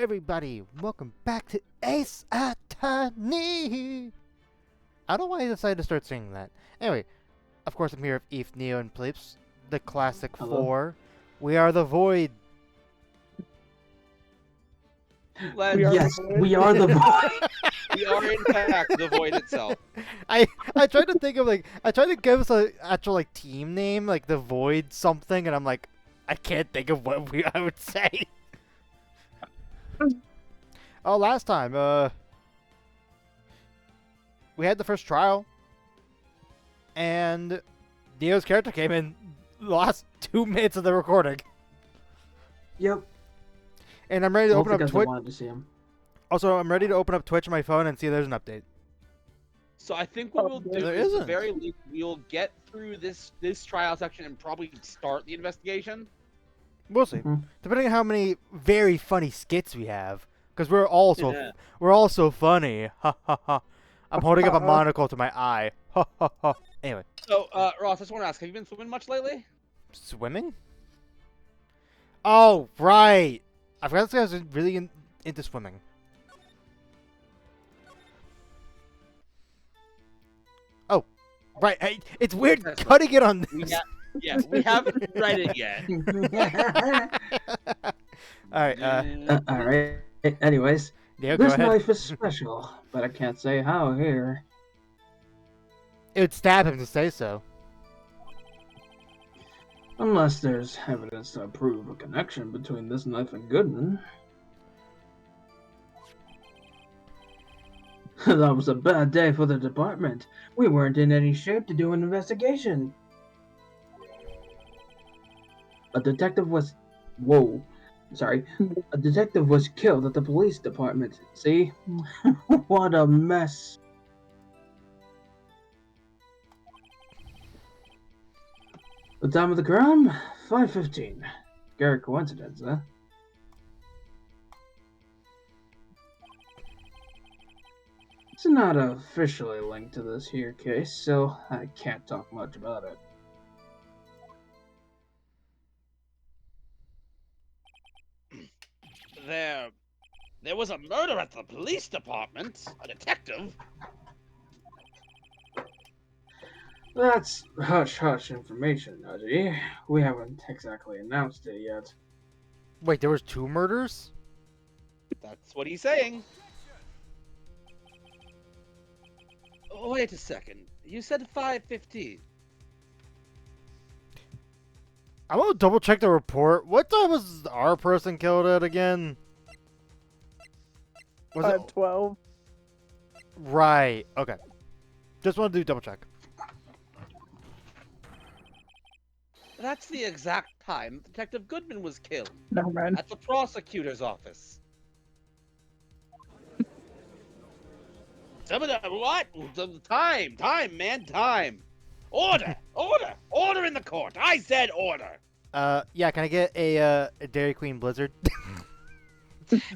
everybody, welcome back to Ace Attorney. I don't know why I decided to start singing that. Anyway, of course I'm here with Eve, Neo, and Plips, the classic Hello. four. We are the Void. Yes, we are the Void. We are in fact the Void itself. I tried to think of I tried to give us an actual team name, like the Void something, and I'm like, I can't think of what I would say. Oh, last time, we had the first trial, and Neo's character came in the last 2 minutes of the recording. Yep. And I'm ready to open up Twitch. Twitch. Wanted to see him. Also, I'm ready to open up Twitch on my phone and see if there's an update. So I think what we'll do There is, at isn't. the very least, we'll get through this trial section and probably start the investigation. We'll see. Mhm. Depending on how many very funny skits we have, because we're all so funny. Ha ha ha. I'm holding up a monocle to my eye. Ha ha ha. Anyway, So, Ross, I just want to ask, have you been swimming much lately? swimming? Oh, right. I forgot this guy was really into swimming. Oh, right. It's weird That's cutting it on We this. we haven't read it yet. All right. All right. Anyways, Neo, go this ahead. knife is special, but I can't say how here. It would stab him to say so. Unless there's evidence to prove a connection between this knife and Goodman. That was a bad day for the department. We weren't in any shape to do an investigation. A detective was killed at the police department. See? What a mess. The time of the crime? 5:15. Scary coincidence, huh? It's not officially linked to this here case, so I can't talk much about it. There was a murder at the police department. A detective. That's hush-hush information, Nudgy. We haven't exactly announced it yet. Wait, there was 2 murders? That's what he's saying. Oh, wait a second. You said 5:15. I want to double check the report. What time was our person killed at again? Was it 12. right? Okay. Just want to do double check. That's the exact time Detective Goodman was killed. No, man. At the prosecutor's office. Some of the what? The time, man, time. Order in the court. I said order. Yeah. Can I get a Dairy Queen Blizzard?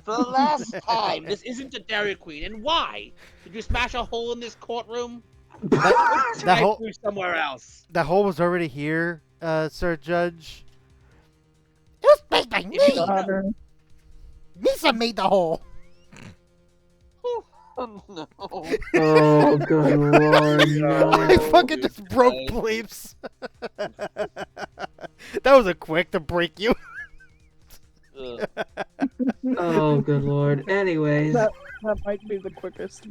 For the last time, this isn't a Dairy Queen, and why? Did you smash a hole in this courtroom? that hole. Through somewhere else. That hole was already here, Sir Judge. It was made by me. Misa made the hole. Oh no. Oh, good lord, no. I fucking just broke bleeps. That was a quick to break you. Ugh. Oh, good lord. Anyways. That might be the quickest.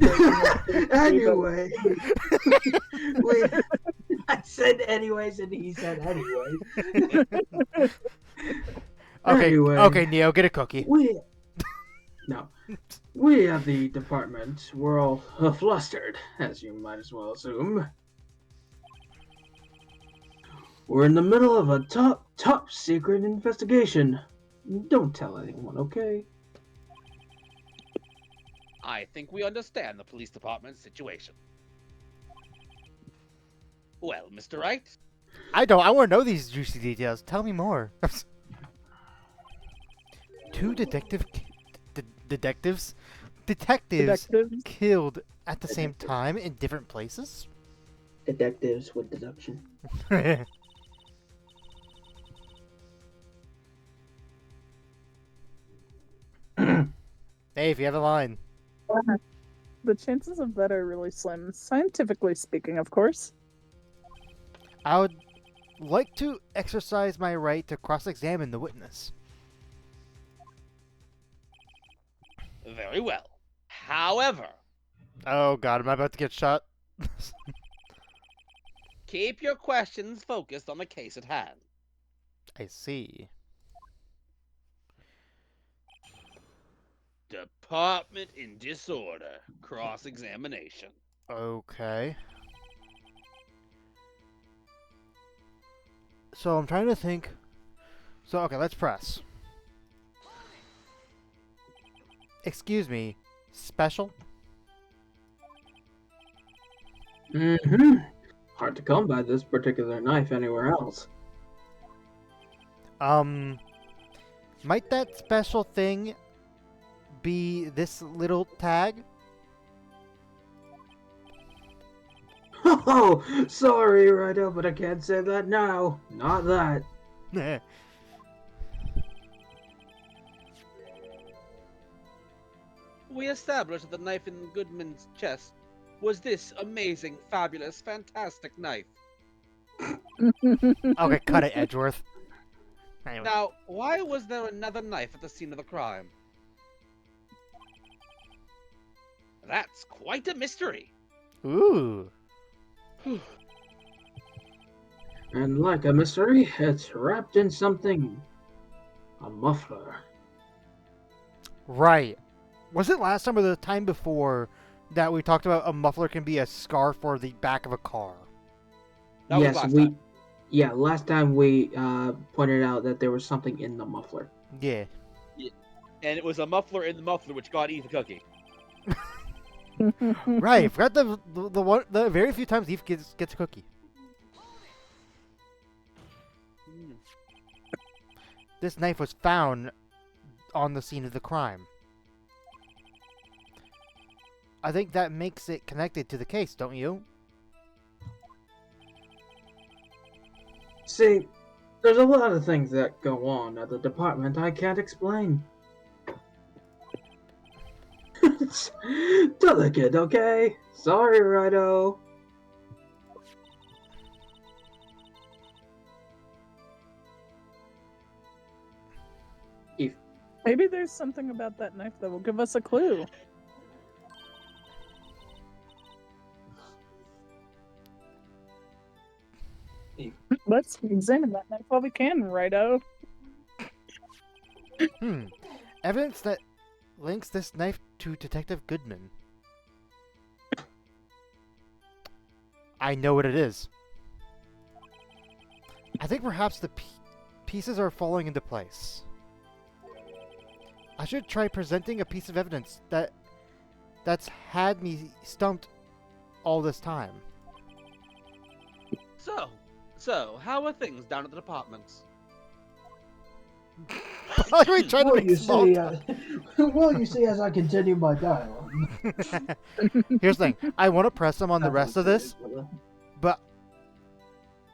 Anyway. I said anyways, and he said anyways. Okay, Anyway. okay, Neo, get a cookie. We at the department were all flustered, as you might as well assume. We're in the middle of a top secret investigation. Don't tell anyone, okay? I think we understand the police department's situation. Well, Mr. Wright, I don't. I want to know these juicy details. Tell me more. 2 detectives killed at the same time in different places? Detectives with deduction. Hey, if you have a line. The chances of that are really slim, scientifically speaking, of course. I would like to exercise my right to cross-examine the witness. Very well. However, Oh god, am I about to get shot? keep your questions focused on the case at hand. I see. Department in disorder. Cross-examination. Okay. So I'm trying to think. So, okay, let's press. Excuse me, special? Mm-hmm. Hard to come by this particular knife anywhere else. Might that special thing be this little tag? Oh, sorry, Rido, but I can't say that now. Not that. We established that the knife in Goodman's chest was this amazing, fabulous, fantastic knife. Okay, cut it, Edgeworth. Anyway. Now, why was there another knife at the scene of the crime? That's quite a mystery. Ooh. And like a mystery, it's wrapped in something. A muffler. Right. Was it last time or the time before that we talked about a muffler can be a scarf or the back of a car? That was last time. Yeah, last time we pointed out that there was something in the muffler. Yeah. And it was a muffler in the muffler which got Eve a cookie. Right. Forgot the very few times Eve gets a cookie. This knife was found on the scene of the crime. I think that makes it connected to the case, don't you? See, there's a lot of things that go on at the department I can't explain. Delicate, okay? Sorry, Rido. Maybe there's something about that knife that will give us a clue. Let's examine that knife while we can, Rido. Evidence that links this knife to Detective Goodman. I know what it is. I think perhaps the pieces are falling into place. I should try presenting a piece of evidence that's had me stumped all this time. So, how are things down at the departments? Like we tried to make small talk. Well, you see, as I continue my dialogue. Here's the thing. I want to press them on the rest of this, but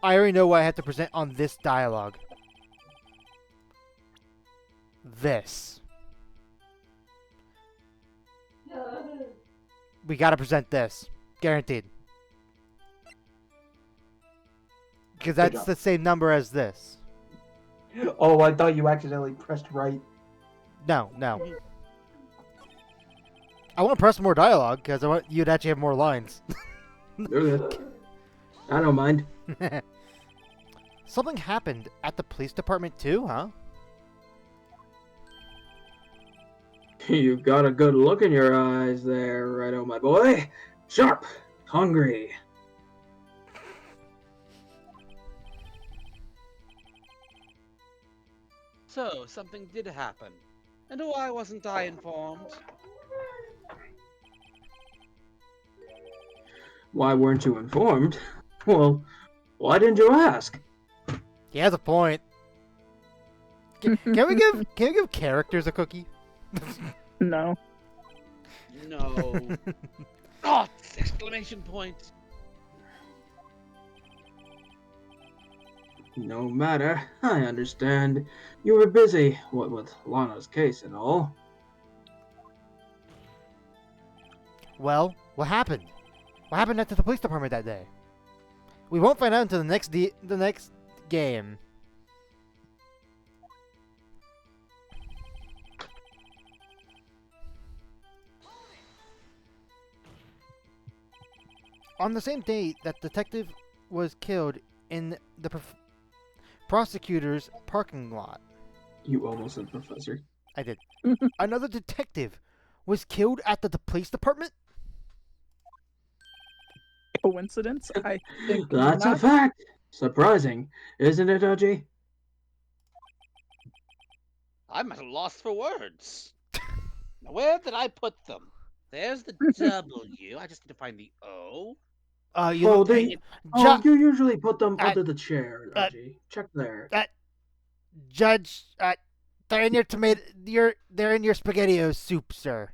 I already know what I have to present on this dialogue. This. We gotta present this. Guaranteed. Because that's job. the same number as this. Oh, I thought you accidentally pressed right. No. I want to press more dialogue because I want you to actually have more lines. You're good. I don't mind. Something happened at the police department too, huh? You got a good look in your eyes there, Rido, my boy. Sharp, hungry. So, something did happen. And why wasn't I informed? Why weren't you informed? Well, why didn't you ask? He has a point. Can we give characters a cookie? No. No. Oh, exclamation point. No matter, I understand. You were busy, what with Lana's case and all. Well, what happened? What happened at the police department that day? We won't find out until the next game. On the same day that detective was killed in the prosecutor's parking lot. You almost said professor. I did. Another detective was killed at the police department? Coincidence? I think That's a not. fact. Surprising, isn't it, Oji? I'm at a loss for words. Now, where did I put them? There's the W. I just need to find the O. You Oh, look, they. Ju- You usually put them uh, under the chair, uh, Oji. Check there. Judge, they're in your they're in your SpaghettiOs soup, sir.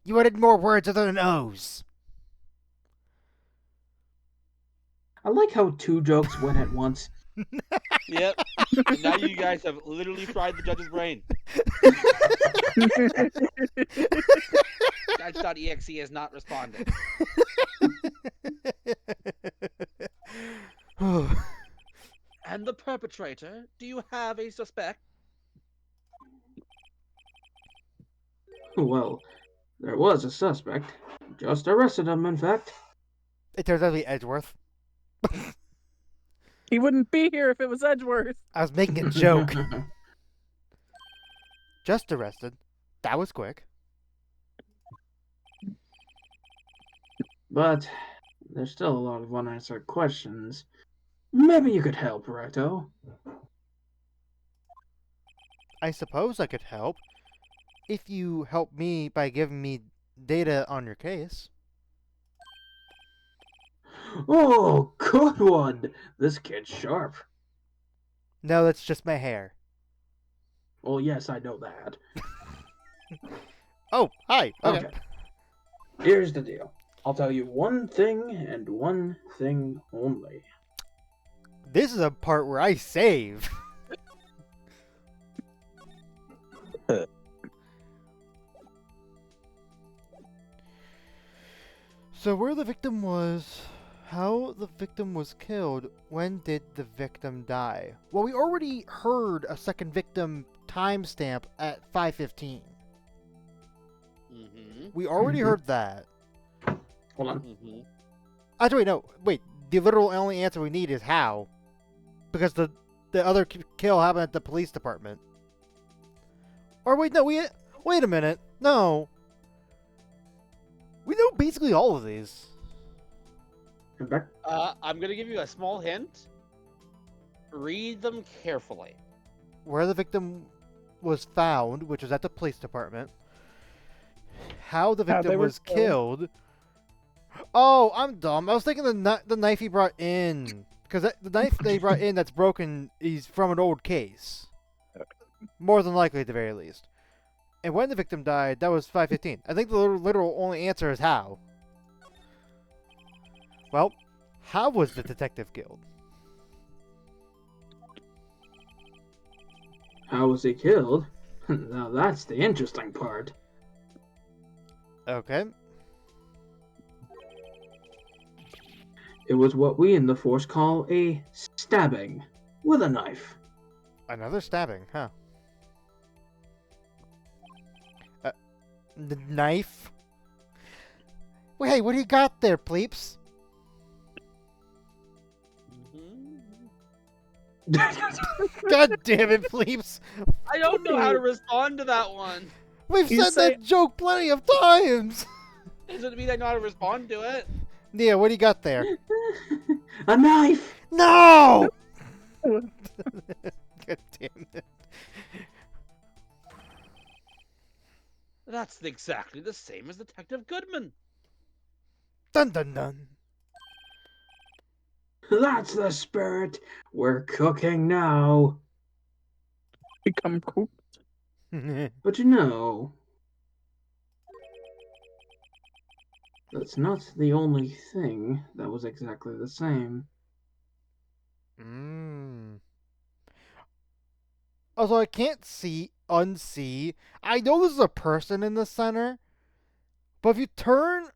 You wanted more words other than O's. I like how two jokes went at once. Yep. And now you guys have literally fried the judge's brain. Judge.exe has not responded. And the perpetrator? Do you have a suspect? Well, there was a suspect. Just arrested him, in fact. It turns out to be Edgeworth. He wouldn't be here if it was Edgeworth. I was making a joke. Just arrested. That was quick. But there's still a lot of unanswered questions. Maybe you could help, Recto. I suppose I could help. If you help me by giving me data on your case. Oh, good one! This kid's sharp. No, that's just my hair. Oh, yes, I know that. Oh, hi. Okay. Here's the deal. I'll tell you one thing and one thing only. This is a part where I save. So where the victim was, how the victim was killed, when did the victim die? Well, we already heard a second victim timestamp at 5:15. Mm-hmm. We already heard that. Hold on. Mm-hmm. Actually, no, wait. The literal only answer we need is how. Because the other kill happened at the police department. Or wait, no, wait a minute. No. We know basically all of these. In fact, I'm gonna give you a small hint. Read them carefully. Where the victim was found, which was at the police department. How the How they victim were was killed. Oh, I'm dumb. I was thinking the knife he brought in. Because the knife they brought in that's broken is from an old case. More than likely, at the very least. And when the victim died, that was 5:15. I think the literal only answer is how. Well, how was the detective killed? how was he killed? Now that's the interesting part. Okay. It was what we in the Force call a stabbing with a knife. Another stabbing, huh? The knife? Wait, hey, what do you got there, Pleeps? Mm-hmm. God damn it, Pleeps! I don't know how to respond to that one. We've You said say- that joke plenty of times! Doesn't mean I know how to respond to it. Nia, what do you got there? A knife! No! God damn it. That's exactly the same as Detective Goodman. Dun dun dun. That's the spirit. We're cooking now. Become cooked. But you know, that's not the only thing that was exactly the same. Also, I can't unsee. I know this is a person in the center, but if you turn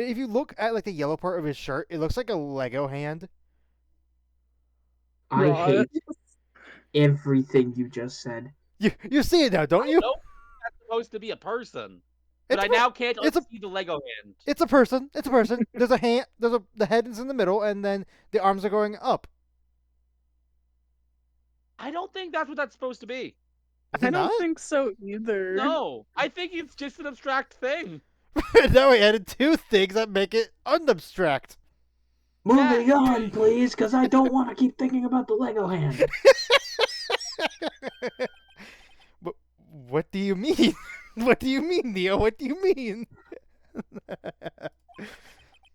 if you look at like the yellow part of his shirt, it looks like a Lego hand. I Right. hate everything you just said. You see it now, don't you? Nope, that's supposed to be a person. But It's I a- now can't it's a- unsee the Lego hand. It's a person. It's a person. There's a hand. The head is in the middle, and then the arms are going up. I don't think that's what that's supposed to be. Is I it don't not? think so either. No, I think it's just an abstract thing. Now we added two things that make it unabstract. Moving on, please, because I don't want to keep thinking about the Lego hand. But what do you mean? What do you mean, Neo? What do you mean?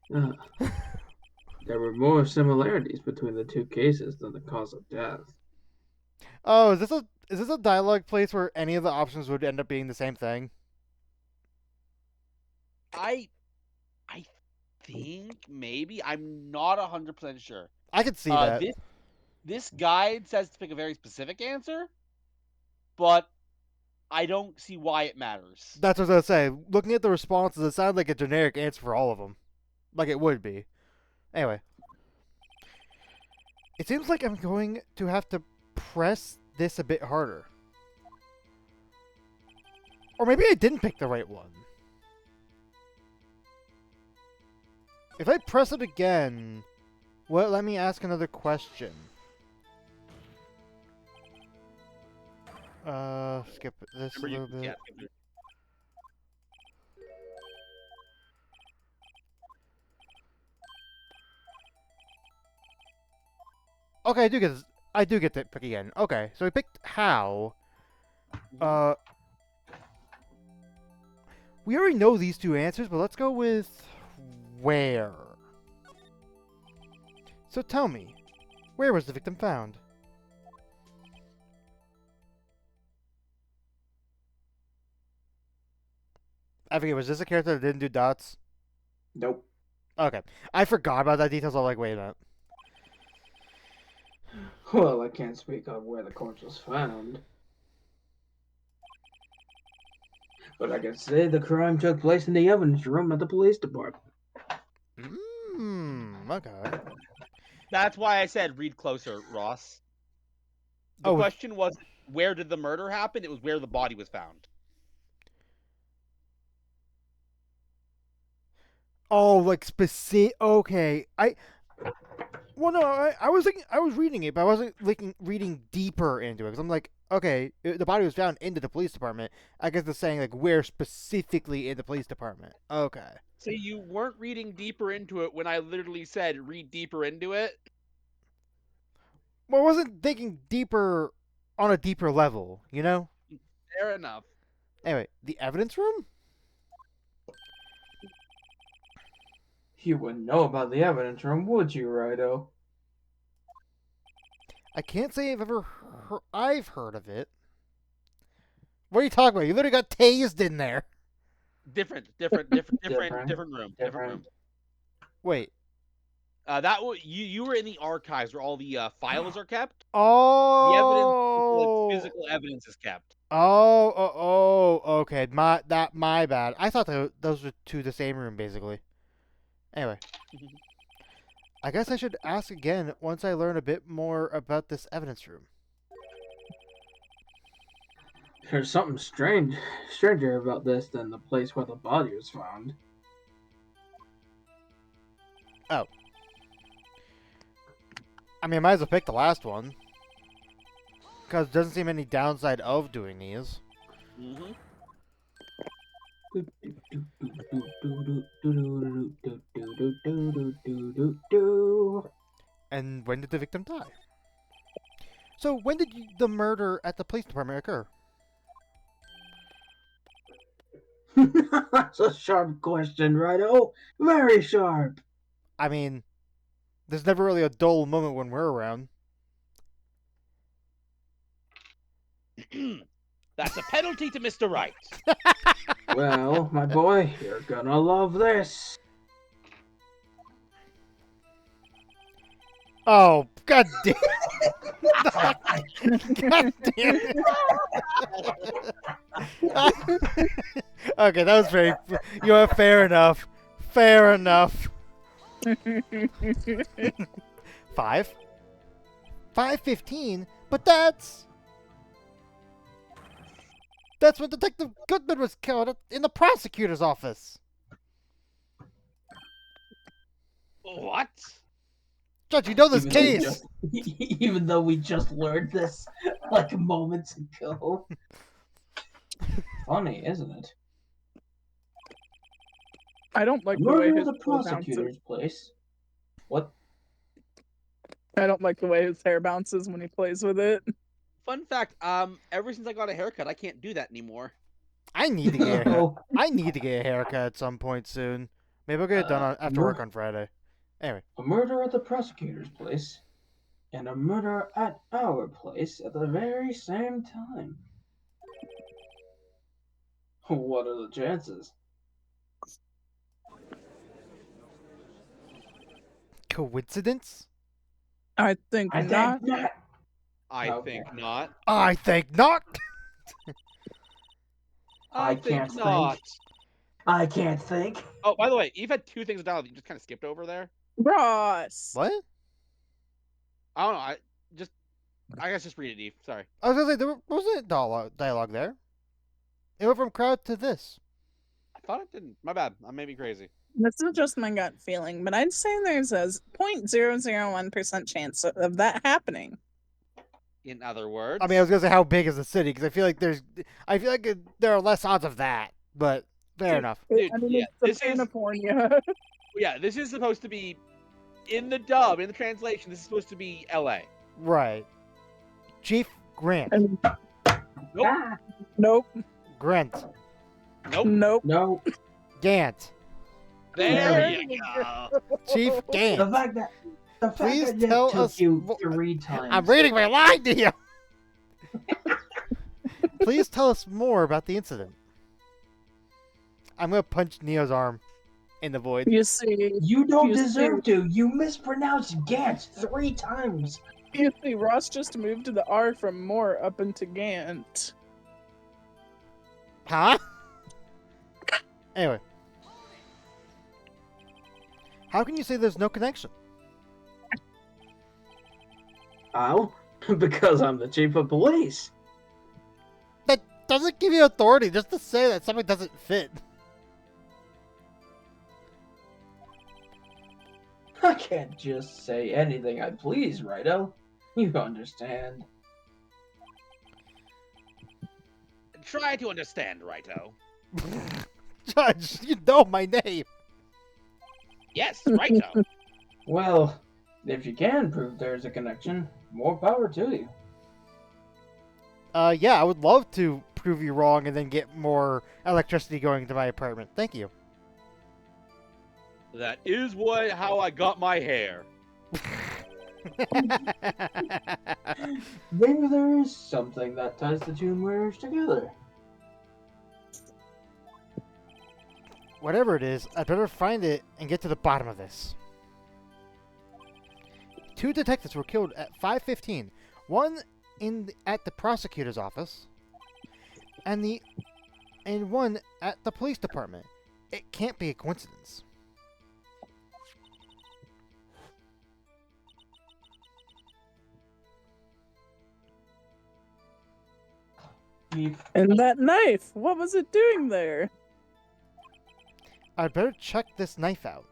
There were more similarities between the two cases than the cause of death. Oh, is this a dialogue place where any of the options would end up being the same thing? I think maybe. I'm not 100% sure. I could see that. This guide says to pick a very specific answer, but I don't see why it matters. That's what I was gonna say. Looking at the responses, it sounded like a generic answer for all of them, like it would be. Anyway, it seems like I'm going to have to press this a bit harder, or maybe I didn't pick the right one. If I press it again, well, let me ask another question. Skip this a little bit. Yeah. Okay, I do get this. I do get to pick again. Okay, so we picked how. We already know these two answers, but let's go with where. So tell me, where was the victim found? I forget, was this a character that didn't do dots? Nope. Okay. I forgot about that detail, so I'm like, wait a minute. Well, I can't speak of where the corpse was found. But I can say the crime took place in the evidence room at the police department. Okay. That's why I said read closer, Ross. The Oh. question wasn't where did the murder happen, it was where the body was found. Oh, like specific. Okay, Well, no, I was thinking, I was reading it, but I wasn't reading deeper into it because I'm like, okay, the body was found into the police department. I guess it's saying like where specifically in the police department. Okay. So you weren't reading deeper into it when I literally said read deeper into it. Well, I wasn't thinking deeper on a deeper level, you know. Fair enough. Anyway, the evidence room. You wouldn't know about the evidence room, would you, Rido? I can't say I've heard of it. What are you talking about? You literally got tased in there. Different room. Wait. You were in the archives where all the files are kept. Oh. The evidence, like, physical evidence is kept. Okay. My bad. I thought those were two the same room, basically. Anyway, I guess I should ask again once I learn a bit more about this evidence room. There's something stranger about this than the place where the body was found. Oh. I mean, I might as well pick the last one. Because there doesn't seem any downside of doing these. Mm-hmm. And when did the victim die? So when did the murder at the police department occur? That's a sharp question, Rido. Very sharp. I mean, there's never really a dull moment when we're around. That's a penalty to Mr. Wright. Well, my boy, you're gonna love this. Oh, god damn. God damn it. Okay, that was very... You know, fair enough. Fair enough. 5? 5:15? But that's when Detective Goodman was killed in the prosecutor's office. What? Judge, you know this Even though we case. just, even though we just learned this like moments ago. Funny, isn't it? I don't like the way Murder his at the hair bounces. prosecutor's place. What? I don't like the way his hair bounces when he plays with it. Fun fact, ever since I got a haircut, I can't do that anymore. I need to get a haircut. Oh, I need to get a haircut at some point soon. Maybe I'll get it done after work on Friday. Anyway, a murder at the prosecutor's place and a murder at our place at the very same time. What are the chances? coincidence? I think I not. think not. I Okay. think not. I think not. I think can't not. think. I can't think. Oh, by the way, you've had 2 things down that you just kind of skipped over there. Ross. What? I don't know. I guess just read it, Eve. Sorry. I was gonna say there wasn't dialogue there. It went from crowd to this. I thought it didn't. My bad. I may be crazy. This is just my gut feeling, but I'd say there's a 0.001% chance of that happening. In other words, I mean, I was gonna say how big is the city because I feel like there are less odds of that. But fair Dude, enough. Dude, I mean, yeah, it's this is- California. yeah, this is supposed to be in the dub, in the translation. This is supposed to be L.A. Right. Chief Grant. And Nope. Ah, nope, Grant. Nope. nope. no. Gant. There you go. Chief The Gant. fact that Please it tell took us you mo- 3 times. I'm reading my line to you. Please tell us more about the incident. I'm gonna punch Neo's arm in the void. You see, You don't You deserve to. You mispronounced Gant 3 times. Ross just moved the R from Moore up into Gant. Huh? Anyway. How can you say there's no connection? How? Because I'm the chief of police. That doesn't give you authority just to say that something doesn't fit. I can't just say anything I please, Righto. You understand. Try to understand, Righto. Judge, you know my name. Yes, Righto. Well, if you can prove there's a connection, more power to you. Yeah, I would love to prove you wrong and then get more electricity going to my apartment. Thank you. That is how I got my hair. Maybe there is something that ties the two murders together. Whatever it is, I better find it and get to the bottom of this. 2 detectives were killed at 5:15. One at the prosecutor's office, and one at the police department. It can't be a coincidence. And that knife, what was it doing there? I'd better check this knife out.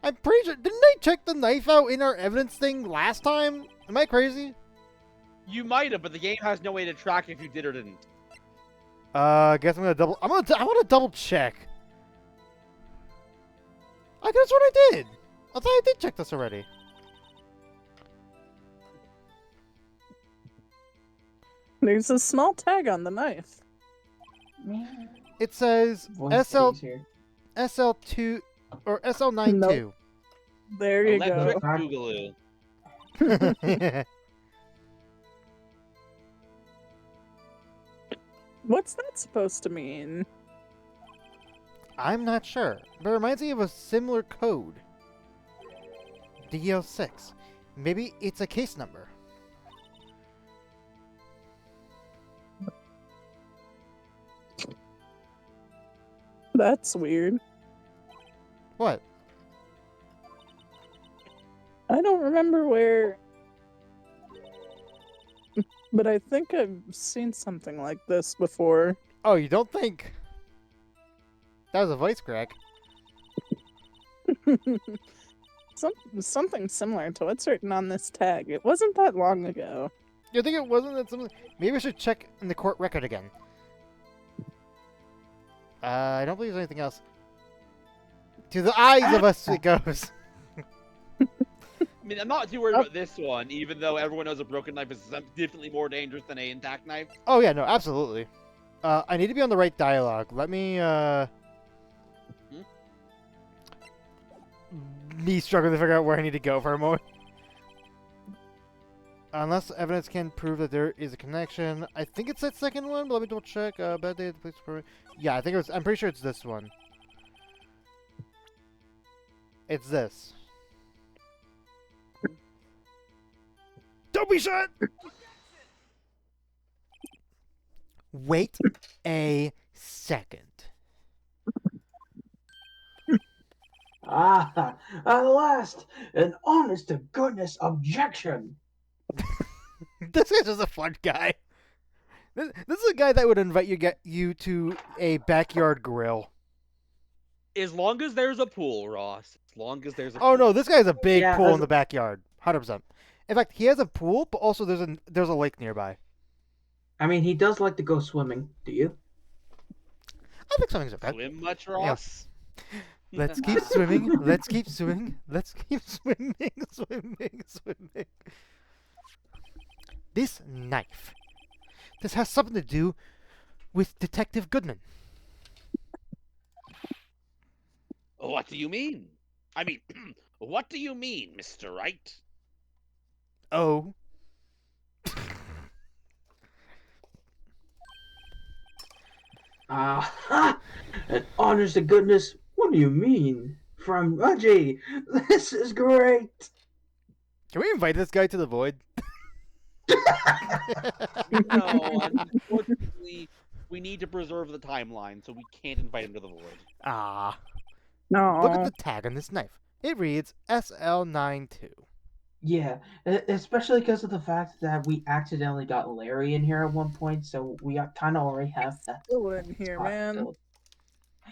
I'm pretty sure. Didn't I check the knife out in our evidence thing last time? Am I crazy? You might have, but the game has no way to track if you did or didn't. I guess I'm gonna double. I want to double check. I guess what I did. I thought I did check this already. There's a small tag on the knife. It says Voice SL stays here. SL2 or SL92. Nope. There you Electric go. Boogaloo. What's that supposed to mean? I'm not sure, but it reminds me of a similar code. DL6. Maybe it's a case number. That's weird. What? I don't remember where, but I think I've seen something like this before. Oh, you don't think? That was a voice crack. Something similar to what's written on this tag. It wasn't that long ago. You think it wasn't that something? Maybe I should check in the court record again. I don't believe there's anything else. To the eyes of us it goes. I mean, I'm not too worried about this one, even though everyone knows a broken knife is definitely more dangerous than an intact knife. Oh yeah, no, absolutely. I need to be on the right dialogue. Let me, Me struggling to figure out where I need to go for a moment. Unless evidence can prove that there is a connection. I think it's that second one, but let me double check. Bad day at the police department. Yeah, I think I'm pretty sure it's this one. It's this. Don't be shot! Wait a second. Ah, at last, an honest-to-goodness objection. This guy's just a fun guy. This is a guy that would invite you to a backyard grill. As long as there's a pool, Ross. As long as there's a Oh pool. no, this guy has a big Yeah, pool as- in the backyard. 100%. In fact, he has a pool, but also there's a lake nearby. I mean, he does like to go swimming. Do you? I think something's okay. Swim much, Ross? Let's keep swimming. Let's keep swimming. Let's keep swimming, swimming. This knife. This has something to do with Detective Goodman. What do you mean? I mean, what do you mean, Mr. Wright? Oh. Ah, an honest-to-goodness. What do you mean? From Reggie. This is great. Can we invite this guy to the void? No, unfortunately, we need to preserve the timeline, so we can't invite him to the void. Ah. No. Look at the tag on this knife. It reads SL92. Yeah, especially because of the fact that we accidentally got Larry in here at one point, so we kind of already have that. Still in here, spot man. filled.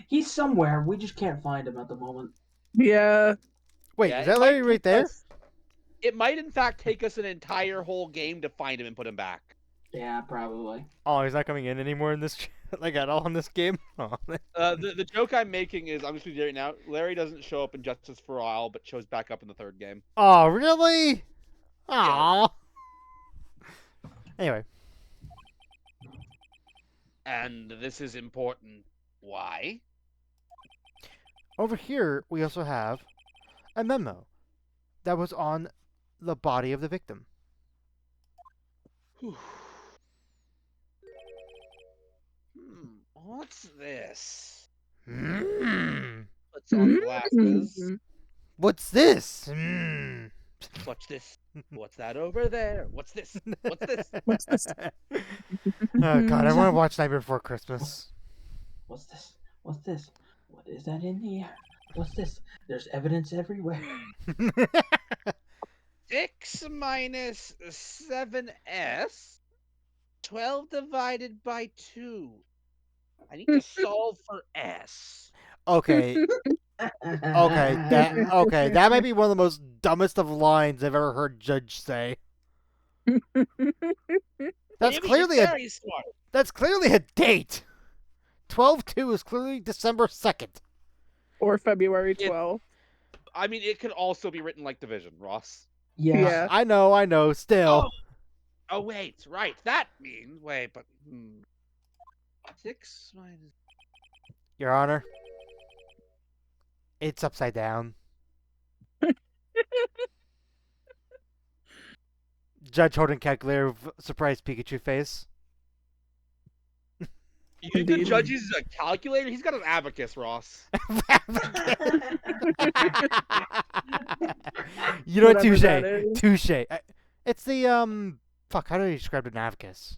He's somewhere. We just can't find him at the moment. Yeah. Wait, Yeah, is it that might Larry right take there? it might, in fact, take us an entire whole game to find him and put him back. Yeah, probably. Oh, he's not coming in anymore in this, like at all in this game. Oh, The joke I'm making is, I'm just going to do it right now, Larry doesn't show up in Justice for a while, but shows back up in the third game. oh really? Aw. Anyway, And this is important. Why? over here we also have a memo that was on the body of the victim. What's this? Mm. Puts on glasses. Mm. What's this? Mm. What's this? What's that over there? What's this? What's this? What's this? Oh god, I want to watch Nightmare Before Christmas. What's this? What's this? What is that in the air? What's this? There's evidence everywhere. 6 minus 7s. 12 divided by 2. I need to solve for s. Okay, that might be one of the most dumbest of lines I've ever heard Judge say. That's Maybe clearly he's a very smart. That's clearly a date. 12/2 is clearly December 2nd. Or February It- 12th. I mean, it could also be written like division, Ross. Yeah. I know, still. Oh wait, right. That means but 6 minus. Your Honor, it's upside down. Judge holding calculator with surprised Pikachu face. You think the Indeed. judge uses a calculator? He's got an abacus, Ross. You know what? Whatever Touche. that is. Touche. It's the Fuck. How do you describe an abacus?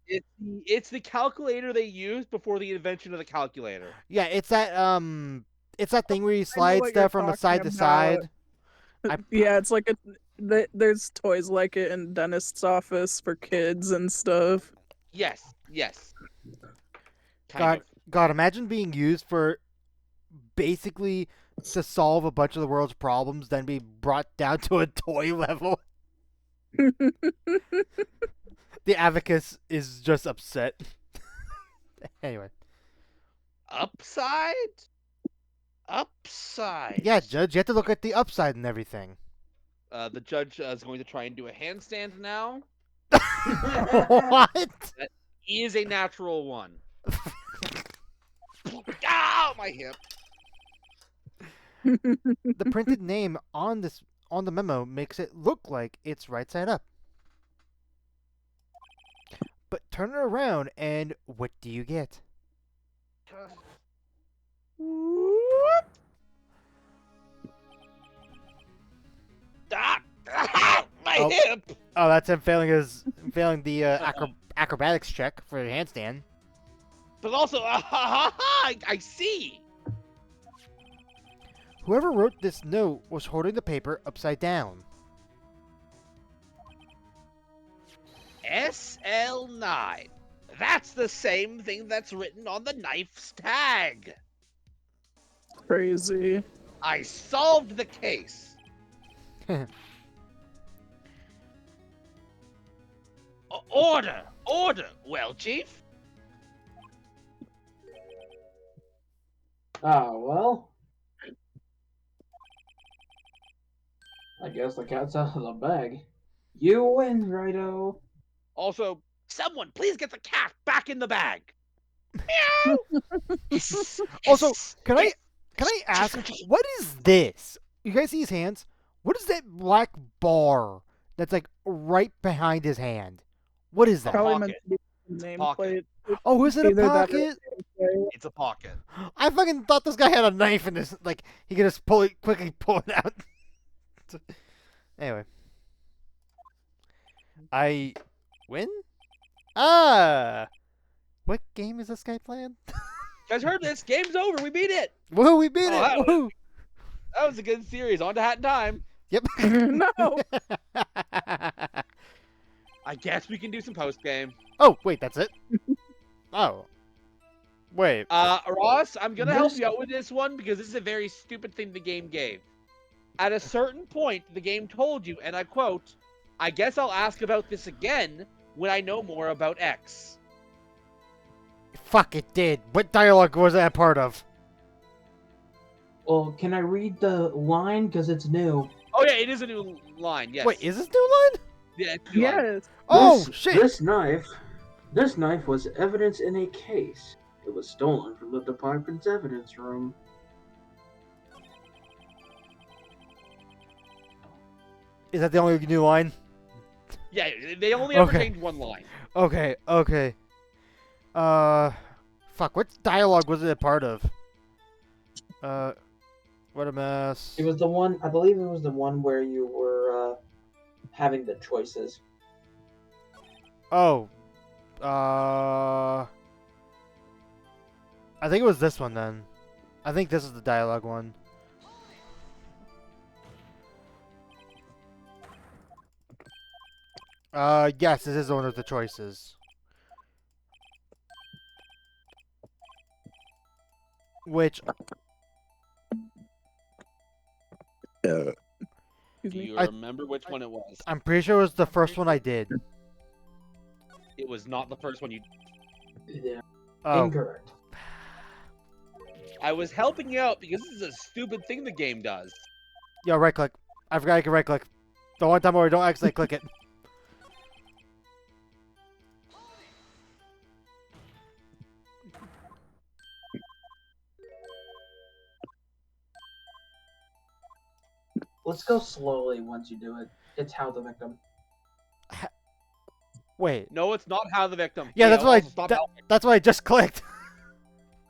It's the calculator they used before the invention of the calculator. Yeah. It's that It's that thing where you I know slide what stuff you're from the side talking to side. Yeah, it's like there's toys like it in dentist's office for kids and stuff. Yes, yes. Kind God, of. God, imagine being used for basically to solve a bunch of the world's problems, then be brought down to a toy level. The abacus is just upset. Anyway, Upside? Upside. yeah, Judge, you have to look at the upside and everything. The judge is going to try and do a handstand now. What? He is a natural one. Ow, my hip. The printed name on the memo makes it look like it's right side up. But turn it around and what do you get? My Oh. hip. Oh, that's him failing the acrobatics check for the handstand. But also, I see. Whoever wrote this note was holding the paper upside down. SL9. That's the same thing that's written on the knife's tag. Crazy. I solved the case. Order! Order! Well, Chief? Ah, well. I guess the cat's out of the bag. You win, Righto. Also, someone please get the cat back in the bag. Meow! Also, can I ask, what is this? You guys see his hands? What is that black bar that's like right behind his hand? What is that? Probably pocket. meant to be the Pocket. nameplate. Oh, is it a Either that or- pocket? It's a pocket. I fucking thought this guy had a knife in his, like, he could just quickly pull it out. Anyway. I win? Ah! What game is this guy playing? You guys heard this? Game's over. We beat it. Woohoo, we beat Oh, it! Woohoo! That was a good series. On to Hat in Time. Yep. No. I guess we can do some post game. Oh, wait, that's it? Oh. Wait. Ross, I'm gonna help This- you out with this one because this is a very stupid thing the game gave. At a certain point, the game told you, and I quote, "I guess I'll ask about this again when I know more about X." Fuck, it did. What dialogue was that part of? Well, can I read the line? Because it's new. Oh yeah, it is a new line. Yes. Wait, is this new line? Yeah, it's a new line. Yes. Oh, This- shit! This knife was evidence in a case. It was stolen from the department's evidence room. Is that the only new line? Yeah, they only ever Okay. changed one line. Okay, okay. Fuck, what dialogue was it a part of? What a mess. It was the one. I believe it was the one where you were having the choices. Oh. I think it was this one then. I think this is the dialogue one. Yes, this is one of the choices. Which, Do Excuse me. you I- remember which one it was? I'm pretty sure was the first one I did. It was not the first one you. Yeah. Oh, Incorrect. I was helping you out because this is a stupid thing the game does. yeah, right click. I forgot I can right click. The one time where I don't actually click it. Let's go slowly once you do it. It's how the victim. Wait, No, it's not how the victim. Yeah, that's what I- also stop helping. that's what I just clicked.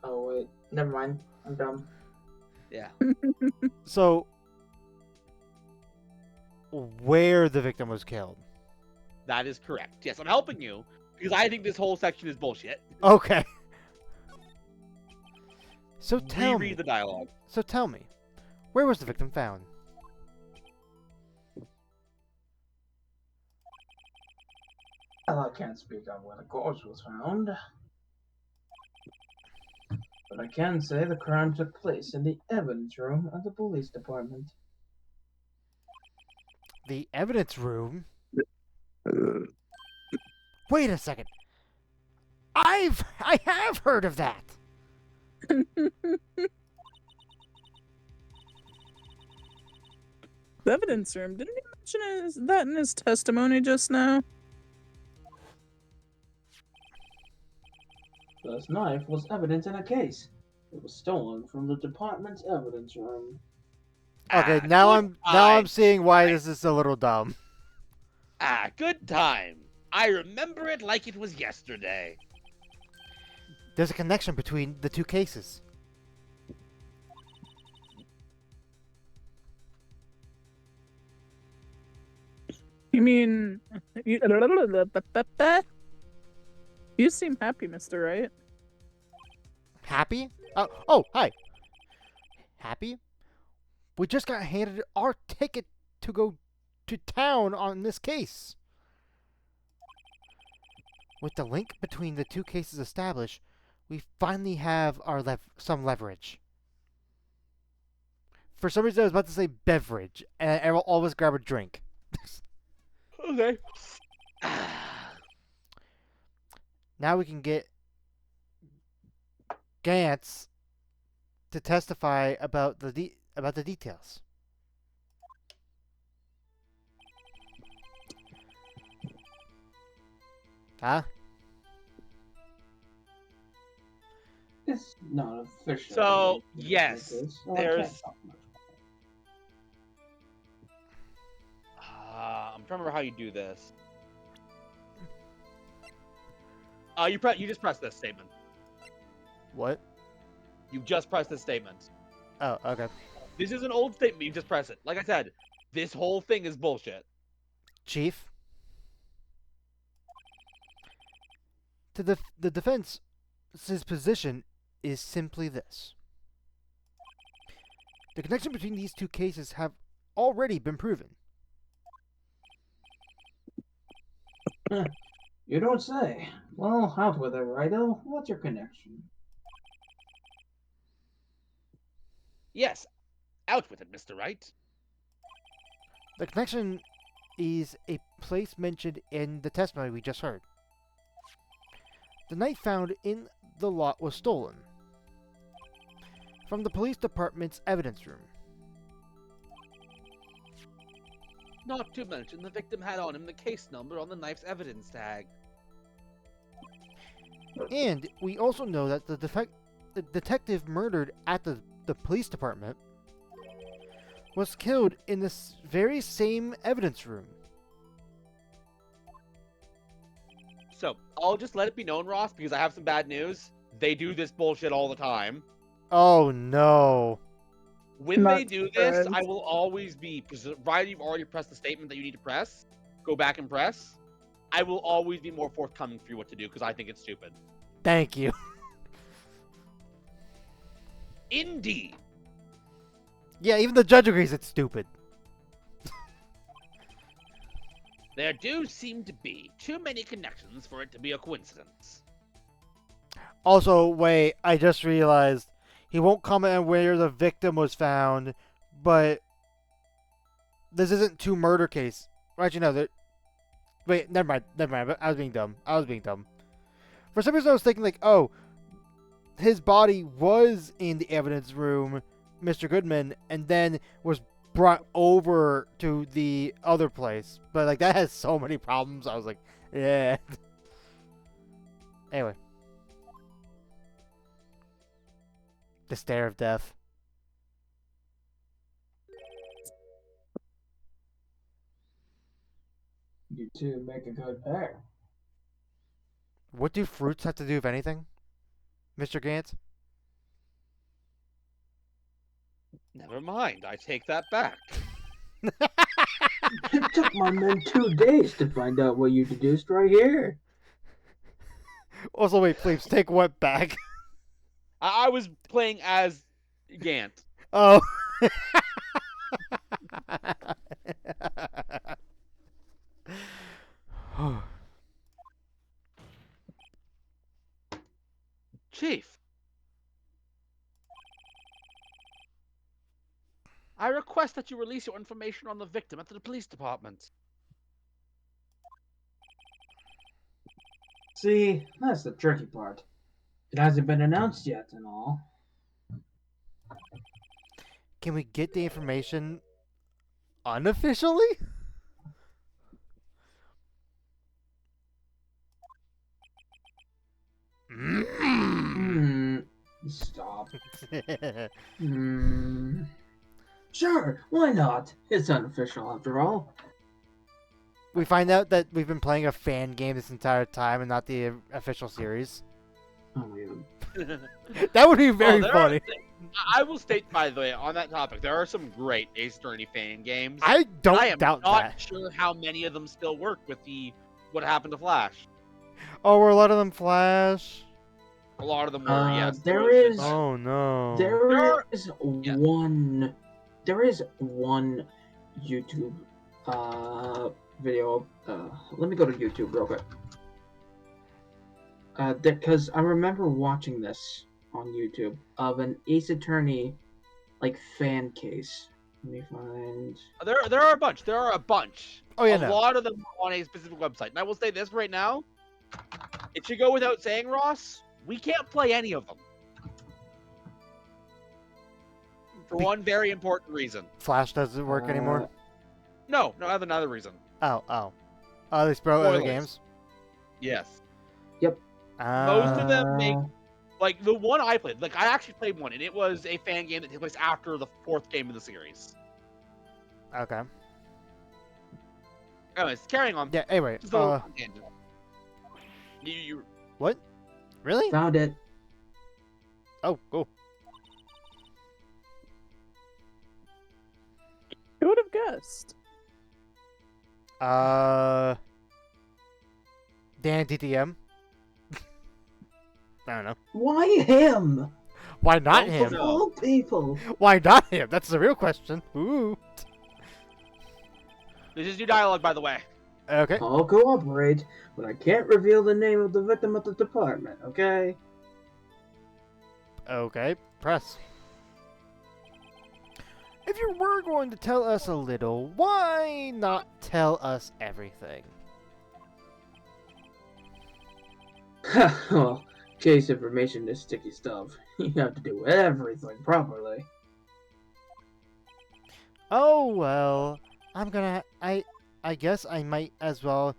Oh wait, never mind. I'm dumb. Yeah. So, where the victim was killed. That is correct. Yes, I'm helping you because I think this whole section is bullshit. Okay. So tell me. Reread the dialogue. So tell me, where was the victim found? Well, I can't speak on where the corpse was found, but I can say the crime took place in the evidence room of the police department. The evidence room? Wait a second. I have heard of that. The evidence room. Didn't he mention that in his testimony just now? This knife was evidence in a case. It was stolen from the department's evidence room. Okay, Ah, now good I'm time. seeing why this is a little dumb. Ah, good time. I remember it like it was yesterday. There's a connection between the two cases. You mean you, you seem happy, Mr. Wright. Happy? Oh, hi. Happy? We just got handed our ticket to go to town on this case. With the link between the two cases established, we finally have our some leverage. For some reason, I was about to say beverage, and I always grab a drink. Okay. Now we can get Gantz to testify about the details. Huh? It's not official. So, yes, so I can't there's- talk much. I'm trying to remember how you do this. You just press this statement. What? You just press this statement. Oh, okay. This is an old statement. You just press it. Like I said, this whole thing is bullshit. Chief? To the defense's position is simply this. The connection between these two cases have already been proven. You don't say. Well, out with it, Righto. What's your connection? Yes, out with it, Mr. Wright. The connection is a place mentioned in the testimony we just heard. The knife found in the lot was stolen from the police department's evidence room. Not to mention, the victim had on him the case number on the knife's evidence tag. And we also know that the detective murdered at the police department was killed in this very same evidence room. So, I'll just let it be known, Ross, because I have some bad news. They do this bullshit all the time. Oh no. When Not they do this, surprised. I will always be, provided you've already pressed the statement that you need to press, go back and press, I will always be more forthcoming for you what to do, because I think it's stupid. Thank you. Indeed. Yeah, even the judge agrees it's stupid. There do seem to be too many connections for it to be a coincidence. Also, wait, I just realized he won't comment on where the victim was found, but this isn't two murder case. Actually, no, wait, never mind. I was being dumb. For some reason, I was thinking, like, oh, his body was in the evidence room, Mr. Goodman, and then was brought over to the other place. But, like, that has so many problems. I was like, yeah. Anyway. The stare of death. You two make a good pair. What do fruits have to do with anything, Mr. Gantz? Never mind, I take that back. It took my men 2 days to find out what you deduced right here. Also, wait, please, take what back? I was playing as Gant. Oh. Chief, I request that you release your information on the victim at the police department. See, that's the tricky part. It hasn't been announced yet and all. Can we get the information unofficially? Stop. Sure, why not? It's unofficial after all. We find out that we've been playing a fan game this entire time and not the official series. Oh my god. That would be very there funny. I will state, by the way, on that topic, there are some great Ace Attorney fan games. I don't I am doubt not that. sure how many of them still work with the What Happened to Flash. Oh, were a lot of them Flash? A lot of them were, yes. There is Oh no. there is Yeah. one YouTube video. Let me go to YouTube real quick. Because I remember watching this on YouTube of an Ace Attorney like fan case. Let me find. There are a bunch. There are a bunch. Oh yeah, A no. lot of them are on a specific website. And I will say this right now. It should go without saying, Ross, we can't play any of them. For one very important reason. Flash doesn't work anymore. No, I have another reason. Oh, they spoil other Spoilers. games. Yes. Ah. Most of them make, like, the one I played, like, I actually played one, and it was a fan game that took place after the 4th game of the series. Okay. Anyways, carrying on. Yeah. Anyway. Just a little tangent. You What? Really? Found it. Oh, cool. Who would have guessed? Dan TTM. I don't know. Why him? Why not Of him? Of all people. Why not him? That's the real question. Ooh. This is new dialogue, by the way. Okay. I'll cooperate, but I can't reveal the name of the victim at the department, okay? Okay. Press. If you were going to tell us a little, why not tell us everything? Well, case information is sticky stuff. You have to do everything properly. Oh well, I guess I might as well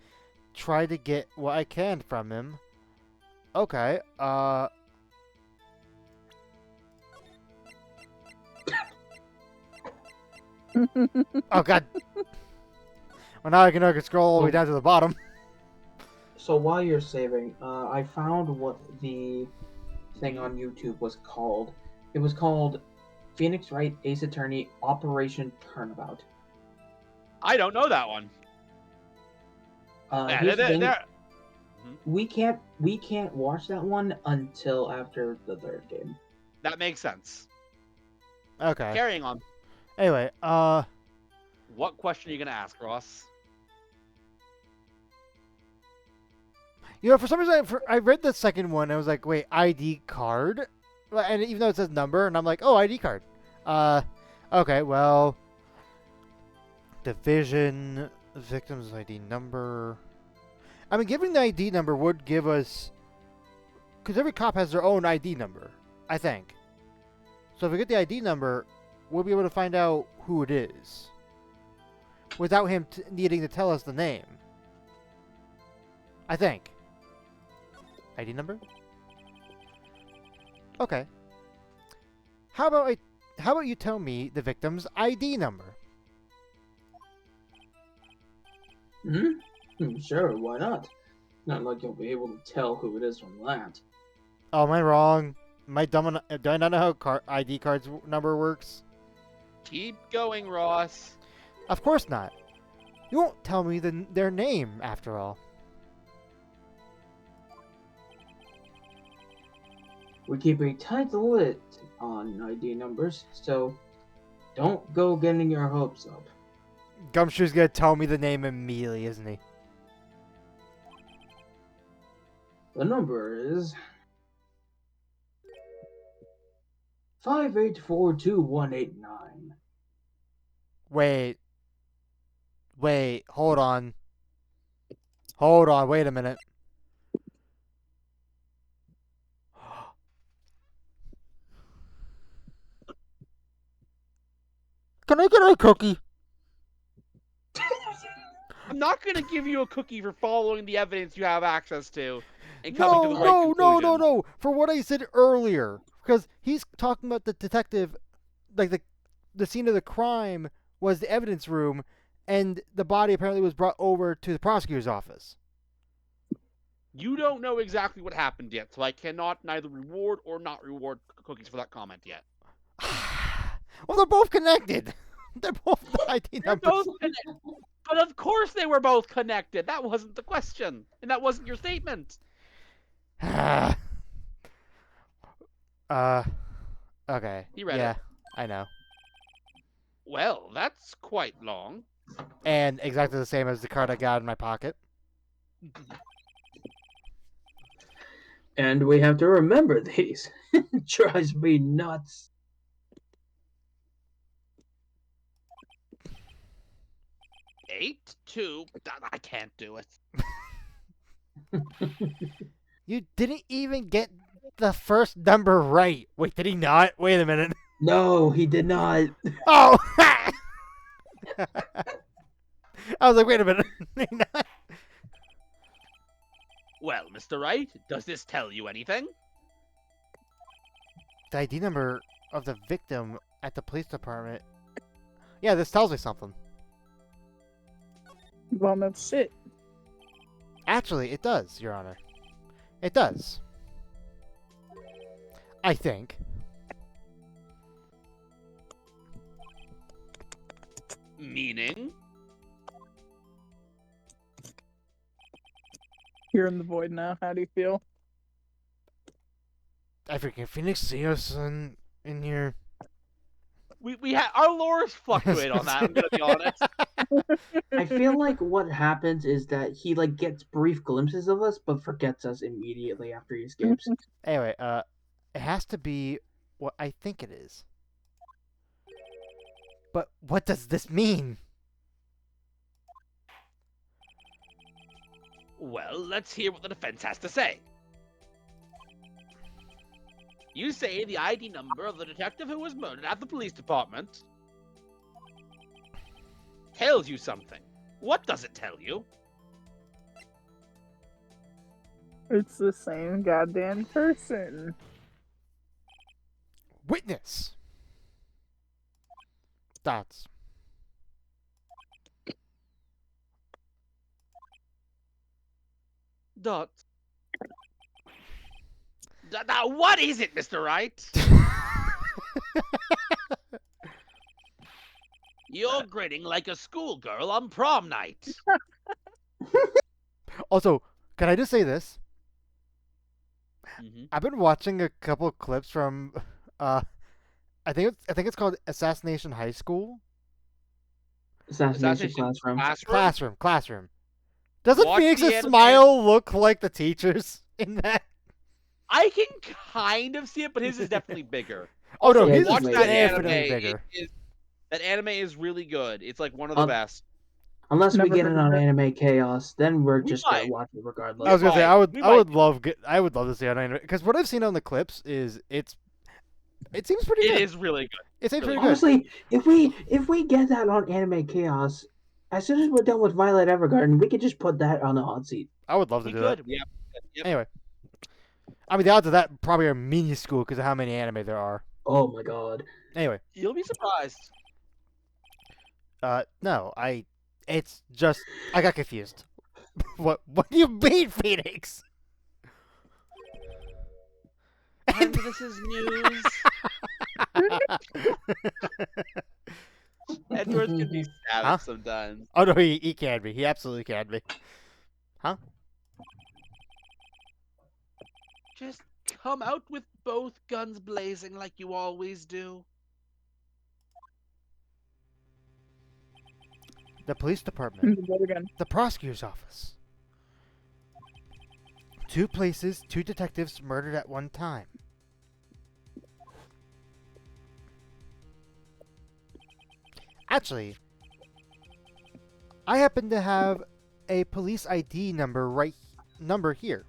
try to get what I can from him. Okay, oh god. Well, now I can scroll all the way down to the bottom. So while you're saving, I found what the thing on YouTube was called. It was called Phoenix Wright Ace Attorney Operation Turnabout. I don't know that one. Here's the thing, There- we can't watch that one until after the 3rd game. That makes sense. Okay. Carrying on. Anyway, What question are you going to ask, Ross? you know, for some reason, I read the second one, and I was like, wait, ID card? And even though it says number, and I'm like, oh, ID card. Okay, well, division, victim's ID number. I mean, giving the ID number would give us, because every cop has their own ID number, I think. So if we get the ID number, we'll be able to find out who it is, without him needing to tell us the name. I think. ID number? Okay. How about you tell me the victim's ID number? Sure, why not? Not like you'll be able to tell who it is from that. Oh, am I wrong? Am I dumb enough? Do I not know how ID cards number works? Keep going, Ross. Of course not. You won't tell me their name after all. We keep a tight lid on ID numbers, so don't go getting your hopes up. Gumshoe's gonna tell me the name immediately, isn't he? The number is 5842189. Wait. Hold on. Wait a minute. Can I get a cookie? I'm not going to give you a cookie for following the evidence you have access to and coming to the right No, conclusion. no. For what I said earlier. Because he's talking about the detective, like the scene of the crime was the evidence room, and the body apparently was brought over to the prosecutor's office. You don't know exactly what happened yet, so I cannot neither reward or not reward cookies for that comment yet. Well, they're both connected. They're both the ID They're numbers. both connected. But of course they were both connected. That wasn't the question. And that wasn't your statement. Okay. He read yeah, it. I know. Well, that's quite long. And exactly the same as the card I got in my pocket. And we have to remember these. It drives me nuts. 8, 2. I can't do it. You didn't even get the first number right. Wait, did he not? Wait a minute. No, he did not. Oh! I was like, wait a minute. Did he not? Well, Mr. Wright, does this tell you anything? The ID number of the victim at the police department. Yeah, this tells me something. Well, no shit. Actually, it does, Your Honor. It does. I think. Meaning? You're in the void now. How do you feel? I freaking Phoenix see us in here. We our lores fluctuate on that, I'm gonna be honest. I feel like what happens is that he like gets brief glimpses of us, but forgets us immediately after he escapes. Anyway, it has to be what I think it is. But what does this mean? Well, let's hear what the defense has to say. You say the ID number of the detective who was murdered at the police department tells you something. What does it tell you? It's the same goddamn person. Witness. Dots. Dot. Now, what is it, Mr. Wright? You're grinning like a schoolgirl on prom night. Also, can I just say this? Mm-hmm. I've been watching a couple of clips from, I think it's called Assassination High School. Assassination Classroom. Classroom. Doesn't Watch the Phoenix's anime. smile look like the teachers in that? I can kind of see it, but his is definitely bigger. Oh no, Yeah, his it's Watch is way that definitely anime. bigger. That anime is really good. It's like one of the best. Unless we Never get heard it of on it. Anime Chaos, then we're We just gonna might. watch it regardless. I was gonna say We I would might. I would love to see it on because what I've seen on the clips is it seems pretty good. It is really good. It seems really pretty good. Honestly, if we get that on Anime Chaos, as soon as we're done with Violet Evergarden, we could just put that on the hot seat. I would love to We do could. that. Yep. Anyway, I mean the odds of that probably are minuscule because of how many anime there are. Oh my god. Anyway, You'll be surprised. no, it's just I got confused. What do you mean, Phoenix? And this is news. Edward can be savage Huh? sometimes. Oh no, he can be. He absolutely can be. Just come out with both guns blazing like you always do? The police department. Again. The prosecutor's office. 2 places, 2 detectives murdered at one time. Actually, I happen to have a police ID number here.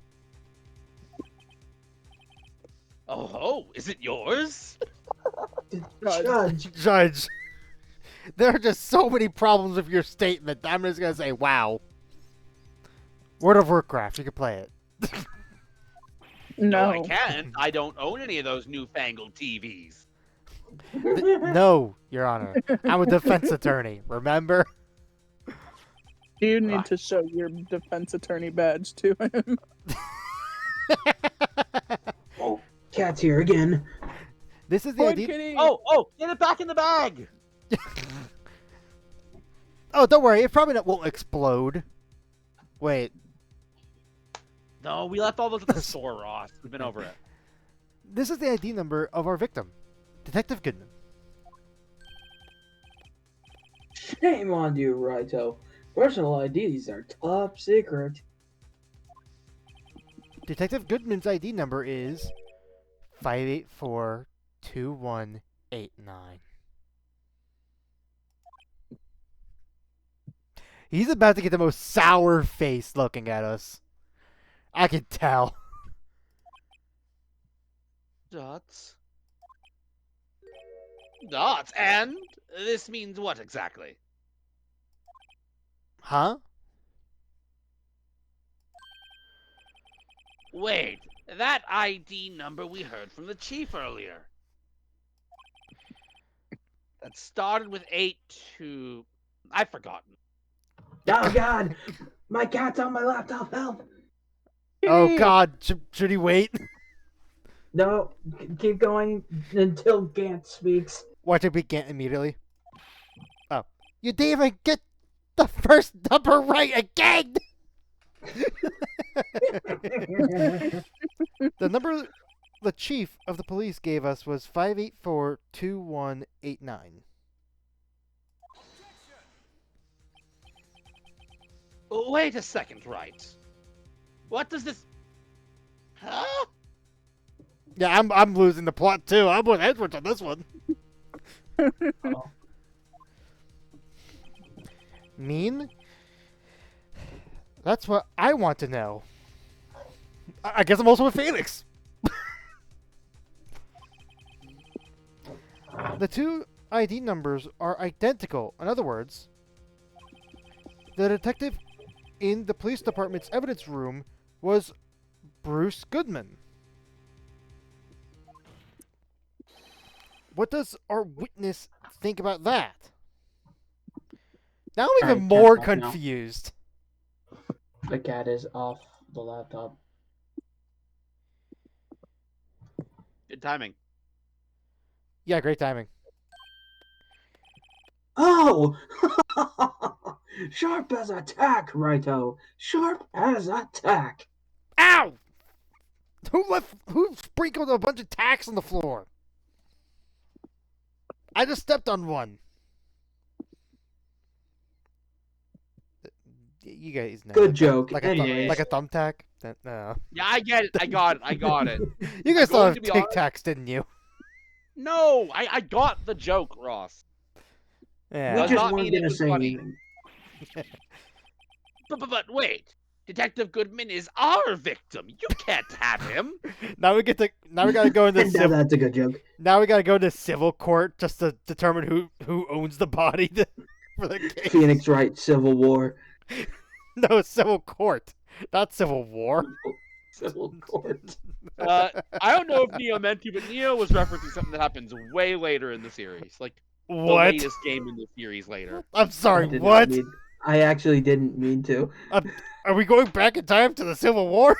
Oh, is it yours? Judge, Judge, there are just so many problems with your statement that I'm just gonna say, wow. World of Warcraft, you can play it. No, I No. can't. I don't own any of those newfangled TVs. No, Your Honor. I'm a defense attorney, remember? You need to show your defense attorney badge to him. oh, cat's here again. This is the Poor ID. kitty. Oh, get it back in the bag! Oh, don't worry, it probably won't explode. Wait. No, we left all those at the store, Ross. We've been over it. This is the ID number of our victim, Detective Goodman. Shame on you, Raito. Personal IDs are top secret. Detective Goodman's ID number is 5842189. He's about to get the most sour face looking at us. I can tell. Dots. Dots, and this means what exactly? Huh? Wait, that ID number we heard from the chief earlier. That started with 82. I've forgotten. Oh God, my cat's on my laptop. Help! Oh Kitty. God, should he wait? No, keep going until Gant speaks. Watch it begin immediately. Oh, you didn't even get the first number right again. The number the chief of the police gave us was 5842189. Wait a second, right? What does this... Huh? Yeah, I'm losing the plot too. I'm with Edwards on this one. Oh. Mean? That's what I want to know. I guess I'm also with Phoenix. The 2 ID numbers are identical. In other words, the detective in the police department's evidence room was Bruce Goodman. What does our witness think about that? Now I'm even Alright, more cat's off now. confused. The cat is off the laptop. Good timing. Yeah, great timing. Oh! Sharp as a tack, Raito. Sharp as a tack. Ow! Who sprinkled a bunch of tacks on the floor? I just stepped on one. You guys know. Good joke. Like Anyways. like a thumbtack? No. Yeah, I get it. I got it. You guys I'm going thought to of be Tic honest. Tacs, didn't you? No, I got the joke, Ross. Yeah. We Does just not weren't mean it gonna was say funny. anything. But wait. Detective Goodman is our victim. You can't have him. Now we gotta go into Now civil. that's a good joke. Now we gotta go to civil court just to determine who owns the body for the case. Phoenix Wright, Civil War. No, civil court, not civil war. Civil Court. I don't know if Neo meant to, but Neo was referencing something that happens way later in the series, like the What? latest game in the series later. I'm sorry. I did not What? mean- I actually didn't mean to. Are we going back in time to the Civil War?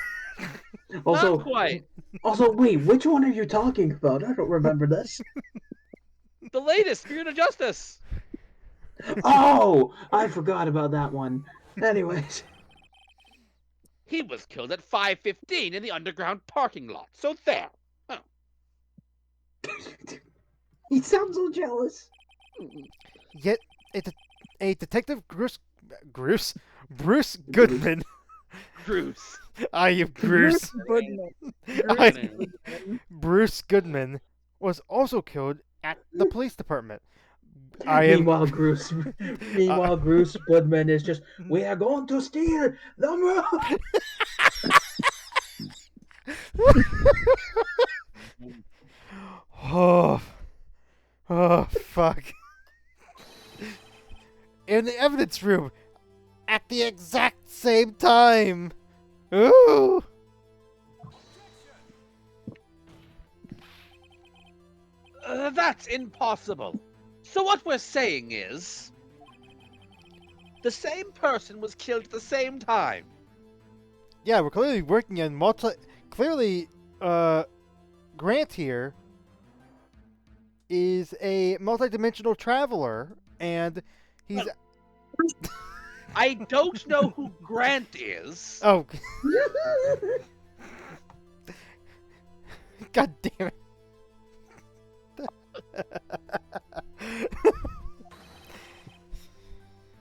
Also, Not quite. Also, wait, which one are you talking about? I don't remember this. The latest, Spirit of Justice. Oh, I forgot about that one. Anyways, He was killed at 5:15 in the underground parking lot. So there. Oh. He sounds so jealous. Yet a detective Bruce Goodman. Bruce. I am Bruce. Goodman. I- Goodman. Bruce Goodman was also killed at the police department. I am. Meanwhile, Bruce Goodman is just, we are going to steal the moon. Oh, oh, fuck. In the evidence room at the exact same time. Ooh. That's impossible. So what we're saying is, the same person was killed at the same time. Yeah, we're clearly working in Clearly, Grant here is a multidimensional traveler, and he's. I don't know who Grant is. Oh. God damn it.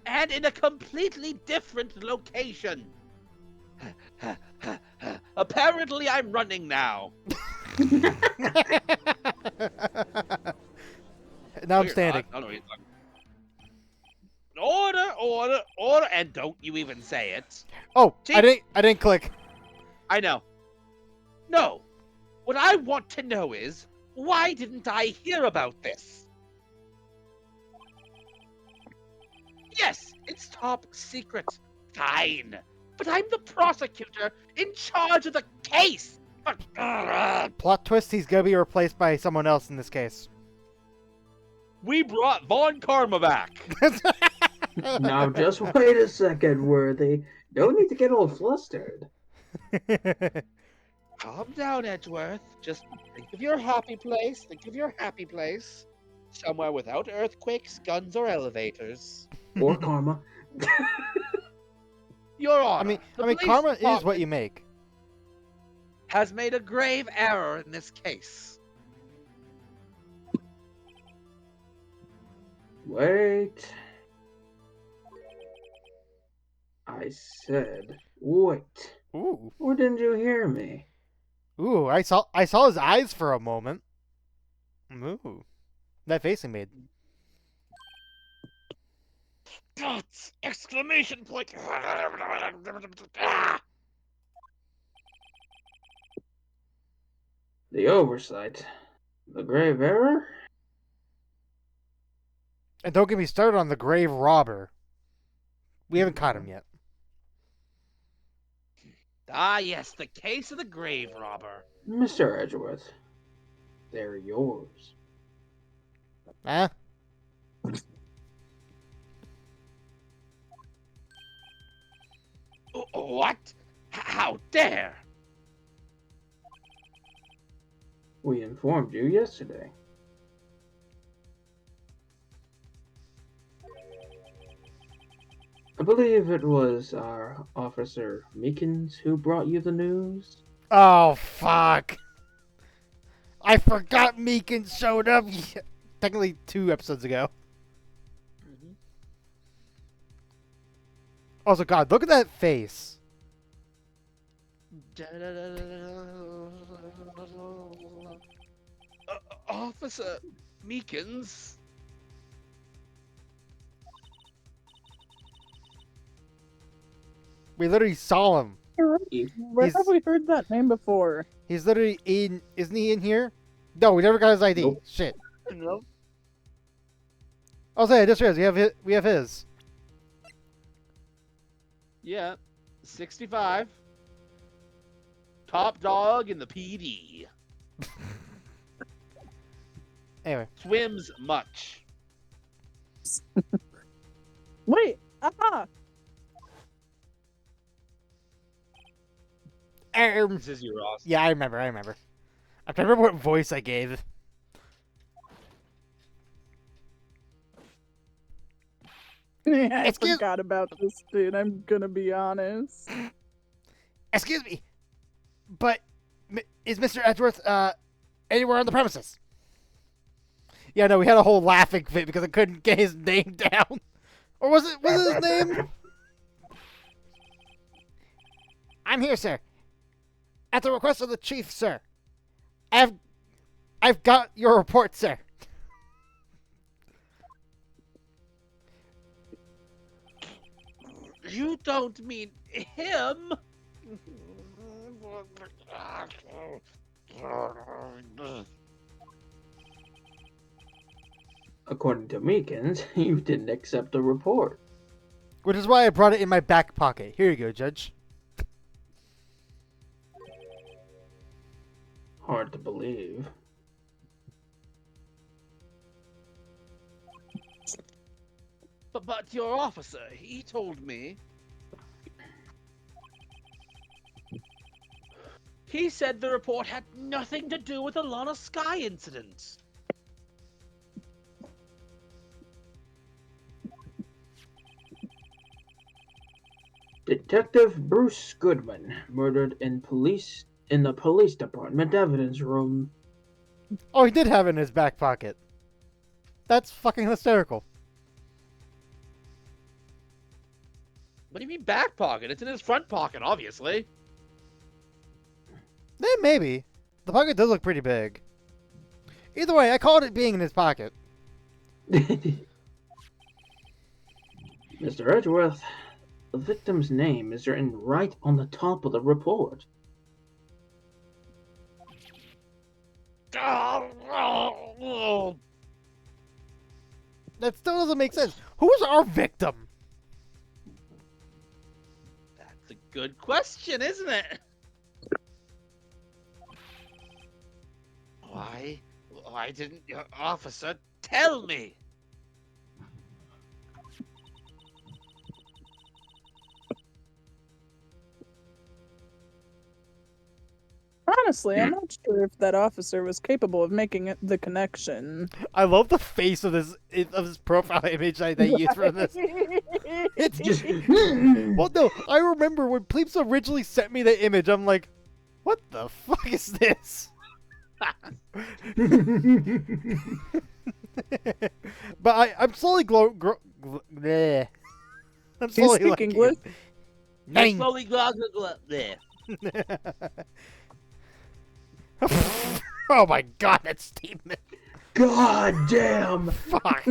And in a completely different location. Apparently, I'm running now. Now I'm standing. Oh, no, you're not. Order, order, order, and don't you even say it. Oh, See? I didn't click. I know. No. What I want to know is, why didn't I hear about this? Yes, it's top secret. Fine. But I'm the prosecutor in charge of the case. Plot twist: he's gonna be replaced by someone else in this case. We brought Von Karma back. Now, just wait a second, Worthy. Don't need to get all flustered. Calm down, Edgeworth. Just think of your happy place. Think of your happy place. Somewhere without earthquakes, guns, or elevators. Or karma. Your Honor. I mean, the police karma is what department you make. has made a grave error in this case. Wait. I said, wait. Ooh, Or didn't you hear me? ooh! I saw his eyes for a moment. Ooh, that face he made. Guts! Exclamation point! The oversight. The grave error? And don't get me started on the grave robber. We haven't caught him yet. Ah, yes, the case of the grave robber. Mr. Edgeworth. They're yours. Huh? What? How dare? We informed you yesterday. I believe it was our officer Meekins who brought you the news. Oh fuck! I forgot Meekin showed up. Technically 2 episodes ago. Also, God, look at that face. Officer Meekins. We literally saw him. Where He's- have we heard that name before? He's literally in. Isn't he in here? No, we never got his ID. Nope. Shit. No. I'll say, I just realized we have his. Yeah, 65. Top dog in the PD. Anyway. Swims much. Wait, aha! This is your Ross. Yeah, I remember. I remember what voice I gave. I Excuse- forgot about this dude, I'm gonna be honest. Excuse me, but is Mr. Edgeworth anywhere on the premises? Yeah, no, we had a whole laughing fit because I couldn't get his name down. Or was it his name? I'm here, sir. At the request of the chief, sir. I've got your report, sir. You don't mean him? According to Meekins, you didn't accept the report. Which is why I brought it in my back pocket. Here you go, Judge. Hard to believe. But your officer, he told me. He said the report had nothing to do with the Lana Sky incident. Detective Bruce Goodman murdered in the police department evidence room. Oh, he did have it in his back pocket. That's fucking hysterical. What do you mean back pocket? It's in his front pocket, obviously. Maybe. The pocket does look pretty big. Either way, I called it being in his pocket. Mr. Edgeworth, the victim's name is written right on the top of the report. That still doesn't make sense. Who's our victim? That's a good question, isn't it? Why didn't your officer tell me? Honestly, I'm not sure if that officer was capable of making the connection. I love the face of this profile image that they used for this. It's Just well, no, I remember when Pleeps originally sent me the image. I'm like, what the fuck is this? But I'm slowly bleh. I'm Do you slowly speak liking English? it. Nine. Slowly there. Oh my god, that statement. God damn! Fuck.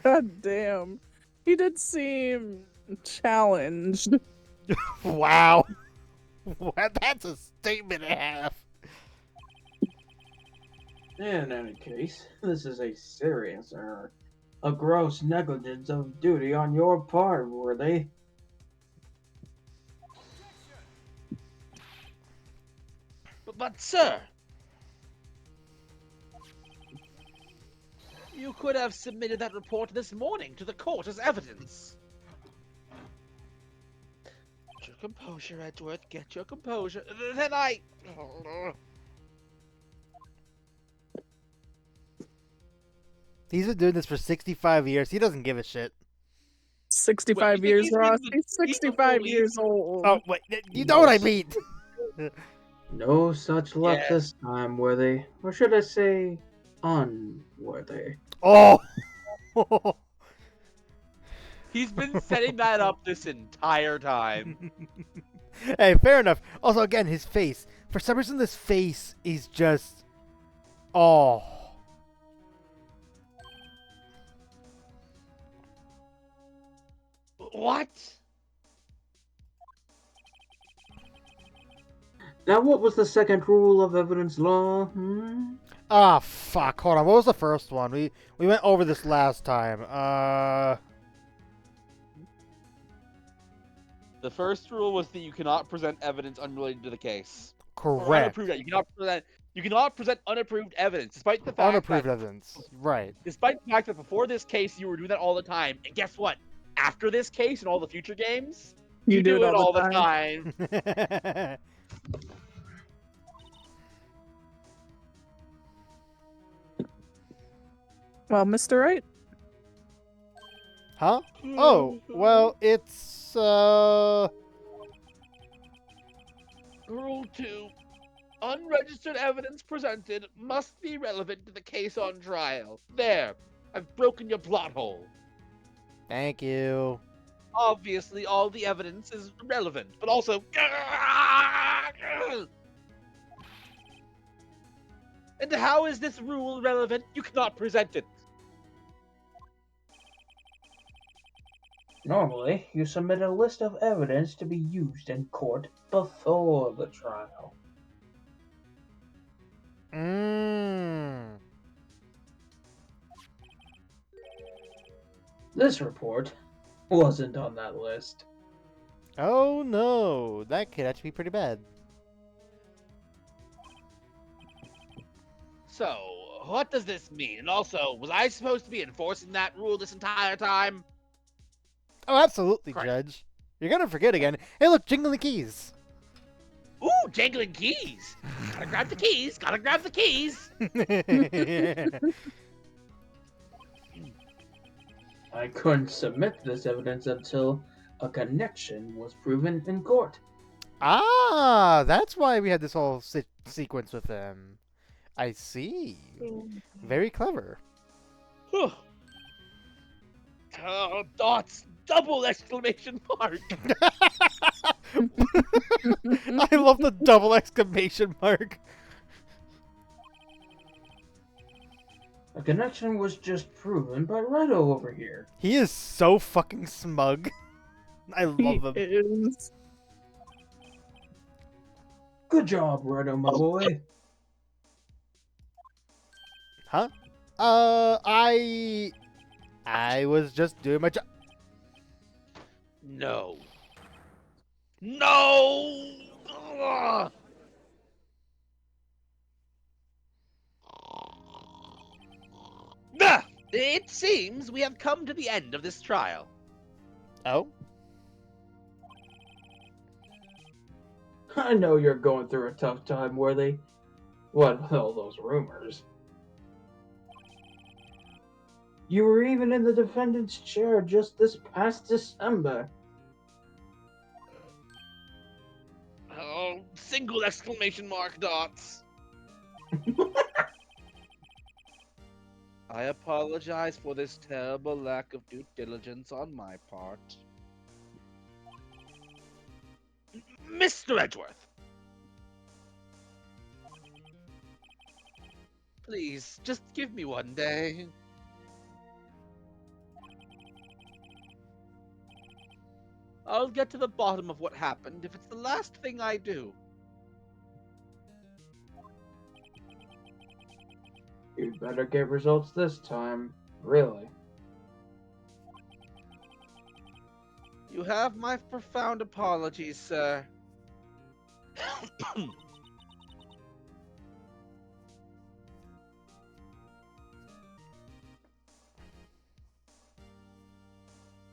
God damn. He did seem challenged. Wow. That's a statement and a half. In any case, this is a serious error. A gross negligence of duty on your part, Worthy. But sir, you could have submitted that report this morning to the court as evidence. Get your composure, Edgeworth. Get your composure. Then He's been doing this for 65 years. He doesn't give a shit. 65 Wait, years, he's Ross. been- He's he's the 65 police. years old. Oh, wait. You know what I mean. No such luck Yeah. this time, Worthy. Or should I say, unworthy. Oh. He's been setting that up this entire time. Hey, fair enough. Also, again, his face. For some reason, this face is just... Oh. What? Now, what was the second rule of evidence law? Ah, fuck. Hold on. What was the first one? We went over this last time. The first rule was that you cannot present evidence unrelated to the case. Or Correct. unapproved. You cannot present unapproved evidence, despite the fact Unapproved that, evidence. Right. despite the fact that before this case you were doing that all the time. And guess what? After this case and all the future games, You do it all the time. Well, Mr. Wright, Huh? Oh, well, it's, Rule 2. Unregistered evidence presented must be relevant to the case on trial. There. I've broken your plot hole. Thank you. Obviously, all the evidence is relevant, but also... And how is this rule relevant? You cannot present it. Normally, you submit a list of evidence to be used in court before the trial. Mmm. This report wasn't on that list. Oh no, that could actually be pretty bad. So, what does this mean? And also, was I supposed to be enforcing that rule this entire time? Oh, absolutely, Correct. Judge. You're gonna forget again. Hey, look, jingling keys. Ooh, jangling keys. Gotta grab the keys. Gotta grab the keys. I couldn't submit this evidence until a connection was proven in court. Ah, that's why we had this whole sequence with him. I see. Very clever. Whew. Dots. Double exclamation mark. I love the double exclamation mark. A connection was just proven by Redo over here. He is so fucking smug. I love him. Is. Good job, Redo, my boy. Huh? I was just doing my job. No. No! Ugh. Ah! It seems we have come to the end of this trial. Oh? I know you're going through a tough time, Worthy. What with all those rumors? You were even in the defendant's chair just this past December. Oh, single exclamation mark dots. I apologize for this terrible lack of due diligence on my part. Mr. Edgeworth! Please, just give me one day. I'll get to the bottom of what happened if it's the last thing I do. You'd better get results this time. Really. You have my profound apologies, sir.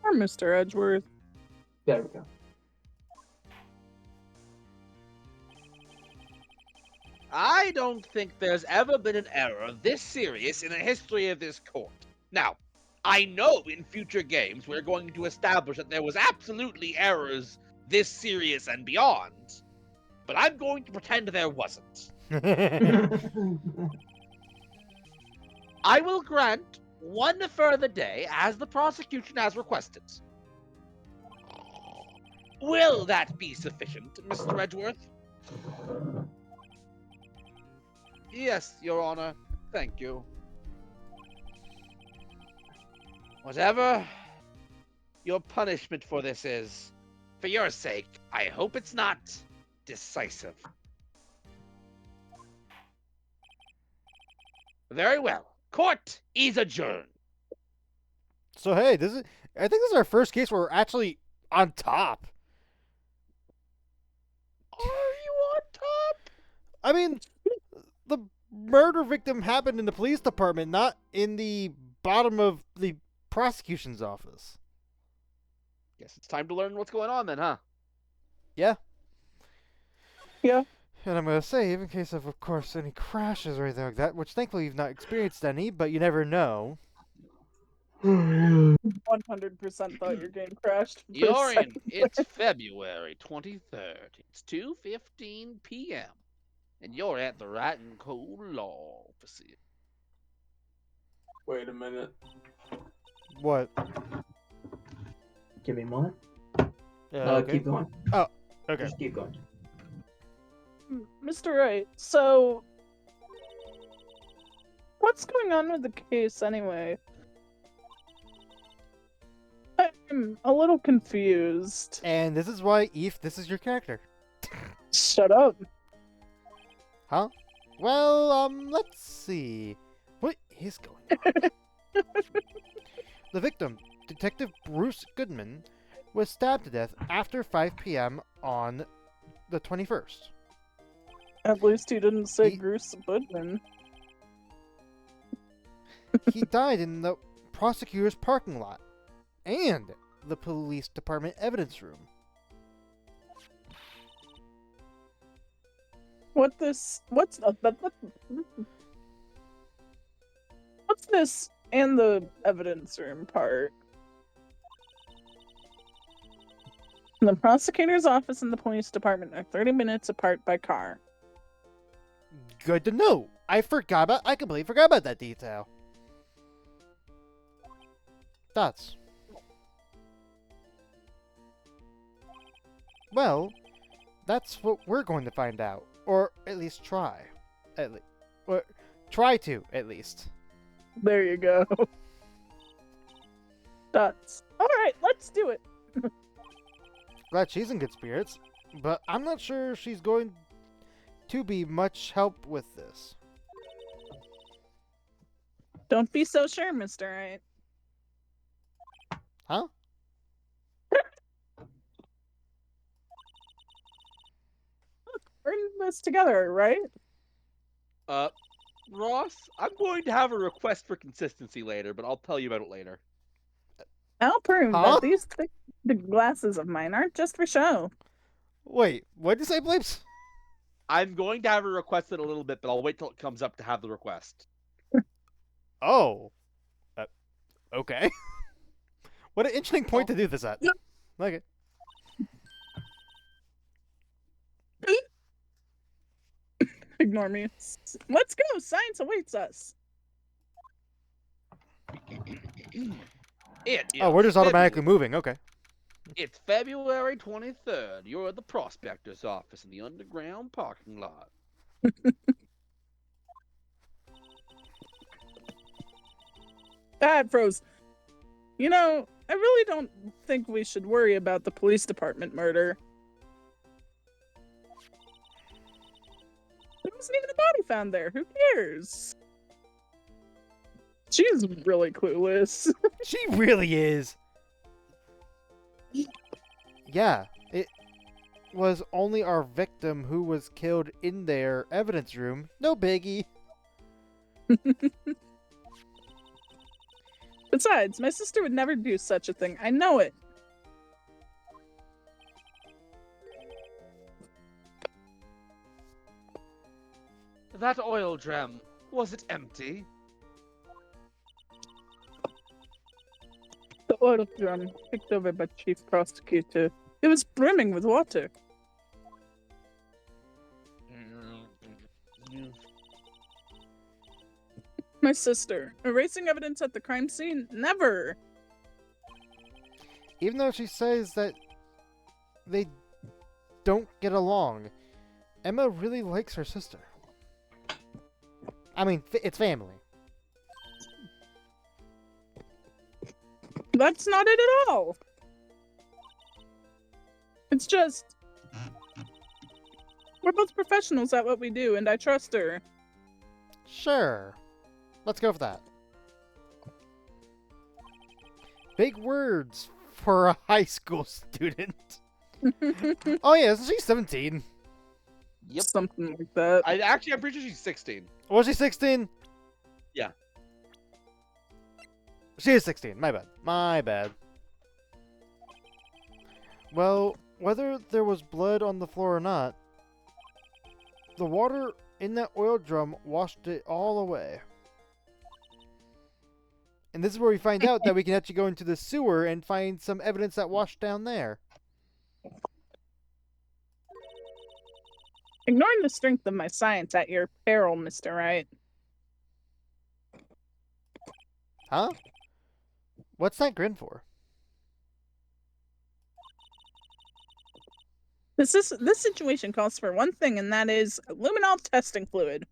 Or Mr. Edgeworth. There we go. I don't think there's ever been an error this serious in the history of this court. Now, I know in future games we're going to establish that there was absolutely errors this serious and beyond, but I'm going to pretend there wasn't. I will grant one further day as the prosecution has requested. Will that be sufficient, Mr. Edgeworth? Yes, Your Honor. Thank you. Whatever your punishment for this is, for your sake, I hope it's not decisive. Very well. Court is adjourned. So hey, I think this is our first case where we're actually on top. Are you on top? I mean, the murder victim happened in the police department, not in the bottom of the prosecution's office. Guess it's time to learn what's going on then, huh? Yeah. Yeah. And I'm gonna save in case of course, any crashes or anything like that, which thankfully you've not experienced any, but you never know. Oh, 100% thought your game crashed. For a You're in. second. It's February 23rd. It's 2:15 p.m. And you're at the Right and Cold Law Facility. wait a minute. What? Give me a moment. Okay. Keep going. Okay. Just keep going. Mr. Wright, so what's going on with the case anyway? I'm a little confused. And this is why, Eve, this is your character. Shut up. Huh? Well, let's see. What is going on? The victim, Detective Bruce Goodman, was stabbed to death after 5 p.m. on the 21st. At least he didn't say He- Bruce Goodman. He died in the prosecutor's parking lot and the police department evidence room. What's this and the evidence room part? The prosecutor's office and the police department are 30 minutes apart by car. Good to know. I completely forgot about that detail. That's. Well, that's what we're going to find out. Or at least try. Or try to, at least. There you go. That's alright, let's do it. Glad she's in good spirits, but I'm not sure she's going to be much help with this. Don't be so sure, Mr. Wright. Huh? We're in this together, right? Ross, I'm going to have a request for consistency later, but I'll tell you about it later. I'll prove Huh? that these thick glasses of mine aren't just for show. Wait, what did you say, Bleeps? I'm going to have a request in a little bit, but I'll wait till it comes up to have the request. Oh. Okay. What an interesting point to do this at. Yep. Okay. Ignore me. Let's go. Science awaits us. Oh, we're just automatically moving. Okay. It's February 23rd. You're at the prospector's office in the underground parking lot. That froze. You know, I really don't think we should worry about the police department murder. There wasn't even a body found there. Who cares? She's really clueless. She really is. Yeah, it was only our victim who was killed in their evidence room. No biggie. Besides, my sister would never do such a thing. I know it. That oil drum, was it empty? The oil drum picked over by Chief Prosecutor. It was brimming with water. My sister. Erasing evidence at the crime scene? Never! Even though she says that they don't get along, Emma really likes her sister. I mean, it's family. That's not it at all! It's just... we're both professionals at what we do, and I trust her. Sure. Let's go for that. Big words for a high school student. Oh yeah, isn't she 17? Yep. Something like that. I'm pretty sure she's 16. Was she 16? Yeah. She is 16. My bad. My bad. Well, whether there was blood on the floor or not, the water in that oil drum washed it all away. And this is where we find out that we can actually go into the sewer and find some evidence that washed down there. Ignoring the strength of my science at your peril, Mr. Wright. Huh? What's that grin for? This situation calls for one thing, and that is luminol testing fluid.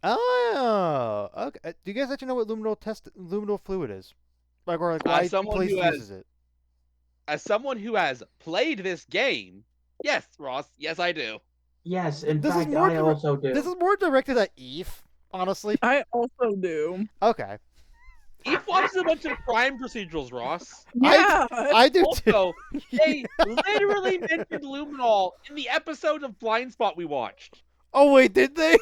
Oh, okay. Do you guys actually know what luminol fluid is? Like, or like why the someone police who has- uses it? As someone who has played this game, yes, Ross, yes, I do. Yes, in This is fact, more I direct- also do. This is more directed at Eve, honestly. I also do. Okay. Eve watches a bunch of crime procedurals, Ross. Yeah. I do too. Also, they literally mentioned luminol in the episode of Blind Spot we watched. Oh wait, did they?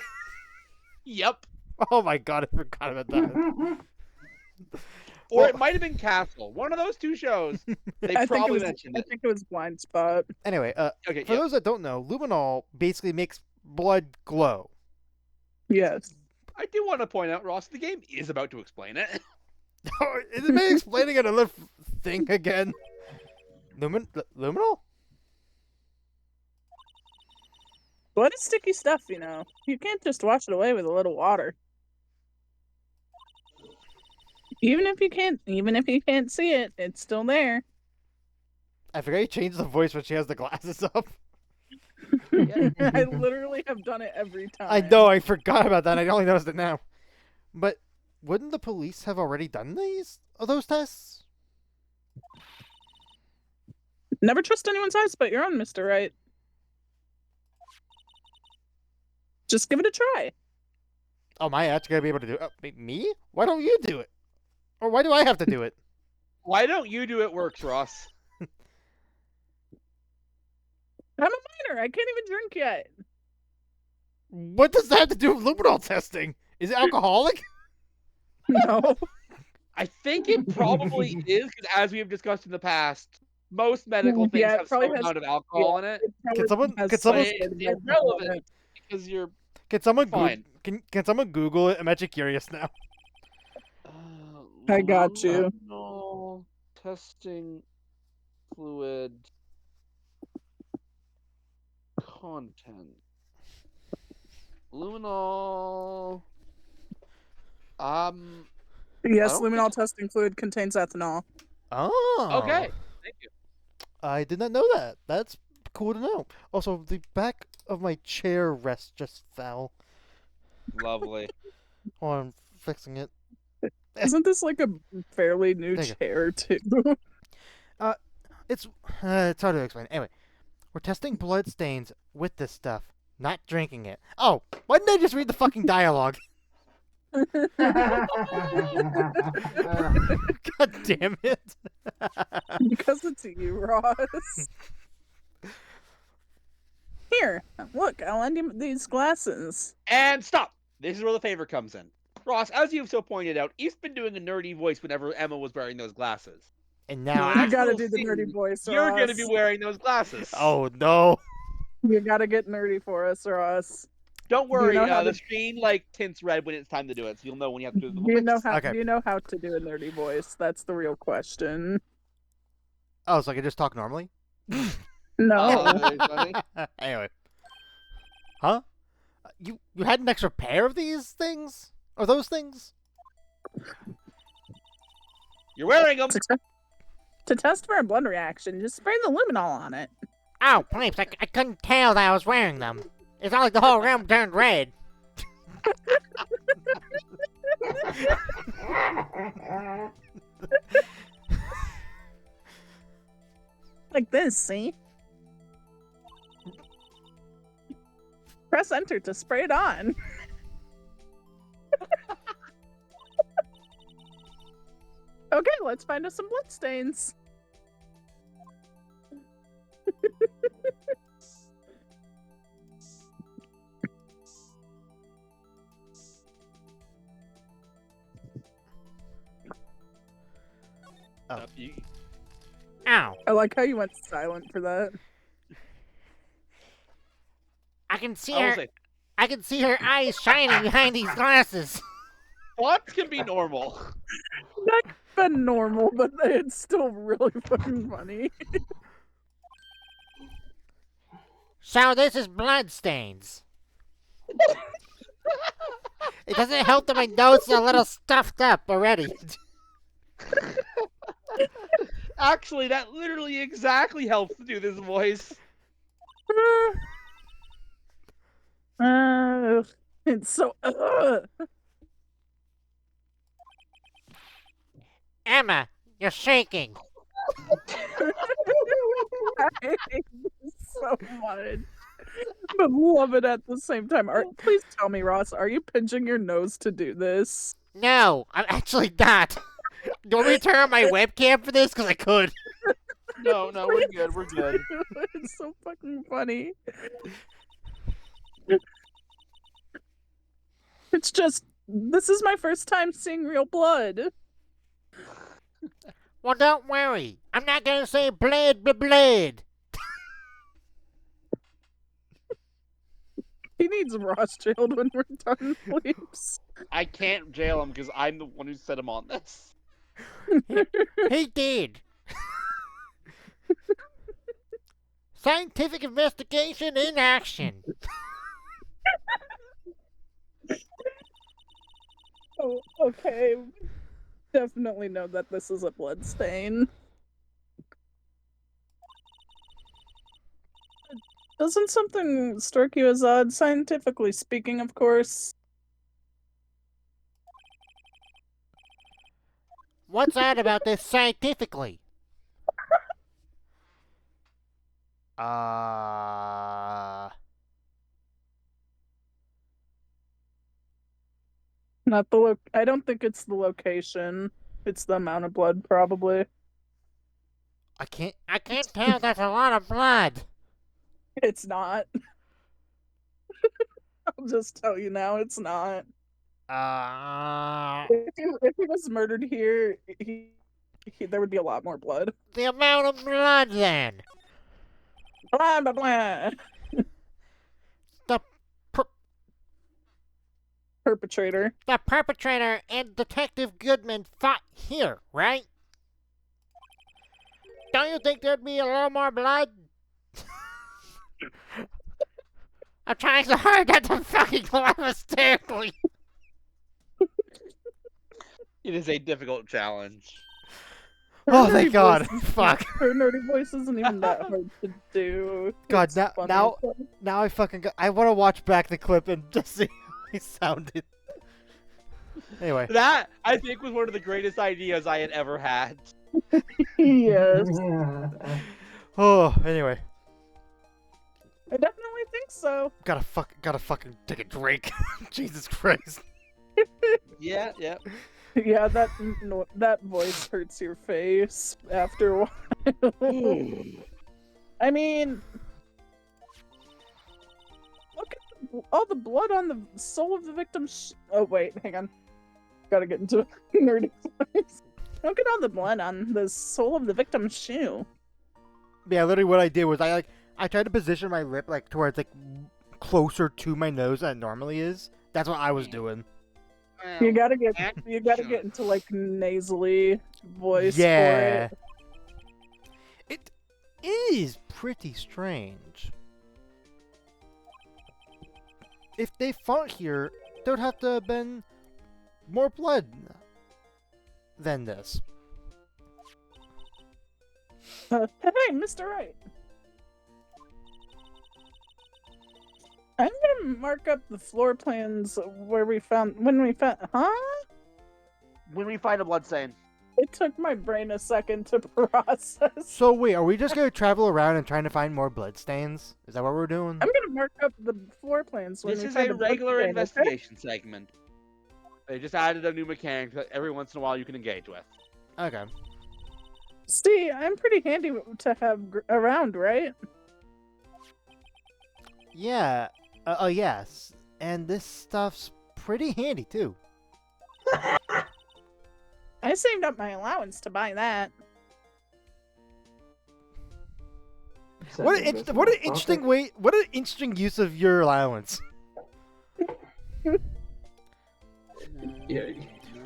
Yep. Oh my god, I forgot about that. Or Well- it might have been Castle. One of those two shows. They I think it probably was. mentioned I it. think it was Blind Spot. Anyway, Okay, for yeah. those that don't know, luminol basically makes blood glow. Yes. I do want to point out, Ross, the game is about to explain it. Is it me explaining another thing again? Luminol? Blood is sticky stuff, you know. You can't just wash it away with a little water. Even if you can't see it, it's still there. I forgot you changed the voice when she has the glasses up. Yeah. I literally have done it every time. I know, I forgot about that. I only noticed it now. But wouldn't the police have already done those tests? Never trust anyone's eyes but your own, Mr. Wright. Just give it a try. Oh, am I actually gonna be able to do it? Me? Why don't you do it? Or why do I have to do it? Why don't you do it works, Ross? I'm a minor. I can't even drink yet. What does that have to do with luminol testing? Is it alcoholic? No. I think it probably is, because as we have discussed in the past, most medical things Yeah, it have some probably has- amount of alcohol in it. Can someone- Has can someone- some It's sort of irrelevant because you're Can someone Fine. can someone Google it? I'm actually curious now. I got you. luminol testing fluid content. Luminol. Yes, don't luminol think- testing fluid contains ethanol. Oh. Okay. Thank you. I did not know that. That's cool to know. Also, the back of my chair rest just fell. Lovely. Oh, I'm fixing it. Isn't this like a fairly new There you chair too? It's hard to explain. Anyway, we're testing blood stains with this stuff, not drinking it. Oh, why didn't I just read the fucking dialogue? God damn it! Because it's you, Ross. Here, look, I'll lend you these glasses. And stop. This is where the favor comes in. Ross, as you've so pointed out, Eve's been doing a nerdy voice whenever Emma was wearing those glasses. And now You You gotta actual do the nerdy scene, voice, You're Ross. going to be wearing those glasses. Oh no! You gotta get nerdy for us, Ross. Don't worry. know how The to- screen tints red when it's time to do it, so you'll know when you have to do the Do you voice. know how? Okay. Do you know how to do a nerdy voice? That's the real question. Oh, so I can just talk normally? No. Oh, very funny. Anyway, huh? You had an extra pair of these things or those things? You're wearing them. To test for a blood reaction, just spray the luminol on it. Oh, please, I couldn't tell that I was wearing them. It's not like the whole room turned red. Like this, see? Press enter to spray it on. Okay, let's find us some blood stains. Oh. Ow. I like how you went silent for that. I can see I will her. say, I can see her eyes shining behind these glasses. Fonts can be normal. That could have been normal, but it's still really fucking funny. So this is bloodstains. It doesn't help that my nose is a little stuffed up already. Actually, that literally exactly helps to do this voice. It's so. Emma, you're shaking. I hate this so much, but love it at the same time. Please tell me, Ross, are you pinching your nose to do this? No, I'm actually not. Do you want me to turn on my webcam for this? Because I could. No, we're good. We're good. It's so fucking funny. It's just, this is my first time seeing real blood. Well, don't worry. I'm not going to say blade, blade. He needs Ross jailed when we're done, please. I can't jail him because I'm the one who set him on this. He did. Scientific investigation in action. Oh, okay. Definitely know that this is a blood stain. Doesn't something strike you as odd, scientifically speaking, of course? What's odd about this scientifically? Not the I don't think it's the location. It's the amount of blood, probably. I can't tell. That's a lot of blood. It's not. I'll just tell you now, it's not. If he was murdered here, there would be a lot more blood. The amount of blood then. Blah, blah, blah. The Perpetrator. the perpetrator and Detective Goodman fought here, right? Don't you think there'd be a little more blood? I'm trying so hard not to fucking laugh hysterically. It is a difficult challenge. Oh, Her thank nerdy God. voice- Fuck. Her nerdy voice isn't even that hard to do. God, It's now- funny now- as fuck. Now I want to watch back the clip and just see how he sounded. Anyway. That, I think, was one of the greatest ideas I had ever had. Yes, Oh, anyway. I definitely think so. Gotta fucking take a drink. Jesus Christ. Yeah. Yeah, that voice hurts your face after a while. I mean, look at all the blood on the soul of the victim. Oh wait, hang on. Gotta get into nerdy voice. Look at all the blood on the sole of the victim's shoe. Yeah, literally what I did was I tried to position my lip like towards like closer to my nose than it normally is. That's what I was doing. You gotta get into like nasally voice Yeah. for it. It is pretty strange. If they fought here, there would have to have been more blood than this. Hey, Mr. Wright. I'm gonna mark up the floor plans when we found. Huh? When we find a bloodstain. It took my brain a second to process. So wait, are we just gonna travel around and trying to find more bloodstains? Is that what we're doing? I'm gonna mark up the floor plans when This we is find a a regular bloodstain, okay? investigation segment. They just added a new mechanic that every once in a while you can engage with. Okay. See, I'm pretty handy to have around, right? Yeah. Oh yes. And this stuff's pretty handy too. I saved up my allowance to buy that. What an interesting way. What an interesting use of your allowance. Yeah.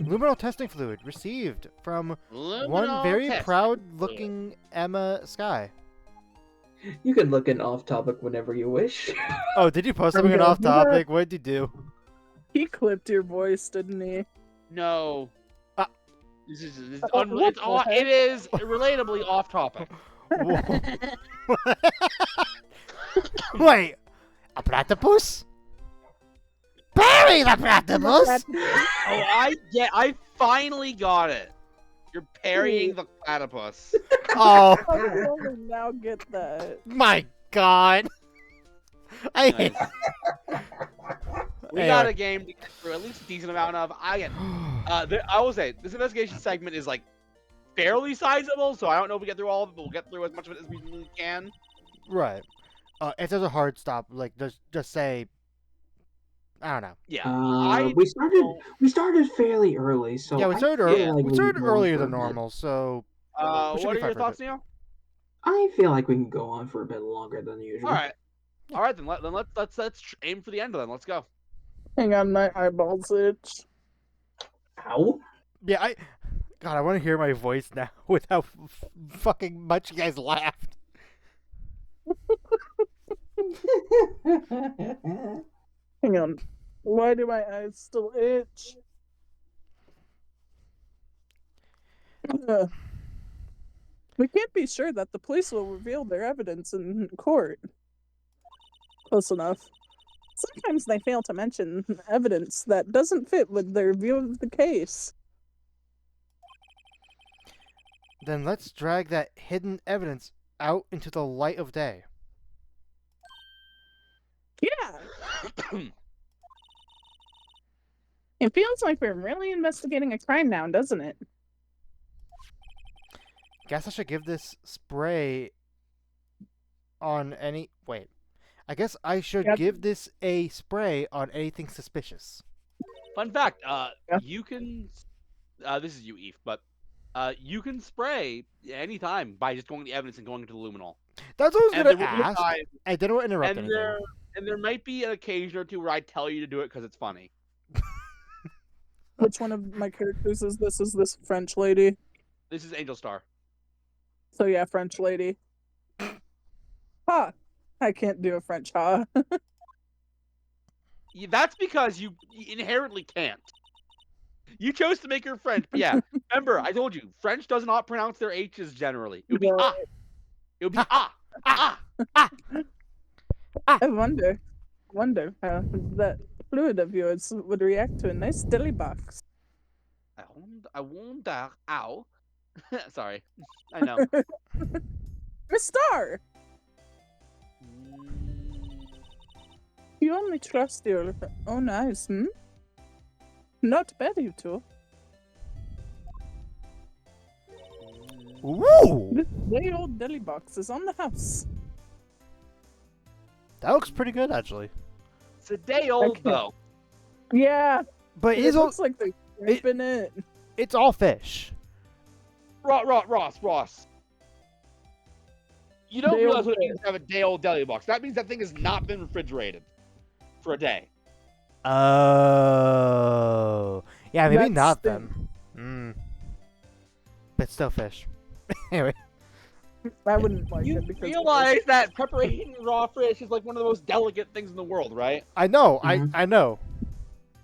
Luminol testing fluid received from one Luminol very testing proud-looking Emma Sky. You can look in off topic whenever you wish. Oh, did you post I'm something gonna off do that. topic? What did you do? He clipped your voice, didn't he? No. Ah. This is What the heck? it is relatably off topic. Wait, a platypus? Bury the platypus! I finally got it. You're parrying the platypus. Oh I can only now get that. My god. I Nice. We Anyway. got a game to get through at least a decent amount of. I will say this investigation segment is like fairly sizable, so I don't know if we get through all of it, but we'll get through as much of it as we really can. Right. If there's a hard stop, like just say, I don't know. Yeah, We started fairly early, so Yeah, we I started feel early. like we can started go on earlier for a than bit. normal, so we should What be are fine your for a thoughts, bit. Neil? I feel like we can go on for a bit longer than usual. All right, then let's aim for the end. Then let's go. Hang on, my eyeballs itch. Ow. Yeah, God, I want to hear my voice now with how fucking much you guys laughed. Hang on. Why do my eyes still itch? We can't be sure that the police will reveal their evidence in court. Close enough. Sometimes they fail to mention evidence that doesn't fit with their view of the case. Then let's drag that hidden evidence out into the light of day. Yeah! It feels like we're really investigating a crime now, doesn't it? Guess I should give this spray on any... Wait. I guess I should Yep. give this a spray on anything suspicious. Fun fact: Yeah. you can. This is you, Eve, but you can spray anytime by just going to the evidence and going to the luminol. That's what I was And going there to will be a ask. time- I didn't want to interrupt and anything. there might be an occasion or two where I tell you to do it because it's funny. Which one of my characters is this? Is this French lady? This is Angel Star. So yeah, French lady. Ha! I can't do a French ha. Yeah, that's because you inherently can't. You chose to make her French, but yeah. Remember, I told you French does not pronounce their H's generally. It would be Right. ah. It would be ah. I wonder how that fluid of yours would react to a nice deli box. I wonder. Ow. Sorry. I know. Miss Star! You only trust your own eyes, hmm? Not bad, you two. Ooh! This day old deli box is on the house. That looks pretty good, actually. It's a day old Okay. though. Yeah, But it looks like they're scraping it. it's all fish. Ross. You don't Day realize old what it means to have a day old deli box. That means that thing has not been refrigerated for a day. Oh. Yeah, maybe That's not the- then. But still fish. Anyway. I wouldn't like You it because realize that preparing raw fish is like one of the most delicate things in the world, right? I know, Mhm. I know.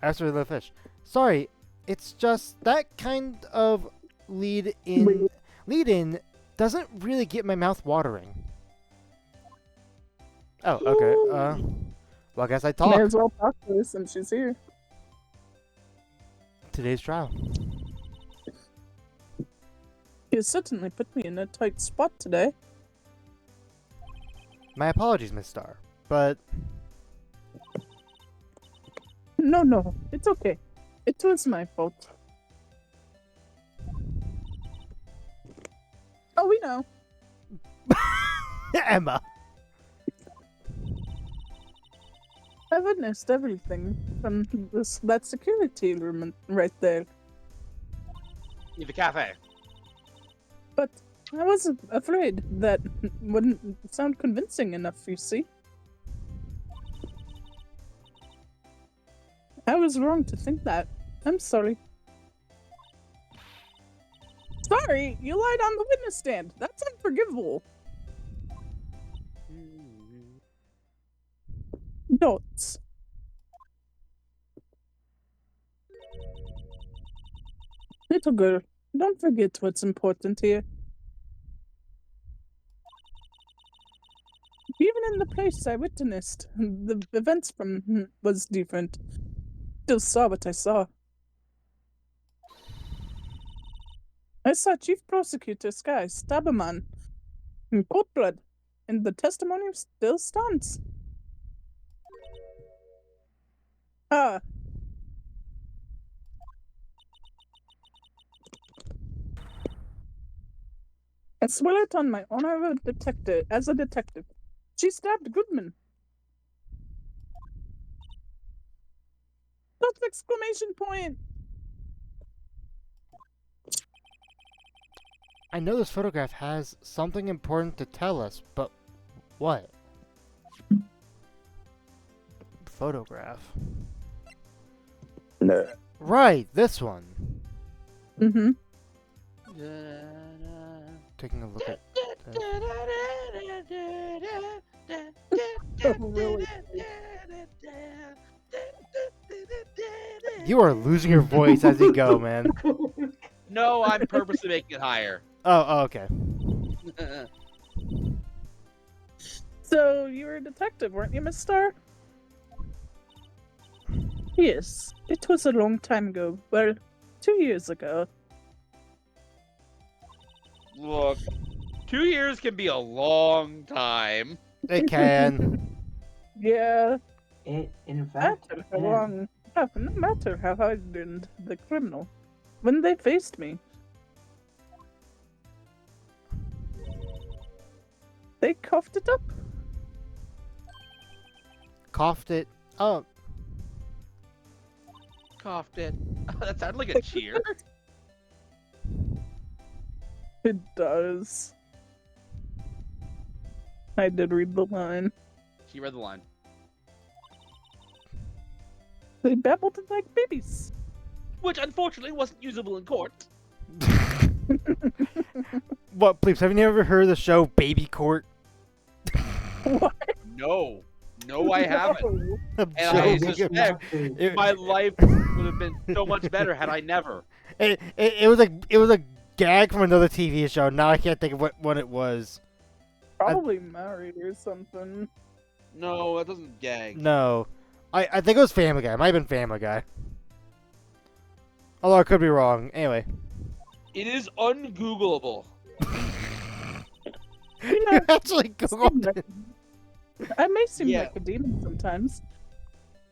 I also really love fish. Sorry, it's just that kind of lead in doesn't really get my mouth watering. Oh, okay. Well, I guess I may talk. as well talk to her since she's here. Today's trial. You certainly put me in a tight spot today. My apologies, Miss Star, but No, it's okay. It was my fault. Oh, we know. Emma. I witnessed everything from that security room right there. The cafe. But I was afraid that wouldn't sound convincing enough, you see. I was wrong to think that. I'm sorry. Sorry, you lied on the witness stand. That's unforgivable. Notes. Little girl, don't forget what's important here. Even in the place I witnessed, the events from was different. Still saw what I saw. I saw Chief Prosecutor Sky stab a man in cold blood, and the testimony still stands. Ah. I swear it on my honor of a detective, as a detective. She stabbed Goodman. That's exclamation point! I know this photograph has something important to tell us, but what? Photograph. No. Right, this one. Mm-hmm. Taking a look at this. Oh, really? You are losing your voice as you go, man. No, I'm purposely making it higher. Oh, okay. So, you were a detective, weren't you, Miss Starr? Yes, it was a long time ago. Well, 2 years ago. Look, 2 years can be a long time. It can. Yeah, In fact, matter how long, no matter how hardened the criminal, when they faced me, they coughed it up. Coughed it up. Coughed it. That sounded like a cheer. It does. I did read the line. She read the line. They babbled like babies. Which unfortunately wasn't usable in court. What, please, have you ever heard of the show Baby Court? What? No. No, I haven't. No. I'm And I joking. suspect It- my life would have been so much better had I never. it was a gag from another TV show. Now I can't think of what it was. Probably married or something. No, that doesn't gag. No, I think it was Family Guy. It might have been Family Guy. Although I could be wrong. Anyway, It is ungoogleable. You know, you actually googled it. I may seem Yeah. like a demon sometimes.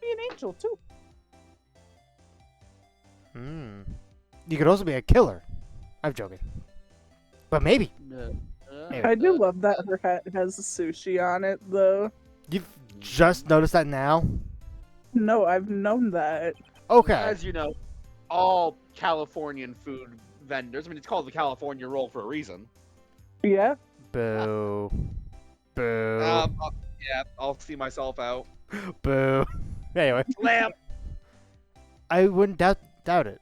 Be an angel too. You could also be a killer. I'm joking, but maybe I do love that her hat has sushi on it, though. you've just noticed that now. No, I've known that. Okay. As you know, all Californian food vendors, I mean, it's called the California roll for a reason. Yeah. Boo. Boo. Yeah, I'll see myself out. Boo. Anyway, Lamp. I wouldn't doubt it.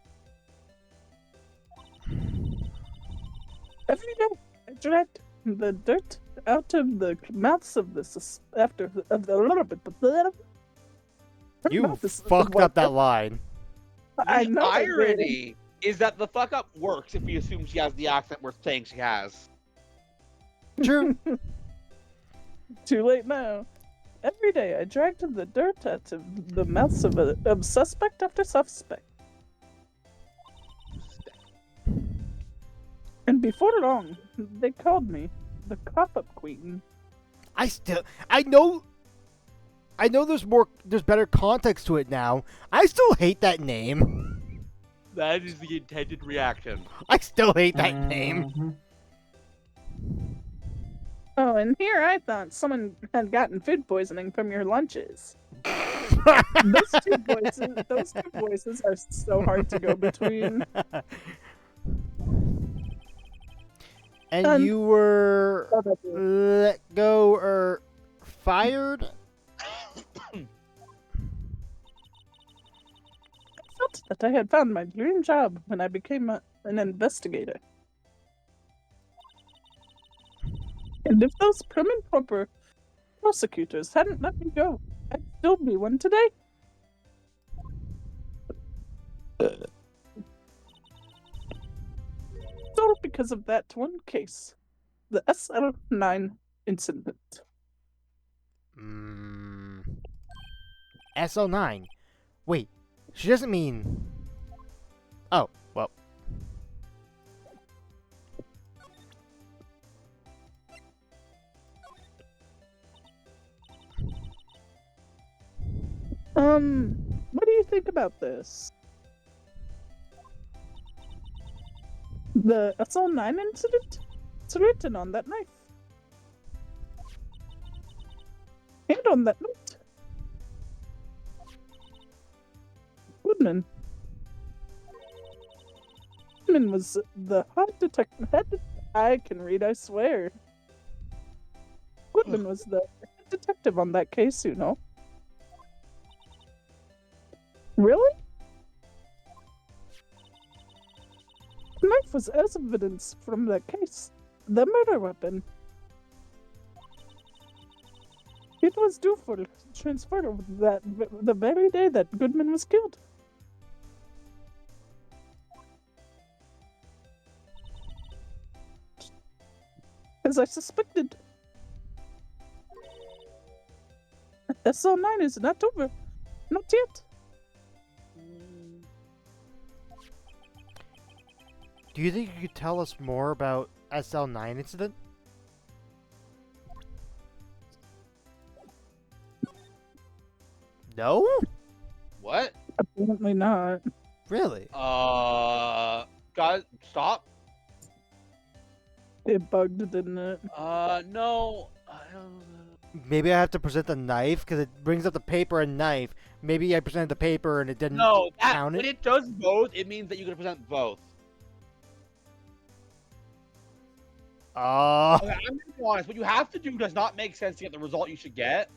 Every day, I dragged the dirt out of the mouths of the You fucked up that line. I The know. I did. irony is that the fuck up works if we assume she has the accent we're saying she has. True. Too late now. Every day, I dragged the dirt out of the mouths of suspect after suspect. And before long, they called me the cop-up queen. I know there's better context to it now. I still hate that name. That is the intended reaction. I still hate that name. Mhm. Oh, and here I thought someone had gotten food poisoning from your lunches. Those two voices are so hard to go between. And you were let go or fired? felt that I had found my dream job when I became an investigator. And if those prim and proper prosecutors hadn't let me go, I'd still be one today. It's all because of that one case, the SL9 incident. SO9. Wait, she doesn't mean. Oh, well. What do you think about this? The SL9 incident? It's written on that knife. And on that note. Goodman. Goodman was the head detective. I can read, I swear. Goodman was the head detective on that case, you know. Really? The knife was as evidence from that case. The murder weapon. It was due for transfer the very day that Goodman was killed. As I suspected. SL9 is not over. Not yet. Do you think you could tell us more about SL9 incident? No? What? Apparently not. Really? Guys, stop. It bugged, didn't it? No. I don't know. Maybe I have to present the knife because it brings up the paper and knife. Maybe I presented the paper and it didn't No, count when it. it does both, it means that you can present both. Okay, I'm gonna be honest. What you have to do does not make sense to get the result you should get.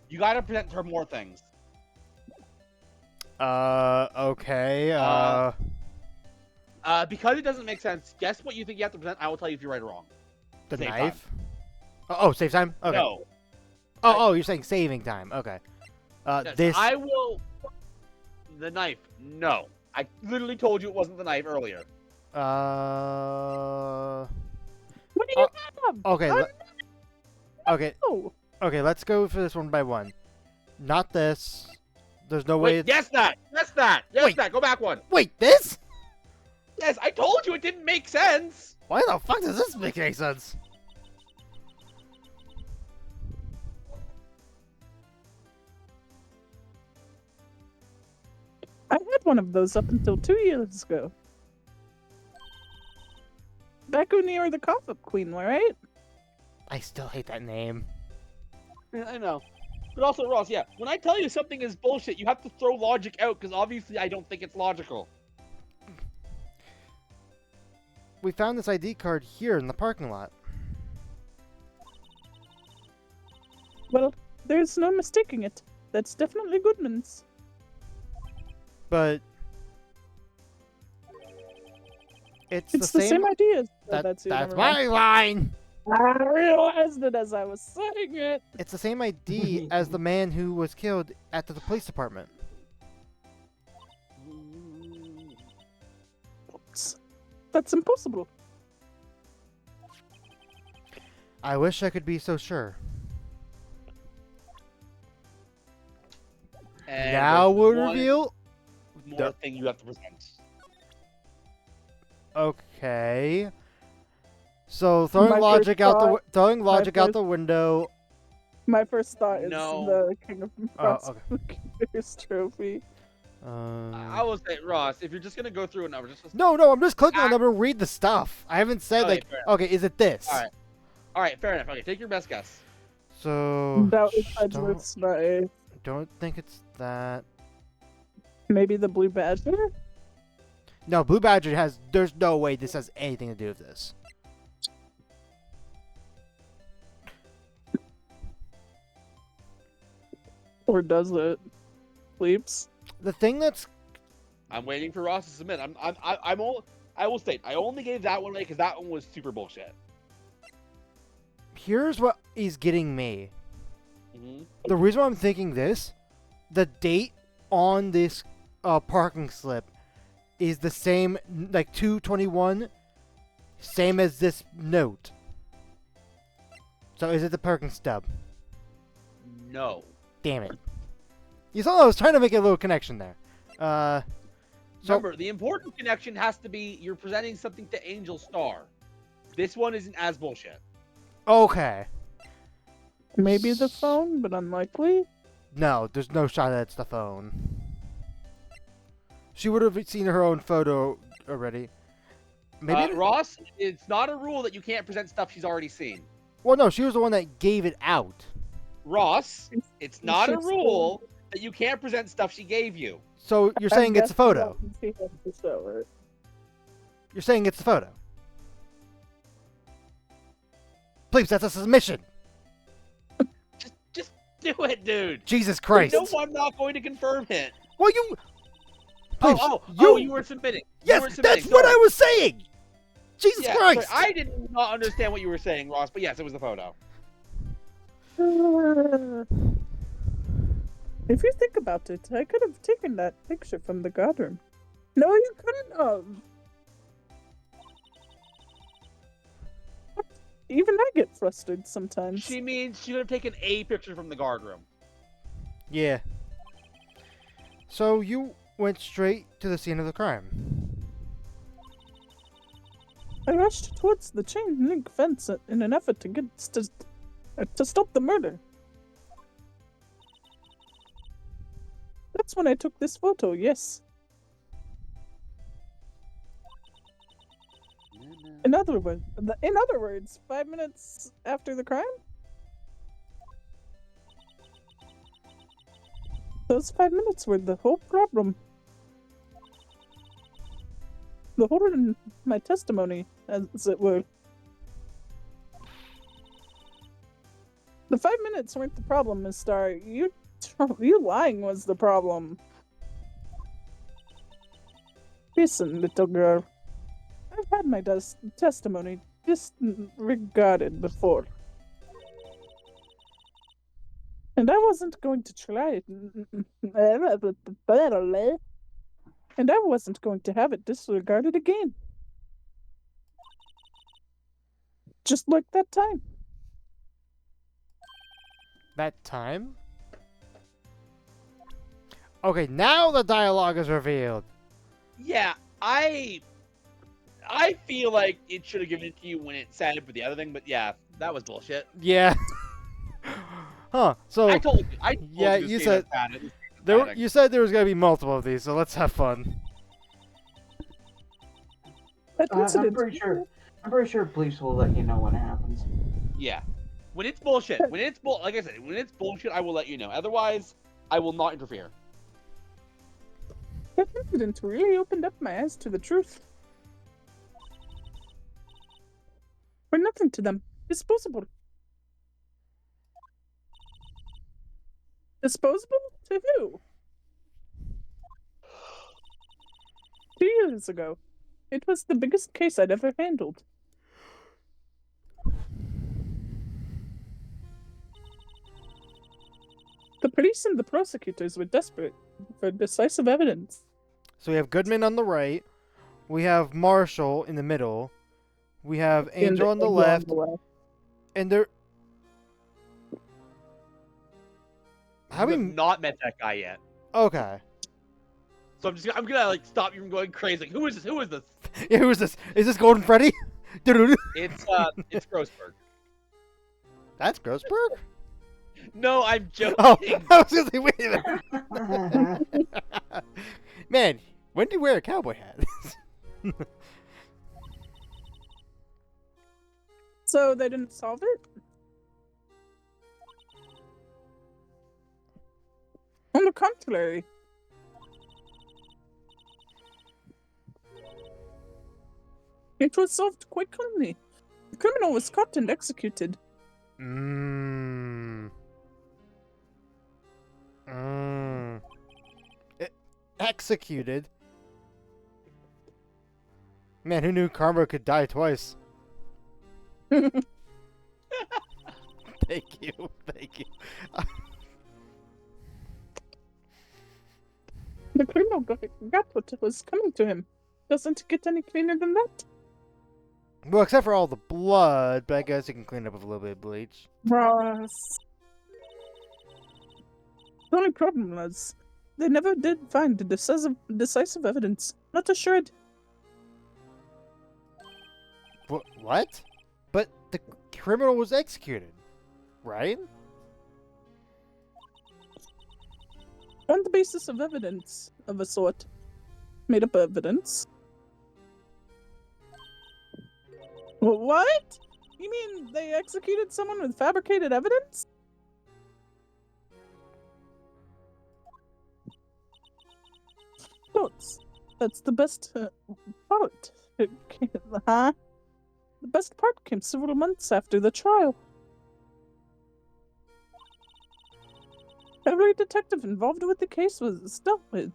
You gotta present her more things. Okay. Because it doesn't make sense, guess what you think you have to present. I will tell you if you're right or wrong. The save knife? Oh, save time? Okay. No. Oh, you're saying saving time. Okay. Yes, This. I will. The knife. No. I literally told you it wasn't the knife earlier. What do you have? Okay. Okay. Oh, Okay, let's go for this one by one. Not this. There's no way. Wait, It's... guess that. Guess that. Guess Wait. that. Go back one. Wait, this? Yes, I told you it didn't make sense. Why the fuck does this make any sense? I had one of those up until 2 years ago. Back when you were the cough-up queen, right? I still hate that name. Yeah, I know. But also, Ross, yeah, when I tell you something is bullshit, you have to throw logic out, because obviously I don't think it's logical. We found this ID card here in the parking lot. Well, there's no mistaking it. That's definitely Goodman's. But... It's the same idea. That's my line! I realized it as I was saying it. It's the same ID as the man who was killed at the police department. That's impossible. I wish I could be so sure. And Now there's we'll one reveal... more thing you have to present. Okay. So throwing My logic first out the thought- throwing logic out first- the window. My first thought is No. the King of Oh, okay. Prosecutors trophy. I will say, Ross, if you're just gonna go through a number, just No, I'm just clicking on them and read the stuff. I haven't said Okay, like, fair okay, is it this? All right, fair enough. Okay, take your best guess. So That was don't, Edgeworth's knife. don't think it's that. Maybe the Blue Badger? No, Blue Badger has. There's no way this has anything to do with this. Or does it? Leaps? The thing that's I'm waiting for Ross to submit. I will state I only gave that one away because that one was super bullshit. Here's what is getting me. Hmm. The reason why I'm thinking this, the date on this parking slip is the same, like 2/21, same as this note. So is it the parking stub? No. Damn it. You saw I was trying to make a little connection there. So Remember, the important connection has to be you're presenting something to Angel Star. This one isn't as bullshit. okay. Maybe the phone, but unlikely. No, there's no shot that it's the phone. She would have seen her own photo already. Maybe. Ross, it's not a rule that you can't present stuff she's already seen. Well, no, she was the one that gave it out. Ross, it's not a She's rule that you can't present stuff she gave you. So you're saying it's a photo. She has to show it. You're saying it's the photo. Please, that's a submission. Just do it, dude. Jesus Christ. You know I'm not going to confirm it. Well, you. Please, you were submitting. Yes, You were submitting. that's what Sorry. I was saying. Jesus Yeah, Christ. sorry, I did not understand what you were saying, Ross, but yes, it was the photo. If you think about it, I could have taken that picture from the guardroom. No, you couldn't have. Even I get frustrated sometimes. She means she could have taken a picture from the guardroom. Yeah. So you went straight to the scene of the crime. I rushed towards the chain link fence in an effort to to stop the murder. That's when I took this photo, yes. In other words, 5 minutes after the crime? Those 5 minutes were the whole problem. The whole in my testimony, as it were. The 5 minutes weren't the problem, Miss Star. You lying was the problem. Listen, little girl. I've had my testimony disregarded before. And I wasn't going to try it. And I wasn't going to have it disregarded again. Just like that time. That time? Okay, now the dialogue is revealed. Yeah, I feel like it should have given it to you when it said it for the other thing, but yeah, that was bullshit. Yeah. Huh. So I told you. yeah, this you game said was bad. It was there. bad. You said there was gonna be multiple of these, so let's have fun. That I'm incident. pretty sure police will let you know when it happens. Yeah. When it's bullshit, like I said, when it's bullshit, I will let you know. Otherwise, I will not interfere. That incident really opened up my eyes to the truth. We're nothing to them. Disposable. Disposable? To who? 2 years ago. It was the biggest case I'd ever handled. The police and the prosecutors were desperate for decisive evidence. So we have Goodman on the right. We have Marshall in the middle. We have Angel on the left. And there. We have not met that guy yet. Okay. So I'm gonna like stop you from going crazy. Like, who is this? Who is this? Yeah, who is this? Is this Golden Freddy? It's Grossberg. That's Grossberg? No, I'm joking. Oh, I was gonna say, wait a minute. Man, when did he wear a cowboy hat? So they didn't solve it? On the contrary. It was solved quite cleanly. The criminal was caught and executed. Executed? Man, who knew karma could die twice? Thank you. Thank you. The criminal got what was coming to him. Doesn't get any cleaner than that. Well, except for all the blood, but I guess you can clean it up with a little bit of bleach. Ross. The only problem was they never did find decisive evidence. Not a shred. What? But the criminal was executed, right? On the basis of evidence of a sort. Made up evidence. What? You mean they executed someone with fabricated evidence? That's the best part. Huh? The best part came several months after the trial. Every detective involved with the case was dealt with.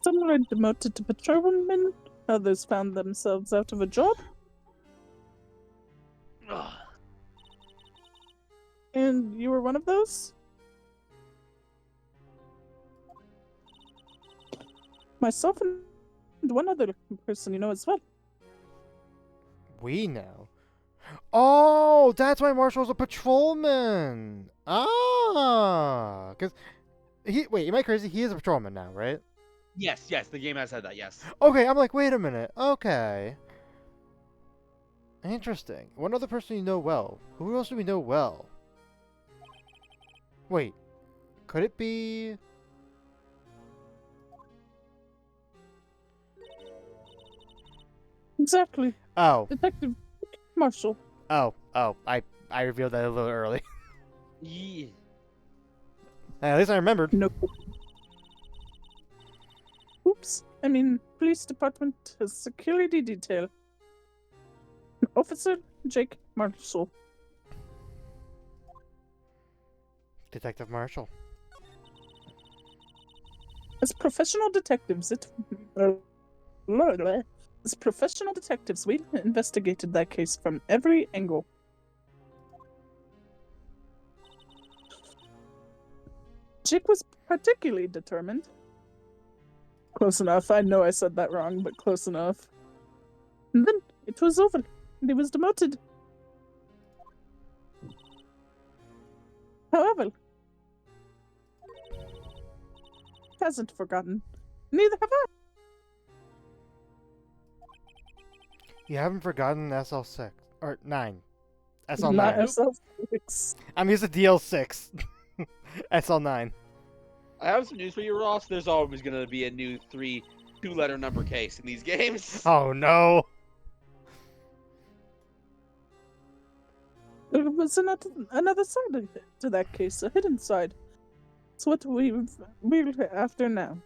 Some were demoted to patrolmen, others found themselves out of a job, and you were one of those? Myself and one other person you know as well. We know. Oh, that's why Marshall's a patrolman. Ah, because wait, am I crazy? He is a patrolman now, right? Yes, the game has said that, yes. Okay, I'm like, wait a minute. Okay. Interesting. One other person you know well. Who else do we know well? Wait, could it be? Exactly. Oh, Detective Marshall. oh. I revealed that a little early. Yeah. At least I remembered. No. Oops. I mean, police department has security detail. Officer Jake Marshall. Detective Marshall. As professional detectives, we investigated that case from every angle. Jake was particularly determined. Close enough. I know I said that wrong, but close enough. And then it was over, and he was demoted. However, he hasn't forgotten. Neither have I. You haven't forgotten SL6 or 9. SL9. Not SL6. I'm used to DL6. SL9. I have some news for you, Ross. There's always going to be a new two-letter number case in these games. Oh no. There was another side to that case, a hidden side. It's what we're after now.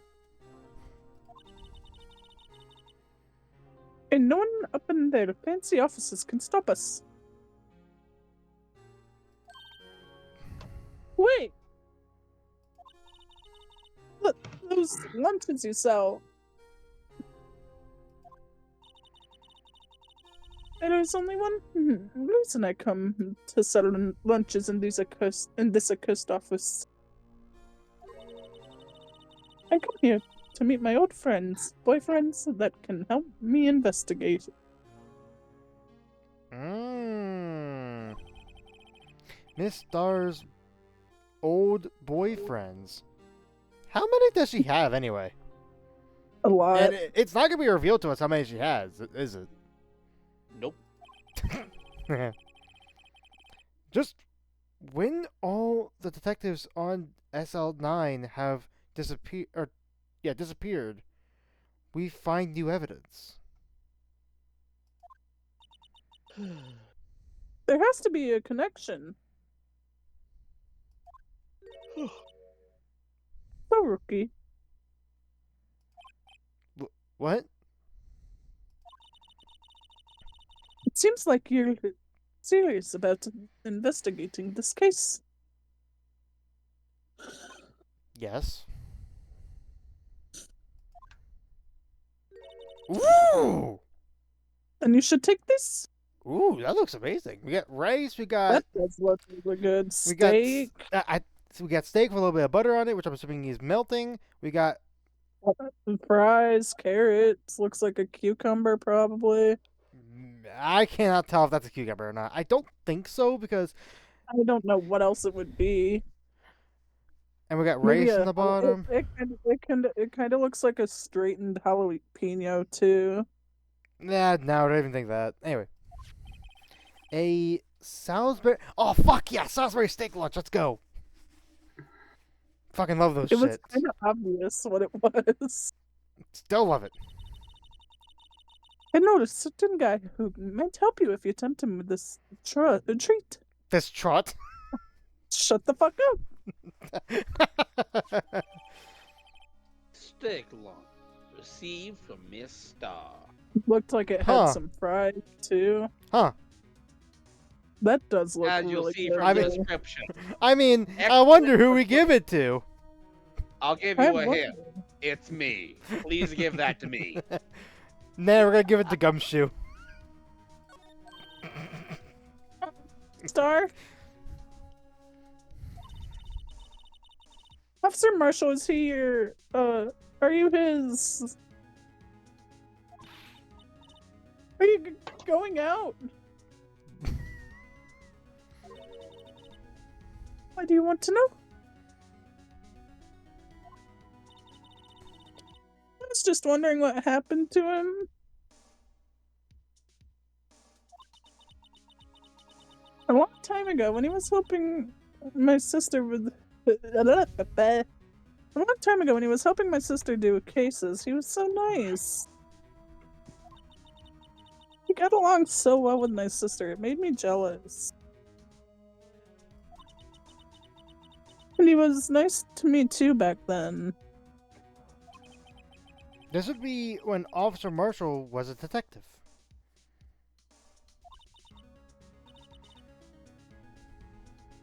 And no one up in their fancy offices can stop us. Wait! Look, those lunches you sell. There's only one reason I come to sell lunches in this accursed office. I come here to meet my old boyfriends that can help me investigate. Miss Star's old boyfriends. How many does she have anyway? A lot. And it's not gonna be revealed to us how many she has, is it? Nope. Just when all the detectives on SL9 have disappeared, we find new evidence. There has to be a connection. So, Rookie. What? It seems like you're serious about investigating this case. Yes. Ooh! And you should take this. Ooh, that looks amazing. We got rice, we got That does look really good. we got Steak. so we got steak with a little bit of butter on it, which I'm assuming is melting. We got Fries, carrots. Looks like a cucumber, probably. I cannot tell if that's a cucumber or not. I don't think so because I don't know what else it would be. and we got Maybe rice in the bottom. It kind of looks like a straightened jalapeno too. Nah, no, I don't even think that. Anyway. A Salisbury. Oh, fuck yeah! Salisbury steak lunch. Let's go. Fucking love those It was shit. kind of obvious what it was. Still love it. I noticed a certain guy who might help you if you tempt him with this treat. This trot. Shut the fuck up. Steak lunch received from Miss Star. Looked like it Huh. had some fries too. Huh. That does look As you'll really see good. from I the mean- description. I mean, I Excellent wonder who work. we give it to. I'll give I'm you a hint. wondering. It's me. Please give that to me. Nah, we're gonna give it to Gumshoe. Star? Officer Marshall, is he your, are you his... Are you going out? Why do you want to know? I was just wondering what happened to him. A long time ago, when he was helping my sister with... A long time ago, when he was helping my sister do cases, he was so nice. He got along so well with my sister, it made me jealous. And he was nice to me too back then. This would be when Officer Marshall was a detective.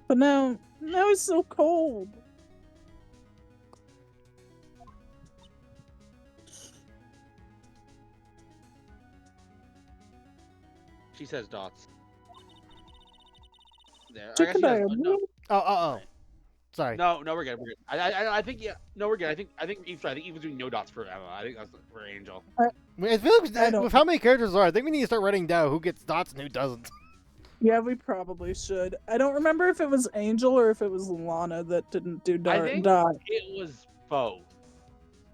But now he's so cold. She says dots. There. I guess Chicken she has, diarrhea? Oh. Sorry. no, we're good. We're good. I think yeah. No, we're good. I think Eve's right. I think Eve's doing no dots for Emma. I think that's for Angel. I mean, I feel like I don't- with how many characters there are, I think we need to start writing down who gets dots and who doesn't. Yeah, we probably should. I don't remember if it was Angel or if it was Lana that didn't do I think dot. it was both.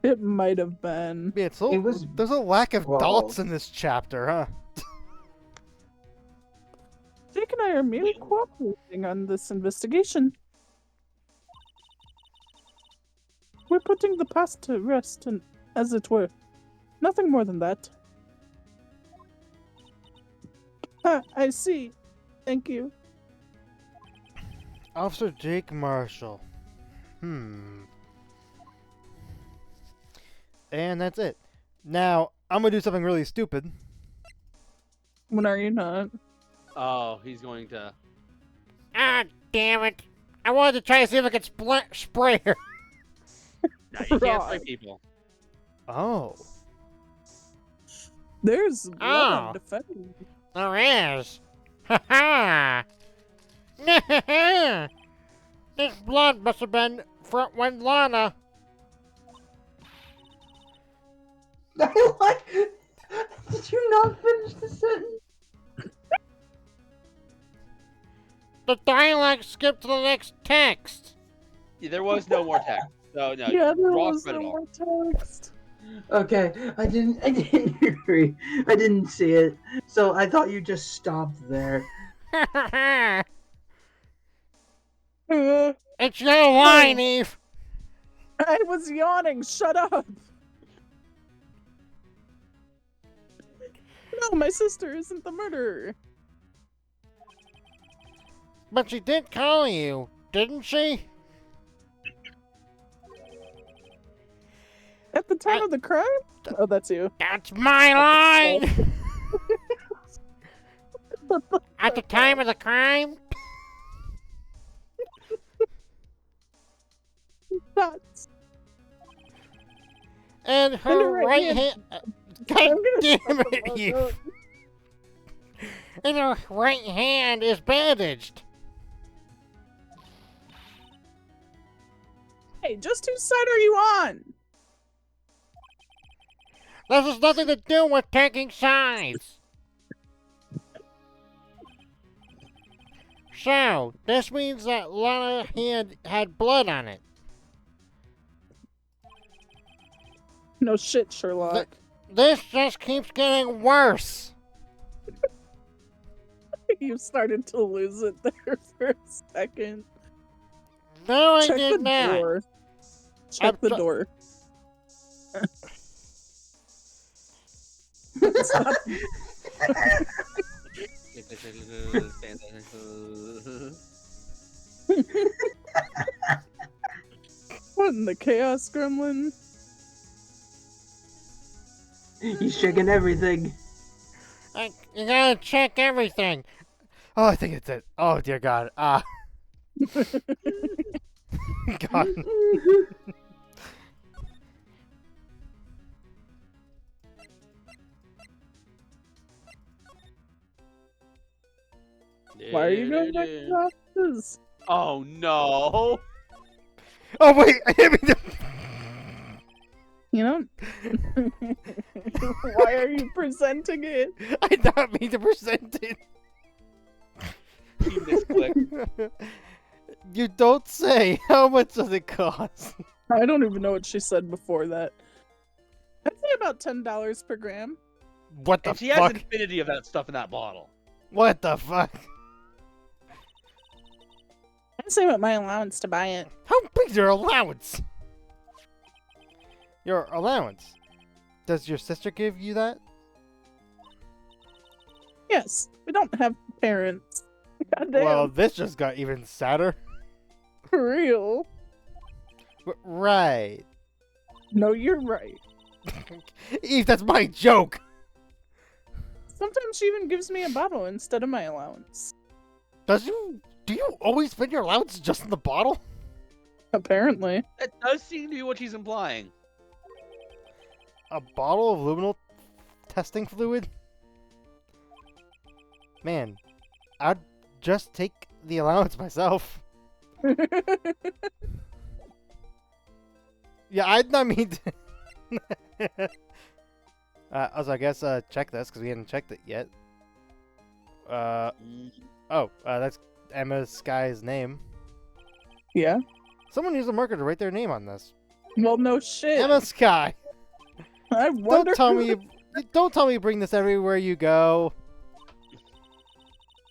It might have been. Yeah, It was there's a lack of both. dots in this chapter, huh? Jake and I are merely cooperating on this investigation. We're putting the past to rest, and as it were. Nothing more than that. Ah, I see. Thank you. Officer Jake Marshall. And that's it. Now, I'm gonna do something really stupid. When are you not? Oh, he's going to. Ah, damn it. I wanted to try to see if I could spray her. No, you can't spray Right. people. Oh. There's one Oh. on defending. There is. Ha ha! This blood must have been from when Lana. I like. Did you not finish the sentence? The dialogue skipped to the next text. Yeah, there was no more text. So no. Yeah, there Ross was read no it all. more text. Okay, I didn't agree. I didn't see it, so I thought you just stopped there. It's your line, Eve. I was yawning. Shut up. No, my sister isn't the murderer. But she did call you, didn't she? At the time of the crime? Oh, that's you. That's my line. At the time of the crime? Nuts. And her And her right right hand- hand. God I'm gonna damn shut the it, fuck you. up. And her right hand is bandaged. Hey, just whose side are you on? This has nothing to do with taking sides. So, this means that Lana hand had blood on it. No shit, Sherlock. This just keeps getting worse. You started to lose it there for a second. No, I Check did the not. door. Check the door. Stop. What in the chaos, gremlin? He's checking everything. You gotta check everything. Oh, I think it's it. Oh dear God. Ah. God. Why are you going back to the offices? Oh no! Oh wait, I didn't mean to. You know? Why are you presenting it? I did not mean to present it. You misclicked. You don't say. How much does it cost? I don't even know what she said before that. I'd say about $10 per gram. What the And she has fuck? infinity of that stuff in that bottle. What the fuck? I'd say about my allowance to buy it. How big's your allowance? Your allowance? Does your sister give you that? Yes, we don't have parents. Goddamn, Well, this just got even sadder. for real. Right. No, you're right. Eve, that's my joke. Sometimes she even gives me a bottle instead of my allowance. Do you always spend your allowance just in the bottle? Apparently. That does seem to be what she's implying. A bottle of luminal testing fluid? Man, I'd just take the allowance myself. Yeah, I'd not mean to. Also, I guess check this because we hadn't checked it yet. That's Emma Sky's name. Yeah? Someone used a marker to write their name on this. Well, no shit. Emma Sky. I wonder. Don't tell me you bring this everywhere you go.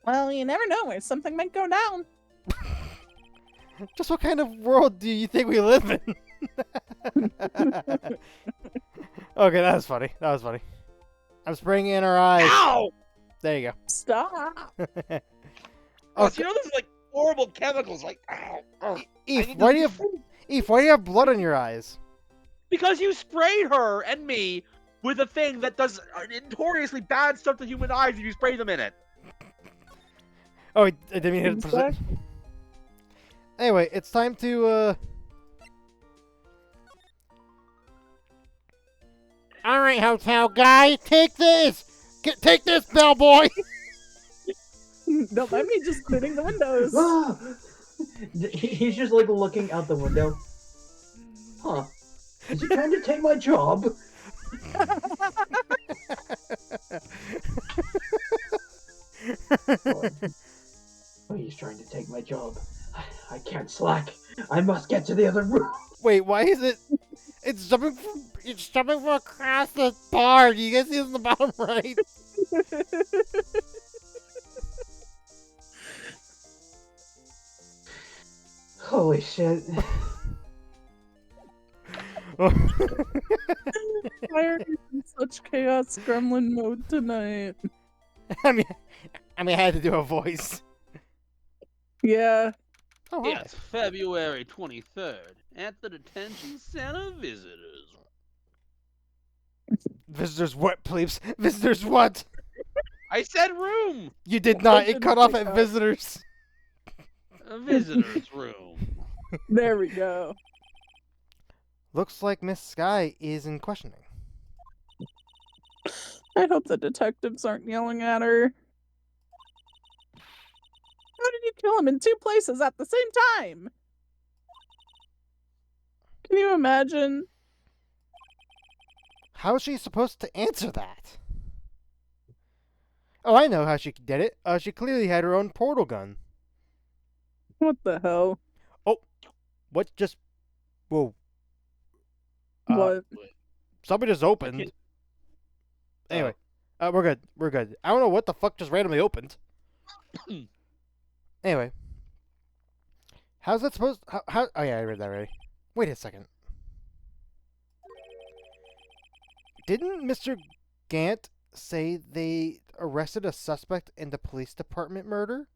Well, you never know where something might go down. Just what kind of world do you think we live in? Okay, that was funny. I'm spraying in her eyes. Ow! There you Stop. go. Plus, you know those like horrible chemicals, like ow, ow. Eve, need why to- do you have blood on your eyes? Because you sprayed her and me with a thing that does notoriously bad stuff to human eyes if you spray them in it. Oh, I didn't mean to hit present. Anyway, it's time to Alright, hotel guy, take this! take this, bellboy. Don't let me just cleaning the windows. Ah! He's just like looking out the window. Huh. Is he trying to take my job? Oh, he's trying to take my job. I can't slack. I must get to the other room. Wait, why is it? It's jumping from across the bar. Do you guys see this in the bottom right? Holy shit. Why are you in such chaos gremlin mode tonight? I mean, I had to do a voice. Yeah. Oh, hi. Yes, February 23rd, at the detention center, visitors. Visitors what, plebes? Visitors what? I said room! You did not. It didn't cut off pick at up. visitors. A visitor's room. There we go. Looks like Miss Sky is in questioning. I hope the detectives aren't yelling at her. How did you kill him in 2 places at the same time? Can you imagine? How is she supposed to answer that? Oh, I know how she did it. She clearly had her own portal gun. What the hell? What just... Whoa. What? Somebody just opened. Anyway, we're good. We're good. I don't know what the fuck just randomly opened. Anyway. How's that supposed... How... Oh, yeah, I read that already. Wait a second. Didn't Mr. Gant say they arrested a suspect in the police department murder?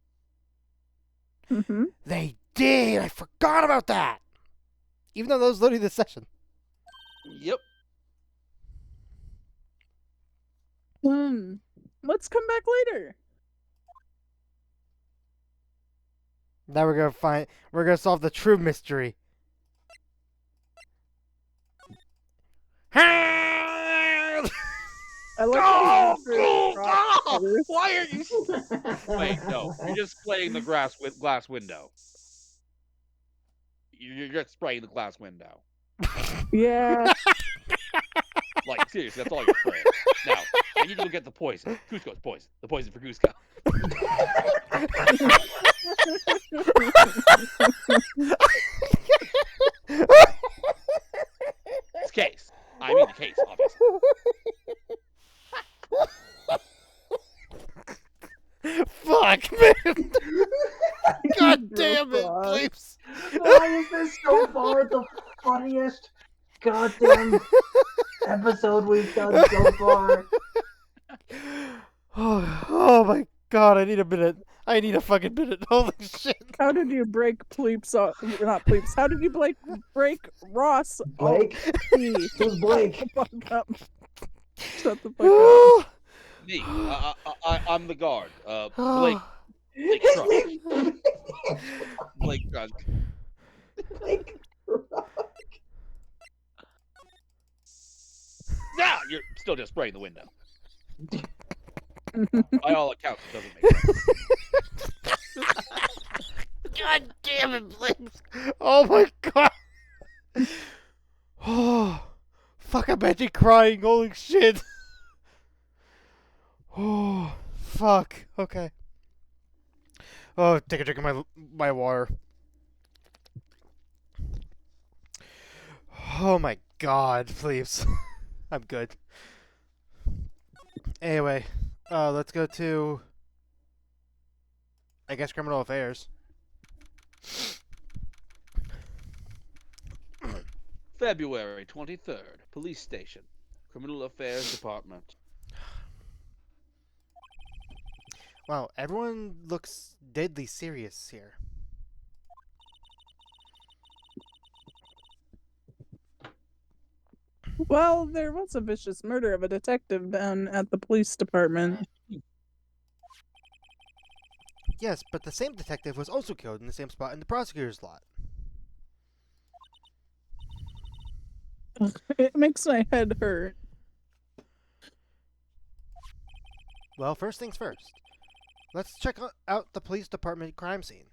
Mm-hmm. They did! I forgot about that! Even though that was literally the session. Yep. Let's come back later. Now we're gonna solve the true mystery. I like that he answered Oh, first. why are you? Wait, no. You're just spraying the glass window. You're just spraying the glass window. Yeah. Like seriously, that's all you're spraying. Now, I need to go get the poison. Cusco's poison. The poison for Cusco. It's case. I mean the case, obviously. Fuck, man! God damn it, God. Bleeps! Why is this so far the funniest goddamn episode we've done so far? Oh my god, I need a minute. I need a fucking minute. Holy shit. How did you break Pleeps off? Not Pleeps. How did you break Ross off? Blake? He. Who's Blake? Shut the fuck up. Shut the fuck up. Me. I'm the guard. Blake His Trunk. name's Blake Trunk. Blake. Now you're still just spraying the window. By all accounts, it doesn't make sense. God damn it, Bleeps. Oh my god. Oh, fuck, I'm actually crying. Holy shit. Oh, fuck. Okay. Oh, take a drink of my water. Oh my god, please. I'm good. Anyway, let's go to, I guess, criminal affairs. February 23rd, police station, criminal affairs department. Wow, everyone looks deadly serious here. Well, there was a vicious murder of a detective down at the police department. Yes, but the same detective was also killed in the same spot in the prosecutor's lot. It makes my head hurt. Well, first things first. Let's check out the police department crime scene.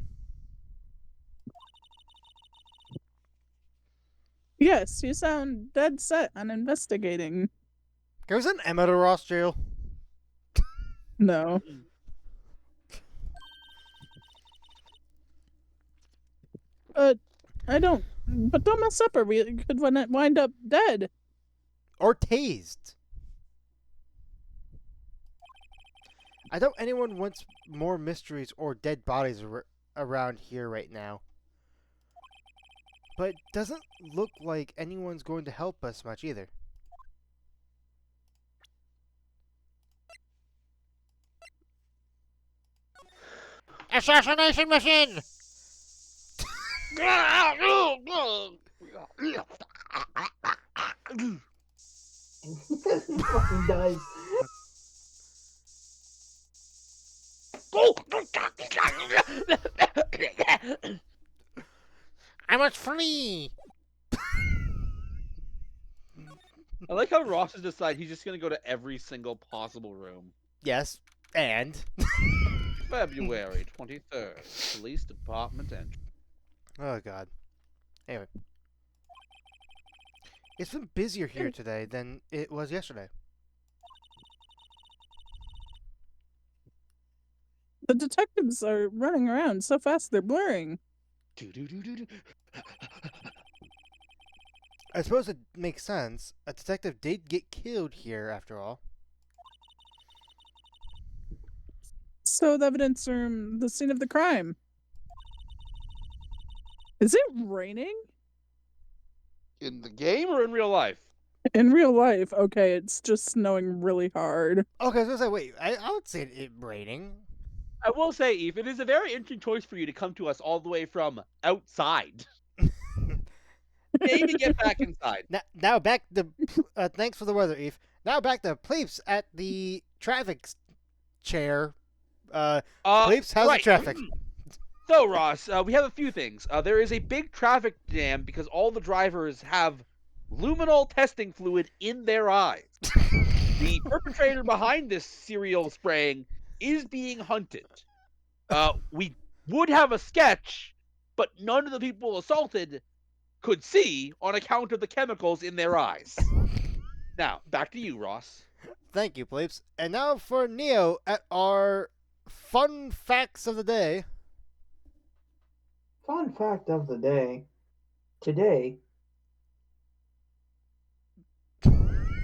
Yes, you sound dead set on investigating. Goes an Emma to Ross jail. No. I don't. But don't mess up, or we could wind up dead. Or tased. I doubt anyone wants more mysteries or dead bodies around here right now. But it doesn't look like anyone's going to help us much either. Assassination mission! He fucking does. I must flee! I like how Ross has decided he's just gonna go to every single possible room. Yes, and February 23rd, Police Department entry. oh god. Anyway, it's been busier here today than it was yesterday. The detectives are running around so fast they're blurring. Do-do-do-do-do. I suppose it makes sense. A detective did get killed here, after all. So the evidence room, the scene of the crime. Is it raining? In the game or in real life? In real life, okay, it's just snowing really hard. Okay, I was gonna say, wait, I would say it raining. I will say, Eve, it is a very interesting choice for you to come to us all the way from outside. Maybe get back inside. Now back to thanks for the weather, Eve. Now back to Pleeps at the traffic chair. Pleeps, how's the traffic? So, Ross, we have a few things. There is a big traffic jam because all the drivers have luminol testing fluid in their eyes. The perpetrator behind this serial spraying is being hunted. We would have a sketch, but none of the people assaulted could see on account of the chemicals in their eyes. Now, back to you, Ross. Thank you, Pleeps. And now for Neo at our fun facts of the day. Fun fact of the day. Today,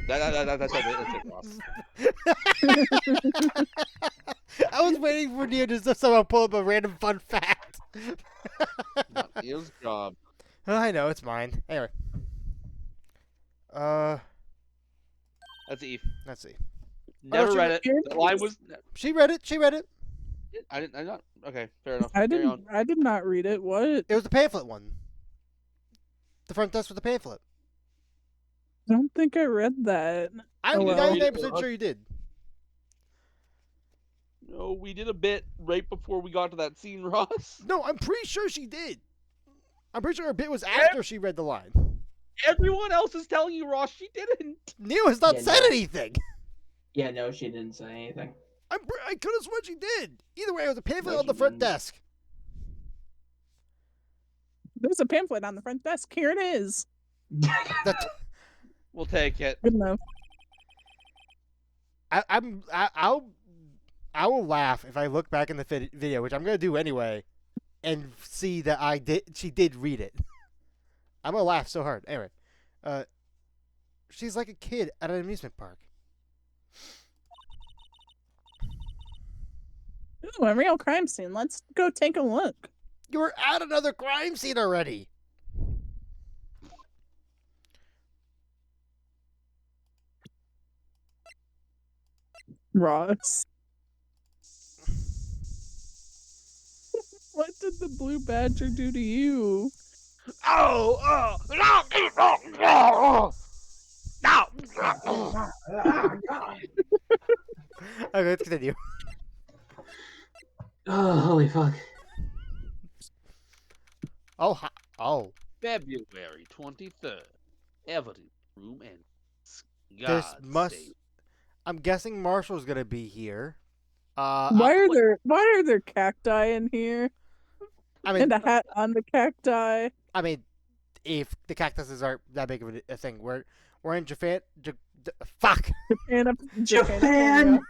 That's it, Ross. I was waiting for Neo to somehow pull up a random fun fact. Not his job. I know, it's mine. Anyway. That's Eve. Let's see. Never she read it. read The line was. She read it. She read it. I didn't. I'm not. Okay, fair enough. I Carry on. didn't. I did not read it. What? It was the pamphlet one. The front desk with the pamphlet. I don't think I read that. I'm Oh, well. 99% sure you did. No, we did a bit right before we got to that scene, Ross. No, I'm pretty sure she did. I'm pretty sure her bit was after she read the line. Everyone else is telling you, Ross, she didn't. Neo has not Yeah, said no. anything. yeah, no, she didn't say anything. I could have sworn she did. Either way, it was a pamphlet No, on the she front didn't. desk. There's a pamphlet on the front desk. Here it is. That We'll take it. Good enough. I will laugh if I look back in the video, which I'm gonna do anyway, and see that she did read it. I'm gonna laugh so hard. Anyway, she's like a kid at an amusement park. Ooh, a real crime scene. Let's go take a look. You were at another crime scene already. Ross. What did the blue badger do to you? Oh, no, no. Okay, let's continue. Oh, holy fuck. Oh, February 23rd. Evidence room and this God must. save. I'm guessing Marshall's gonna be here. Why are there cacti in here? I mean, And a hat on the cacti. I mean, if the cactuses aren't that big of a thing, we're in Japan. Fuck. Japan!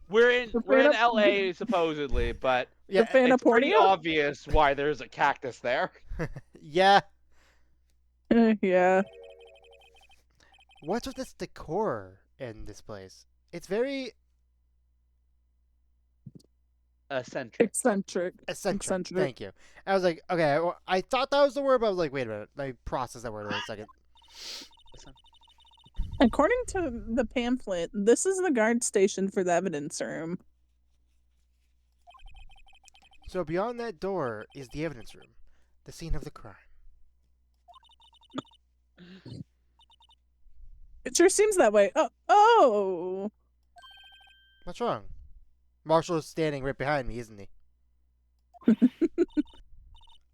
We're in Japan- LA supposedly, but Yeah, it's pretty Japanopornia? obvious why there's a cactus there. yeah. Yeah. What's with this decor in this place? It's very Eccentric. Eccentric. eccentric. Eccentric. Thank you. I was like, okay, I thought that was the word, but I was like, wait a minute. Let me process that word for a second. According to the pamphlet, this is the guard station for the evidence room. So beyond that door is the evidence room, the scene of the crime. It sure seems that way. Oh. What's wrong? Marshall is standing right behind me, isn't he?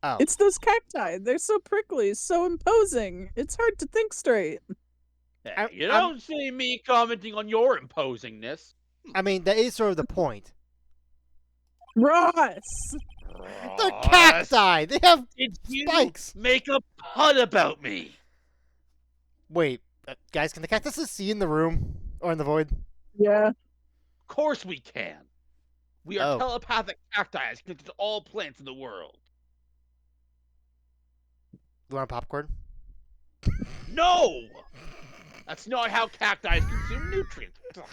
Oh. It's those cacti. They're so prickly, so imposing. It's hard to think straight. Hey, you I'm- don't see me commenting on your imposingness. I mean, that is sort of the point. Ross! They're Ross, cacti! They have Did you spikes! make a pun about me? Wait, guys, can the cactuses see in the room? Or in the void? Yeah. Of course we can. We are Oh. telepathic cacti connected to all plants in the world. You want popcorn? No! That's not how cacti consume nutrients. Ugh,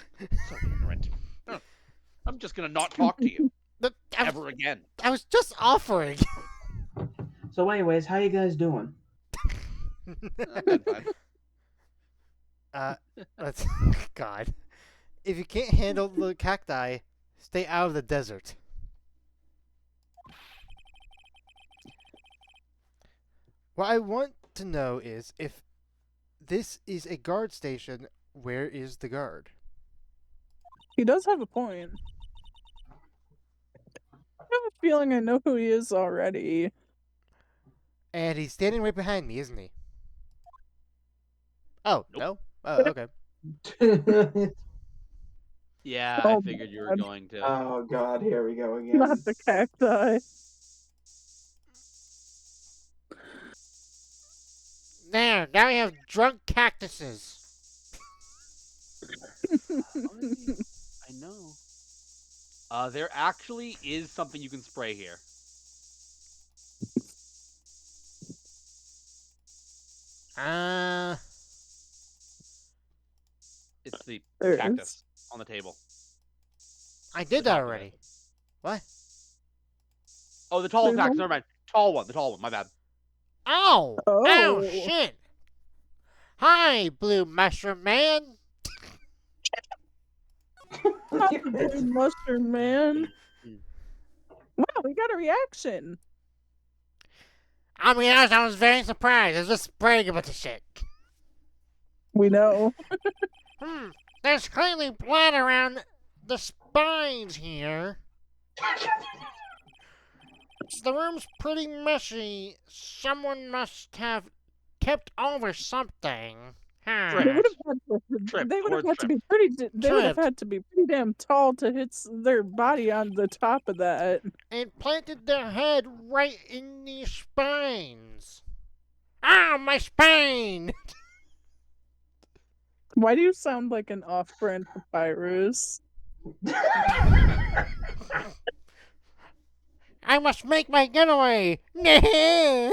so ignorant. Ugh. I'm just gonna not talk to you But ever again. I was just offering. So, anyways, how you guys doing? I'm doing fine. Let's. God. If you can't handle the cacti, stay out of the desert. What I want to know is if this is a guard station, where is the guard? He does have a point. I have a feeling I know who he is already. And he's standing right behind me, isn't he? Oh, Nope. no? Oh, okay. Yeah, Oh, I figured you were God. going to. Oh God, here we go again. Not the cacti. There, now we have drunk cactuses. I know. There actually is something you can spray here. It's the There it cactus on the table. I did The that top of already. it. What? Oh, the tall There's cactus. one? Never mind. Tall one. The tall one. My bad. Ow! Oh. Ow, shit! Hi, Blue Mushroom Man. Not the blue mushroom man. Wow, we got a reaction. I'll be honest, I was very surprised. I was just spraying a bunch of shit. We know. There's clearly blood around the spines here. The room's pretty messy. Someone must have tipped over something. Huh. They would have had to, Tripped. they would The have word had to be pretty. They would have Tripped. had to be pretty damn tall to hit their body on the top of that. And planted their head right in the spines. Ow, my spine! Why do you sound like an off-brand papyrus? I must make my getaway. Nah.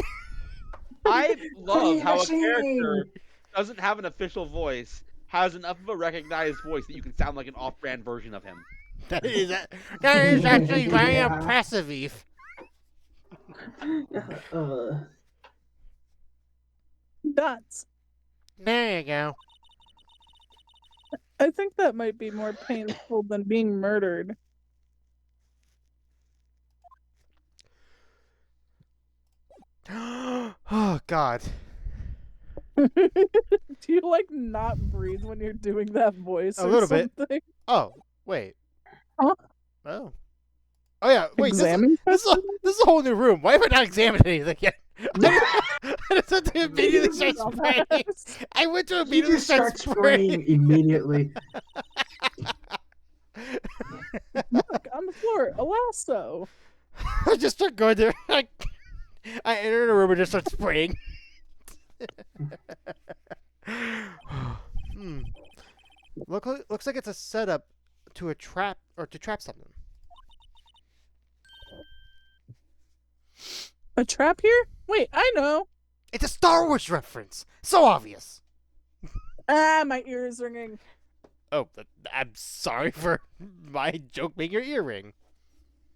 I love how a machine! character doesn't have an official voice, has enough of a recognized voice that you can sound like an off-brand version of him. That is actually very Yeah. impressive, Eve. Nuts. There you go. I think that might be more painful than being murdered. Oh, God. Do you like not breathe when you're doing that voice? A or little bit. something? Oh, wait. Huh? Oh. Oh, yeah. Wait, Examine this is a whole new room. Why have I not examined anything yet? I just went to immediately start spraying. I went to You immediately just start start spraying immediately. Look on the floor, a lasso. I just start going there. I entered a room and just start spraying. Hmm. Looks like it's a setup to a trap or to trap something. A trap here? Wait, I know. It's a Star Wars reference. So obvious. Ah, my ear is ringing. Oh, I'm sorry for my joke being your ear ring.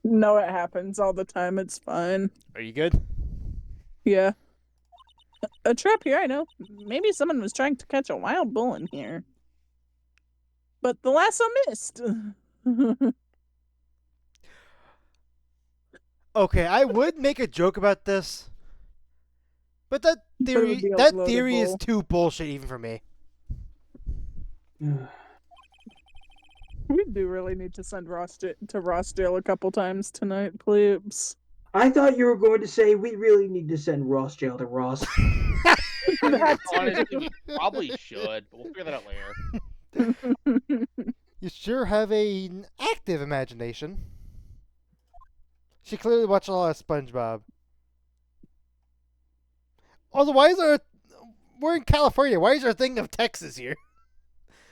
No, it happens all the time. It's fine. Are you good? Yeah. A trap here, I know. Maybe someone was trying to catch a wild bull in here. But the lasso missed. Okay, I would make a joke about this, but that But it would theory be that theory is uploadable. too bullshit even for me. We do really need to send Ross to Rossdale a couple times tonight, please. I thought you were going to say we really need to send Ross jail to Ross. That Honestly, too. we probably should, but we'll figure that out later. You sure have an active imagination. She clearly watched a lot of SpongeBob. Also, why is there? We're in California. Why is there a thing of Texas here?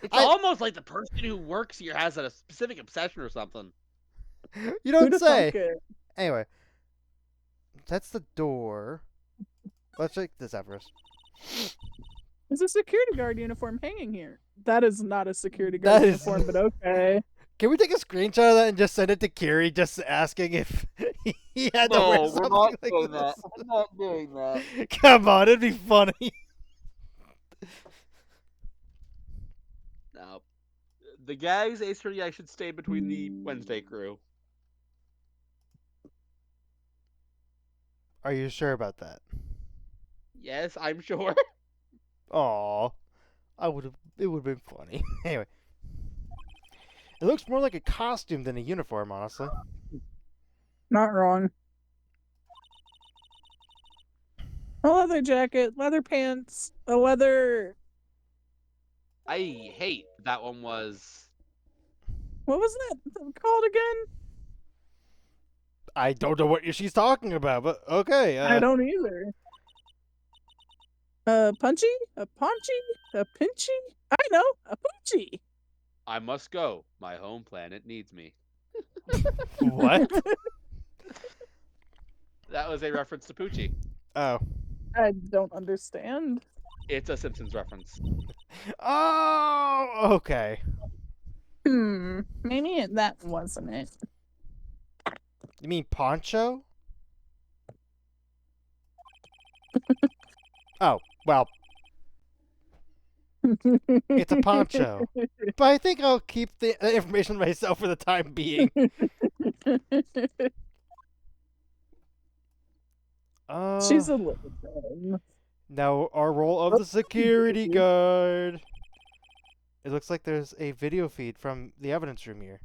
It's I- almost like the person who works here has a specific obsession or something. You Who'd don't have say. thunk it? Anyway, that's the door. Let's check this out first. There's a security guard uniform hanging here. That is not a security That guard is- uniform, but okay. Can we take a screenshot of that and just send it to Kiri, just asking if he had to wear something like this? We're not doing that. Come on, it'd be funny. No. The gags, Ace Attorney, I should stay between the Wednesday crew. Are you sure about that? Yes, I'm sure. Aw, I would have. It would have been funny. Anyway, it looks more like a costume than a uniform, honestly. Not wrong. A leather jacket, leather pants, a leather. I hate that one was. What was that called again? I don't know what she's talking about, but okay. I don't either. A punchy? A paunchy? A pinchy? I know, a poochie. I must go. My home planet needs me. What? That was a reference to Poochie. Oh. I don't understand. It's a Simpsons reference. Oh. Okay. Maybe that wasn't it. You mean poncho? Oh, well, it's a poncho. But I think I'll keep the information myself for the time being. She's a little dumb. Now, our role of the security guard. It looks like there's a video feed from the evidence room here.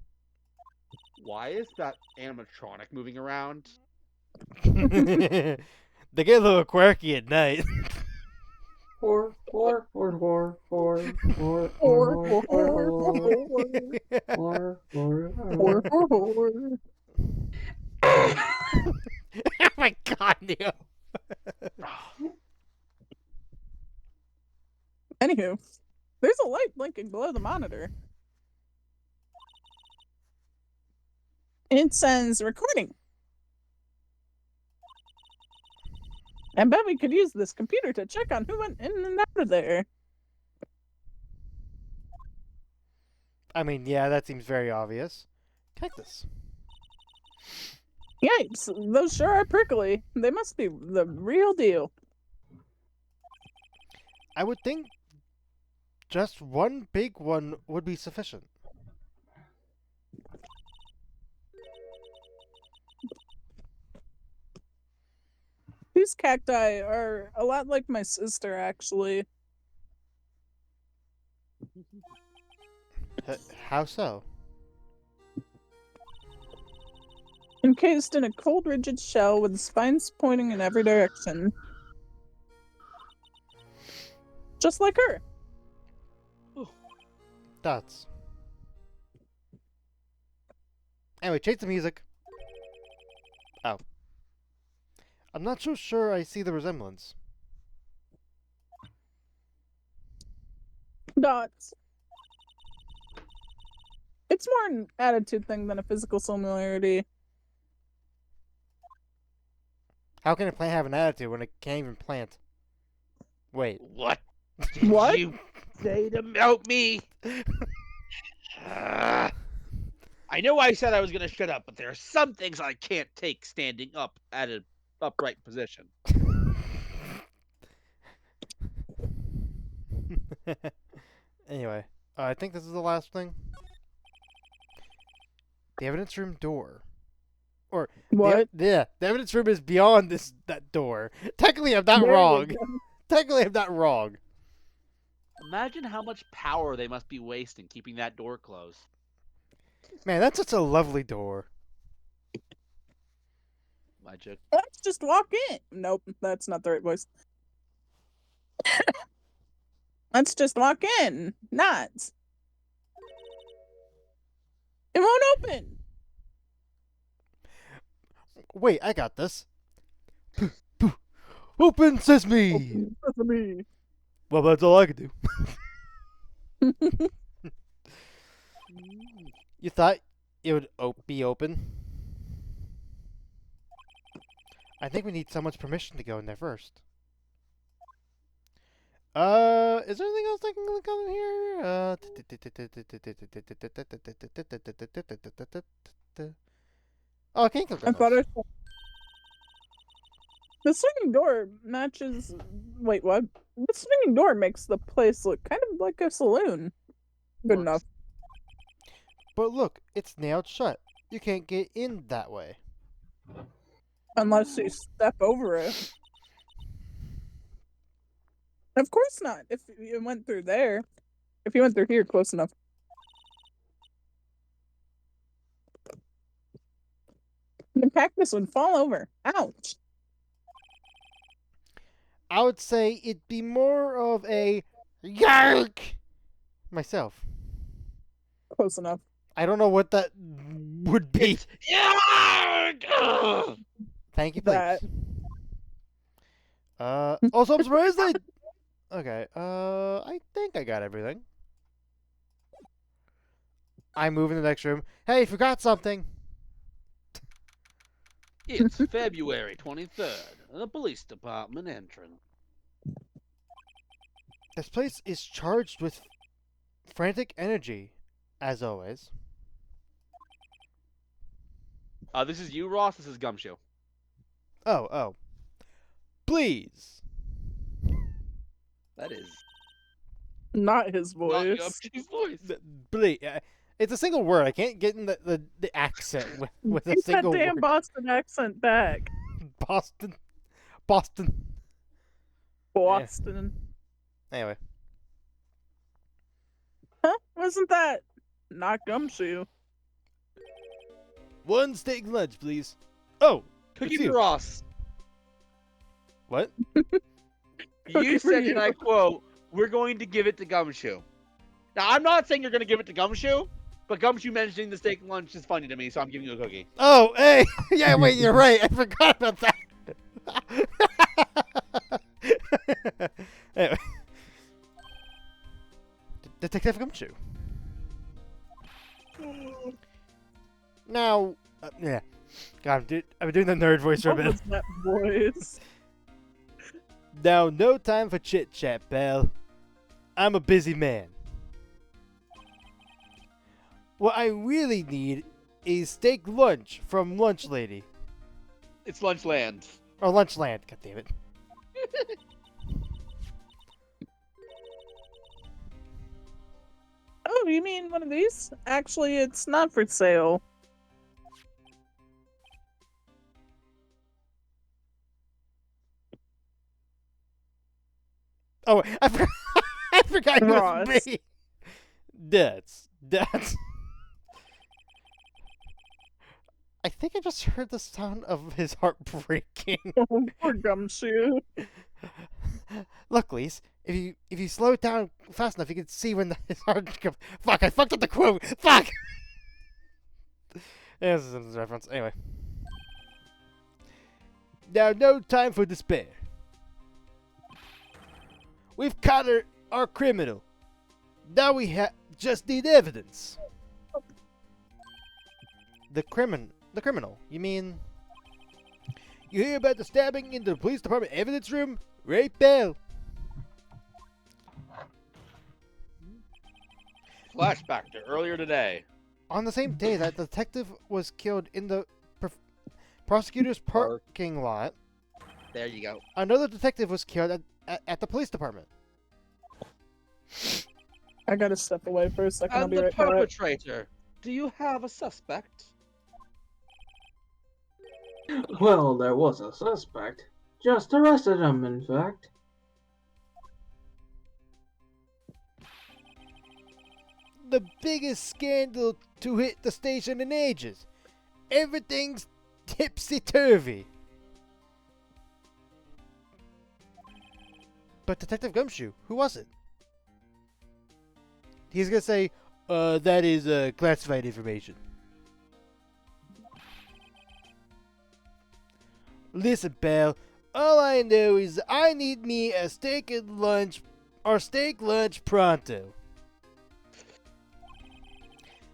Why is that animatronic moving around? They get a little quirky at night. Four. Oh my god, Neo. Anywho, there's a light blinking below the monitor. It says recording. I bet we could use this computer to check on who went in and out of there. I mean, yeah, that seems very obvious. Cactus. Yikes, those sure are prickly. They must be the real deal. I would think just one big one would be sufficient. These cacti are a lot like my sister, actually. How so? Encased in a cold, rigid shell with spines pointing in every direction. Just like her. Dots. Anyway, change the music. Oh. I'm not so sure I see the resemblance. Dots. It's more an attitude thing than a physical similarity. How can a plant have an attitude when it can't even plant? Wait. What did What? you say about me? I know I said I was going to shut up, but there are some things I can't take standing up at an upright position. Anyway, I think this is the last thing. The evidence room door. Or What? the evidence room is beyond that door. Technically, I'm not There we wrong. go. Technically, I'm not wrong. Imagine how much power they must be wasting keeping that door closed. Man, that's such a lovely door. Magic. Let's just walk in. Nope, that's not the right voice. Let's just walk in. Nuts. It won't open. Wait, I got this. Open sesame! Open sesame. Well, that's all I can do. You thought it would be open? I think we need someone's permission to go in there first. Is there anything else I can look on here? Oh, I can't click I on thought those. the swinging door matches. Wait, what? The swinging door makes the place look kind of like a saloon. Good Works. enough. But look, it's nailed shut. You can't get in that way. Unless you step over it. Of course not. If you went through there. If you went through here, close enough. The cactus would fall over. Ouch. I would say it'd be more of a yark myself. Close enough. I don't know what that would be. It's Yarg! Thank you, That. please. Also, I'm surprised I... Okay, I think I got everything. I move in the next room. Hey, forgot something. It's February 23rd. The police department entrance. This place is charged with frantic energy, as always. This is you, Ross. This is Gumshoe. Oh. Please. That is Not his not voice. Gumshoe's voice. Please. It's a single word. I can't get in the accent with a Get that single damn word. Boston accent back. Boston. Boston. Anyway. Huh? Wasn't that not Gumshoe? One steak lunch, please. Oh, Cookie it's for you. Ross. What? You Cookie for said, you. and I quote, "We're going to give it to Gumshoe." Now, I'm not saying you're going to give it to Gumshoe, but Gumshoe mentioning the steak lunch is funny to me, so I'm giving you a cookie. Oh, hey. Yeah, wait, you're right. I forgot about that. Anyway. Detective Gumshoe. Now, yeah. God, dude, I've been doing the nerd voice for a What bit. was that voice? Now, no time for chit chat, pal. I'm a busy man. What I really need is steak lunch from Lunch Lady. It's Lunchland. Or Lunchland, god damn it. Oh, you mean one of these? Actually, it's not for sale. Oh, I forgot, I forgot it was Ross. me. That's. I think I just heard the sound of his heart breaking. Oh, poor Gumshoe. Luckily, if you slow it down fast enough, you can see when his heart goes. Fuck! I fucked up the quote. Fuck. Yeah, this is a reference. Anyway. Now, no time for despair. We've caught our criminal. Now we just need evidence. The criminal? You mean... You hear about the stabbing in the police department evidence room? Right, Bell? Flashback to earlier today. On the same day that the detective was killed in the prosecutor's parking lot, There you go. another detective was killed at the police department. I gotta step away for a second. I'll And be the right back. perpetrator. Do you have a suspect? Well, there was a suspect. Just arrested him, in fact. The biggest scandal to hit the station in ages. Everything's tipsy-turvy. But Detective Gumshoe, who was it? He's gonna say, that is classified information. Listen, pal, all I know is I need me a steak and lunch, or steak lunch pronto.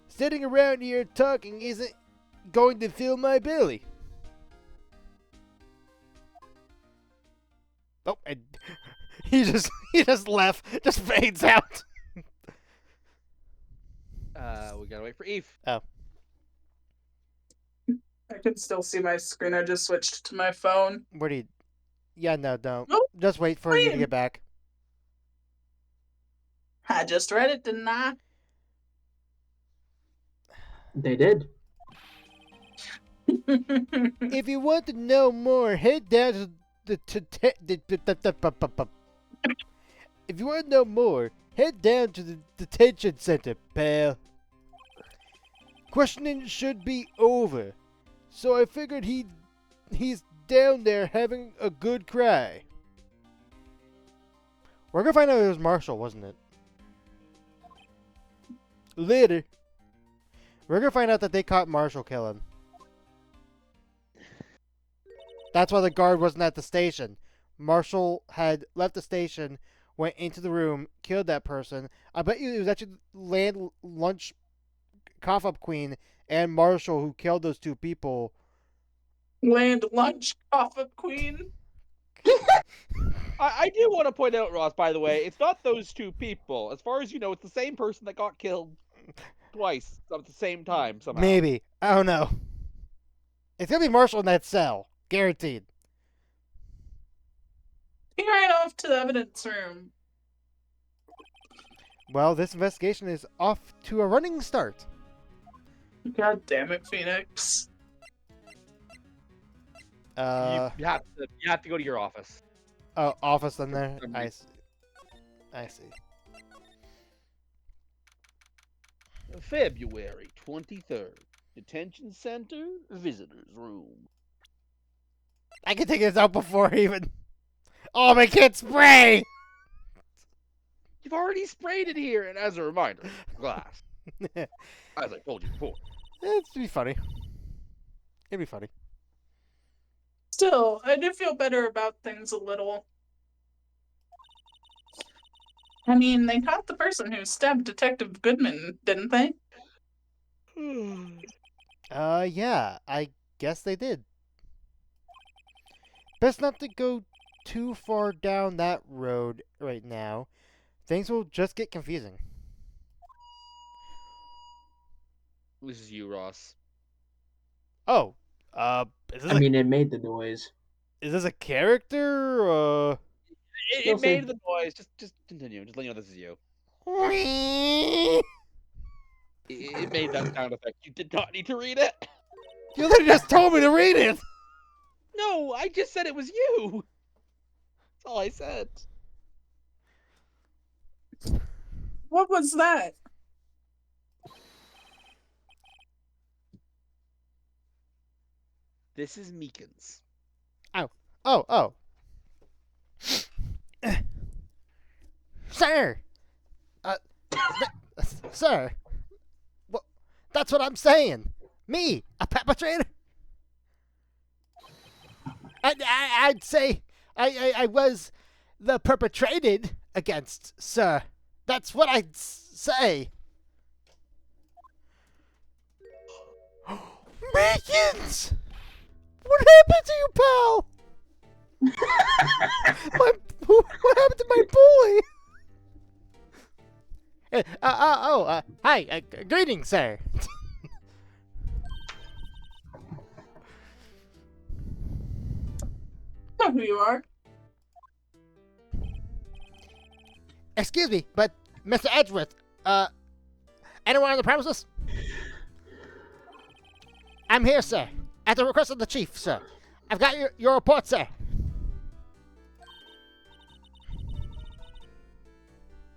Sitting around here talking isn't going to fill my belly. Oh, and he just left, just fades out. We gotta wait for Eve. Oh. I can still see my screen. I just switched to my phone. Where do you... Yeah, no, don't. Nope. Just wait for you to Wait. get back. I just read it, didn't I? They did. If you want to know more, head down to if you want to know more, head down to the detention center, pal. Questioning should be over, so I figured he's down there having a good cry. We're gonna find out it was Marshall, wasn't it? Later. We're gonna find out that they caught Marshall killing. That's why the guard wasn't at the station. Marshall had left the station, went into the room, killed that person. I bet you it was actually lunch cough up queen and Marshall who killed those two people. Land lunch, cough up queen. I do want to point out, Ross, by the way, it's not those two people. As far as you know, it's the same person that got killed twice at the same time somehow. Maybe. I don't know. It's gonna be Marshall in that cell. Guaranteed. He ran off to the evidence room. Well, this investigation is off to a running start. God damn it, Phoenix. You have to go to your office. Oh, office in there. I see. I see. February 23rd. Detention Center, Visitors Room. I can take this out before even. Oh, my kid spray! You've already sprayed it here, and as a reminder, glass. As I told you before. It'd be funny. It'd be funny. Still, I do feel better about things a little. I mean, they caught the person who stabbed Detective Goodman, didn't they? Yeah, I guess they did. Best not to go too far down that road right now. Things will just get confusing. This is you, Ross. Oh, is this, I mean, it made the noise. is this a character? It You'll made see. the noise. Just continue. Just let you know this is you. It made that sound effect. You did not need to read it. You literally just told me to read it! No, I just said it was you. That's all I said. What was that? This is Meekins. Oh. Sir! Sir! Well, that's what I'm saying! Me! A perpetrator? I'd say I was the perpetrated against, sir. That's what I'd say. Meekins! What happened to you, pal? What happened to my boy? Hi, greetings, sir. Know who you are. Excuse me, but Mr. Edgeworth, anyone on the premises? I'm here, sir. At the request of the chief, sir. I've got your report, sir.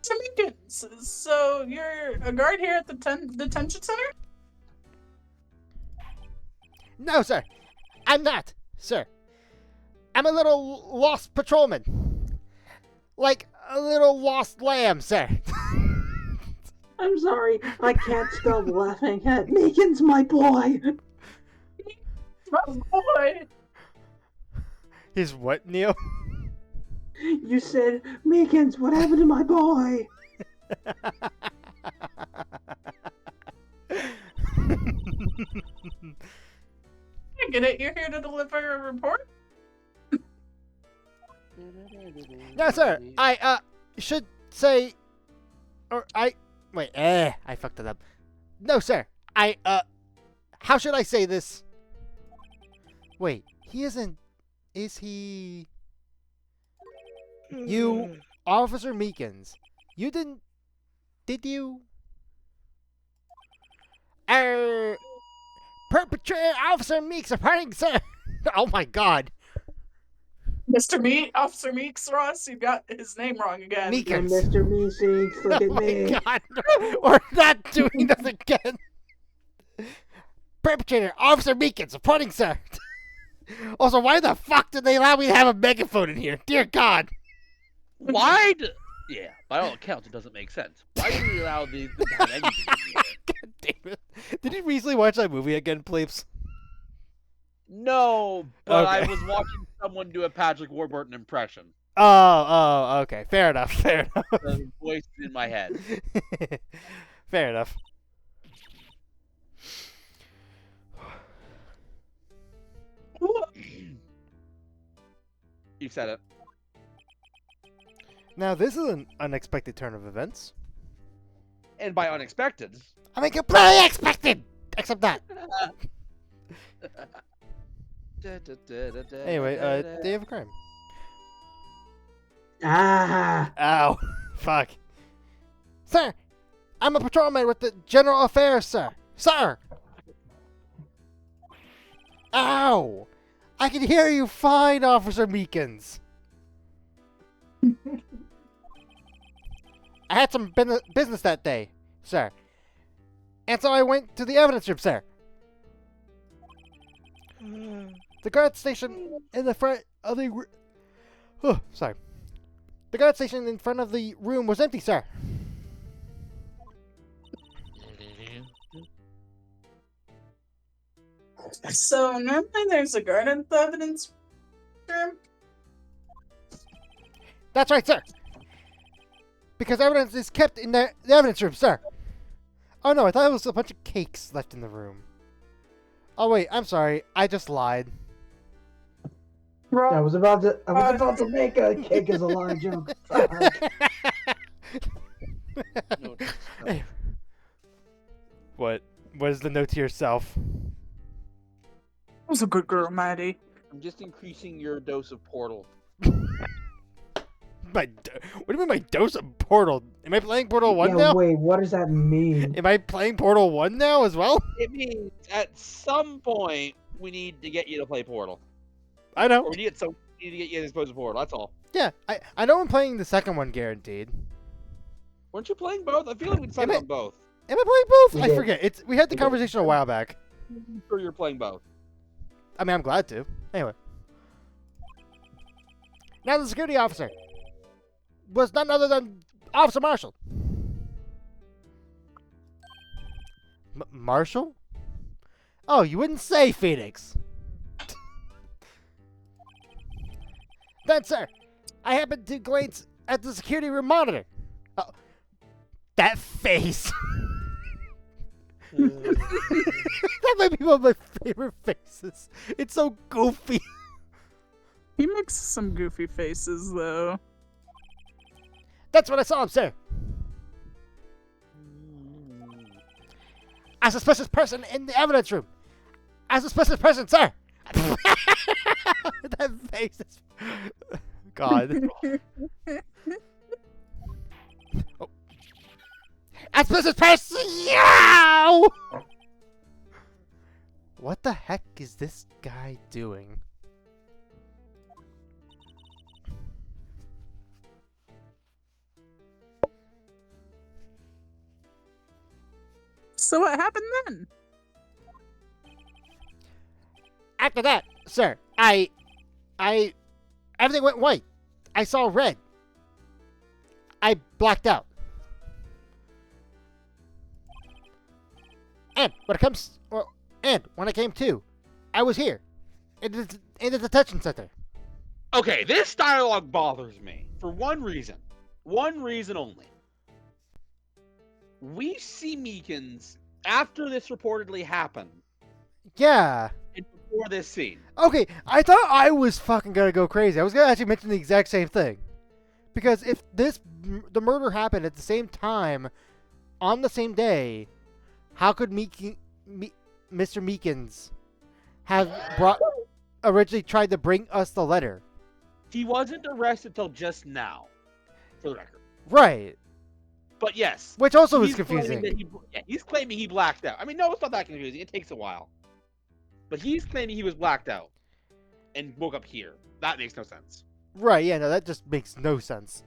Mr. Meekins, so you're a guard here at the detention center? No, sir. I'm not, sir. I'm a little lost patrolman. Like a little lost lamb, sir. I'm sorry, I can't stop laughing at Megan's my boy. My boy. His what, Neil? You said, Megan's, what happened to my boy? I get it. You're here to deliver a report. No, sir. I should say, or wait. I fucked it up. No, sir. How should I say this? Wait, he isn't. Is he? You, Officer Meekins. You didn't. Did you? Perpetrator Officer Meeks reporting, sir. Oh my God. Mr. Meek, Officer Meeks, Ross, you got his name wrong again. Meekins. Mr. Meeseeks, look Oh at my me. God. We're not doing this again. Perpetrator Officer Meekins reporting, sir. Also, why the fuck did they allow me to have a megaphone in here? Dear God. Why? Yeah, by all accounts, it doesn't make sense. Why do we allow these to have anything in here? God damn it. Did you recently watch that movie again, Plebes? No, but I Okay. was watching someone do a Patrick Warburton impression. Okay. Fair enough. The voice in my head. Fair enough. You said it. Now, this is an unexpected turn of events. And by unexpected. I mean, completely expected! Except that. Anyway, day of a crime. Ah, Ow. Fuck. Sir! I'm a patrolman with the General Affairs, sir! Sir! Ow! I can hear you fine, Officer Meekins. I had some business that day, sir. And so I went to the evidence room, sir. The guard station in the front of the... sorry. The guard station in front of the room was empty, sir. So normally there's a guard at the evidence room. That's right, sir. Because evidence is kept in the evidence room, sir. Oh no, I thought it was a bunch of cakes left in the room. Oh wait, I'm sorry. I just lied. I was about to make a cake as a lie joke. No, Hey. What? What is the note to yourself? That was a good girl, Maddie. I'm just increasing your dose of Portal. What do you mean my dose of Portal? Am I playing Portal 1 now? Wait, what does that mean? Am I playing Portal 1 now as well? It means at some point we need to get you to play Portal. I know. Or we need to get you to expose to Portal, that's all. Yeah, I know I'm playing the second one guaranteed. Weren't you playing both? I feel like we decided on both. Am I playing both? We I did. forget. We had the We did. conversation a while back. I'm sure you're playing both. I mean, I'm glad to. Anyway. Now the security officer was none other than Officer Marshall. Marshall? Oh, you wouldn't say, Phoenix. Then, sir, I happened to glance at the security room monitor. Oh, that face. That might be one of my favorite faces. It's so goofy. He makes some goofy faces, though. That's what I saw him, sir. A suspicious person in the evidence room. A suspicious person, sir. That face is... God. Oh. A suspicious person. Yow! What the heck is this guy doing? So what happened then? After that, sir, everything went white. I saw red. I blacked out. And when I came to, I was here in the detention center. Okay, this dialogue bothers me for one reason. One reason only. We see Meekins after this reportedly happened Yeah. and before this scene. Okay, I thought I was fucking gonna go crazy. I was gonna actually mention the exact same thing. Because if the murder happened at the same time, on the same day, how could Mr. Meekins have originally tried to bring us the letter? He wasn't arrested till just now, for the record. Right. But yes. Which also is he's claiming confusing. that he's claiming he blacked out. I mean, no, it's not that confusing. It takes a while. But he's claiming he was blacked out and woke up here. That makes no sense. Right, yeah, no, that just makes no sense.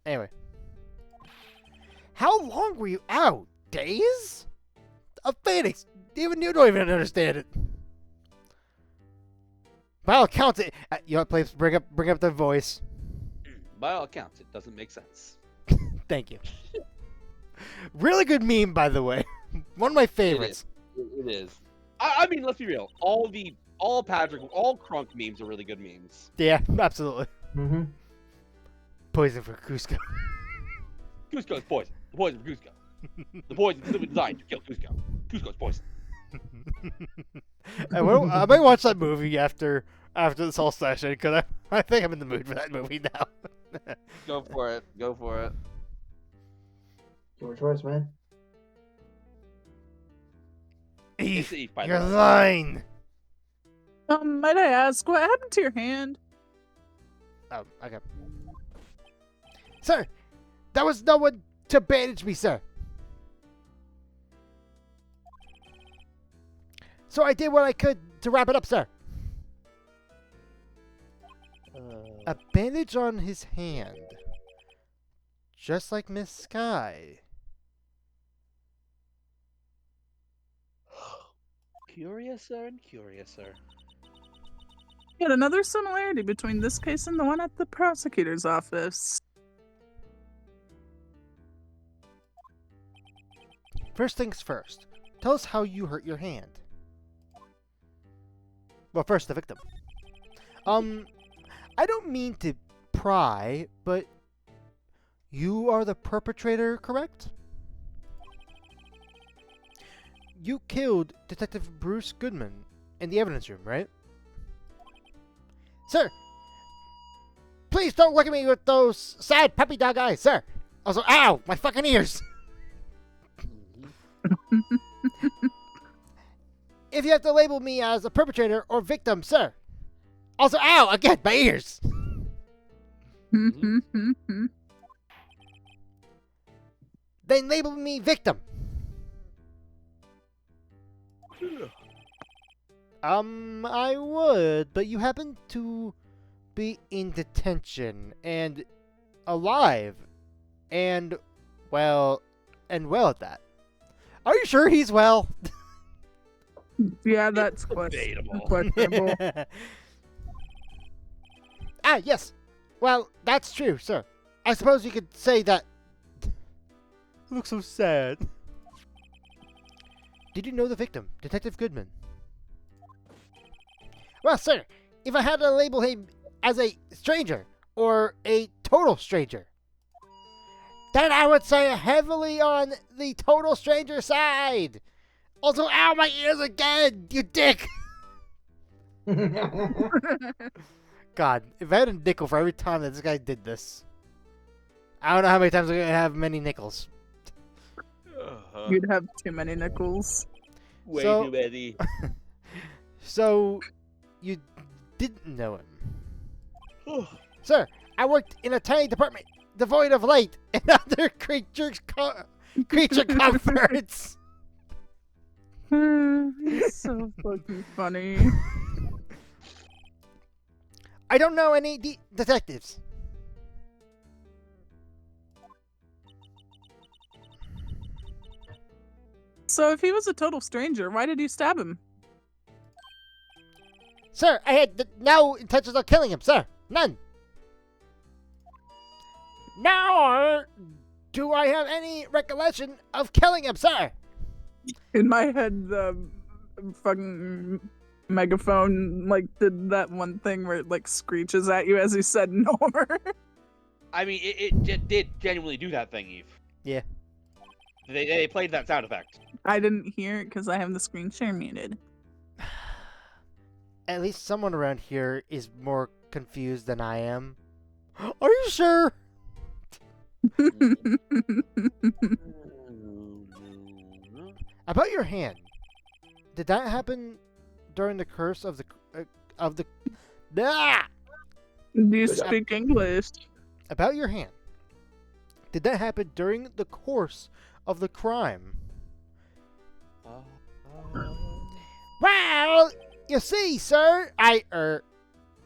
Anyway. How long were you out? Days? A Phoenix. Even you don't even understand it. By all accounts, you know what, please bring up the voice. By all accounts, it doesn't make sense. Thank you. Really good meme, by the way. One of my favorites. It is. I mean, let's be real. All Crunk memes are really good memes. Yeah, absolutely. Mm-hmm. Poison for Cusco. Cusco is poison. The poison for Cusco. The poison is designed to kill Cusco. Cusco is poison. I might watch that movie after this whole session, because I think I'm in the mood for that movie now. Go for it. Go for it. Your choice, man. Eve, Eve, by the you're way. lying. Might I ask, what happened to your hand? Oh, okay. Sir, there was no one to bandage me, sir. So I did what I could to wrap it up, sir. A bandage on his hand. Just like Miss Sky. Curiouser and curiouser. Yet another similarity between this case and the one at the prosecutor's office. First things first. Tell us how you hurt your hand. Well, first, the victim. I don't mean to pry, but you are the perpetrator, correct? You killed Detective Bruce Goodman in the evidence room, right? Sir! Please don't look at me with those sad puppy dog eyes, sir! Also, ow! My fucking ears! If you have to label me as a perpetrator or victim, sir. Also, ow! Again, my ears! Then label me victim. I would, but you happen to be in detention and alive and well at that. Are you sure he's well? Yeah, that's Debatable. questionable. Ah, yes. Well, that's true, sir. I suppose you could say that. You look so sad. Did you know the victim, Detective Goodman? Well, sir, if I had to label him as a stranger or a total stranger, then I would say heavily on the total stranger side. Also, ow, my ears again, you dick! God, if I had a nickel for every time that this guy did this, I don't know how many times I'm going to have many nickels. You'd have too many nickels. Way So- too many. So, you didn't know him. Sir, I worked in a tiny department devoid of light and other creature comforts. It's so fucking funny. I don't know any detectives. So if he was a total stranger, why did you stab him? Sir, I had no intentions of killing him, sir. None. Nor do I have any recollection of killing him, sir. In my head, the fucking megaphone like did that one thing where it like screeches at you as he said "Nor." I mean, it did genuinely do that thing, Eve. Yeah. They played that sound effect. I didn't hear it because I have the screen share muted. At least someone around here is more confused than I am. Are you sure? About your hand. Did that happen during the curse of the Ah! Do you speak English? About your hand. Did that happen during the course of the crime? Well, you see, sir,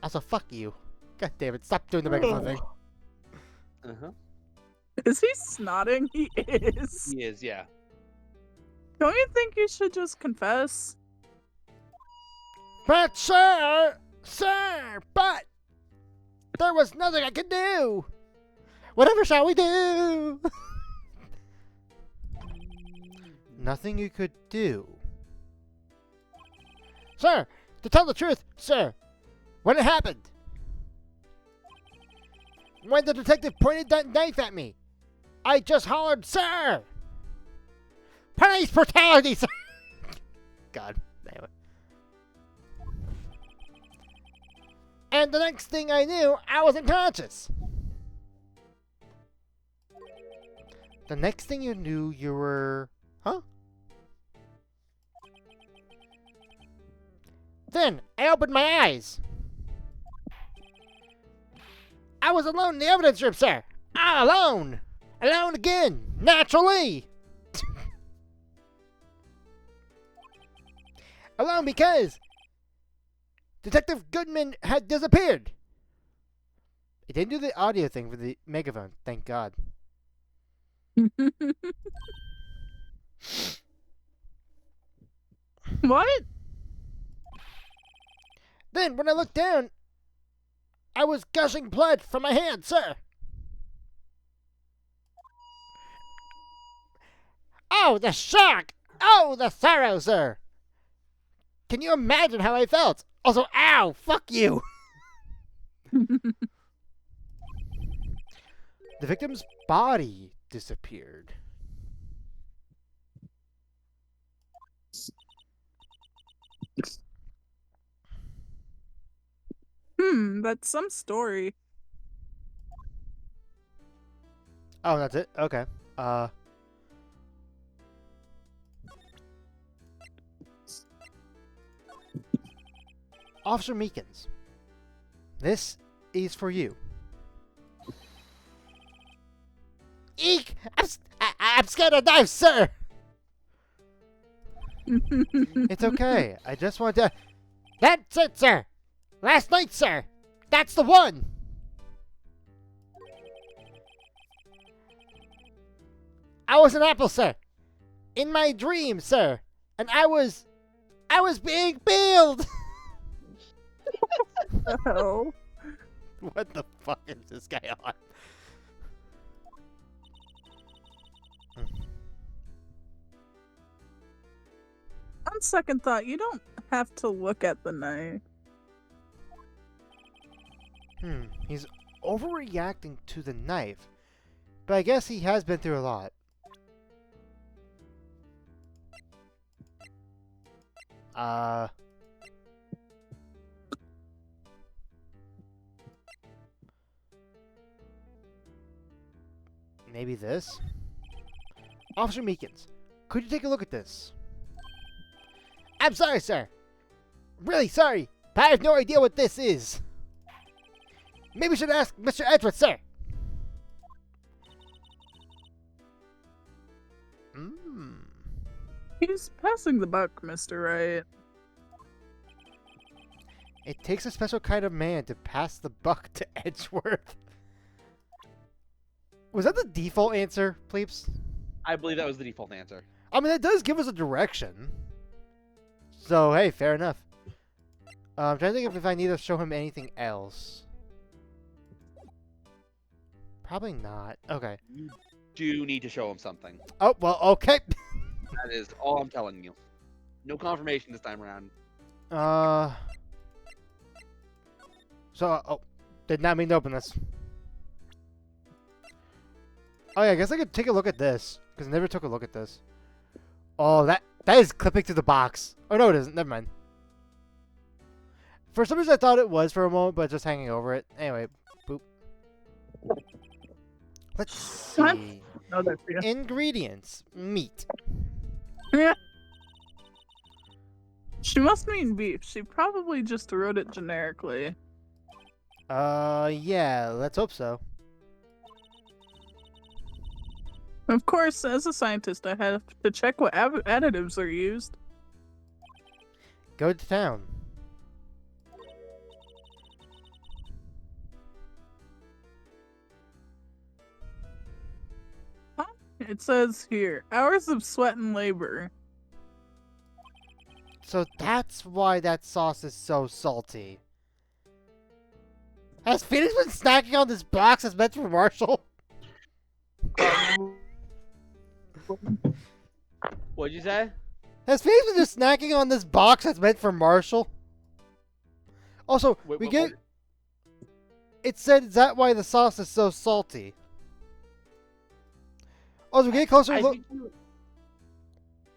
also fuck you. God damn it, stop doing the megaphone thing. Uh-huh. Is he snotting? He is. He is, yeah. Don't you think you should just confess? But sir, but there was nothing I could do. Whatever shall we do? Nothing you could do. Sir, to tell the truth, sir, when it happened, when the detective pointed that knife at me, I just hollered, sir! Police brutality, sir! God, anyway. And the next thing I knew, I was unconscious. The next thing you knew, you were... Huh? Then, I opened my eyes. I was alone in the evidence room, sir. All alone. Alone again. Naturally. Alone because Detective Goodman had disappeared. It didn't do the audio thing for the megaphone, thank God. What? Then, when I looked down, I was gushing blood from my hand, sir. Oh, the shock! Oh, the sorrow, sir! Can you imagine how I felt? Also, ow! Fuck you! The victim's body disappeared. That's some story. Oh, that's it? Okay. Officer Meekins, this is for you. Eek! I'm scared of knives, sir! It's okay. I just want to... That's it, sir! Last night, sir! That's the one! I was an apple, sir! In my dream, sir! And I was being peeled! Oh. What the fuck is this guy on? On second thought, you don't have to look at the knife. He's overreacting to the knife. But I guess he has been through a lot. Maybe this? Officer Meekins, could you take a look at this? I'm sorry, sir. Really sorry, but I have no idea what this is. Maybe we should ask Mr. Edwards, sir. He's passing the buck, Mr. Wright. It takes a special kind of man to pass the buck to Edgeworth. Was that the default answer, Pleeps? I believe that was the default answer. I mean, that does give us a direction. So, hey, fair enough. I'm trying to think if I need to show him anything else. Probably not. Okay. You do need to show him something. Oh, well, okay. That is all I'm telling you. No confirmation this time around. Oh, did not mean to open this. Oh yeah, I guess I could take a look at this because I never took a look at this. Oh, that is clipping to the box. Oh no, it isn't. Never mind. For some reason, I thought it was for a moment, but just hanging over it. Anyway, boop. Let's see. Oh, that's for you. Ingredients: meat. Yeah. She must mean beef. She probably just wrote it generically. Yeah. Let's hope so. Of course, as a scientist, I have to check what additives are used. Go to town. It says here, hours of sweat and labor. So that's why that sauce is so salty. Has Phoenix been snacking on this box that's meant for Marshall? What'd you say? Has Phoenix been just snacking on this box that's meant for Marshall? Also, Wait, we what- get... It said, is that why the sauce is so salty? Also, we get a closer I look... think you-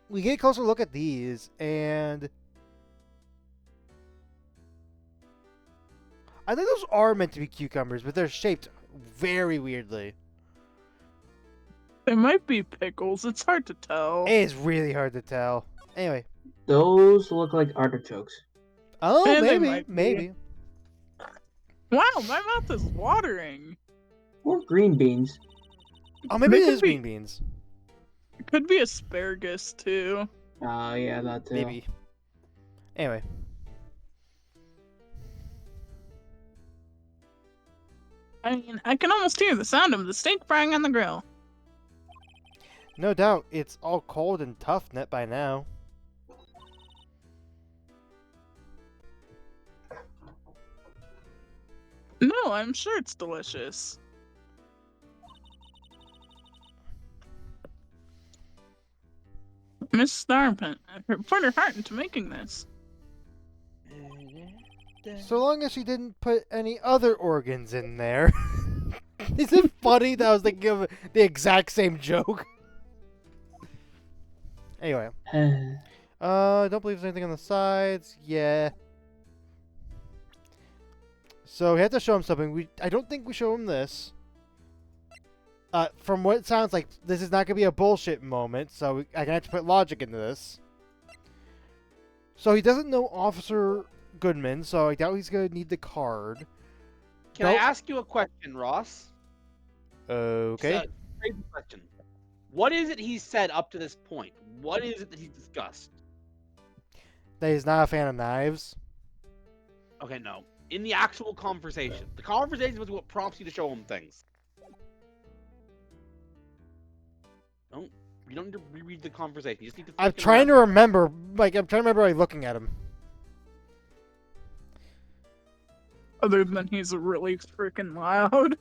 We get a closer look at these, and... I think those are meant to be cucumbers, but they're shaped very weirdly. They might be pickles. It's hard to tell. It is really hard to tell. Anyway. Those look like artichokes. Oh, And they maybe, might be. maybe. Wow, my mouth is watering. Or green beans. Oh, maybe They it could is be- green beans. It could be asparagus too. Yeah, that too. Maybe. Anyway. I mean, I can almost hear the sound of the steak frying on the grill. No doubt, it's all cold and tough net by now. No, I'm sure it's delicious. Miss Starpent put her heart into making this. So long as she didn't put any other organs in there. Is it funny that I was thinking of the exact same joke? Anyway. Don't believe there's anything on the sides. Yeah. So we have to show him something. I don't think we show him this. From what it sounds like, this is not going to be a bullshit moment, so I can have to put logic into this. So he doesn't know Officer Goodman, so I doubt he's going to need the card. Can I Nope. ask you a question, Ross? Okay. So, crazy question. What is it he said up to this point? What is it that he discussed? That he's not a fan of knives. Okay, no. In the actual conversation. The conversation was what prompts you to show him things. You don't need to reread the conversation. You just need to. I'm trying to remember. I'm trying to remember looking at him. Other than he's really freaking loud.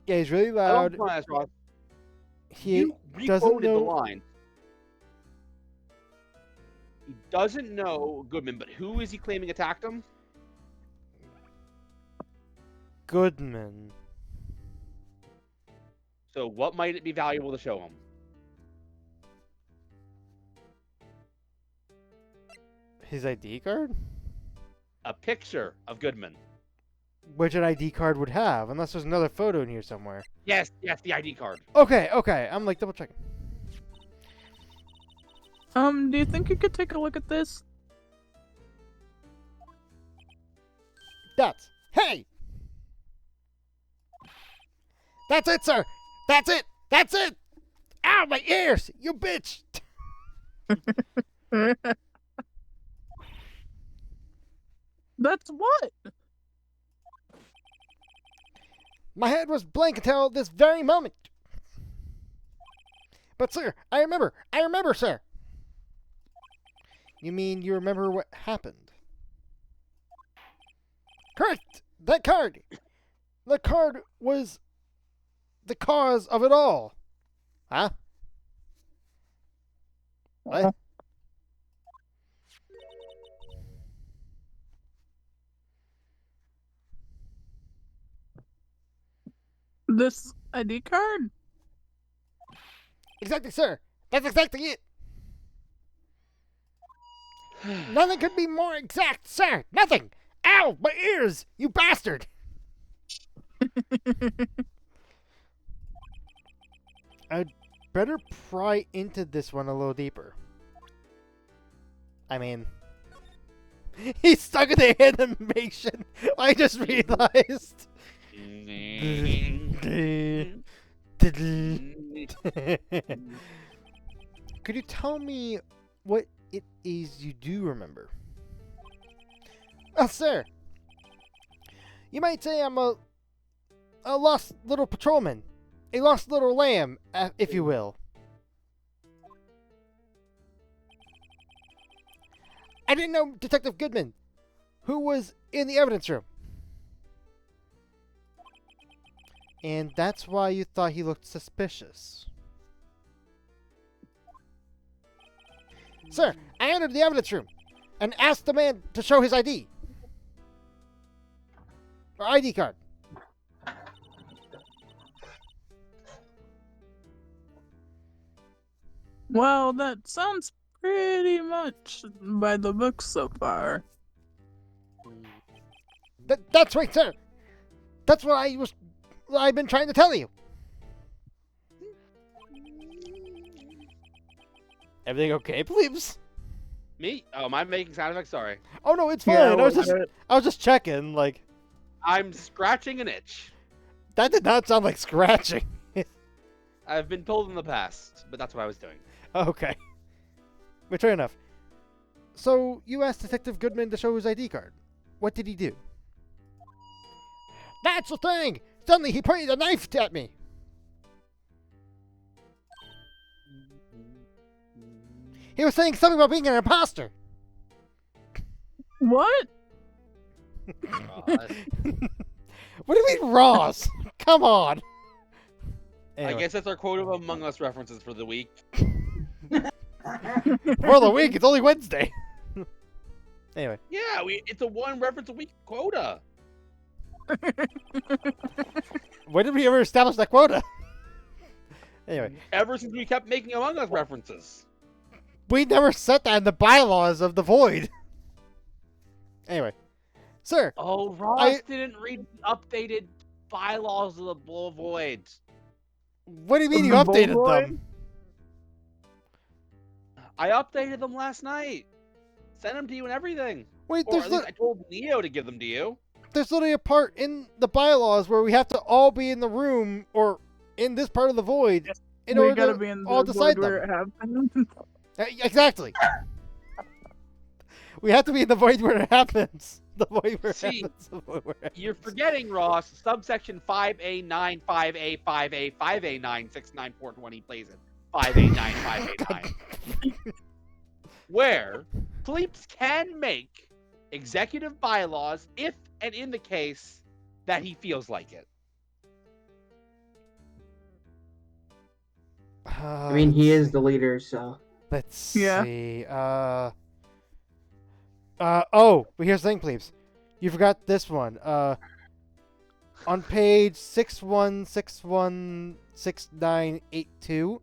Yeah, he's really loud. Ross. He You doesn't requoted the know. line. He doesn't know Goodman, but who is he claiming attacked him? Goodman. So what might it be valuable to show him? His ID card? A picture of Goodman. Which an ID card would have, unless there's another photo in here somewhere. Yes, the ID card. Okay, okay. I'm like double checking. Do you think you could take a look at this? That's. Hey! That's it, sir! That's it! That's it! Ow, my ears! You bitch! That's what? My head was blank until this very moment. But, sir, I remember, sir. You mean you remember what happened? Correct! That card! The card was the cause of it all. Huh? What? This ID card? Exactly, sir. That's exactly it. Nothing could be more exact, sir. Nothing. Ow, my ears, you bastard. I'd better pry into this one a little deeper. I mean, he's stuck in the animation. I just realized. Could you tell me what it is you do remember? Well, sir, you might say I'm a lost little patrolman. A lost little lamb, if you will. I didn't know Detective Goodman, who was in the evidence room. And that's why you thought he looked suspicious. Sir, I entered the evidence room and asked the man to show his ID. Or ID card. Well, that sounds pretty much by the book so far. That's right, sir. That's what I've been trying to tell you. Everything okay, plebes? Me? Oh, am I making sound effects? Sorry. Oh no, it's fine. Yeah, I was just checking. Like, I'm scratching an itch. that did not sound like scratching. I've been told in the past, but that's what I was doing. Okay. But fair enough. So, you asked Detective Goodman to show his ID card. What did he do? That's the thing! Suddenly he pointed a knife at me! He was saying something about being an imposter! What? God. What do you mean, Ross? Come on! I Anyway, guess that's our quote of Among Us references for the week. for the week, it's only Wednesday! Anyway. Yeah, it's a one reference a week quota. When did we ever establish that quota? Anyway, Ever since we kept making Among Us references. we never set that in the bylaws of the Void. Anyway, sir, Oh, Ross didn't read the updated bylaws of the Bull Voids. what do you mean Of you the updated Void? them? I updated them last night. Sent them to you and everything. Wait, Or at least I told Neo to give them to you. there's literally a part in the bylaws where we have to all be in the room or in this part of the Void in We order gotta to be in the all decide void where them. it happened. Exactly. We have to be in the Void where it happens. The Void where it See, happens. The void where it You're happens. forgetting, Ross, subsection 5A9, 5A, 5A, 5A9, 69420 plays it. 5A9, 5A9. Where Pleeps can make executive bylaws if and in the case that he feels like it. I mean, he let's is see. the leader, so. Let's Yeah. see. Oh, but here's the thing, please. You forgot this one. On page 61616982.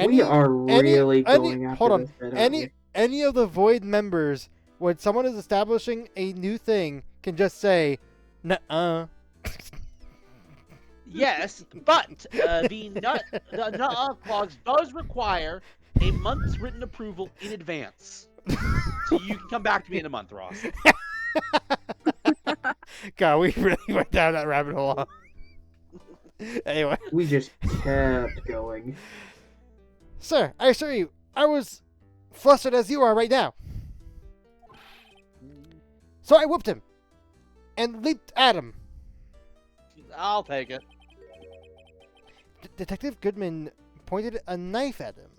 We are really going after hold on. this bit, aren't we? Any of the Void members, when someone is establishing a new thing, can just say, "Nuh-uh." Yes, but the nuh-uh clause does require a month's written approval in advance. So you can come back to me in a month, Ross. God, we really went down that rabbit hole. Huh? Anyway. We just kept going. Sir, I assure you, I was flustered as you are right now. So I whooped him and leaped at him. I'll take it. Detective Goodman pointed a knife at him.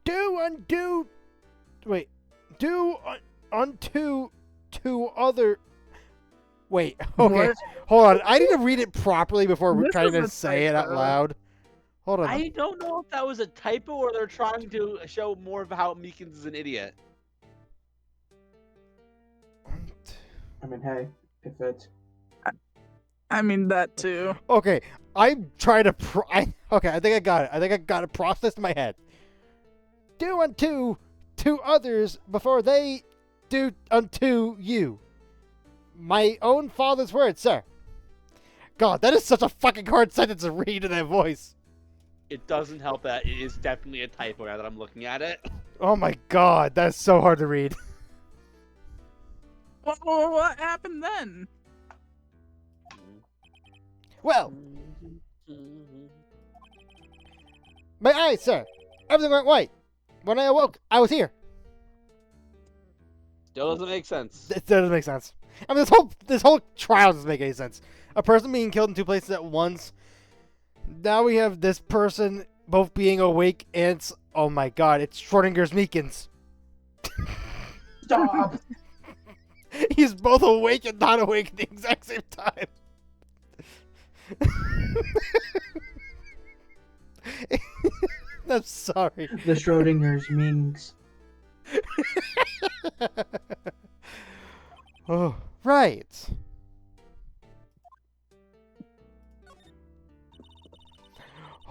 Do unto two other Wait, okay. What? Hold on. I need to read it properly before This trying is to a say it out typo. loud. Hold on. I don't know if that was a typo or they're trying to show more of how Meekins is an idiot. I mean, hey, if it's I mean that too. Okay, I'm trying to. Okay, I think I got it. I think I got it processed in my head. Do unto to others before they do unto you. My own father's words, sir. God, that is such a fucking hard sentence to read in that voice. It doesn't help that it is definitely a typo now that I'm looking at it. Oh my god, that's so hard to read. What happened then? Well, my eyes, sir. Everything went white. When I awoke, I was here. Still doesn't make sense. It doesn't make sense. I mean, this whole trial doesn't make any sense. A person being killed in two places at once. Now we have this person both being awake and oh my god, it's Schrodinger's Meekins. stop. He's both awake and not awake at the exact same time. I'm sorry. The Schrodinger's minx. Oh, right.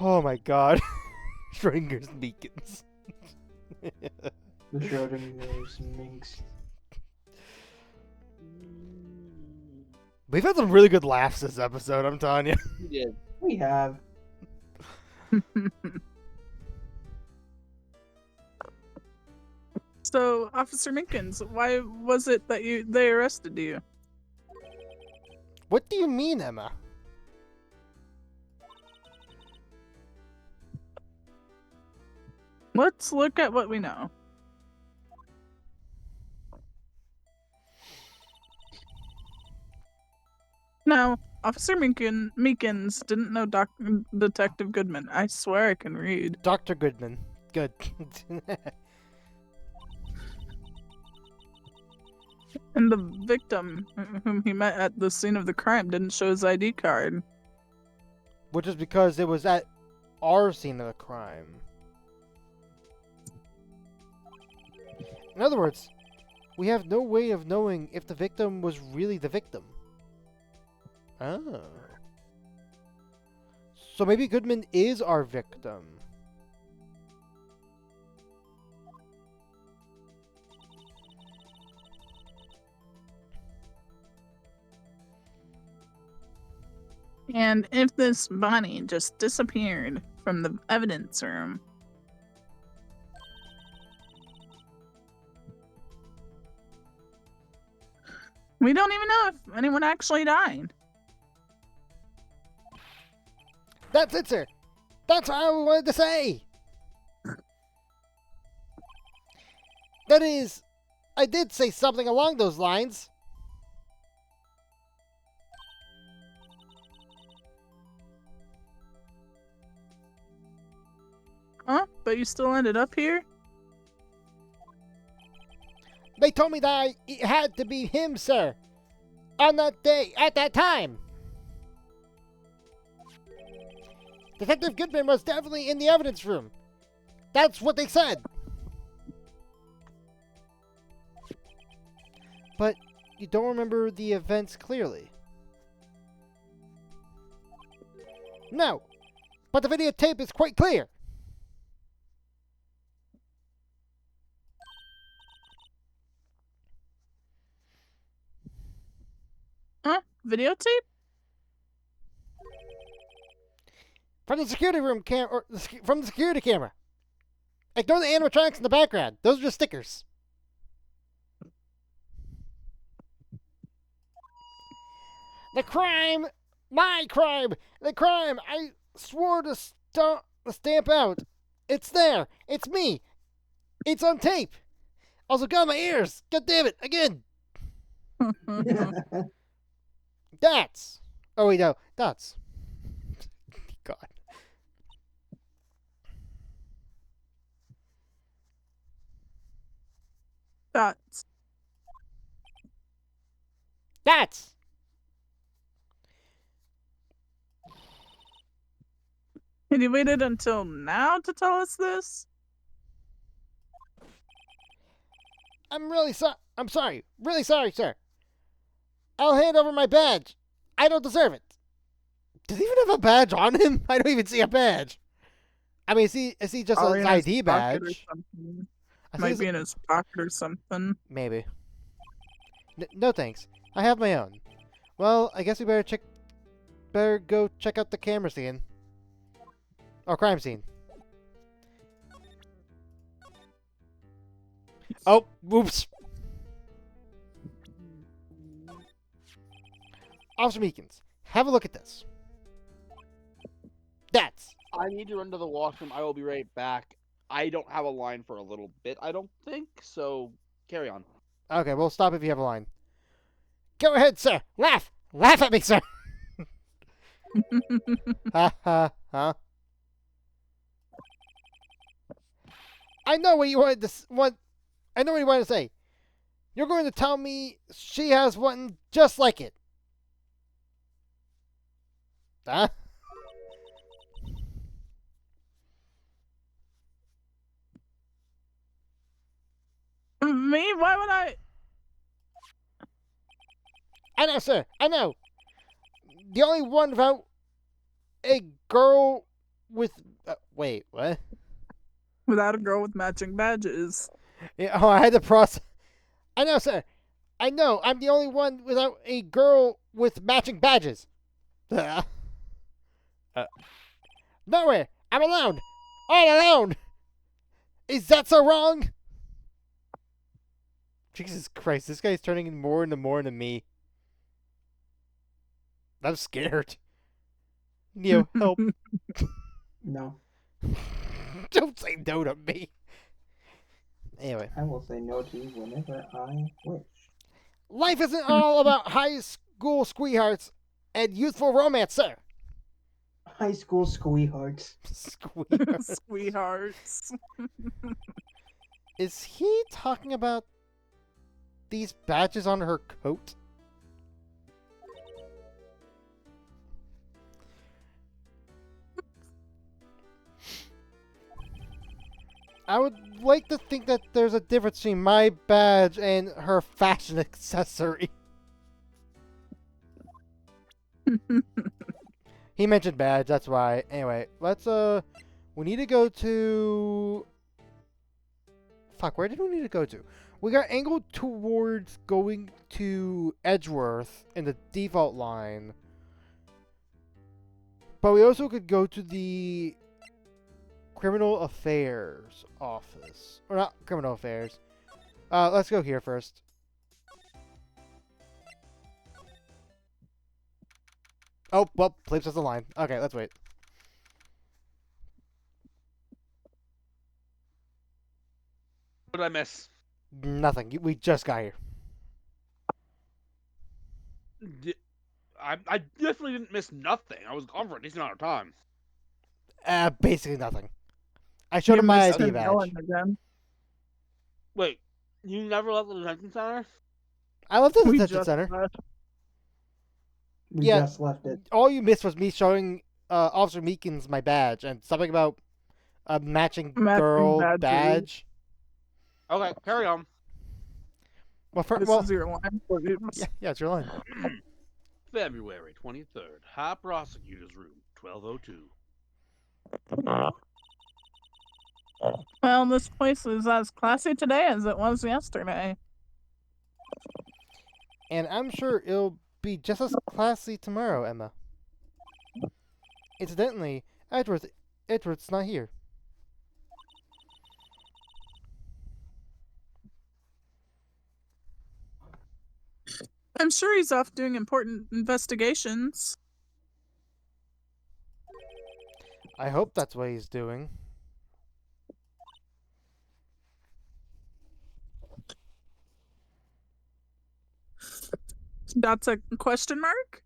Oh my god. Schrodinger's Meekins. The Schrodinger's minx. We've had some really good laughs this episode, I'm telling you. Yeah. We have. So, Officer Minkins, why was it that they arrested you? What do you mean, Emma? Let's look at what we know. Now, Officer Meekins didn't know Detective Goodman. I swear I can read. Dr. Goodman. Good. And the victim, whom he met at the scene of the crime, didn't show his ID card. Which is because it was at our scene of the crime. In other words, we have no way of knowing if the victim was really the victim. Oh. So maybe Goodman is our victim. And if this body just disappeared from the evidence room, we don't even know if anyone actually died. That's it, sir. That's what I wanted to say. That is, I did say something along those lines. Huh? But you still ended up here? They told me that it had to be him, sir. On that day, at that time. Detective Goodman was definitely in the evidence room. That's what they said. But you don't remember the events clearly. No, but the videotape is quite clear. Huh? Videotape? From the security room from the security camera. Ignore the animatronics in the background. Those are just stickers. The crime, my crime, the crime. I swore to stamp out. It's there. It's me. It's on tape. Also got my ears. God damn it! Again. That's. Oh wait, no, that's. God. Dots. That's. And you waited until now to tell us this? I'm sorry. Really sorry, sir. I'll hand over my badge. I don't deserve it. Does he even have a badge on him? I don't even see a badge. I mean, is he just Probably his in his ID pocket or badge? something. I see Might his- be in his pocket or something. Maybe. No thanks. I have my own. Well, I guess we better go check out the camera scene. Or crime scene. Oh, whoops. Officer Meekins, have a look at this. That's. I need to run to the washroom. I will be right back. I don't have a line for a little bit, I don't think, so carry on. Okay, we'll stop if you have a line. Go ahead, sir. Laugh. Laugh at me, sir. Ha ha ha. I know what you wanted to I know what you wanted to say. You're going to tell me she has one just like it. Huh? Me? Why would I? I know, sir. I know. The only one without a girl with. Wait, what? Without a girl with matching badges. Yeah, oh, I had to process. I know, sir. I know. I'm the only one without a girl with matching badges. Nowhere. I'm alone. All alone. Is that so wrong? Jesus Christ, this guy's turning more into me. I'm scared. Neo, help. No, Don't say no to me. Anyway. I will say no to you whenever I wish. Life isn't all about high school sweethearts and youthful romance, sir. High school sweethearts. Sweethearts. Sweethearts. Is he talking about these badges on her coat? I would like to think that there's a difference between my badge and her fashion accessory. He mentioned badge, that's why. Anyway, let's we need to go to fuck, where did we need to go to? We got angled towards going to Edgeworth in the default line. But we also could go to the Criminal Affairs office. Or not Criminal Affairs. Let's go here first. Oh, well, Plapes has the line. Okay, let's wait. What did I miss? Nothing. We just got here. I definitely didn't miss nothing. I was gone for a decent amount of time. Basically nothing. I showed You him my missed ID him badge. yelling again. Wait, you never left the detention center? I left the We detention just center. left. We Yeah. just left it. All you missed was me showing Officer Meekins my badge and something about a matching girl badges. badge. Okay, carry on. Well, This is your line. yeah, it's your line. February 23rd, High Prosecutor's Room, 1202. Well, this place is as classy today as it was yesterday. And I'm sure it'll be just as classy tomorrow, Emma. Incidentally, Edward's not here. I'm sure he's off doing important investigations. I hope that's what he's doing. That's a question mark?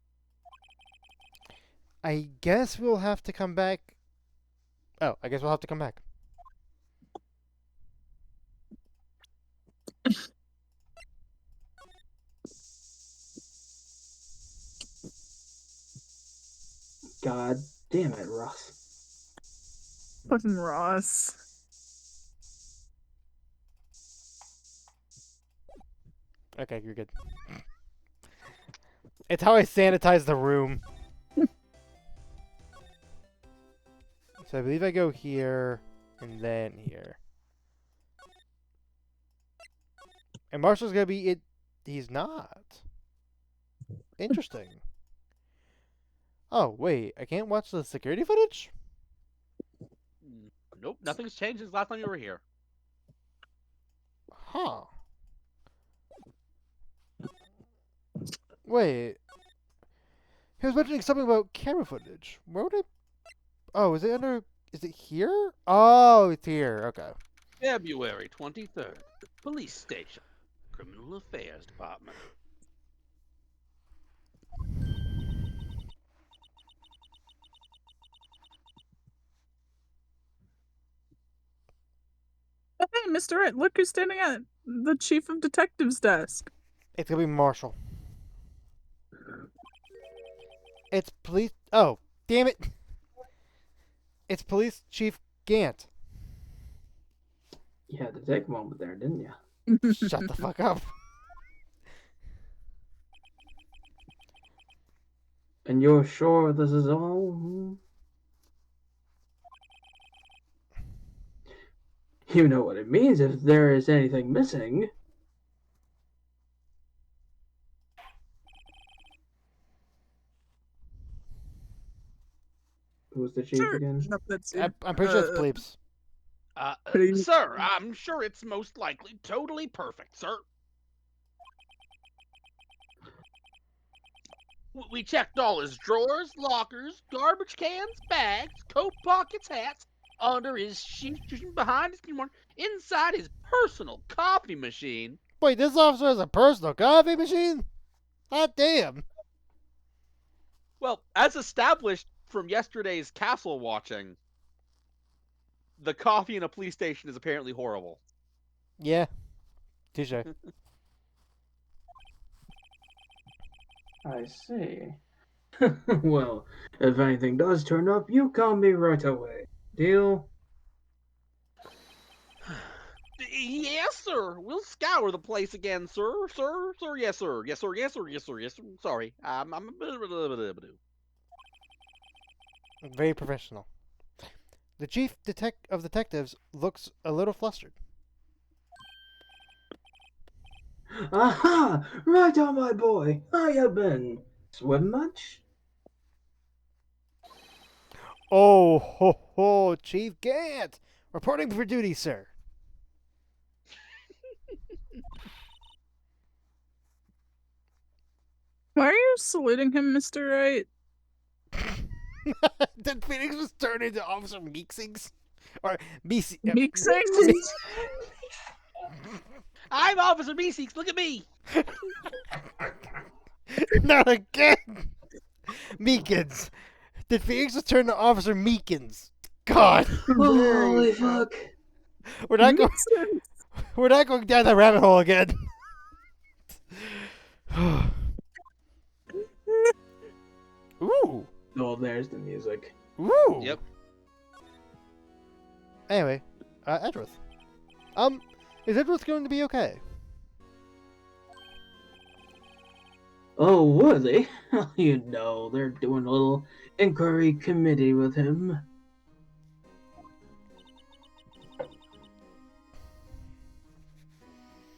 I guess we'll have to come back. Oh, I guess we'll have to come back. God damn it, Russ. Fucking Ross. Okay, you're good. It's how I sanitize the room. So I believe I go here and then here. And Marshall's gonna be it. He's not. Interesting. Oh, wait. I can't watch the security footage? Nope, nothing's changed since last time you were here. Huh. Wait. He was mentioning something about camera footage. Where would it... Oh, is it under... Is it here? Oh, it's here. Okay. February 23rd, police station, criminal affairs department. Hey, Mr. Wright, look who's standing at the chief of detectives desk. It's gonna be Marshall. It's police... Oh, damn it. It's Police Chief Gant. You had to take a moment there, didn't you? Shut the fuck up. And you're sure this is all? You know what it means if there is anything missing. Who's the chief Sure. again? No, that's it. I'm pretty sure it's Bleeps. Sir, I'm sure it's most likely totally perfect, sir. We checked all his drawers, lockers, garbage cans, bags, coat pockets, hats, under his sheets, behind his keyboard, inside his personal coffee machine. Wait, this officer has a personal coffee machine? God damn. Well, as established from yesterday's castle watching, the coffee in a police station is apparently horrible. Yeah. Touche. I see. Well, if anything does turn up, you call me right away. Deal? Yes, sir. We'll scour the place again, sir. Sir, yes, sir. Yes, sir. Yes, sir. Yes, sir. Yes, sir. Sorry, I'm a bit. Very professional. The chief of detectives looks a little flustered. Aha! Right on, my boy. How you been? Swim much? Oh, ho, ho, Chief Gant! Reporting for duty, sir. Why are you saluting him, Mr. Wright? Did Phoenix was turned into Officer Meeksings? Or Meeksings? Meeksings? I'm Officer Meeseeks. Look at me. Not again! Meekins! Did Phoenix was turned to Officer Meekins? God! Holy fuck. We're not going. We're not going down that rabbit hole again. Ooh. Oh, there's the music. Ooh. Yep. Anyway, Edgeworth. Is Edgeworth going to be okay? Oh, were they? You know, they're doing a little inquiry committee with him.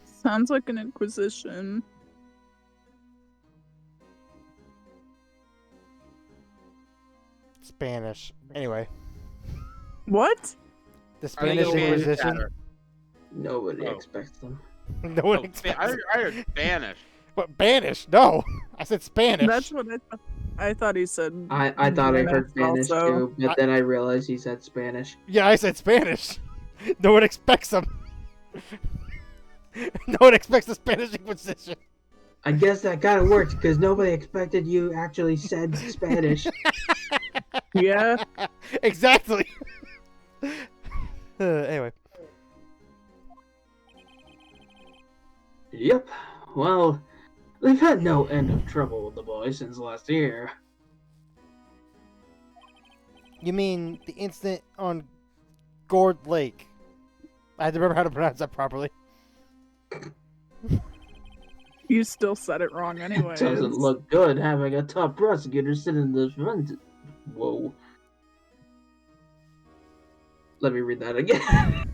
Sounds like an inquisition. Spanish. Anyway, What? the I think Spanish it'll be Inquisition. better. Nobody Oh. expects them. No one Oh, expects. I heard Spanish. What, Banish? No, I said Spanish. That's what I thought he said. I thought I heard Spanish Spanish also. too, but then I realized he said Spanish. Yeah, I said Spanish. No one expects them. No one expects the Spanish Inquisition. I guess that kind of worked because nobody expected you actually said Spanish. Yeah. Exactly. Anyway. Yep. Well, they've had no end of trouble with the boys since last year. You mean the incident on Gourd Lake. I had to remember how to pronounce that properly. You still said it wrong anyway. It doesn't look good having a top prosecutor sit in the front. Whoa. Let me read that again.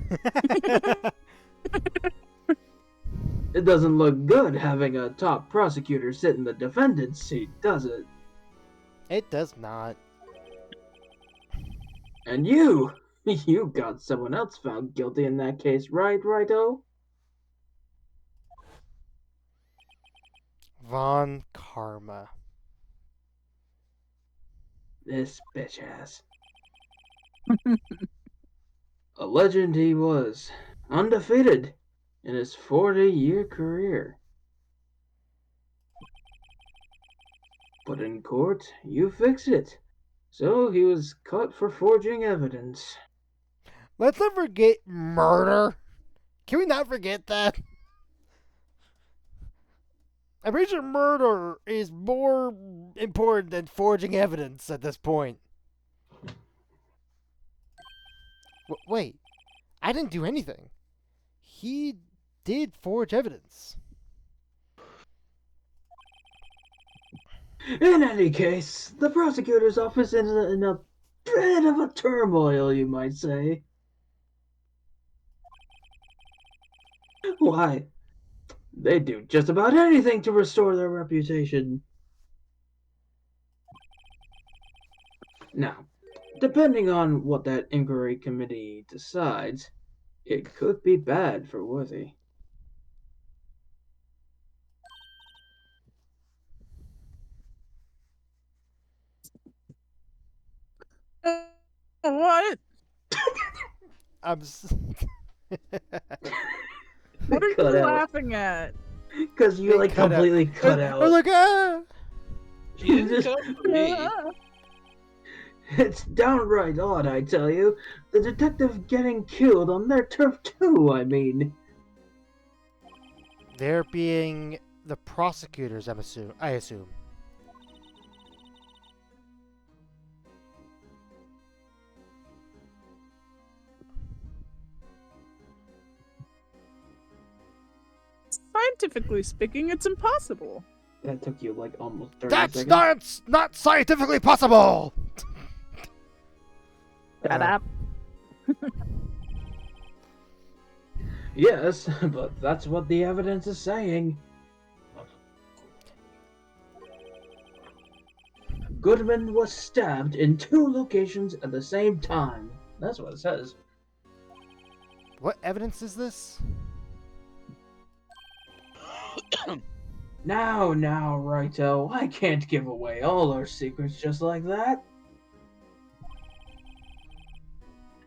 It doesn't look good having a top prosecutor sit in the defendant's seat, does it? It does not. And you got someone else found guilty in that case, right, righto? Von Karma. This bitch ass. A legend he was, undefeated in his 40-year career. But in court, you fixed it. So he was caught for forging evidence. Let's not forget murder. Can we not forget that? I'm pretty sure murder is more important than forging evidence at this point. Wait, I didn't do anything. He did forge evidence. In any case, the prosecutor's office is in a bit of a turmoil, you might say. Why, they do just about anything to restore their reputation. Now, depending on what that inquiry committee decides, it could be bad for Worthy. What? I'm. What are you Cut out. laughing at? Because you, They like, cut out. completely cut I out. was like, ah! She didn't cut for me. It's downright odd, I tell you. The detective getting killed on their turf too, I mean. They're being the prosecutors, I assume. Scientifically speaking, it's impossible. That took you like almost 30 That's seconds. not scientifically possible! Shut up. Yes, but that's what the evidence is saying. Goodman was stabbed in 2 locations at the same time. That's what it says. What evidence is this? Now, righto, I can't give away all our secrets just like that.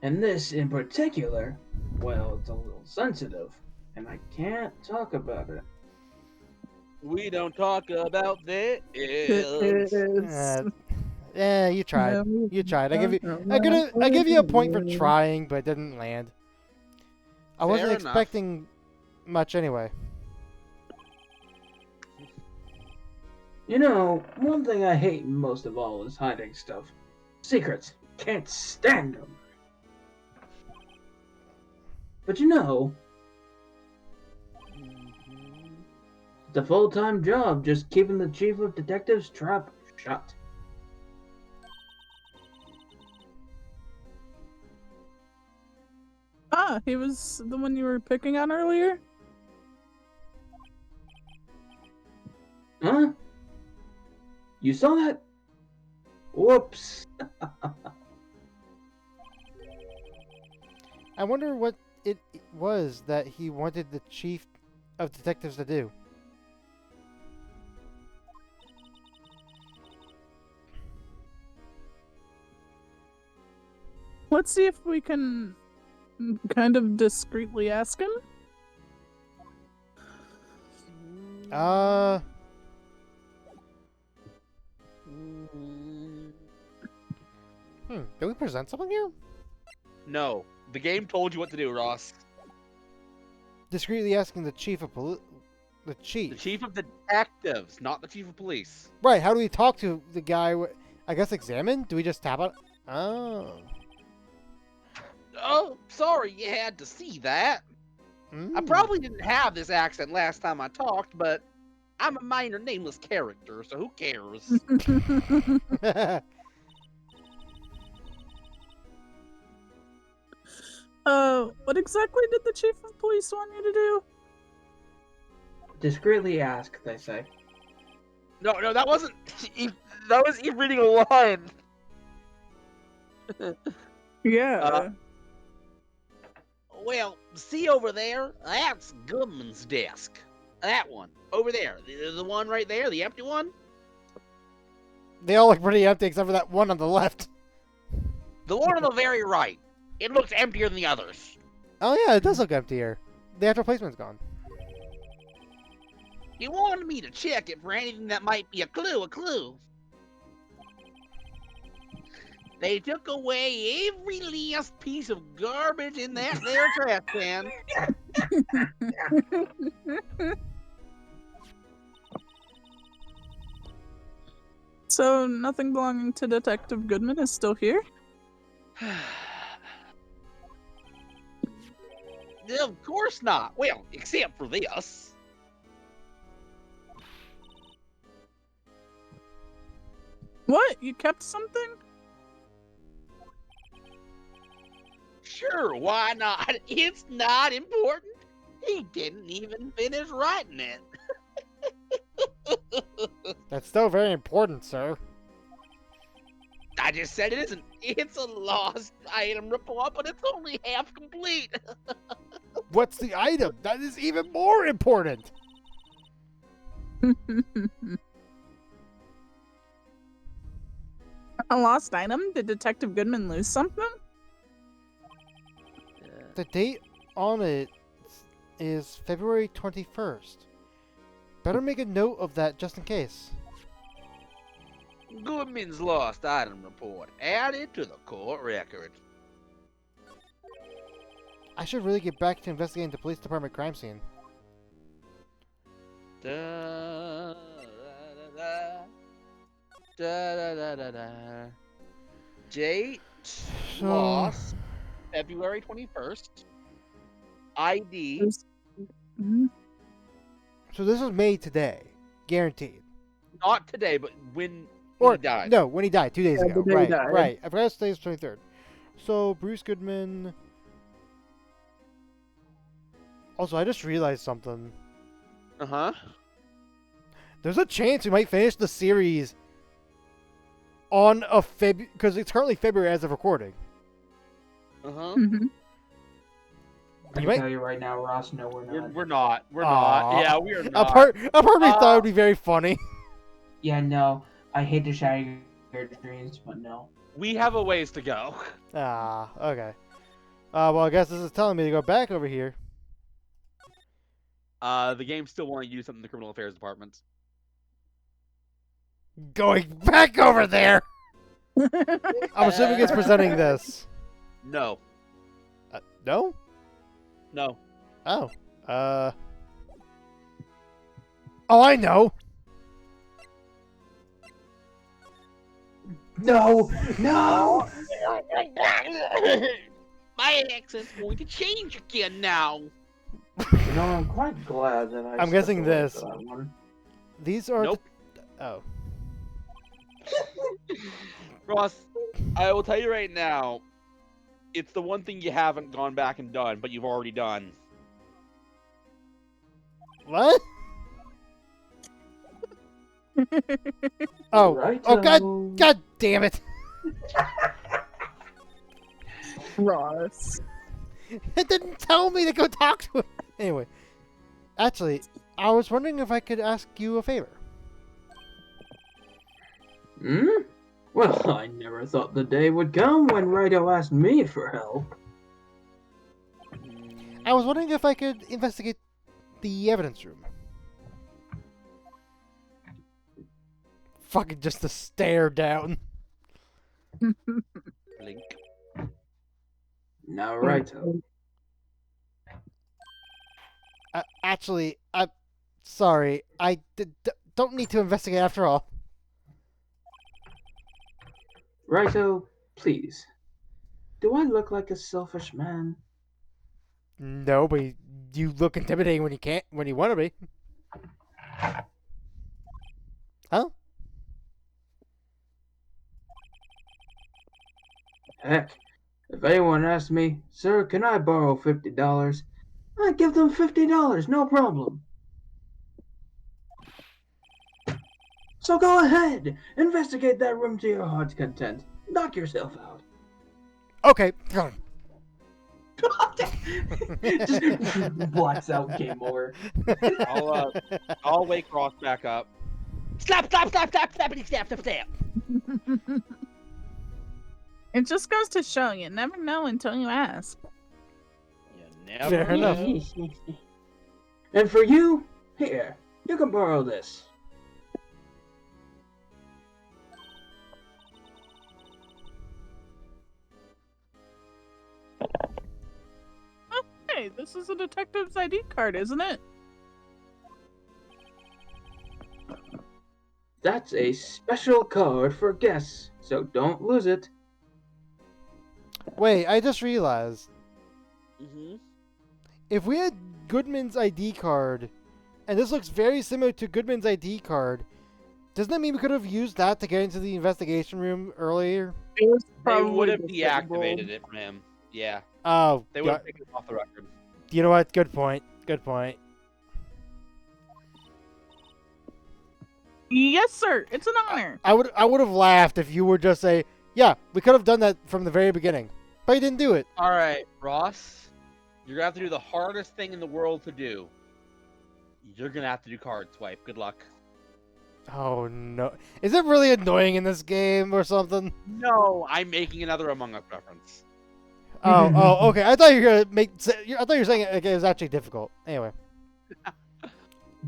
And this in particular, well, it's a little sensitive, and I can't talk about it. We don't talk about this. Yeah, you tried. You tried. I give you a point for trying, but it didn't land. I wasn't Fair enough. expecting much anyway. You know, one thing I hate most of all is hiding stuff. Secrets. Can't stand them. But you know, it's a full-time job just keeping the chief of detectives' trap shut. Ah, he was the one you were picking on earlier? Huh? You saw that? Whoops. I wonder what it was that he wanted the chief of detectives to do. Let's see if we can kind of discreetly ask him. Do we present someone here? No, the game told you what to do, Ross. Discreetly asking the chief of the The chief. chief of detectives, not the chief of police. Right, how do we talk to the guy? I guess examine? Do we just tap on? Oh. Oh, sorry you had to see that. I Mm. probably didn't have this accent last time I talked, but I'm a minor nameless character, so who cares? What exactly did the chief of police want you to do? Discreetly ask, they say. No, that wasn't. That was you reading a line. Yeah. Well, see over there? That's Goodman's desk. That one. Over there. The one right there, the empty one? They all look pretty empty except for that one on the left. The one on the very right. It looks emptier than the others. Oh yeah, it does look emptier. The after placement's gone. He wanted me to check it for anything that might be a clue. They took away every last piece of garbage in that there trash can. So nothing belonging to Detective Goodman is still here? Of course not. Well, except for this. What? You kept something? Sure, why not? It's not important. He didn't even finish writing it. That's still very important, sir. I just said it isn't. It's a lost item report, but it's only half complete. What's the item? That is even more important. A lost item? Did Detective Goodman lose something? The date on it is February 21st. Better make a note of that just in case. Goodman's lost item report added to the court record. I should really get back to investigating the police department crime scene. Da, da, da, da. Date lost February 21st. ID Mhm. So this was made today, guaranteed. not today, but when Or he died. no, when he died 2 days Yeah, ago. the day he Right, died. right. I forgot today's 23rd. So Bruce Goodman. Also, I just realized something. Uh-huh. There's a chance we might finish the series on a because it's currently February as of recording. Uh-huh. Mhm. I You can might- tell you right now, Ross, no, we're not. We're not. We're Aw. not. Yeah, we are A not. part of me thought it would be very funny. Yeah, no. I hate to shatter your dreams, but no. We have a ways to go. Ah, okay. Well, I guess this is telling me to go back over here. The game still won't use something in the criminal affairs department. Going back over there! I'm assuming it's presenting this. No. No? No. Oh. Oh, I know! No! No! My accent's going to change again now. You know, I'm quite glad that I. I'm guessing stepped away this. for that one. These are. Nope. Oh. Ross, I will tell you right now, it's the one thing you haven't gone back and done, but you've already done. What? Oh. Right, Oh, God damn it! Ross. It didn't tell me to go talk to him! Anyway. Actually, I was wondering if I could ask you a favor. Hmm? Well, I never thought the day would come when Rido asked me for help. I was wondering if I could investigate the evidence room. Fucking just to stare down. Blink. Now, Rido. Actually, I'm sorry. I don't need to investigate after all. Rido, please. do I look like a selfish man? No, but you look intimidating when you can't, when you want to be. Huh? Heck, if anyone asks me, sir, can I borrow $50? I give them $50, no problem. So go ahead, investigate that room to your heart's content. Knock yourself out. Okay. Just blacks out, game over. I'll wake Ross back up. Slap, slap, slap, slap, slappity, slap, slap, slap. It just goes to show you never know until you ask. You never Fair enough. know. And for you, here, you can borrow this. Hey, this is a detective's ID card, isn't it? That's a special card for guests, so don't lose it. Wait, I just realized. Mm-hmm. If we had Goodman's ID card, and this looks very similar to Goodman's ID card, doesn't that mean we could have used that to get into the investigation room earlier? It was They would have disabled. deactivated it for him. Yeah, Oh, they would have taken it off the record. you know what? Good point. Good point. Yes, sir. It's an honor. I would have laughed if you were just say, yeah, we could have done that from the very beginning, but you didn't do it. All right, Ross, you're gonna have to do the hardest thing in the world to do. You're gonna have to do card swipe. Good luck. Oh no! Is it really annoying in this game or something? No, I'm making another Among Us reference. Oh, okay. I thought you were gonna make. I thought you were saying it was actually difficult. Anyway.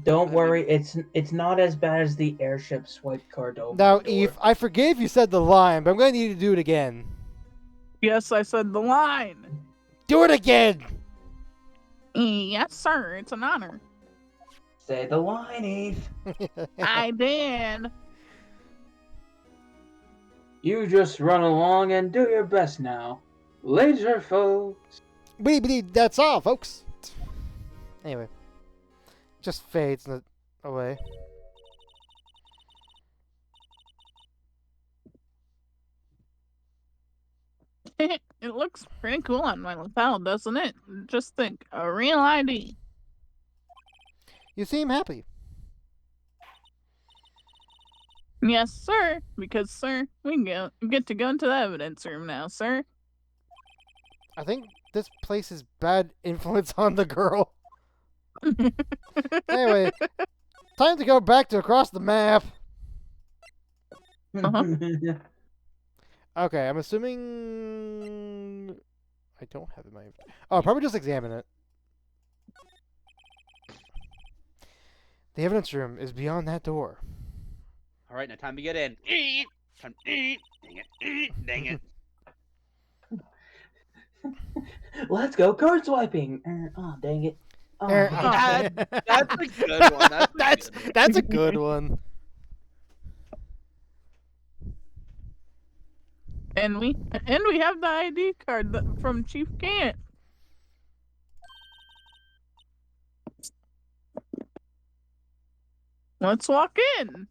Don't worry, it's not as bad as the airship swipe card over. Now, the door. Eve, I forgave you said the line, but I'm gonna need you to do it again. Yes, I said the line. Do it again. Yes, sir. It's an honor. Say the line, Eve. I did. You just run along and do your best now. Later, folks. That's all, folks. Anyway, just fades away. It looks pretty cool on my lapel, doesn't it? Just think, a real ID. You seem happy. Yes, sir. Because, sir, we get to go into the evidence room now, sir. I think this places bad influence on the girl. Anyway, time to go back to across the map. Okay, I'm assuming I don't have it in my. Oh, I'll probably just examine it. The evidence room is beyond that door. All right, now time to get in. Time. Dang it. Dang it. Let's go card swiping. Oh, dang it. Oh, That's a good one. That's a good one. And we have the ID card from Chief Kant. Let's walk in.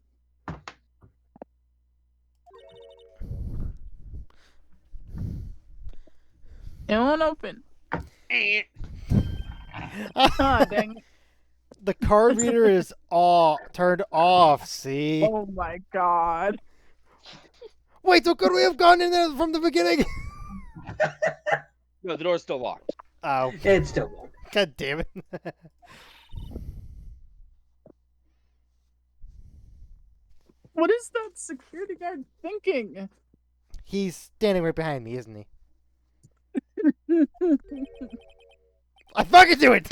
It won't open. Ah, dang it. The card reader is turned off. See? Oh my god. Wait, so could we have gone in there from the beginning? No, the door's still locked. Oh, it's still locked. god damn it! What is that security guard thinking? He's standing right behind me, isn't he? I fucking do it!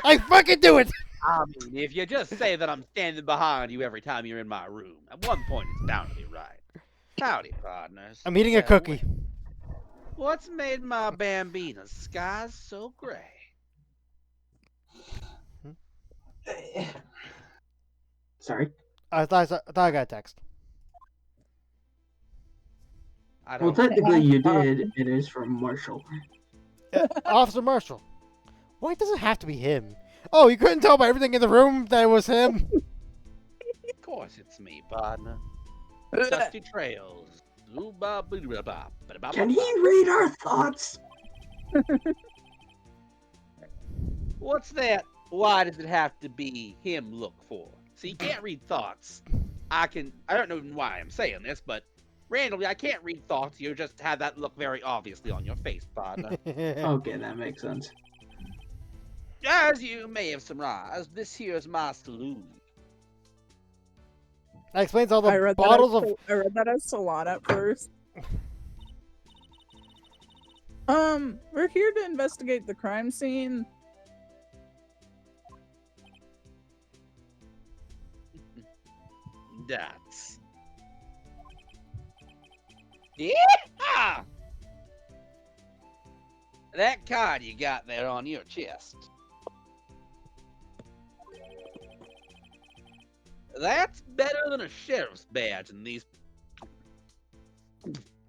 I fucking do it! I mean, if you just say that I'm standing behind you every time you're in my room, at one point it's bound to be right. Howdy, partners. I'm eating a cookie. What's made my Bambina's skies so gray? Sorry. I thought I got a text. I Well, don't. technically you did. It is from Marshall. Officer Marshall. Why does it have to be him? Oh, you couldn't tell by everything in the room that it was him? Of course, it's me, partner. Dusty trails. Can he read our thoughts? What's that? Why does it have to be him look for? So you can't read thoughts. I don't know why I'm saying this, but randomly I can't read thoughts. You just have that look very obviously on your face, partner. Okay, that makes sense. As you may have surmised, this here is my saloon. That explains all I the read bottles that of. as, I read that as salon at first. We're here to investigate the crime scene. That's. Yeah! That card you got there on your chest. That's better than a sheriff's badge in these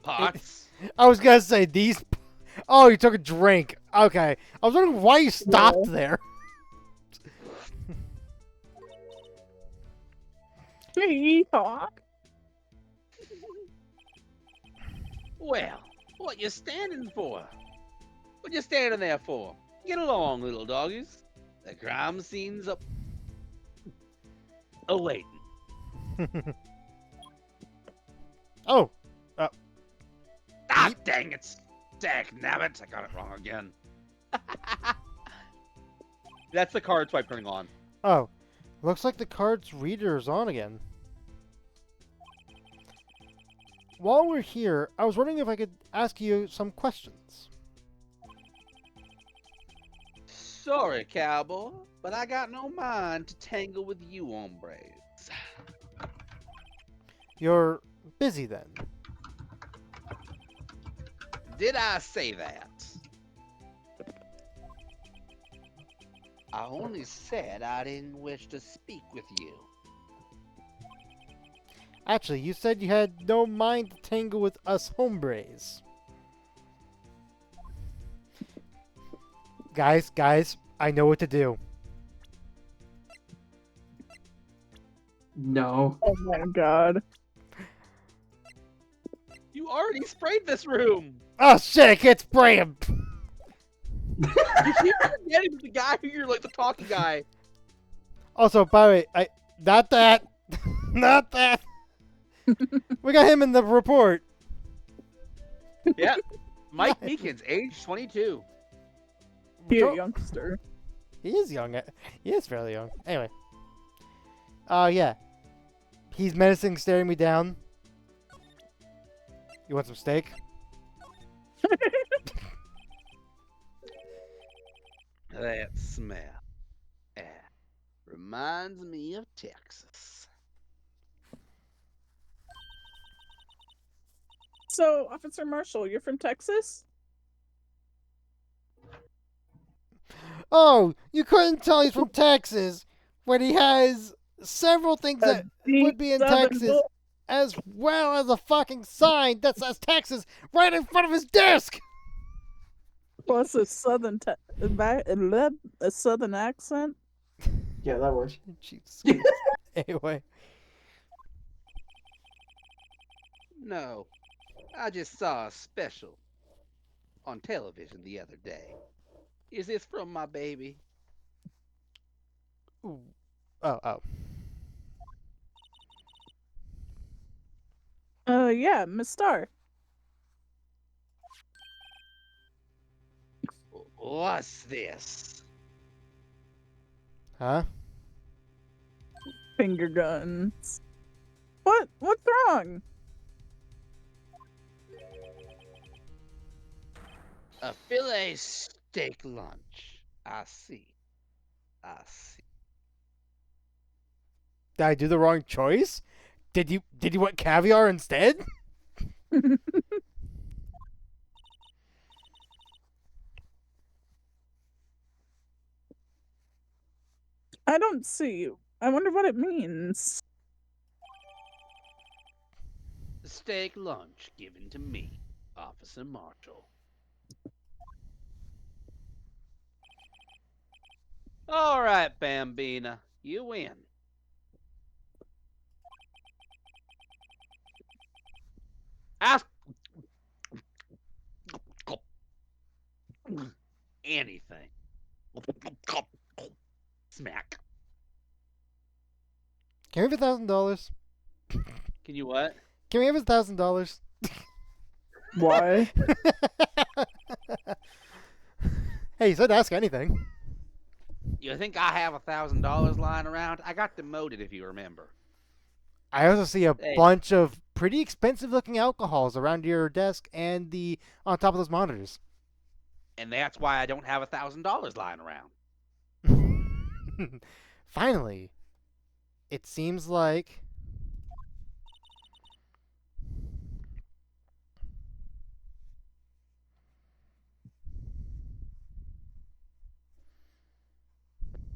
parts. I was gonna say these. Oh, you took a drink. Okay. I was wondering why you stopped there. Yeehaw. Well, what you standing for? What you standing there for? Get along, little doggies. The crime scene's up. Awaiting. Oh. Ah, dang it. Dag nabbit. I got it wrong again. That's the card swipe turning on. Oh. Looks like the card's reader is on again. While we're here, I was wondering if I could ask you some questions. Sorry, cowboy, but I got no mind to tangle with you hombres. You're busy then. Did I say that? I only said I didn't wish to speak with you. Actually, you said you had no mind to tangle with us hombres. Guys, I know what to do. No. Oh my god. You already sprayed this room. Oh shit, I can't spray him! You keep forgetting the guy who you're like the talking guy. Also, by the way, not that. Not that. We got him in the report. Yeah. Mike Meekins, age 22. You youngster. He is young. He is fairly young. Anyway. Yeah. He's menacing, staring me down. You want some steak? That smell. Reminds me of Texas. So, Officer Marshall, you're from Texas? Oh, you couldn't tell he's from Texas when he has several things that would be in Texas, as well as a fucking sign that says Texas right in front of his desk. Plus a southern a southern accent. Yeah, that works. Jesus. Anyway. No, I just saw a special on television the other day. Is this from my baby? Ooh. Oh. Yeah, Miss Star. What's this? Huh? Finger guns. What? What's wrong? A filet steak lunch. I see. Did I do the wrong choice? Did you want caviar instead? I don't see you. I wonder what it means. steak lunch given to me, Officer Marshall. All right, Bambina, you win. Ask anything. Smack. Can we have $1,000? Can you what? Can we have $1,000? Why? Hey, you said ask anything. You think I have $1,000 lying around? I got demoted, if you remember. I also see a Hey. bunch of pretty expensive looking alcohols around your desk and on top of those monitors. And that's why I don't have $1,000 lying around. Finally, it seems like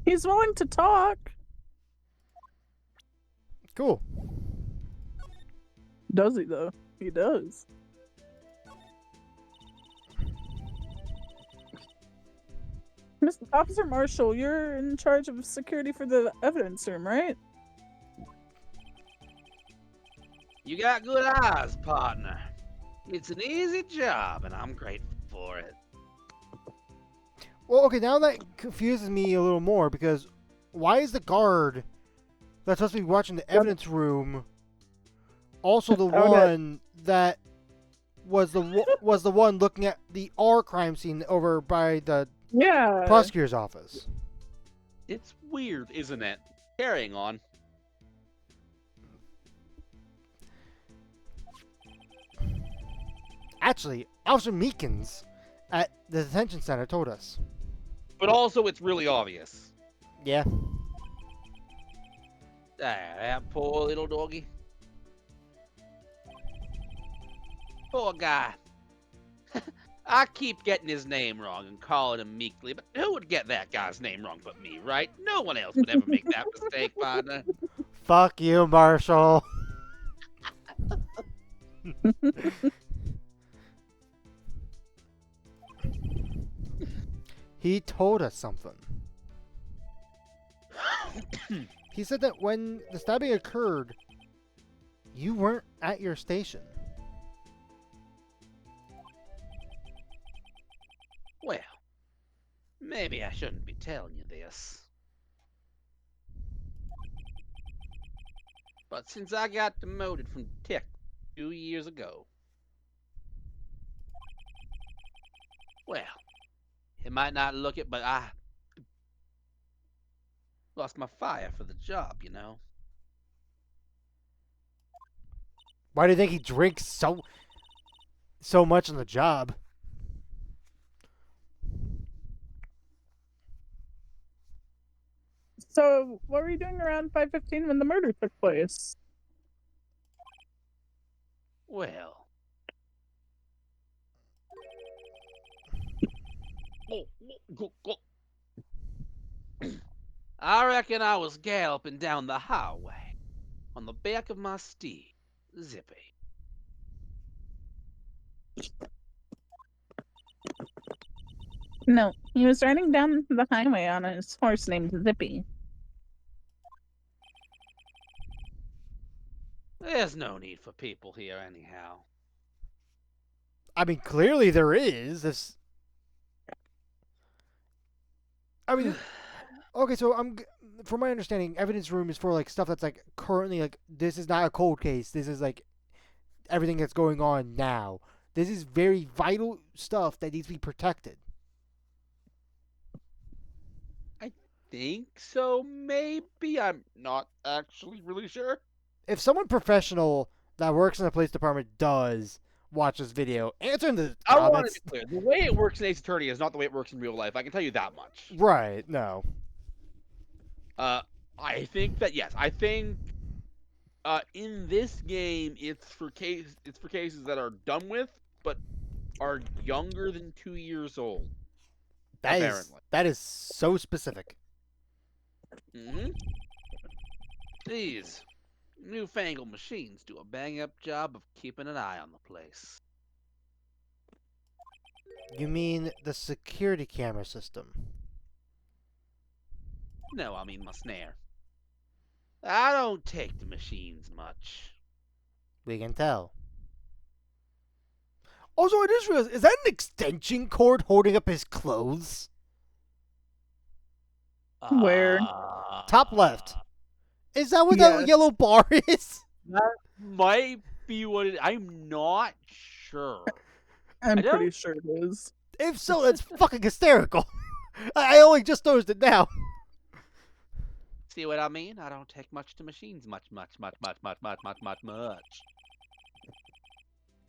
He's willing to talk. cool. Does he, though? He does. Mr. Officer Marshall, you're in charge of security for the evidence room, right? You got good eyes, partner. It's an easy job, and I'm grateful for it. Well, okay, now that confuses me a little more because why is the guard that's supposed to be watching the evidence room also the Okay. one that was the one looking at the R crime scene over by the Yeah. prosecutor's office? It's weird, isn't it? Carrying on. Actually, Officer Meekins at the detention center told us. But also, it's really obvious. Yeah. That poor little doggy. Poor guy. I keep getting his name wrong and calling him Meekly, but who would get that guy's name wrong but me, right? No one else would ever make that mistake, partner. Fuck you, Marshall. He told us something. He said that when the stabbing occurred, you weren't at your station. Well, maybe I shouldn't be telling you this. But since I got demoted from tech 2 years ago, well, it might not look it, but I lost my fire for the job, you know? Why do you think he drinks so much on the job? So, what were you doing around 5:15 when the murder took place? Well. I reckon I was galloping down the highway on the back of my steed, Zippy. No, he was riding down the highway on his horse named Zippy. There's no need for people here anyhow. I mean, clearly there is. I mean, okay, so from my understanding, evidence room is for like stuff that's like currently like this is not a cold case. This is like everything that's going on now. This is very vital stuff that needs to be protected. Think so, maybe? I'm not actually really sure. If someone professional that works in the police department does watch this video, answer in the I want to comments. be clear. The way it works in Ace Attorney is not the way it works in real life. I can tell you that much. Right, no. I think that yes. I think in this game it's for cases that are done with but are younger than 2 years old. Apparently. That is so specific. Mm-hmm. Please, Newfangled machines do a bang-up job of keeping an eye on the place. You mean the security camera system? No, I mean my snare. I don't take the machines much. We can tell. Also, I just realized, is that an extension cord holding up his clothes? Where? Top left. Is that what that Yes. yellow bar is? That might be what it. I'm not sure. I'm I don't- pretty sure it is. If so, that's fucking hysterical. I only just noticed it now. See what I mean? I don't take much to machines. Much.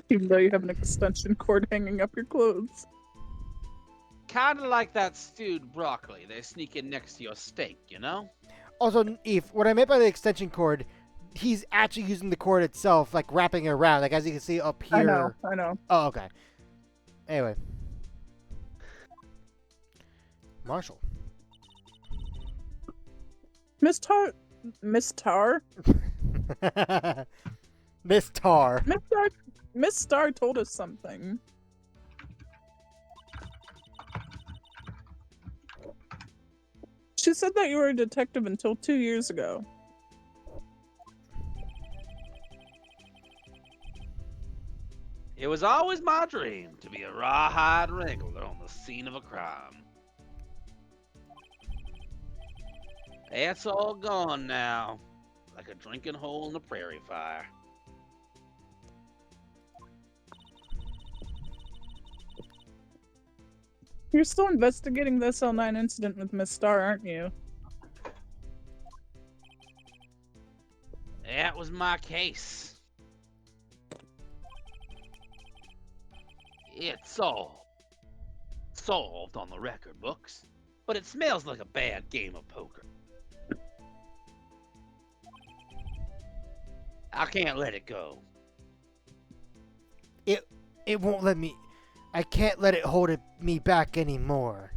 Even though you have an extension cord hanging up your clothes. Kinda like that stewed broccoli. They sneak in next to your steak, you know? Also, Eve, what I meant by the extension cord, he's actually using the cord itself, like wrapping it around, like as you can see up here. I know. Oh, okay. Anyway. Marshall. Miss Tar? Miss Tar. Miss Star told us something. She said that you were a detective until 2 years ago. It was always my dream to be a rawhide wrangler on the scene of a crime. That's all gone now, like a drinking hole in a prairie fire. You're still investigating the SL9 incident with Miss Star, aren't you? That was my case. It's all solved on the record books, but it smells like a bad game of poker. I can't let it go. It won't let me. I can't let it hold me back anymore.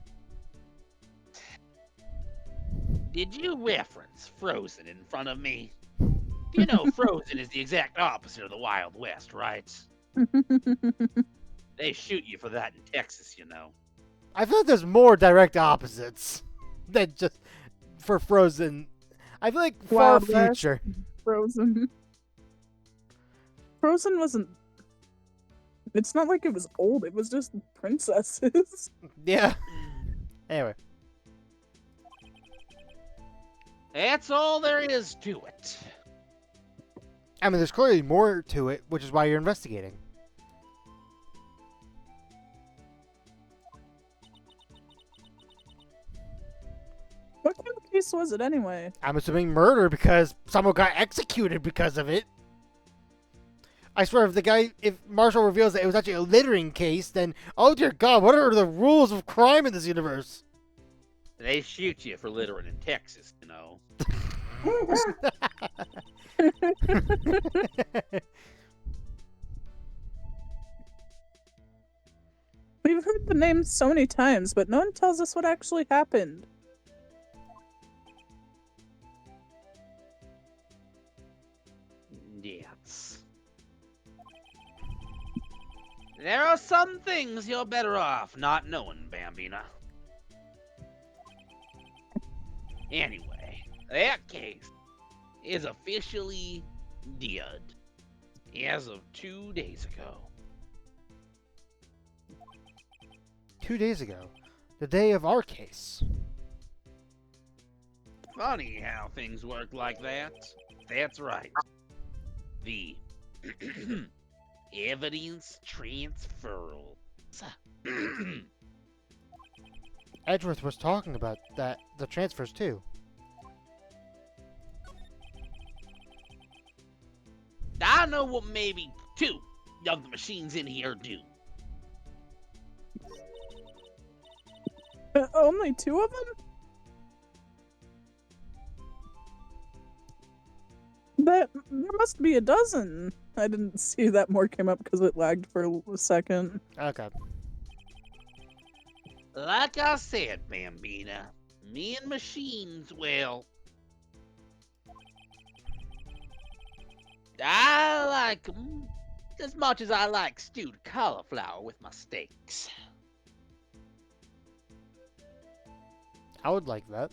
Did you reference Frozen in front of me? You know Frozen is the exact opposite of the Wild West, right? They shoot you for that in Texas, you know. I feel like there's more direct opposites than just for Frozen. I feel like far Wild West. future. Frozen. Frozen wasn't. It's not like it was old, it was just princesses. Yeah. Anyway. That's all there is to it. I mean, there's clearly more to it, which is why you're investigating. What kind of case was it anyway? I'm assuming murder because someone got executed because of it. I swear, if Marshall reveals that it was actually a littering case, then, oh dear God, what are the rules of crime in this universe? They shoot you for littering in Texas, you know. We've heard the name so many times, but no one tells us what actually happened. Yes. There are some things you're better off not knowing, Bambina. Anyway, that case is officially dead as of 2 days ago. 2 days ago, the day of our case. Funny how things work like that. That's right. The evidence transferals. Edgeworth was talking about the transfers too. I know what maybe 2 of the machines in here do. Only 2 of them? There must be a dozen. I didn't see that more came up because it lagged for a second. Okay. Like I said, Bambina, me and machines, well, I like 'em as much as I like stewed cauliflower with my steaks. I would like that.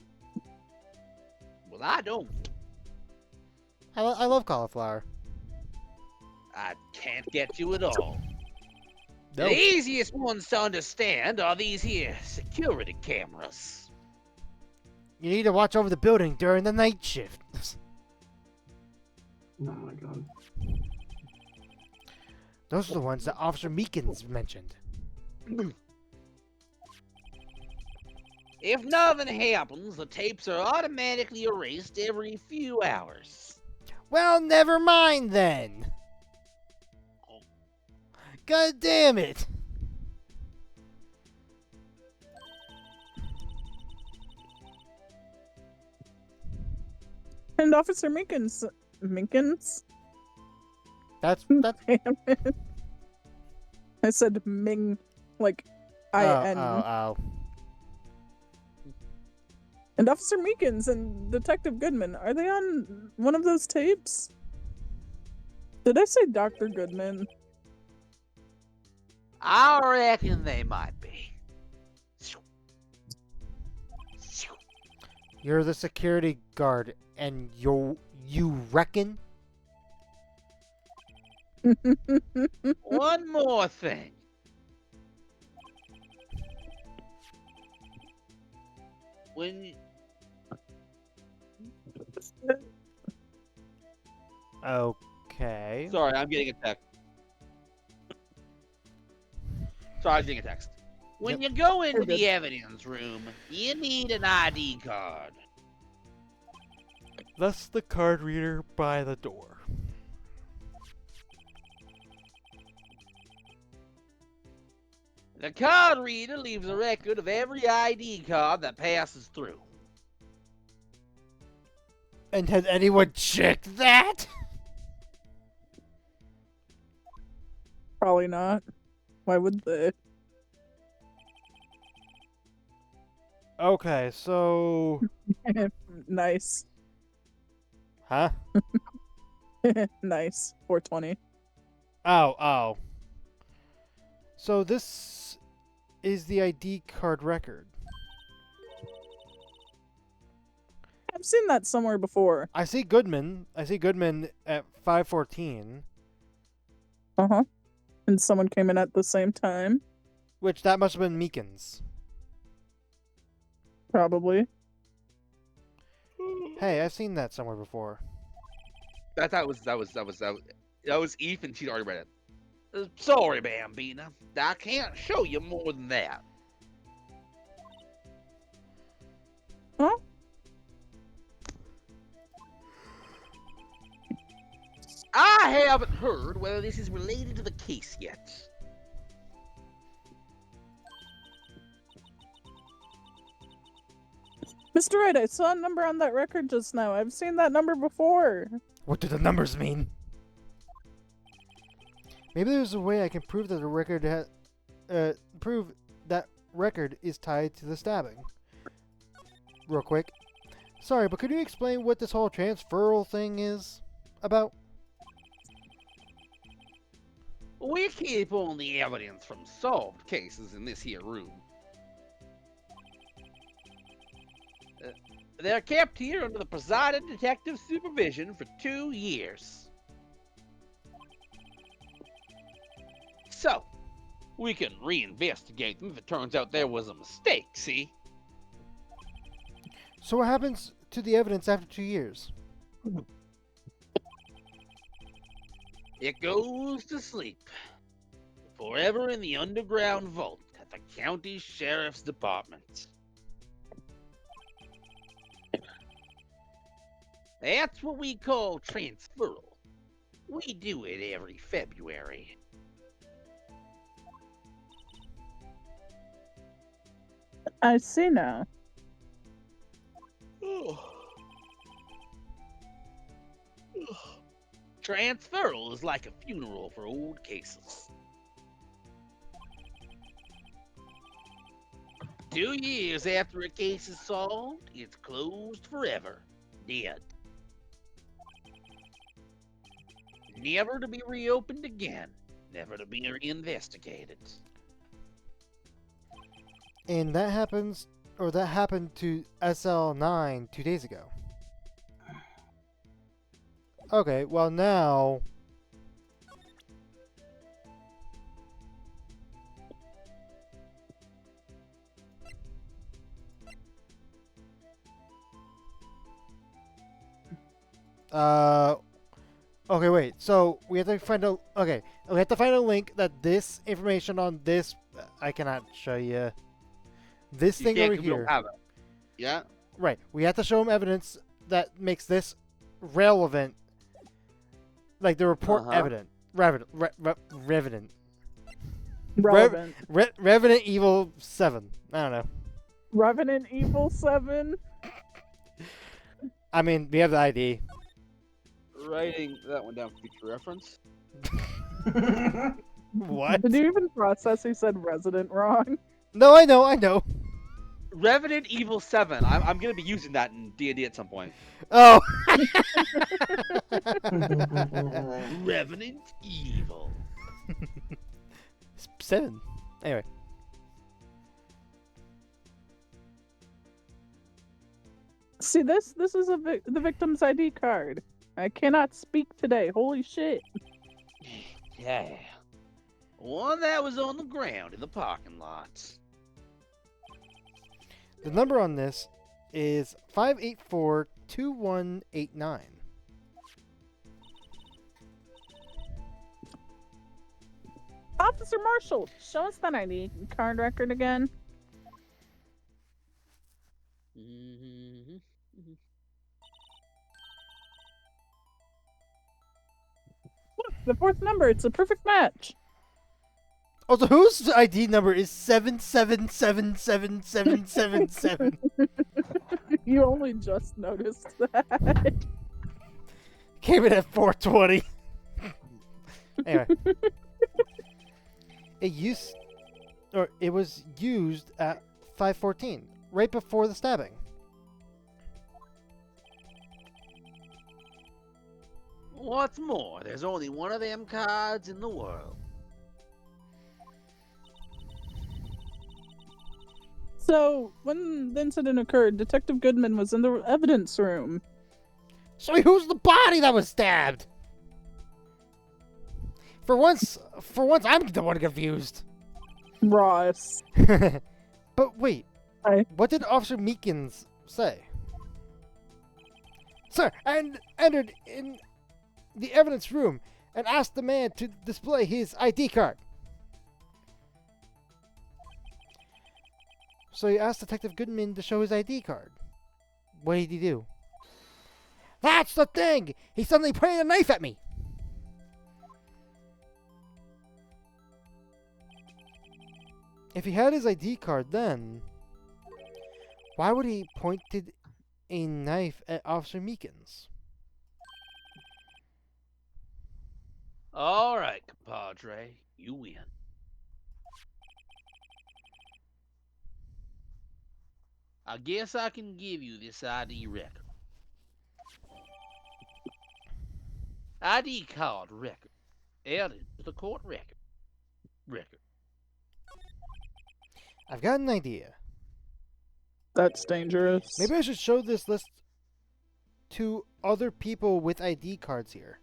Well, I don't. I love cauliflower. I can't get you at all. No. The easiest ones to understand are these here security cameras. You need to watch over the building during the night shift. Oh my god. Those are the ones that Officer Meekins mentioned. If nothing happens, the tapes are automatically erased every few hours. Well, never mind then. God damn it. And Officer Minkins? That's Damn it. I said Ming, like I-N. Oh. And Officer Meekins and Detective Goodman, are they on one of those tapes? Did I say Dr. Goodman? I reckon they might be. You're the security guard, and you reckon? One more thing. When Okay. Sorry, I'm getting a text. Sorry, I'm getting a text. When you go into You're good. the evidence room, you need an ID card. That's the card reader by the door. The card reader leaves a record of every ID card that passes through. And has anyone checked that? Probably not. Why would they? Okay, so... Nice. Huh? Nice. 420. Oh. So this is the ID card record. I've seen that somewhere before. I see Goodman at 5:14, Uh-huh. And someone came in at the same time. which that must have been Meekins. Probably. Hey, I've seen that somewhere before. That was Ethan. She'd already read it. Sorry, Bambina. I can't show you more than that. Huh? I haven't heard whether this is related to the case yet. Mr. Wright, I saw a number on that record just now. I've seen that number before. What do the numbers mean? Maybe there's a way I can prove that the record prove that record is tied to the stabbing. Real quick. Sorry, but could you explain what this whole transferal thing is about? We keep only evidence from solved cases in this here room. They're kept here under the presiding detective's supervision for 2 years. So, we can reinvestigate them if it turns out there was a mistake, see? So what happens to the evidence after 2 years? It goes to sleep. Forever in the underground vault at the county sheriff's department. That's what we call transferal. We do it every February. I see now. Transferal is like a funeral for old cases. 2 years after a case is solved, it's closed forever. Dead. never to be reopened again, never to be reinvestigated. And that happened to SL9 2 days ago. Okay, well now... Okay, wait. So we have to find a... Okay, we have to find a link that this information on this... I cannot show you. This You thing can't over 'cause we don't here. have it. Yeah? Right. We have to show them evidence that makes this relevant. Like the report evident. Revenant. Relevant. Revenant Evil 7. I don't know. Revenant Evil 7. I mean, we have the ID. Writing that one down for future reference. What? Did you even process he said resident wrong? No, I know. Revenant Evil 7. I'm going to be using that in D&D at some point. Oh. Revenant Evil. 7. Anyway. See, this is the victim's ID card. I cannot speak today. Holy shit. Yeah. One that was on the ground in the parking lot. The number on this is 584-2189. Officer Marshall, show us that ID card record again. Look, the fourth number. It's a perfect match. Also, whose ID number is 7777777? You only just noticed that. Came in at 420. Anyway. It was used at 5:14, right before the stabbing. What's more, there's only one of them cards in the world. So, when the incident occurred, Detective Goodman was in the evidence room. So who's the body that was stabbed? For once, I'm the one confused. Ross. But wait, Hi. what did Officer Meekins say? Sir, I entered in the evidence room and asked the man to display his ID card. So he asked Detective Goodman to show his ID card. What did he do? That's the thing! He suddenly pointed a knife at me! If he had his ID card then, why would he pointed a knife at Officer Meekins? All right, compadre, you win. I guess I can give you this ID record. ID card record. Added to the court record. I've got an idea. That's dangerous. Maybe I should show this list to other people with ID cards here.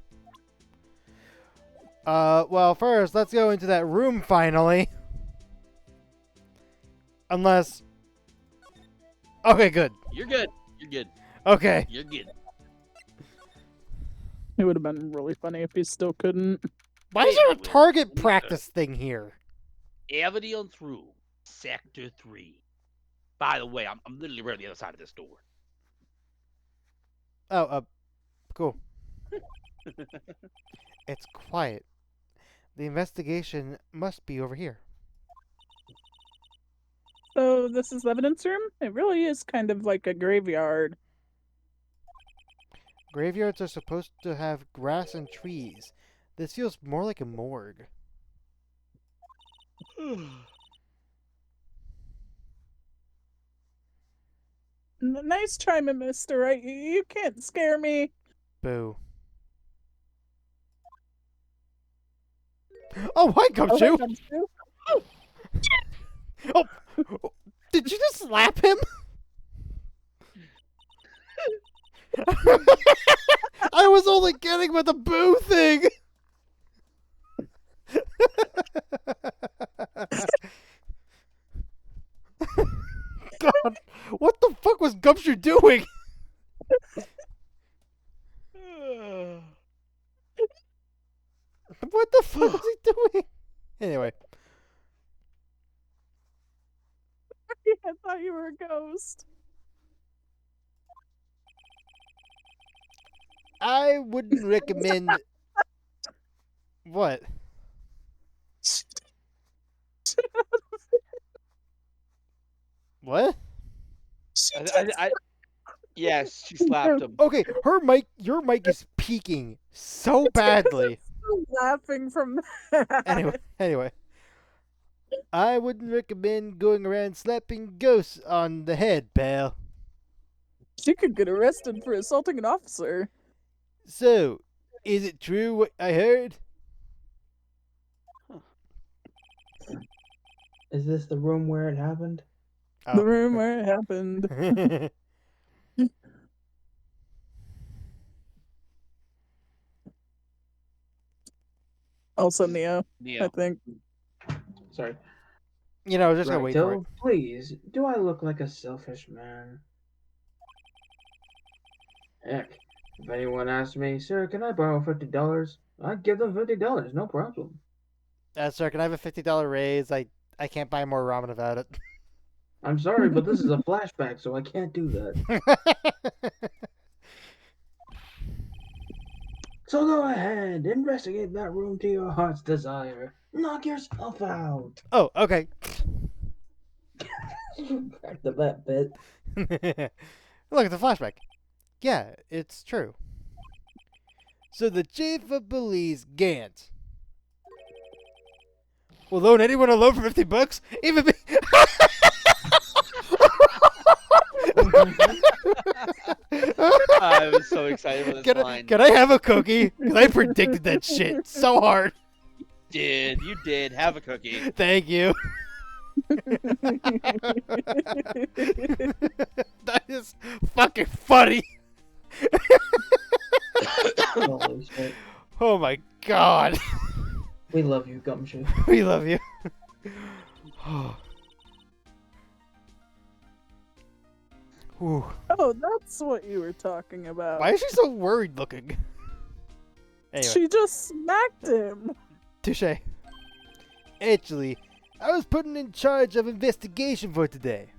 Well, first, let's go into that room finally. Unless... Okay, good. You're good. You're good. Okay. You're good. It would have been really funny if he still couldn't. Why is there a Well, target we practice thing here? Evidence room, sector 3. By the way, I'm literally right on the other side of this door. Oh, cool. It's quiet. The investigation must be over here. So this is the evidence room? It really is kind of like a graveyard. Graveyards are supposed to have grass and trees. This feels more like a morgue. Nice try, mister. You can't scare me. Boo. Oh, hi, Oh, Gumshoe. Gumshoe. Oh, did you just slap him? I was only kidding with the boo thing. God, what the fuck was Gumshoe doing? What the fuck was he doing? Anyway, I thought you were a ghost. I wouldn't recommend. What? What? Yes, she slapped him. Okay, your mic is peaking so badly. Laughing from that. Anyway, I wouldn't recommend going around slapping ghosts on the head, pal. She could get arrested for assaulting an officer. So, is it true what I heard? Is this the room where it happened? The room where it happened. Also Neo, I Neo. think. Sorry. You know, just gonna wait for it. Righto, please, do I look like a selfish man? Heck, if anyone asked me, sir, can I borrow $50? I'd give them $50, no problem. Sir, can I have a $50 raise? I can't buy more ramen without it. I'm sorry, but this is a flashback, so I can't do that. So go ahead, investigate that room to your heart's desire. Knock yourself out. Oh, okay. Back to that bit. Look at the flashback. Yeah, it's true. So the chief of police, Gant, will loan anyone a loan for $50? Even me. I was so excited for this line. Can I have a cookie? Because I predicted that shit so hard. You did. Have a cookie. Thank you. That is fucking funny. Holy shit. Oh my god. We love you, Gumshoe. We love you. Whew. Oh, that's what you were talking about. Why is she so worried looking? Anyway, She just smacked him. touche. Actually, I was put in charge of investigation for today.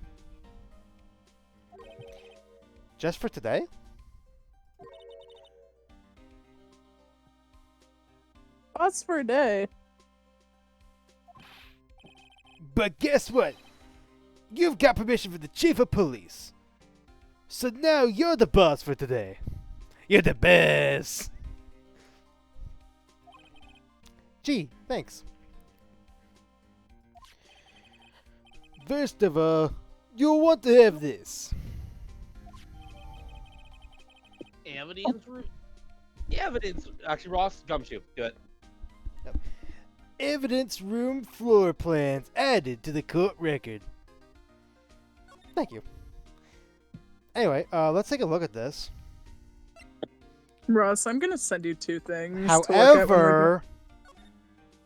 Just for today? Us for a day. But guess what? You've got permission from the chief of police. So now you're the boss for today. You're the best. Gee, thanks. First of all, you'll want to have this. Evidence. Actually, Ross, Gumshoe. Do it. Evidence room floor plans added to the court record. Thank you. Anyway, let's take a look at this. Ross, I'm gonna send you two things. to look at when we're However,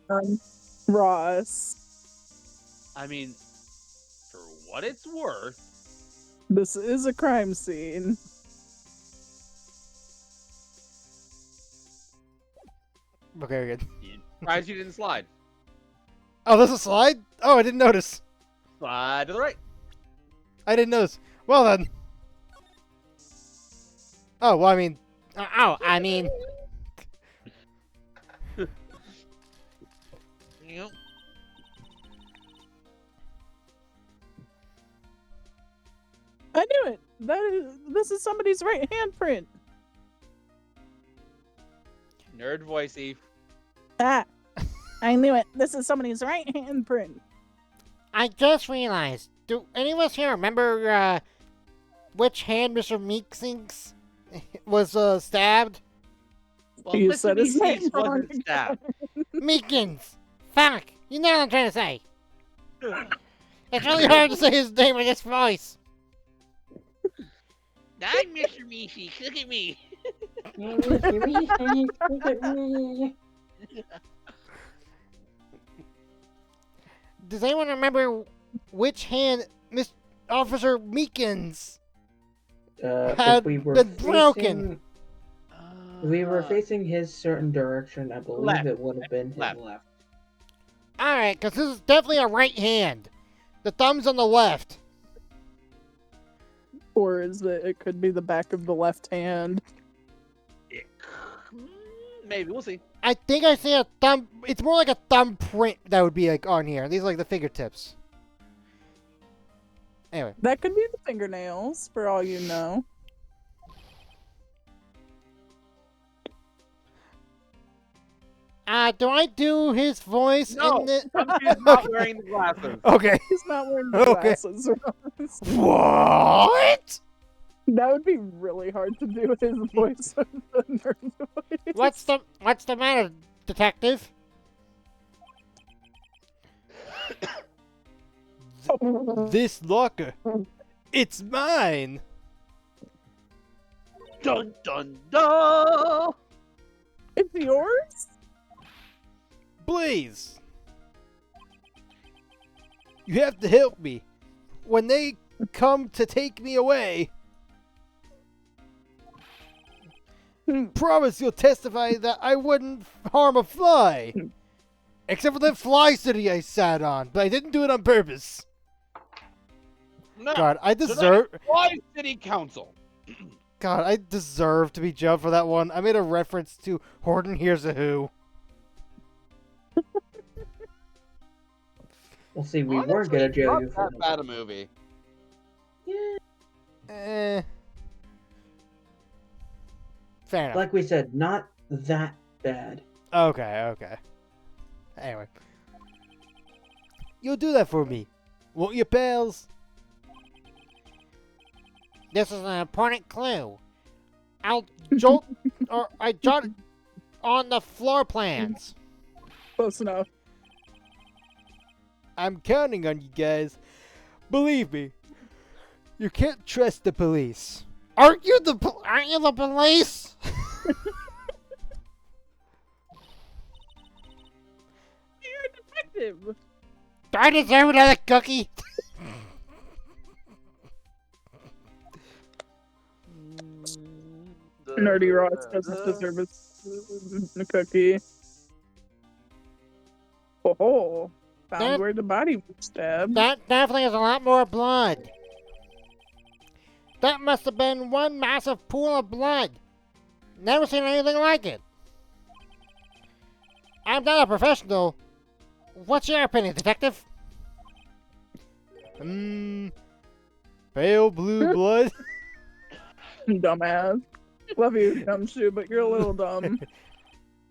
done. Ross, I mean, for what it's worth. this is a crime scene. okay, we're good. Surprised you didn't slide. Oh, there's a slide? Oh, I didn't notice. Slide to the right. I didn't notice. Well then. Oh, well, I mean. Yep. I knew it. This is somebody's right handprint. Nerd voice, Eve. Ah, I knew it. This is somebody's right handprint. I just realized. Do any of us here remember which hand Mr. Meeksings was stabbed? Well, You Mr. said his Meeseeks name wrong wasn't again. stabbed. Meekins. Fuck! You know what I'm trying to say. It's really hard to say his name in this voice. I'm Mr. Mishi. Look at me. Look at me. Does anyone remember which hand Miss Officer Meekins had If we were been broken? we were facing his certain direction, I believe Left. it would have been his Left. left. Alright, because this is definitely a right hand. The thumb's on the left. Or is it could be the back of the left hand. Maybe we'll see. I think I see a thumb. It's more like a thumbprint that would be like on here. These are like the fingertips. Anyway. That could be the fingernails, for all you know. Do I do his voice No, in the... He's not wearing the glasses. Okay. He's not wearing the Okay. glasses. What? That would be really hard to do his voice with the nerd voice. What's the matter, detective? This locker. It's mine. Dun dun dun. It's yours? Please. You have to help me. When they come to take me away, promise you'll testify that I wouldn't harm a fly. Except for that fly city I sat on, but I didn't do it on purpose. No. God, I deserve... Why city council? God, I deserve to be jailed for that one. I made a reference to Horton Hears a Who. Well, see, we Honestly, were gonna jail not you for that bad a movie. Fair enough. Like we said, not that bad. Okay. Anyway. You'll do that for me, won't you, pals? This is an important clue. I jot it on the floor plans. Close enough. I'm counting on you guys. Believe me, you can't trust the police. Aren't you the police? You're a detective. Do I deserve another cookie? Nerdy Ross doesn't deserve a cookie. Oh, found That- where the body was stabbed. That definitely has a lot more blood. That must have been one massive pool of blood. Never seen anything like it. I'm not a professional. What's your opinion, detective? Pale blue blood? Dumbass. Love you, Gumshoe, but you're a little dumb.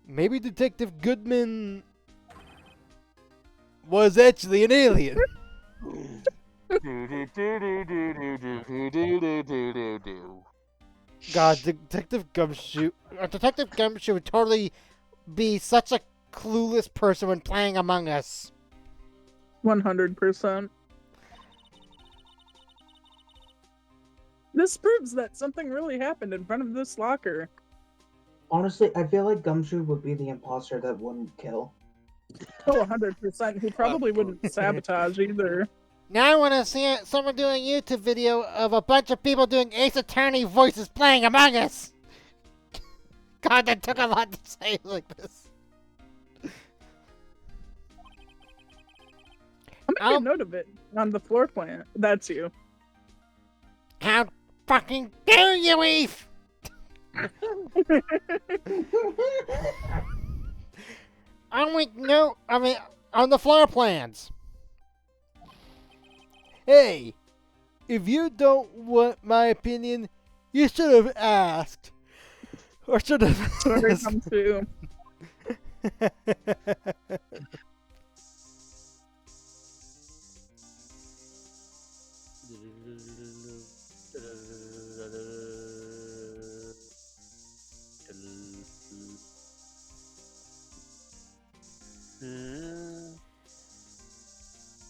Maybe Detective Goodman was actually an alien. God, Detective Gumshoe would totally be such a clueless person when playing Among Us. 100%. This proves that something really happened in front of this locker. Honestly, I feel like Gumshoe would be the imposter that wouldn't kill. Oh, 100%. He probably wouldn't sabotage either. Now I want to see someone doing a YouTube video of a bunch of people doing Ace Attorney voices playing Among Us. God, that took a lot to say it like this. I'm making a note of it on the floor plan. That's you. How fucking dare you, Eve? On the floor plans. Hey, if you don't want my opinion, you should have asked. Or should have Sorry, asked. Gumshoe.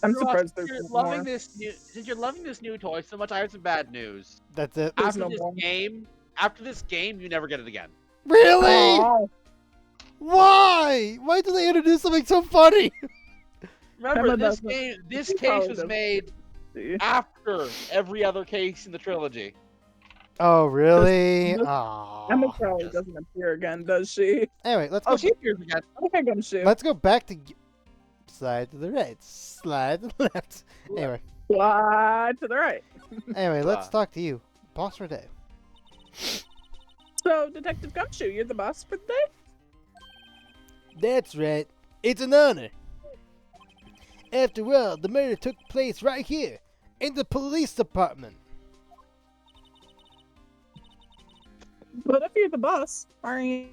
I'm Ross, surprised since there's you're more. since you're loving this new toy so much, I have some bad news. That's it. There's After no this more. after this game, you never get it again. Really? Aw, Why? Why did they introduce something so funny? Remember, Emma this doesn't- this she case probably was doesn't. made see. after every other case in the trilogy. Oh, really? This- Aww. Emma probably Yes. doesn't appear again, does she? Anyway, let's Oh, go. she appears again. Okay, Gumshoe. Let's go back to slide to the right, slide to the left. Anyway, Slide to the right. let's talk to you, boss for the day. So, Detective Gumshoe, you're the boss for the day? That's right. It's an honor. After all, the murder took place right here in the police department. But if you're the boss, why are you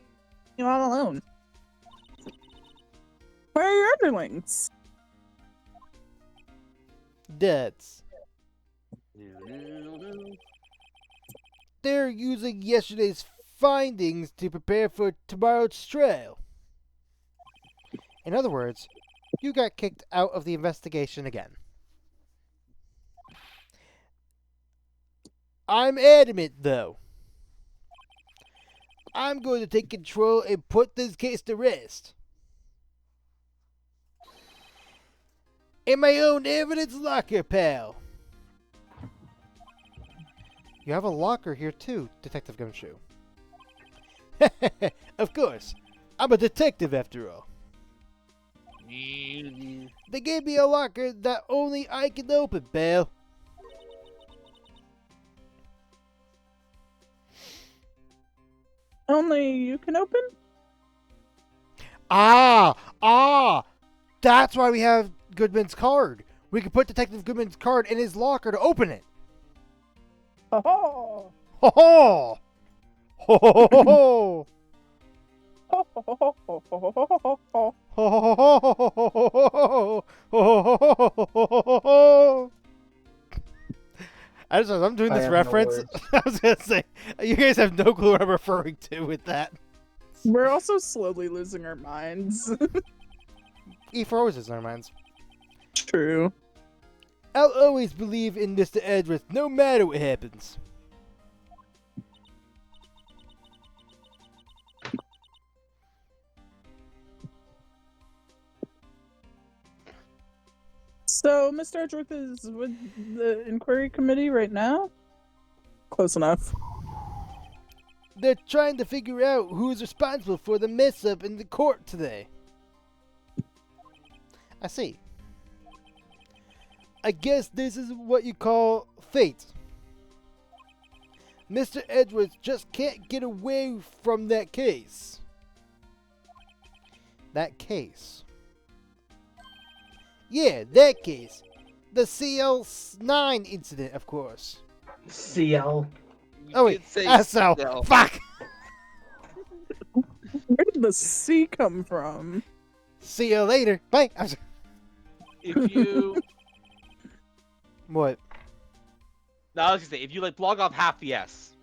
all alone? Where are your underlings? That's. They're using yesterday's findings to prepare for tomorrow's trial. In other words, you got kicked out of the investigation again. I'm adamant, though. I'm going to take control and put this case to rest. In my own evidence locker, pal. You have a locker here too, Detective Gumshoe. Of course. I'm a detective after all. They gave me a locker that only I can open, pal. Only you can open? That's why we have Goodman's card. We can put Detective Goodman's card in his locker to open it. Oh, Ho ho! Ho ho ho ho! ho, ho, ho, ho, ho, ho, ho, ho, ho. I'm doing I this have no reference. words. I was gonna say, you guys have no clue what I'm referring to with that. We're also slowly losing our minds. E4 always is in our minds. True. I'll always believe in Mr. Edgeworth, no matter what happens. So, Mr. Edgeworth is with the inquiry committee right now? Close enough. They're trying to figure out who's responsible for the mess up in the court today. I see. I guess this is what you call fate. Mr. Edwards just can't get away from that case. That case. Yeah, that case. The CL9 incident, of course. CL. Oh wait, SL. no. Fuck! Where did the C come from? See you later. Bye. I'm sorry. If you, What? no, I was gonna say, if you like log off half the S.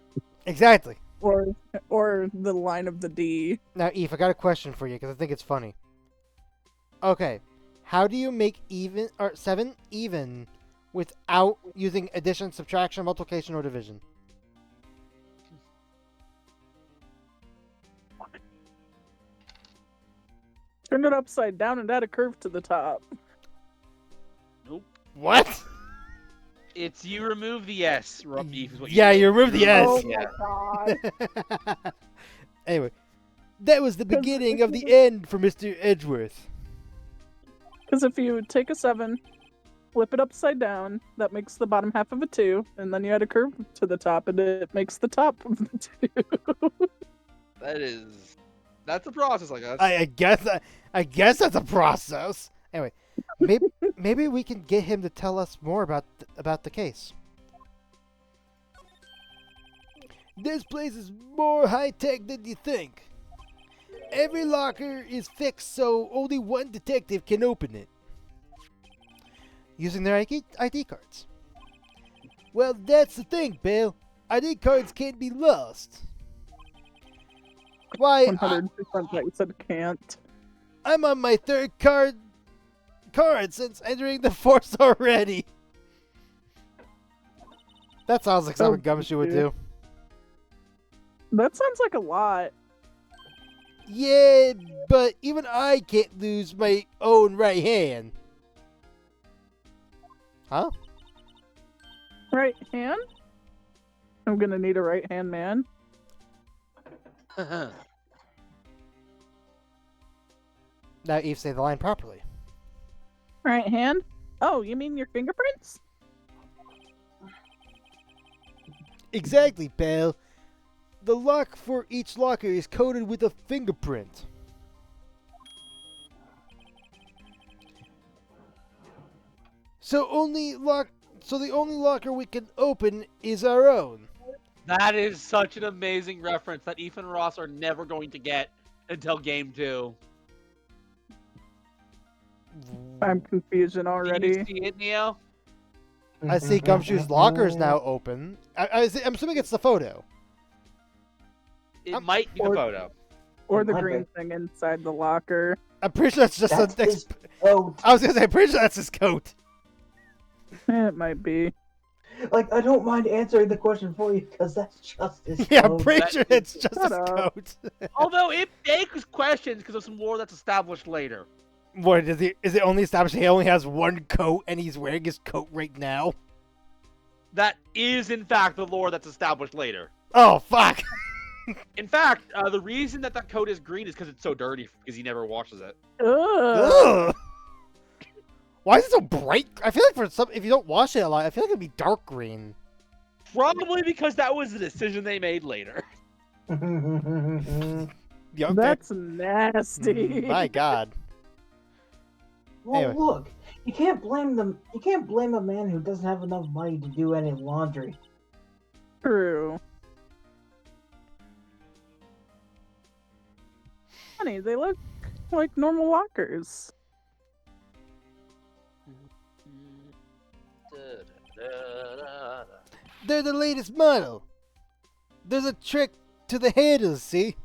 Exactly. Or the line of the D. Now, Eve, I got a question for you because I think it's funny. Okay, how do you make 7 even without using addition, subtraction, multiplication, or division? Turn it upside down and add a curve to the top. Nope. What? It's you remove the S. Beef is what Yeah, do. you remove the S. Oh Yeah. my god. Anyway, that was the beginning of the end for Mr. Edgeworth. Because if you take a 7, flip it upside down, that makes the bottom half of a 2, and then you add a curve to the top, and it makes the top of the 2. That's a process, I guess. I guess that's a process. Anyway, maybe we can get him to tell us more about the case. This place is more high-tech than you think. Every locker is fixed so only one detective can open it. Using their ID cards. Well, that's the thing, Bill. ID cards can't be lost. Why, 100% that you said can't. I'm on my third card card since entering the force already. That sounds like something Gumshoe would do. That sounds like a lot. Yeah, but even I can't lose my own right hand. Huh? Right hand? I'm gonna need a right hand man. Now Eve say the line properly. Right hand? Oh, you mean your fingerprints? Exactly, pal. The lock for each locker is coded with a fingerprint. So the only locker we can open is our own. That is such an amazing reference that Ethan and Ross are never going to get until game 2. I'm confusion Do you already. see it, Neo? I see Gumshoe's locker is now open. I'm assuming it's the photo. It might be the Or- photo. Or It the might green be. thing inside the locker. I'm pretty sure that's just That's a. his coat. I was gonna say, I'm pretty sure that's his coat. It might be. Like, I don't mind answering the question for you because that's just his Yeah, I'm coat. pretty That sure is- it's just Shut his up. coat. Although it begs questions because of some lore that's established later. What is it only established he only has one coat and he's wearing his coat right now? That is, in fact, the lore that's established later. Oh fuck! In fact, the reason that coat is green is because it's so dirty because he never washes it. Ugh. Ugh. Why is it so bright? I feel like if you don't wash it a lot, I feel like it'd be dark green. Probably because that was the decision they made later. Yeah, That's nasty. my God. Well, Anyway. look, you can't blame them. You can't blame a man who doesn't have enough money to do any laundry. True. Funny, they look like normal lockers. They're the latest model. There's a trick to the handles, see?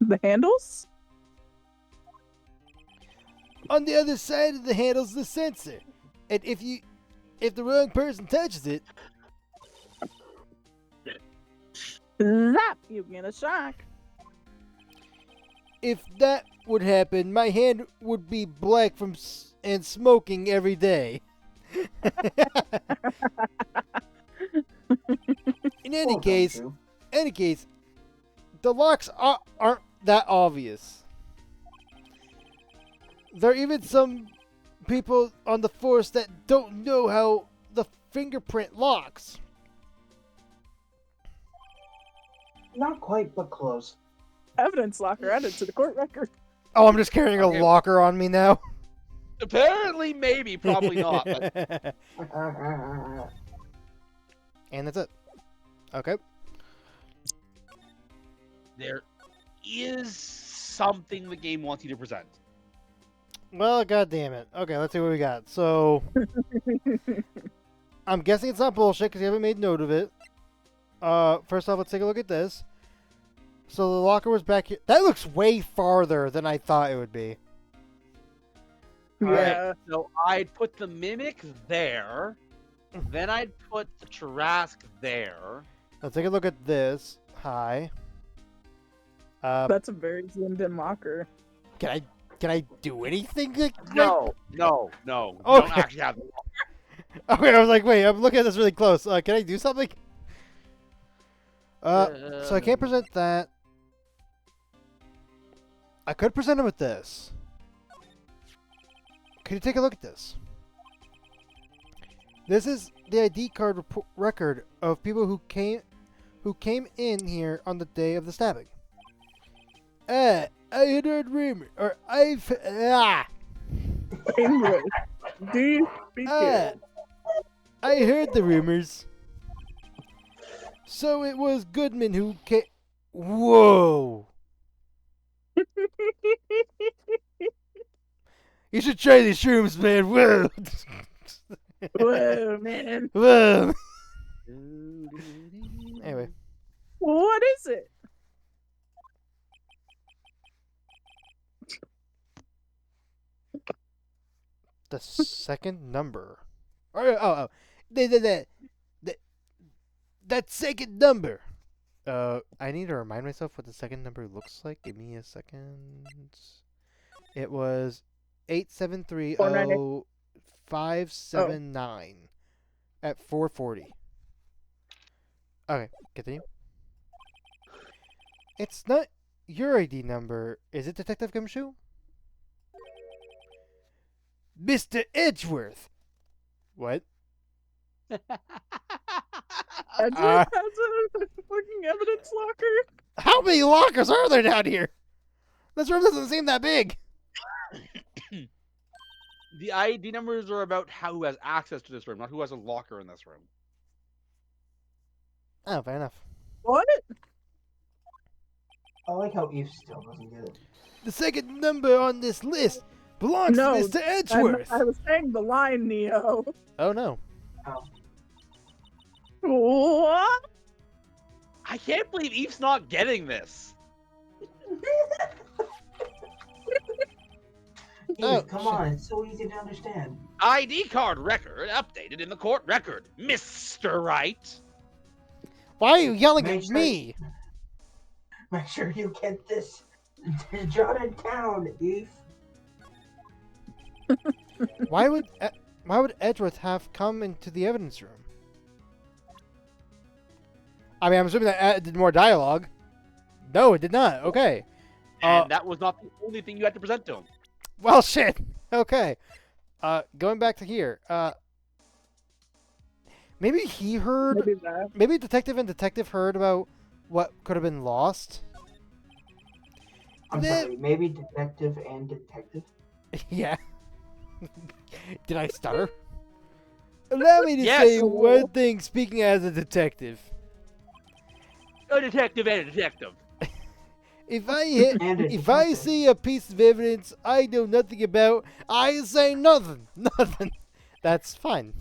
The handles? On the other side of the handle's the sensor. And if the wrong person touches it, Zap! You get a shock. if that would happen, my hand would be black and smoking every day. In any Well, case, Gumshoe. the locks aren't that obvious. There are even some people on the force that don't know how the fingerprint locks. Not quite, but close. Evidence locker added to the court record. Oh, I'm just carrying a Okay. locker on me now. Apparently, maybe, probably not. But And that's it. Okay. there is something the game wants you to present. Well, god damn it. Okay, let's see what we got. So, I'm guessing it's not bullshit because you haven't made note of it. First off, let's take a look at this. So the locker was back here. That looks way farther than I thought it would be. Yeah. So I'd put the Mimic there. Then I'd put the Trask there. Let's take a look at this. Hi. That's a very zoomed in locker. Can I do anything? No. You Okay. don't actually have the Okay, I was like, wait, I'm looking at this really close. Can I do something? So I can't present that. I could present it with this. Could you take a look at this? This is the ID card record of people who came in here on the day of the stabbing. I had heard rumor, or English. Do you speak it? I heard the rumors. So it was Goodman who came. Whoa! You should try these shrooms, man. Whoa! Whoa, man. Whoa! Anyway, What is it? The second number. Oh. The, that second number. I need to remind myself what the second number looks like. Give me a second. It was 8730579 at 440. Okay, continue. It's not your ID number, is it, Detective Gumshoe? Mr. Edgeworth. What? Edward has a fucking evidence locker. How many lockers are there down here? This room doesn't seem that big. The ID numbers are about who has access to this room, not who has a locker in this room. Oh, fair enough. What? I like how Eve still doesn't get it. The second number on this list belongs No, to Mr. Edgeworth. I was saying the line, Neo. Oh, no. What? I can't believe Eve's not getting this. Eve, Oh, come shit. on, it's so easy to understand. ID card record updated in the court record. Mr. Wright. Why are you yelling Make at sure- me? Make sure you get this jotted down, Eve. Why would Edgeworth have come into the evidence room? I mean, I'm assuming that added more dialogue. No, it did not. Okay. And that was not the only thing you had to present to him. Well, shit. Okay. Going back to here. Maybe he heard. Maybe that. Maybe detective heard about what could have been lost. I'm Then- sorry, maybe detective and detective? Yeah. Did I stutter? Allow me to Yes. say one thing speaking as a detective. A detective and a detective. If I hit, And a if I detective. see a piece of evidence I know nothing about, I say nothing. Nothing. That's fine.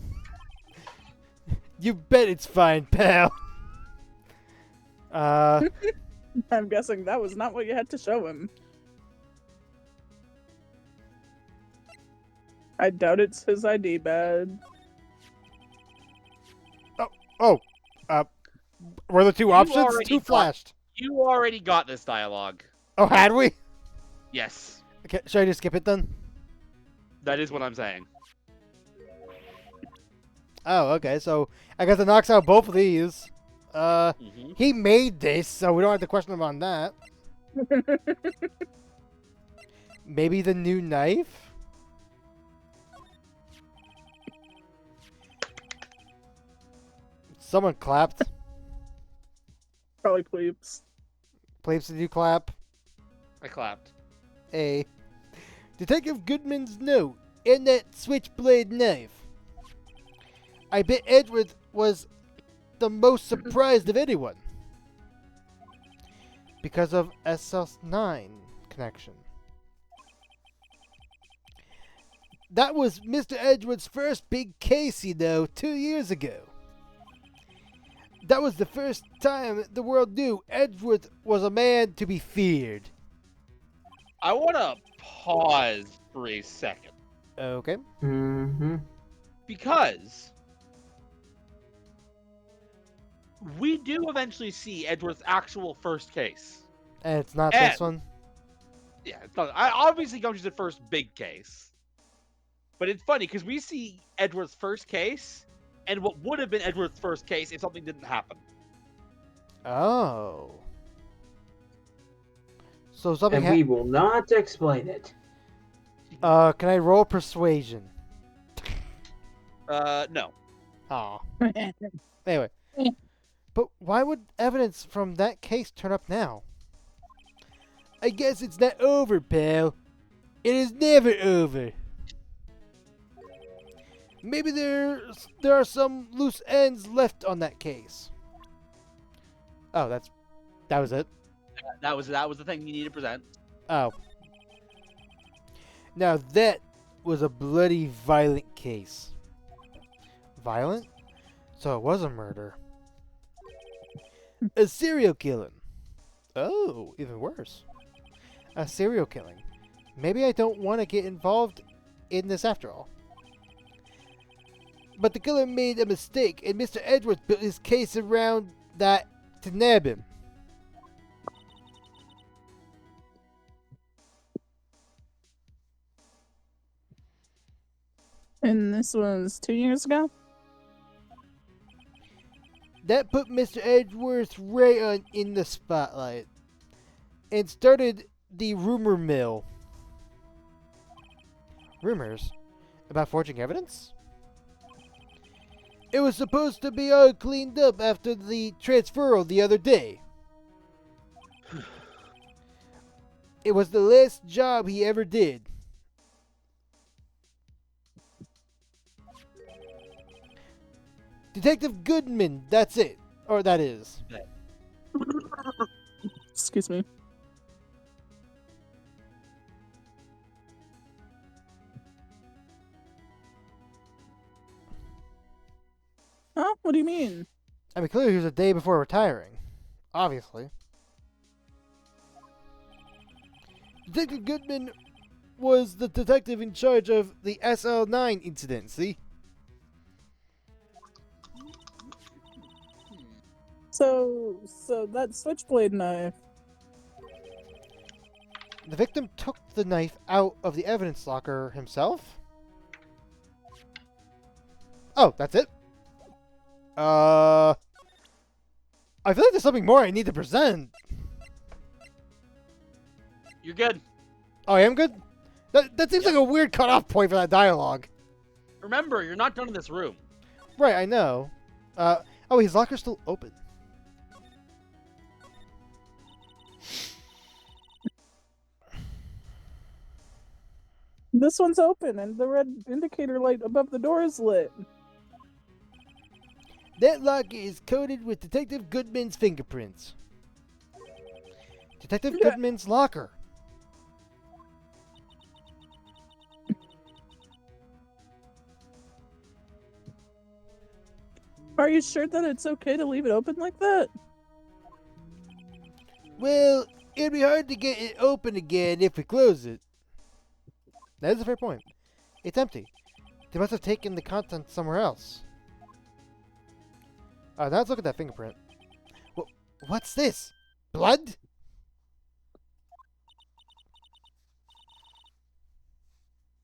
You bet it's fine, pal. I'm guessing that was not what you had to show him. I doubt it's his ID badge. Were the two options? already Two got- flashed. You already got this dialogue. Oh, had we? Yes. Okay, should I just skip it then? That is what I'm saying. Oh, okay. So I guess it knocks out both of these. Mm-hmm. He made this, so we don't have to question him on that. Maybe the new knife? Someone clapped. Probably plebes. Plebes, did you clap? I clapped. A. Detective Goodman's note and that switchblade knife. I bet Edward was the most surprised of anyone. Because of SS9 connection. That was Mr. Edward's first big case, 2 years ago. That was the first time the world knew Edward was a man to be feared. I want to pause for a second. Okay. Mm-hmm. Because we do eventually see Edward's actual first case. And it's not this And- one. Yeah, it's not. Obviously, Gumshoe's the first big case. But it's funny because we see Edward's first case and what would have been Edward's first case if something didn't happen. Oh. So something And we will not explain it. can I roll persuasion? No. Oh. Anyway. But why would evidence from that case turn up now? I guess it's not over, pal. It is never over. Maybe there are some loose ends left on that case. Oh, that was it. That was the thing you need to present. Oh. Now that was a bloody violent case. Violent? So it was a murder. A serial killing. Oh, even worse. A serial killing. Maybe I don't want to get involved in this after all. but the killer made a mistake, and Mr. Edwards built his case around that to nab him. And this was 2 years ago? That put Mr. Edwards right in the spotlight and started the rumor mill. Rumors about forging evidence? It was supposed to be all cleaned up after the transferal the other day. It was the last job he ever did. Detective Goodman, that's it. Or that is. Excuse me. Huh? What do you mean? I mean, clearly he was a day before retiring. Obviously. Detective Goodman was the detective in charge of the SL9 incident, see? So that switchblade knife. The victim took the knife out of the evidence locker himself? Oh, that's it? I feel like there's something more I need to present. You're good. Oh, I am good? That seems like a weird cutoff point for that dialogue. Remember, you're not done in this room. Right, I know. Oh, his locker's still open. This one's open and the red indicator light above the door is lit. That locker is coated with Detective Goodman's fingerprints. Detective Yeah. Goodman's locker. Are you sure that it's okay to leave it open like that? Well, it'd be hard to get it open again if we close it. That is a fair point. It's empty. They must have taken the contents somewhere else. Now let's look at that fingerprint. What's this? Blood?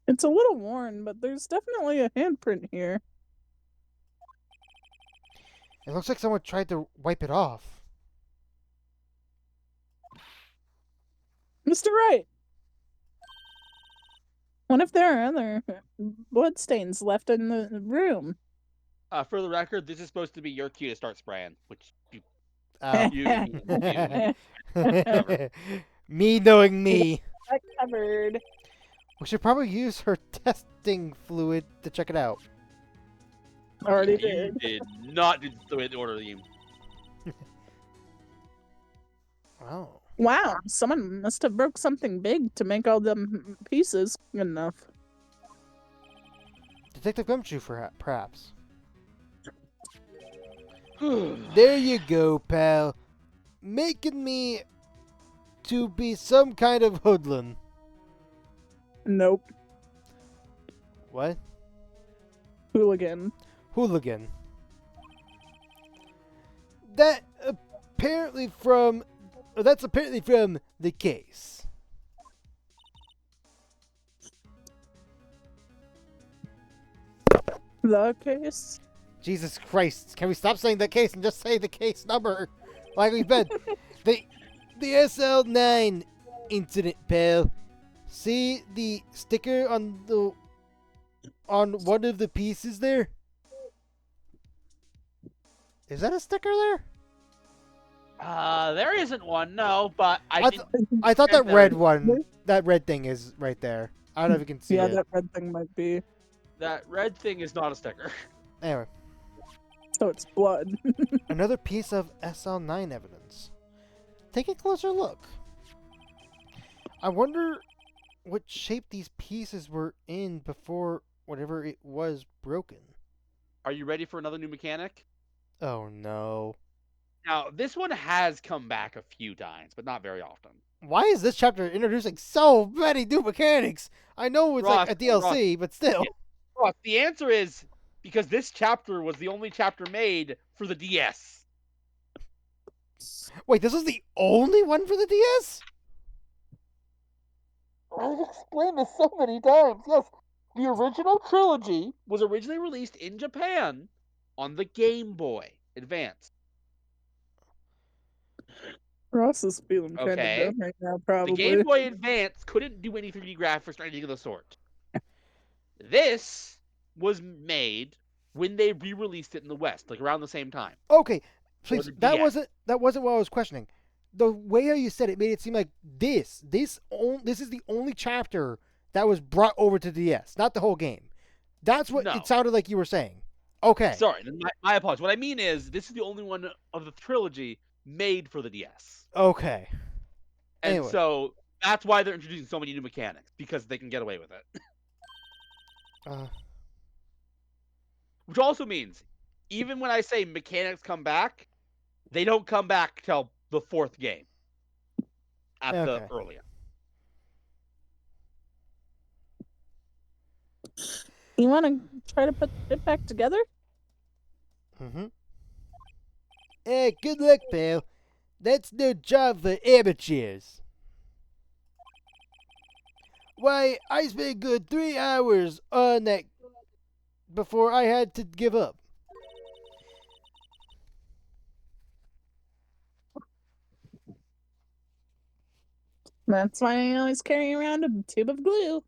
It's a little worn, but there's definitely a handprint here. It looks like someone tried to wipe it off. Mr. Wright! What if there are other bloodstains left in the room? For the record, this is supposed to be your cue to start spraying, which you, Oh. you Me knowing me. I covered. We should probably use her testing fluid to check it out. Already you did. did not do the way the order you. Oh. Wow, someone must have broke something big to make all them pieces enough. Detective Gumshoe, perhaps. There you go, pal. Making me to be some kind of hoodlum. Nope. What? Hooligan. Hooligan. That's apparently from the case. The case? Jesus Christ! Can we stop saying the case and just say the case number, like we've been? the SL9 incident, pal. See the sticker on one of the pieces there? Is that a sticker there? There isn't one, no, but I thought that red one, that red thing is right there. I don't know if you can see Yeah, it. that red thing might be. that red thing is not a sticker. Anyway, So it's blood. another piece of SL9 evidence. Take a closer look. I wonder what shape these pieces were in before whatever it was broken. Are you ready for another new mechanic? Oh no. Now, this one has come back a few times, but not very often. Why is this chapter introducing so many new mechanics? I know it's like a DLC, but still. Look, the answer is because this chapter was the only chapter made for the DS. Wait, this is the only one for the DS? I've explained this so many times. Yes, the original trilogy was originally released in Japan on the Game Boy Advance. Ross is feeling kind of Okay. dumb right now, The probably. Game Boy Advance couldn't do any 3D graphics or anything of the sort. This was made when they re-released it in the West, like around the same time. Okay, For please. the That DS. wasn't what I was questioning. The way how you said it made it seem like this is the only chapter that was brought over to DS, not the whole game. That's what No. it sounded like you were saying. Okay. Sorry, my apologies. What I mean is, this is the only one of the trilogy made for the DS. Okay. And Anyway. so that's why they're introducing so many new mechanics, because they can get away with it. Which also means, even when I say mechanics come back, they don't come back till the 4th game. At the Okay. earliest. You want to try to put it back together? Mm-hmm. Hey, good luck, pal. That's no job for amateurs. Why, I spent a good 3 hours on that before I had to give up. That's why I always carry around a tube of glue.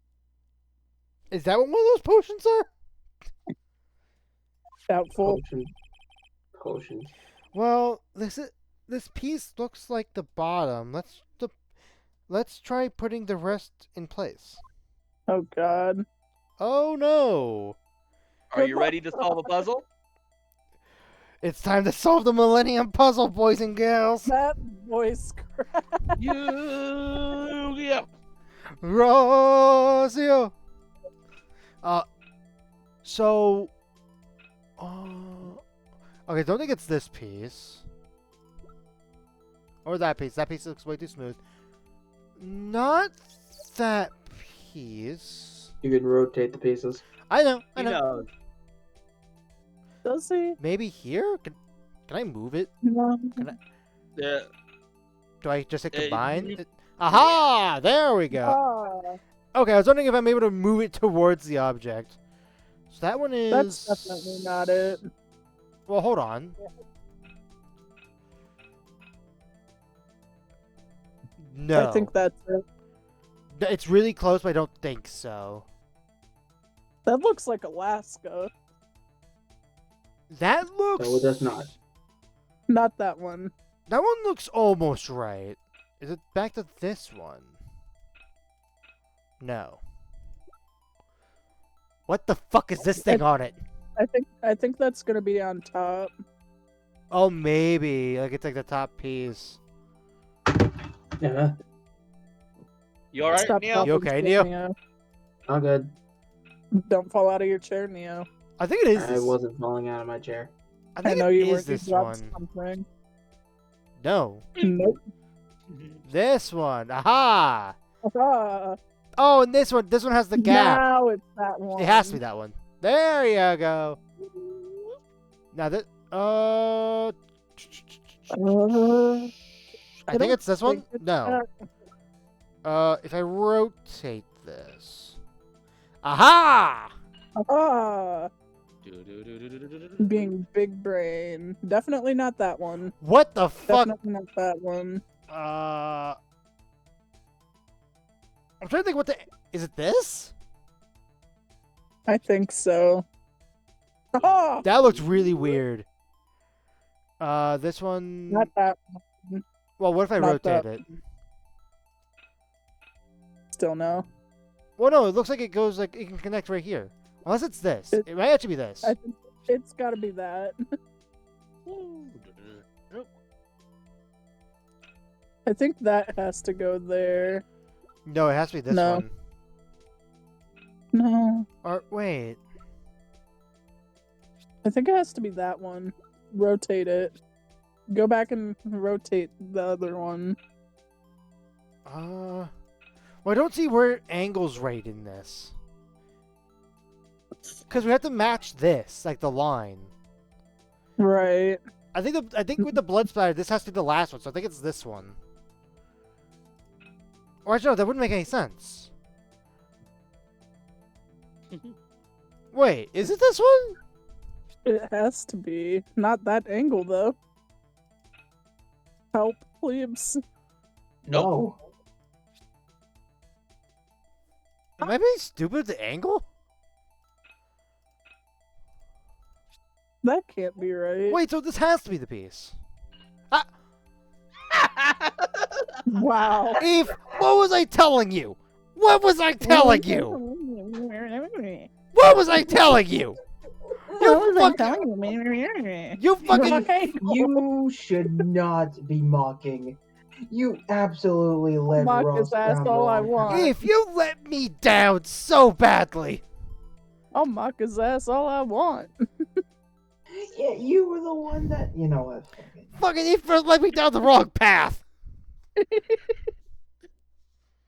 Is that what one of those potions are? Doubtful. Potions. Well, this piece looks like the bottom. Let's try putting the rest in place. Oh God. Oh no! Are you ready to solve a puzzle? It's time to solve the Millennium Puzzle, boys and girls. That voice crack. Yu-Gi-Oh! Rosio. So, okay, don't think it's this piece. Or that piece. That piece looks way too smooth. Not that piece. You can rotate the pieces. I know. You know, Does he? Maybe here? Can I move it? No. the Do I just hit you- combine? Aha! There we go. Ah, Okay, I was wondering if I'm able to move it towards the object. So that one is... that's definitely not it. Well, hold on. No. I think that's it. It's really close, but I don't think so. That looks like Alaska. That looks... No, it does not. Not that one. That one looks almost right. Is it back to this one? No. What the fuck is this thing on it? I think that's gonna be on top. Oh, maybe. Like, it's like the top piece. Yeah. You alright, Stop Neo? talking You okay, to Neo? All good. Don't fall out of your chair, Neo. I think it is I this. wasn't falling out of my chair. I I think know it you is weren't. You this dropped one. something. No. Nope. This one. Aha! Ah, Oh, and this one has the gap. now it's that one. It has to be that one. There you go. Now that I think don't it's this one. think it's No. that. If I rotate this. Aha! Ah, Do-do-do-do-do-do-do-do. being big brain. Definitely not that one. What the fuck? Definitely not that one. I'm trying to think what the... Is it this? I think so. Ah, That looks really weird. This one... not that. Well, what if I not rotate that. it? Still no. Well, no, it looks like it goes like... It can connect right here. Unless it's this. It- It might actually be this. I think it's got to be that. I think that has to go there. No, it has to be this No. one. No, Or, wait. I think it has to be that one. Rotate it. Go back and rotate the other one. Well, I don't see where it angles right in this. Because we have to match this, like the line. Right. I think with the blood splatter, this has to be the last one, so I think it's this one. Or actually, no, that wouldn't make any sense. Wait, is it this one? It has to be. Not that angle, though. Help, plebes. Nope. Am I being stupid with the angle? That can't be right. Wait, so this has to be the piece. Wow. Eve, what was I telling you? What was I telling you? What was I telling you? You fucking... You fucking... You should not be mocking. You absolutely led Mock Ross his ass down the all I wrong want. path. Eve, you let me down so badly. I'll mock his ass all I want. Yeah, you were the one that. You know what? Fucking Eve first led me down the wrong path.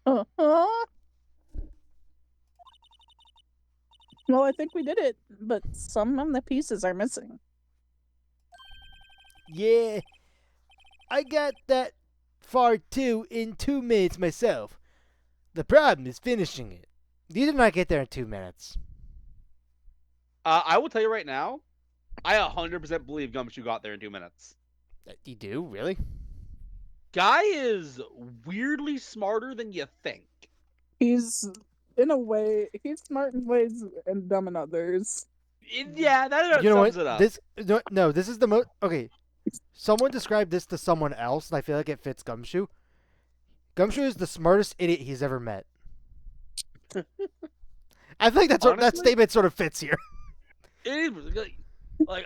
Uh-huh. Well, I think we did it, but some of the pieces are missing. Yeah, I got that far too in 2 minutes myself. The problem is finishing it. You did not get there in 2 minutes. I will tell you right now, I 100% believe Gumshoe got there in 2 minutes. You do? Really? Guy is weirdly smarter than you think. He's, in a way, he's smart in ways and dumb in others. Yeah, that You know sums what? it up. No, this is the most... Okay, someone described this to someone else, and I feel like it fits Gumshoe. Gumshoe is the smartest idiot he's ever met. I think that Honestly? statement sort of fits here. It is, like,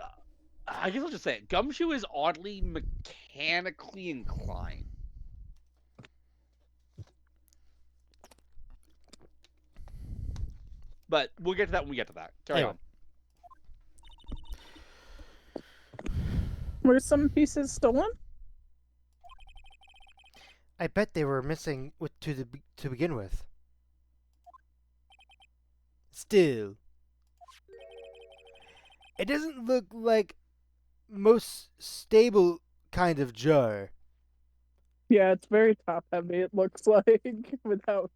I guess I'll just say it. Gumshoe is oddly mechanically inclined. But we'll get to that when we get to that. Carry Anyway. on. Were some pieces stolen? I bet they were missing to begin with. Still, it doesn't look like most stable kind of jar. Yeah, it's very top heavy, it looks like, with how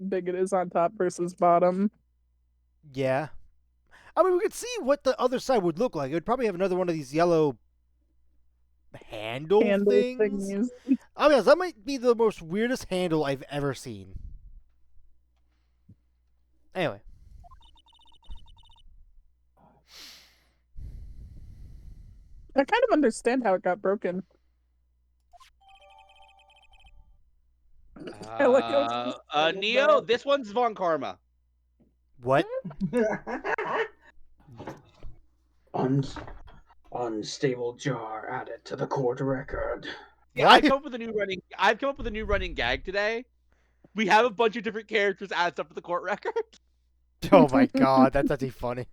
big it is on top versus bottom. Yeah. I mean, we could see what the other side would look like. It would probably have another one of these yellow handle things. Thingies. I mean, that might be the most weirdest handle I've ever seen. Anyway. I kind of understand how it got broken. I like how it's Neo, this one's Von Karma. What? Unstable jar added to the court record. Yeah, Why? I've come up with a new running gag today. We have a bunch of different characters add stuff to the court record. Oh my god, that's actually funny.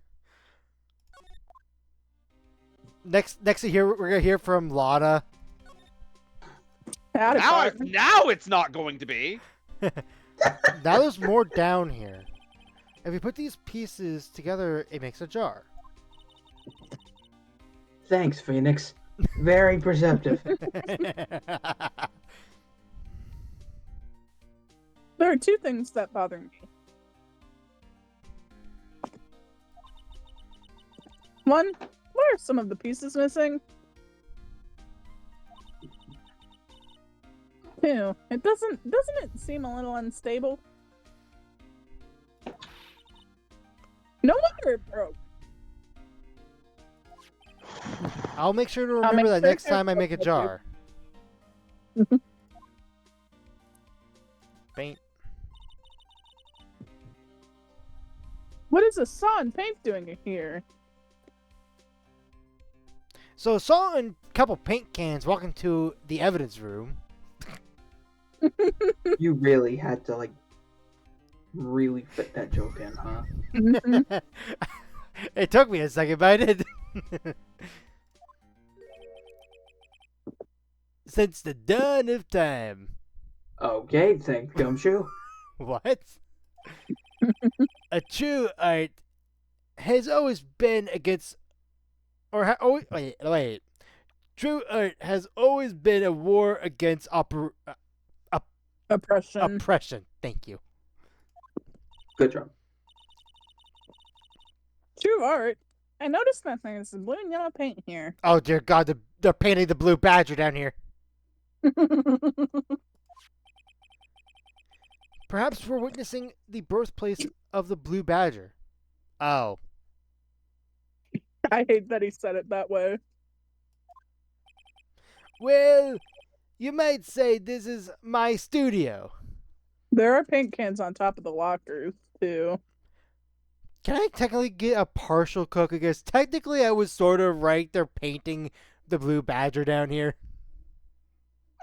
Next to hear, we're gonna hear from Lana. Now it's not going to be. Now there's more down here. If we put these pieces together, it makes a jar. Thanks, Phoenix. Very perceptive. There are two things that bother me. One, why are some of the pieces missing? Two, doesn't it seem a little unstable? No wonder it broke. I'll make sure to make remember that sure next to time I make a remember jar. Paint. What is a saw and paint doing here? So Saw and a couple paint cans walk into the evidence room. You really had to, like, really fit that joke in, huh? It took me a second, but I did. Since the dawn of time. Okay, thanks, Gumshoe. What? A true art has always been against, or wait. True art has always been a war against Oppression. oppression. Thank you. Good job. True art. I noticed that there's blue and yellow paint here. Oh dear God, they're painting the blue badger down here. Perhaps we're witnessing the birthplace of the blue badger. Oh. I hate that he said it that way. Well, you might say this is my studio. There are paint cans on top of the lockers, too. Can I technically get a partial cook? Because technically I was sort of right. They're painting the blue badger down here.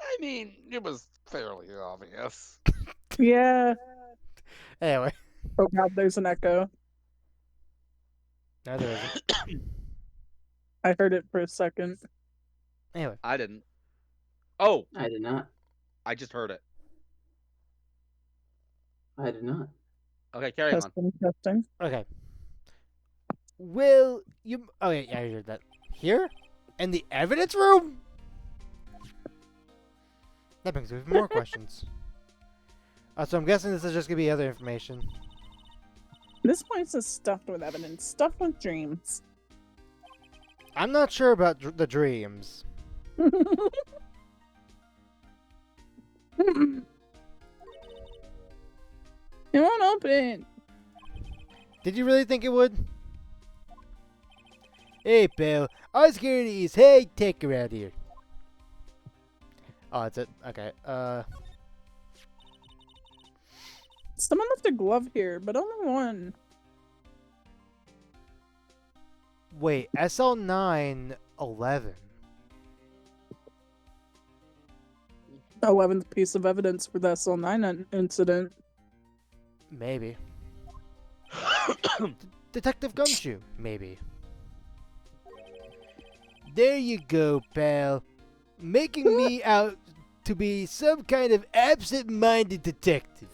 I mean, it was fairly obvious. Yeah. Anyway. Oh god, there's an echo. No, there isn't. I heard it for a second. Anyway. I didn't. Oh, I did not. I just heard it. I did not. Okay, carry on. Testing. Okay. Will you... Oh, yeah, I heard that. Here? In the evidence room? That brings me more questions. So I'm guessing this is just going to be other information. This place is stuffed with evidence, stuffed with dreams. I'm not sure about the dreams. It won't open. Did you really think it would? Hey, Bill. Our security is high-tech around here. Oh, that's it. Okay. Someone left a glove here, but only one. Wait, SL911. 11th piece of evidence for the SL9 incident. Maybe. Detective Gumshoe. Maybe. There you go, pal. Making me out to be some kind of absent-minded detective.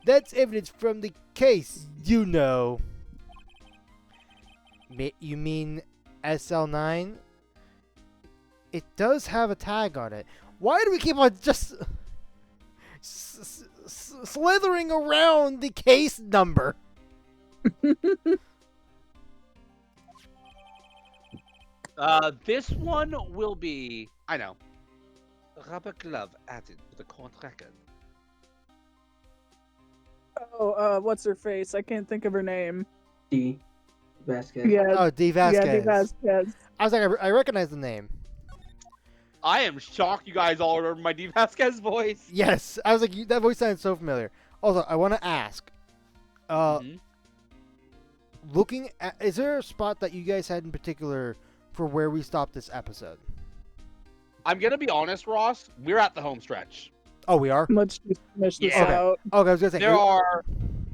That's evidence from the case, you know. You mean SL9? It does have a tag on it. Why do we keep on just slithering around the case number? This one will be, I know, rubber glove added to the court record. Oh, what's her face? I can't think of her name. D. Vasquez. Yeah, Oh, D. Vasquez. yeah, D. Vasquez. I was like, I recognize the name. I am shocked you guys all remember my D. Vasquez voice. Yes, I was like, that voice sounds so familiar. Also, I want to ask, Mhm. looking at, is there a spot that you guys had in particular for where we stopped this episode? I'm gonna be honest, Ross. We're at the home stretch. Oh, we are? Let's just finish this Yeah. out. Okay, I was going to say.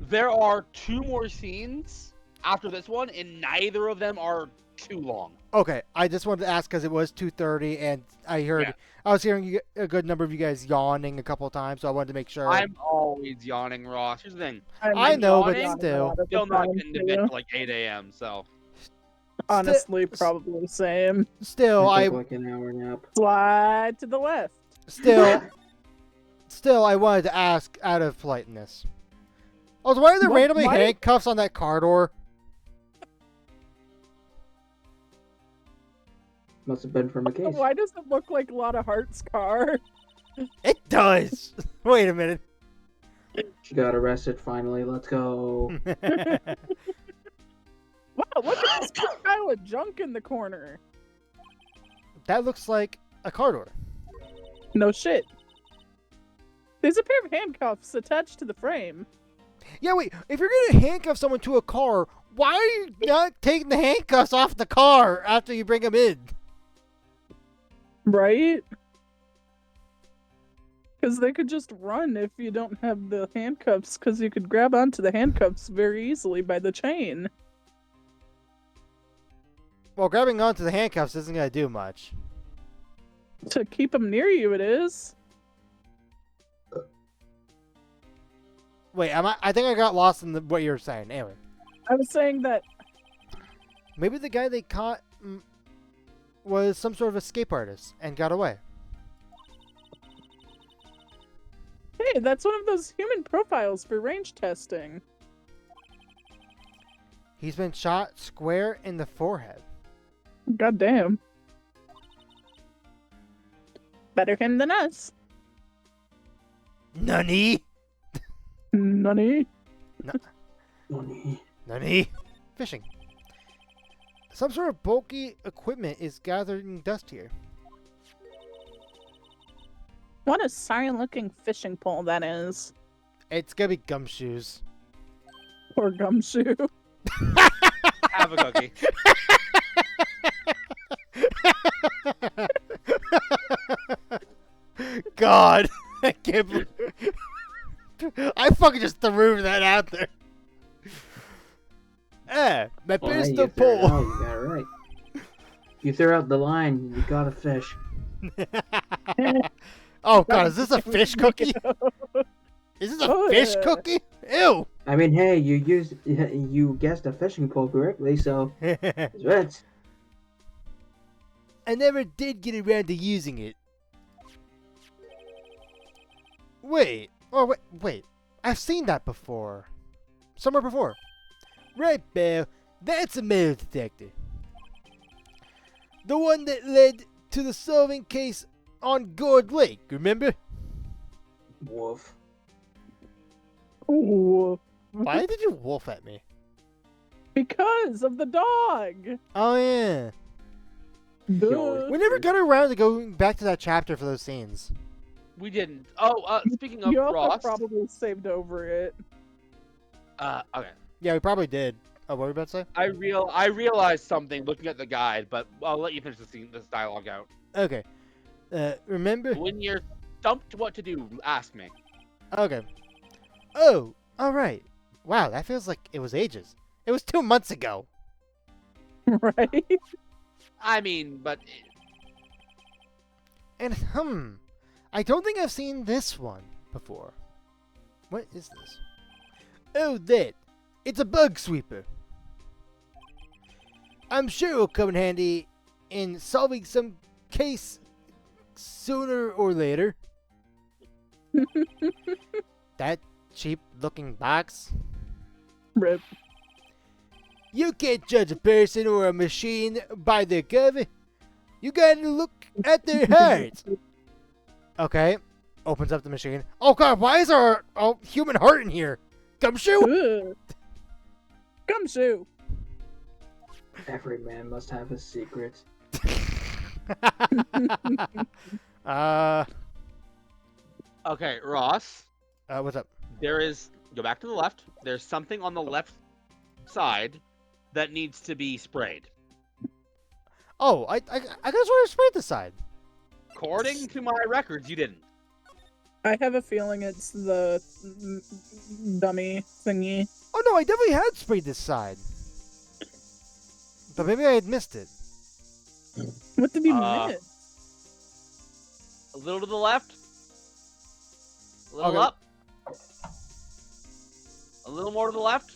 There are 2 more scenes after this one, and neither of them are too long. Okay, I just wanted to ask because it was 2:30, and I heard, Yeah. I was hearing a good number of you guys yawning a couple of times, so I wanted to make sure. I'm always yawning, Ross. Here's the thing. I know, but yawning, still. Still not getting to bed till like 8 a.m. So Honestly, probably the same. Still, I I took like an hour nap. Slide to the left. still, I wanted to ask out of politeness. Also, why are there randomly Why? handcuffs on that car door? Must have been from a case. Why does it look like Lotta Hart's car? It does. Wait a minute. She got arrested finally. Let's go. Wow, look at this big pile of junk in the corner. That looks like a car door. No shit. There's a pair of handcuffs attached to the frame. Yeah, wait. If you're gonna handcuff someone to a car, why are you not taking the handcuffs off the car after you bring them in? Right? Because they could just run if you don't have the handcuffs, because you could grab onto the handcuffs very easily by the chain. Well, grabbing onto the handcuffs isn't gonna do much. To keep them near you, it is. Wait, I think I got lost in what you were saying. Anyway. I was saying that Maybe the guy they caught was some sort of escape artist and got away. hey, that's one of those human profiles for range testing. He's been shot square in the forehead. God damn. Better him than us. Nani? Nani? Nani? Fishing. Some sort of bulky equipment is gathering dust here. What a sorry-looking fishing pole that is. It's gonna be gumshoes. Poor gumshoe. Have a cookie. God, I can't believe I fucking just threw that out there. My Well, hey, pistol you threw it pole. out, you got it right. You threw out the line, you got a fish. Oh God, is this a fish cookie? Is this a Oh, fish yeah. cookie? Ew. I mean, hey, you guessed a fishing pole correctly, so it's right. I never did get around to using it. Wait. Oh, wait. I've seen that before. Somewhere before. Right, Belle. That's a metal detector. The one that led to the solving case on Gourd Lake, remember? Woof. Ooh. Why did you wolf at me? Because of the dog. Oh, yeah. Duh. We never got around to going back to that chapter for those scenes. We didn't. Oh, speaking of You also Ross. probably saved over it. Okay. Yeah, we probably did. Oh, what were you about to say? I realized something looking at the guide, but I'll let you finish this dialogue out. Okay. Remember? When you're stumped what to do, ask me. Okay. Oh, alright. Wow, that feels like it was ages. It was 2 months ago. Right? I mean, but And I don't think I've seen this one before. What is this? Oh, that. It's a bug sweeper. I'm sure it'll come in handy in solving some case sooner or later. That cheap looking box. Rip. You can't judge a person or a machine by their cover. You gotta look at their hearts. Okay. Opens up the machine. Oh God, why is there a human heart in here? Gumshoe? Ugh. Gumshoe. Every man must have his secret. okay, Ross. What's up? Go back to the left. There's something on the left side that needs to be sprayed. Oh, I just want to spray the side. According to my records, you didn't. I have a feeling it's the dummy thingy. Oh no, I definitely had sprayed this side. But maybe I had missed it. What did you Uh, miss? A little to the left. A little Okay. up. A little more to the left.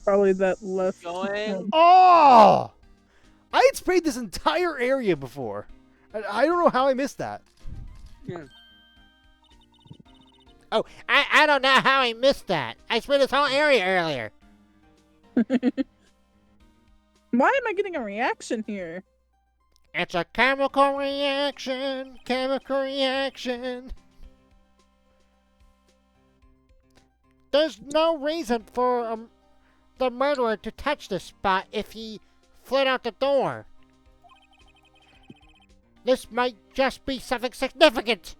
Probably that left. Going. Oh! I had sprayed this entire area before. I don't know how I missed that. Oh, I don't know how I missed that. I sprayed this whole area earlier. Why am I getting a reaction here? It's a chemical reaction. Chemical reaction. There's no reason for the murderer to touch this spot if he fled out the door. This might just be something significant.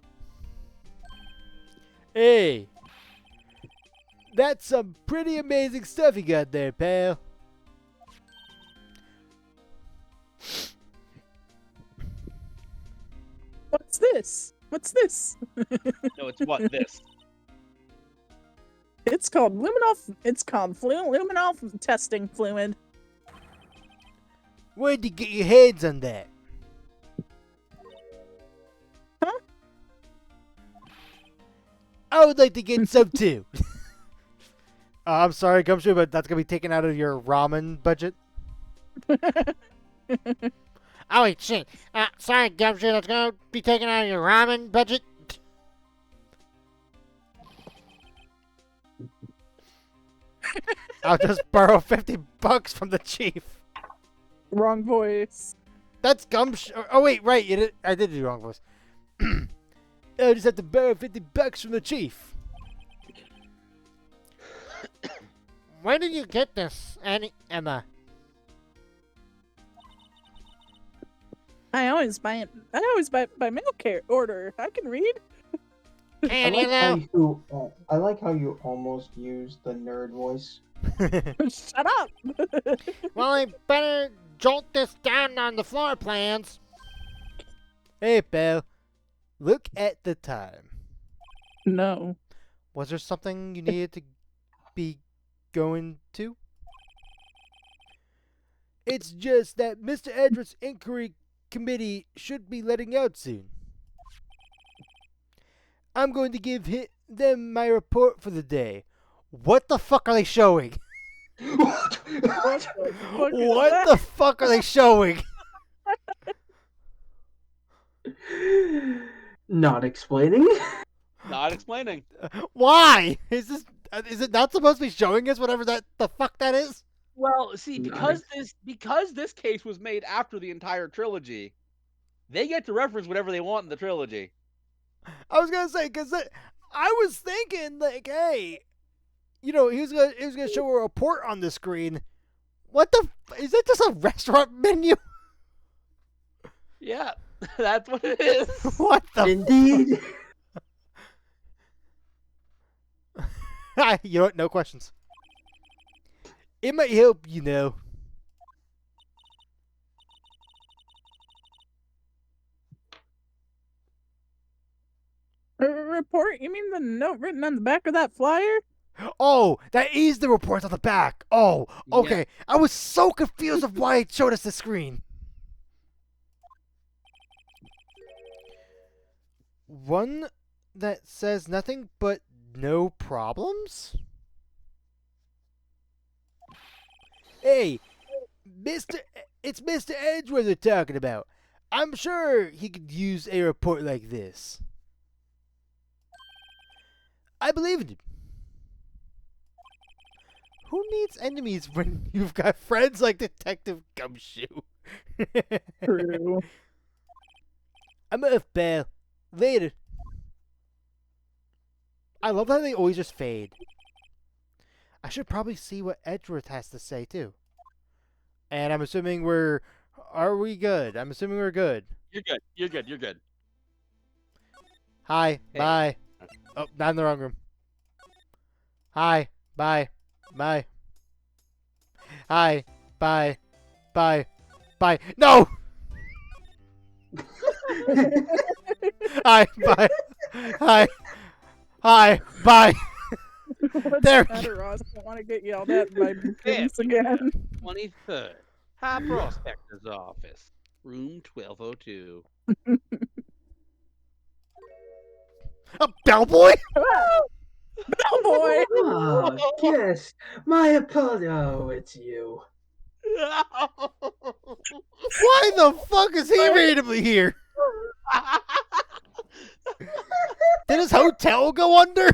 Hey. That's some pretty amazing stuff you got there, pal. What's this? What's this? No, it's what this. It's called luminol. It's called luminol testing fluid. Where'd you get your hands on that? Huh? I would like to get some too. I'm sorry, Gumshoe, but that's gonna be taken out of your ramen budget. Oh wait, shit. Sorry, Gumshoe, that's gonna be taken out of your ramen budget. I'll just borrow $50 from the chief. Wrong voice. That's Gumshoe. Oh wait, right. I did do the wrong voice. I just have to borrow $50 from the chief. Where did you get this, Emma? I always buy it. I always buy by mail order. I can read. Can you though? I like how you almost used the nerd voice. Shut up. Well, I better jolt this down on the floor plans. Hey, Belle. Look at the time. No. Was there something you needed to be going to? It's just that Mr. Edwards' inquiry committee should be letting out soon. I'm going to give them my report for the day. What the fuck are they showing? What the fuck is What that? the fuck are they showing? Not explaining. Not explaining. Why? Is it not supposed to be showing us whatever the fuck that is? Well, see, Nice. because this case was made after the entire trilogy, they get to reference whatever they want in the trilogy. I was gonna say because I was thinking like, hey, he was gonna show a report on the screen. What the? Is that just a restaurant menu? Yeah, that's what it is. What the? Indeed. You know what? No questions. It might help, A report? You mean the note written on the back of that flyer? Oh, that is the report on the back. Oh, okay. Yeah. I was so confused of why it showed us the screen. One that says nothing but no problems? Hey, it's Mr. Edgeworth they're talking about. I'm sure he could use a report like this. I believe in him. Who needs enemies when you've got friends like Detective Gumshoe? True. I'm off, Belle. Later. I love how they always just fade. I should probably see what Edgeworth has to say, too. And I'm assuming are we good? I'm assuming we're good. You're good. You're good. You're good. Hi, Hey. bye. Oh, not in the wrong room. Hi, bye, bye. Hi, bye, bye, bye. No! Hi, bye. Hi, hi, bye. What's There. the matter, Ross? I don't want to get yelled at by Yeah. police again. 23rd, High Prospector's Office, room 1202. A bellboy? Bellboy! Ah, yes. My apologies. Oh, it's you. Why the fuck is he randomly here? Did his hotel go under?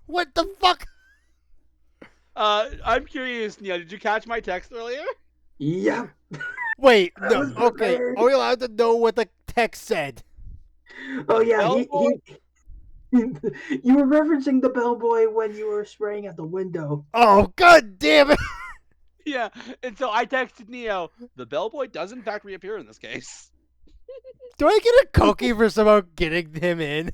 What the fuck? I'm curious, Neil. Did you catch my text earlier? Yep. Wait, I no. was Okay, prepared. are we allowed to know what the text said? Oh yeah, Bellboy? You were referencing the bellboy when you were spraying at the window. Oh, god damn it! Yeah. And so I texted Neo. The bellboy does in fact reappear in this case. Do I get a cookie for somehow getting him in?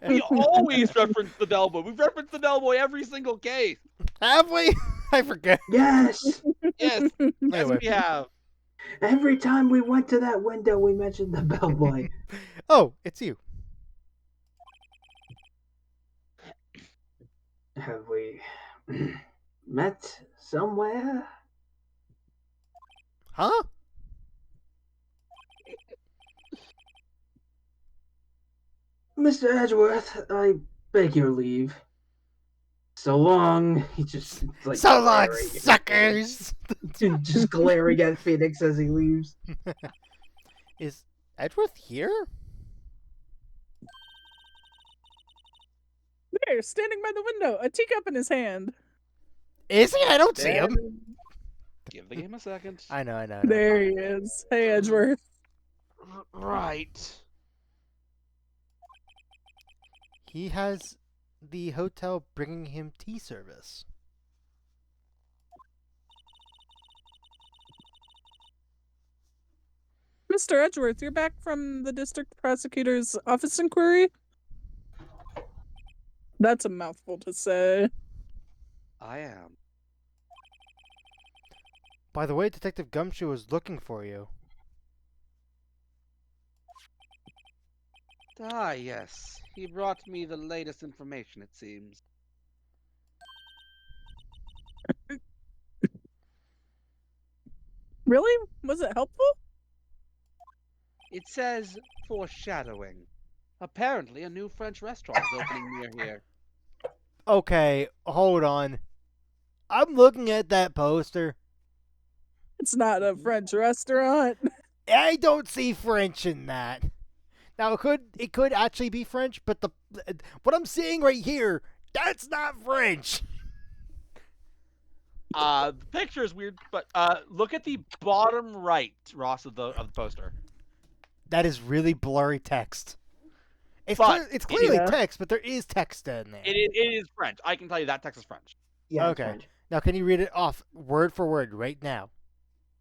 We always reference the bellboy. We've referenced the bellboy every single case. Have we? I forget. Yes. Yes. Yes, Anyway. we have. Every time we went to that window, we mentioned the bellboy. Oh, it's you. Have we met somewhere? Huh? Mr. Edgeworth, I beg your leave. So long. He just like So long, glaring, suckers! just glaring at Phoenix as he leaves. Is Edgeworth here? There, standing by the window, a teacup in his hand. Is he? I don't see him. Give the game a second. I know. There he is. Hey, Edgeworth. Right. He has the hotel bringing him tea service. Mr. Edgeworth, you're back from the district prosecutor's office inquiry? That's a mouthful to say. I am. By the way, Detective Gumshoe was looking for you. Ah, yes. He brought me the latest information, it seems. Really? Was it helpful? It says foreshadowing. Apparently, a new French restaurant is opening near here. Okay, hold on. I'm looking at that poster. It's not a French restaurant. I don't see French in that. Now it could actually be French, but what I'm seeing right here, that's not French. The picture is weird, but look at the bottom right, Ross, of the poster. That is really blurry text. It's But it's clearly Yeah. text, but there is text in there. It is French. I can tell you that text is French. Yeah. it's Okay. French. Now can you read it off word for word right now?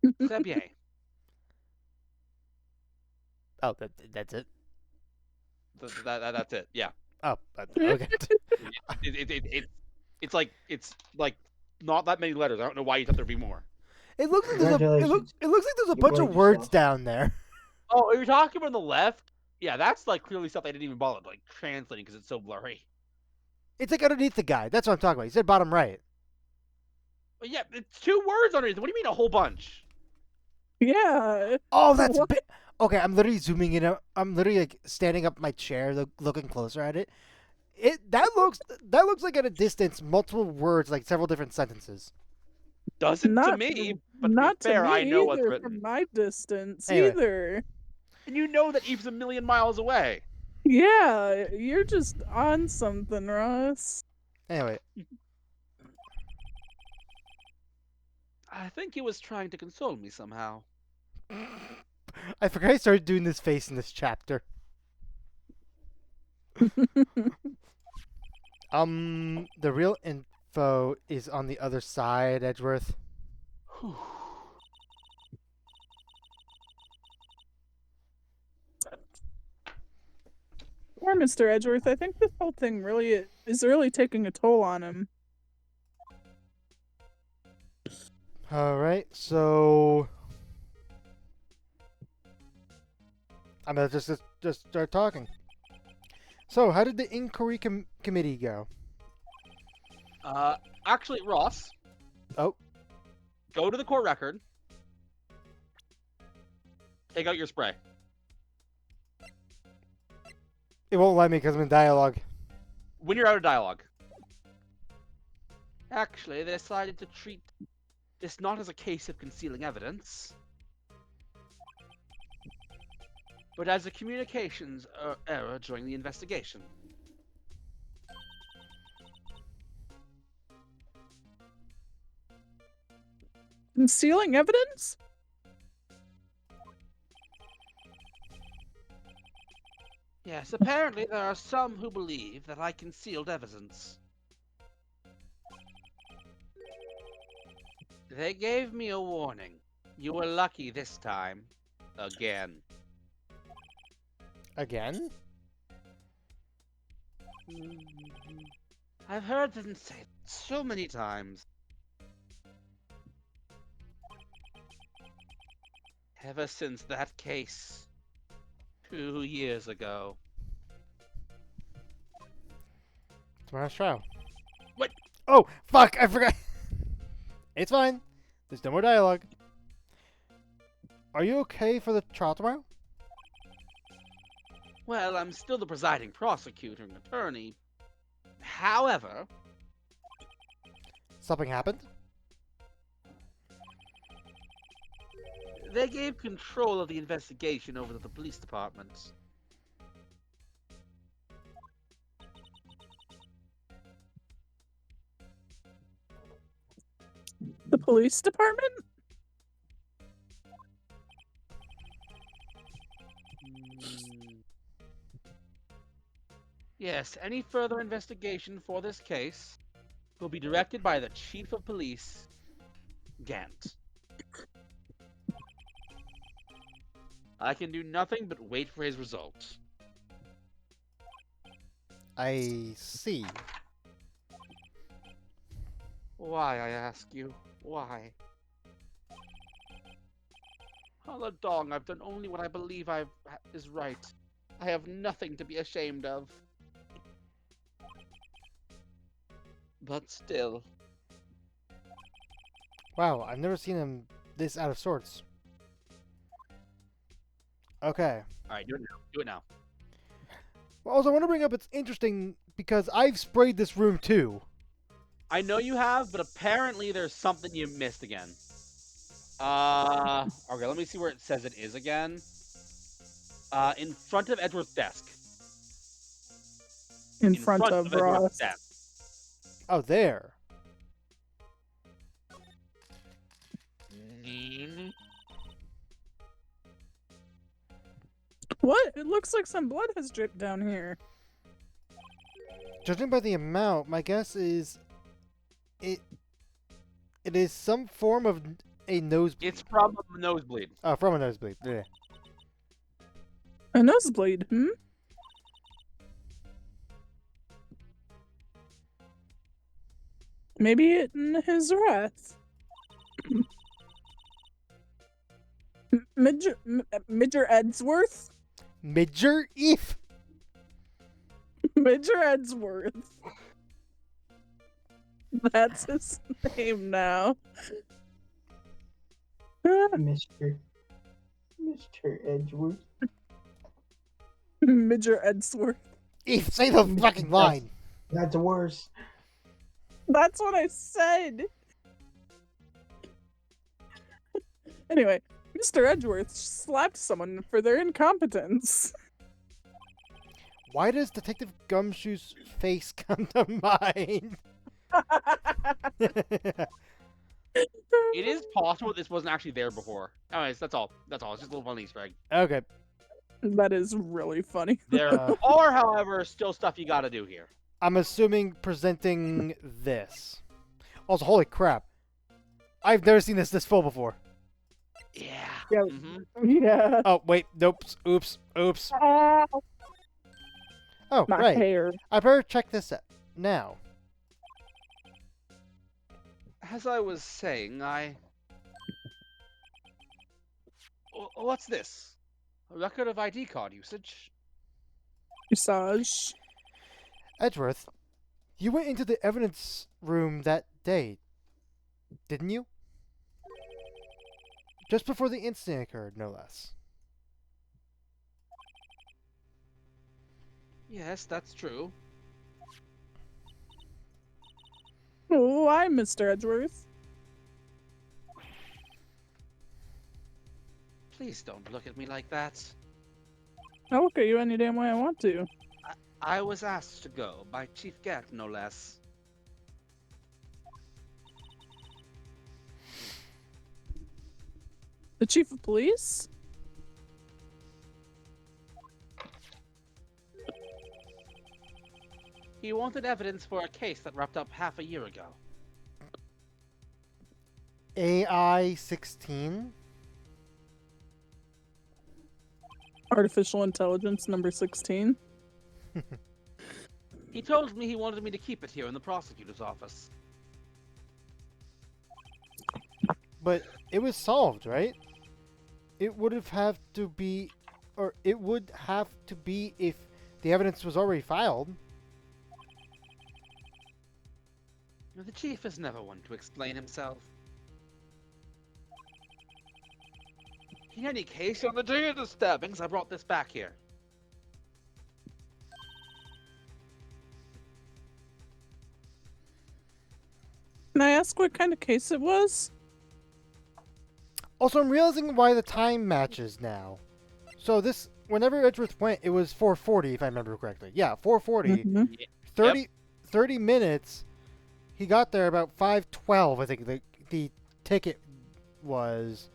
Très bien. Oh, that's it. That's it. Yeah. Oh, okay. It's like not that many letters. I don't know why you thought there'd be more. It looks like it looks like there's a You bunch of blame words yourself. down there. Oh, you're talking about on the left? Yeah, that's like clearly stuff I didn't even bother like translating because it's so blurry. It's like underneath the guy. That's what I'm talking about. You said bottom right. But yeah, it's 2 words underneath. What do you mean a whole bunch? Yeah. Oh, that's What? okay. I'm literally zooming in. I'm literally like standing up my chair, looking closer at it. That looks like at a distance multiple words, like several different sentences. Doesn't to Not me, but to Not be fair, to me I know what's either written. from my distance Anyway. either. And you know that Eve's a million miles away. Yeah, you're just on something, Ross. Anyway, I think he was trying to console me somehow. I forgot I started doing this face in this chapter. The real info is on the other side, Edgeworth. Whew. Poor Mr. Edgeworth, I think this whole thing really is really taking a toll on him. All right, so I'm gonna just start talking. So, how did the inquiry committee go? Actually, Ross. Oh. Go to the court record. Take out your spray. It won't let me because I'm in dialogue. When you're out of dialogue. Actually, they decided to treat this not as a case of concealing evidence, but as a communications error during the investigation. Concealing evidence? Yes, apparently there are some who believe that I concealed evidence. They gave me a warning. You were lucky this time. Again. Again? I've heard them say it so many times. Ever since that case 2 years ago. Tomorrow's trial. What? Oh, fuck! I forgot. It's fine. There's no more dialogue. Are you okay for the trial tomorrow? Well, I'm still the presiding prosecutor and attorney. However, Something happened? They gave control of the investigation over to the police department. The police department? Yes, any further investigation for this case will be directed by the Chief of Police, Gant. I can do nothing but wait for his results. I see. Why, I ask you? Why? All along, I've done only what I believe is right. I have nothing to be ashamed of. But still, Wow, I've never seen him this out of sorts. Okay. alright, do it now. Do it now. Well, also, I want to bring up it's interesting because I've sprayed this room too. I know you have, but apparently there's something you missed again. Okay, let me see where it says it is again. In front of Edward's desk. In front of Edward's Ross. desk. Oh, there. What? It looks like some blood has dripped down here. Judging by the amount, my guess is it is some form of a nosebleed. It's from a nosebleed. Oh, from a nosebleed. Yeah. A nosebleed, hmm? Maybe in his wrath. Midger Edsworth? Midger Eve. Midger Edsworth. That's his name now. Mr. Edgeworth. Midger Edsworth. Eve, say the fucking line. That's worse. That's what I said. Anyway, Mr. Edgeworth slapped someone for their incompetence. Why does Detective Gumshoe's face come to mind? It is possible this wasn't actually there before. Anyways, that's all. That's all. It's just a little fun Easter egg. Okay. That is really funny. There are, however, still stuff you gotta do here. I'm assuming presenting this. Also, holy crap. I've never seen this full before. Yeah. Yeah. Mm-hmm. Yeah. Oh, wait. Nope. Oops. Oops. Ah, Oh, my right. hair. I better check this out now. As I was saying, What's this? A record of ID card usage? Massage. Edgeworth, you went into the evidence room that day, didn't you? Just before the incident occurred, no less. Yes, that's true. Oh, I'm Mr. Edgeworth. Please don't look at me like that. I'll look at you any damn way I want to. I was asked to go by Chief Gant, no less. The chief of police? He wanted evidence for a case that wrapped up half a year ago. AI 16? Artificial intelligence number 16. He told me he wanted me to keep it here in the prosecutor's office. But it was solved, right? It would have to be, or it would have to be if the evidence was already filed. The chief is never one to explain himself. In any case, on the day of the stabbings, I brought this back here. Can I ask what kind of case it was? Also, I'm realizing why the time matches now. So this, whenever Edgeworth went, it was 4:40, if I remember correctly. Yeah, 4:40. Mhm. 30 minutes. He got there about 5:12, I think the ticket was.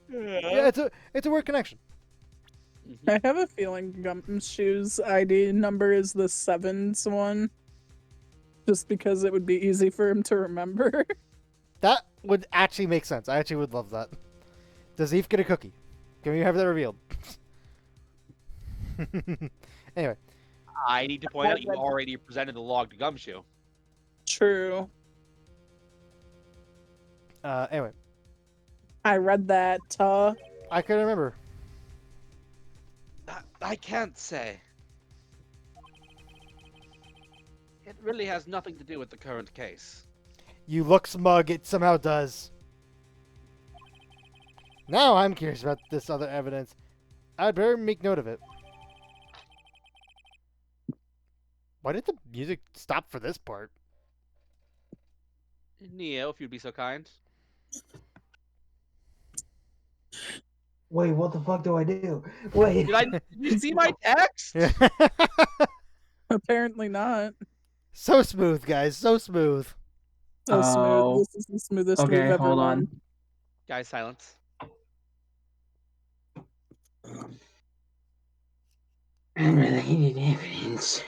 Yeah, it's a weird connection. I have a feeling Gumshoe's ID number is the 7s one. Just because it would be easy for him to remember. That would actually make sense. I actually would love that. Does Eve get a cookie? Can we have that revealed? Anyway. I need to point out you already presented the log to Gumshoe. True. Anyway. I read that. I couldn't remember. I can't say. It really has nothing to do with the current case. You look smug, it somehow does. Now I'm curious about this other evidence. I'd better make note of it. Why did the music stop for this part? Neo, if you'd be so kind. Wait, what the fuck do I do? Wait. Did you see my text? Apparently not. So smooth, guys. So smooth. So Oh. smooth. This is the smoothest Okay, we've ever hold run. on. Guys, silence. Unrelated evidence.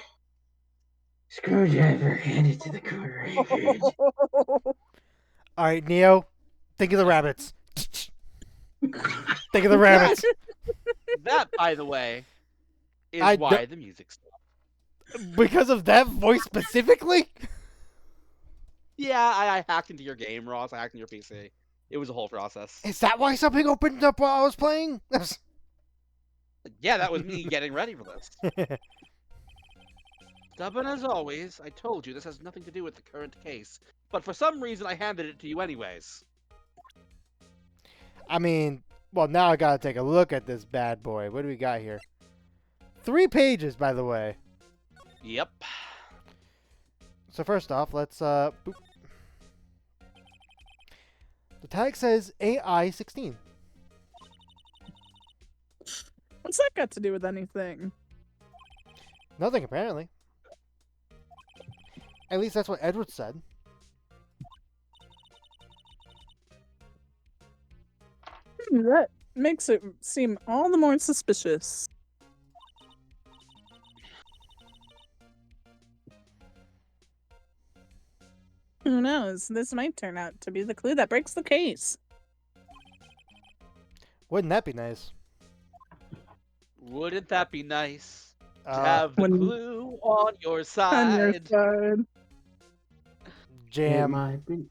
Screwdriver handed to the court record. All right, Neo. Think of the rabbits. Think of the rabbits. That, by the way, is I why don't- the music stopped. Because of that voice specifically? Yeah, I hacked into your game, Ross. I hacked into your PC. It was a whole process. Is that why something opened up while I was playing? Yeah, that was me getting ready for this. Stubborn as always, I told you this has nothing to do with the current case. But for some reason, I handed it to you anyways. I mean, well, now I gotta take a look at this bad boy. What do we got here? 3 pages, by the way. Yep. So first off, let's boop. The tag says AI-16. What's that got to do with anything? Nothing, apparently. At least that's what Edward said. That makes it seem all the more suspicious. Who knows? This might turn out to be the clue that breaks the case. Wouldn't that be nice? Wouldn't that be nice to Uh, have the when- clue on your On your side? side. It Jam. might be-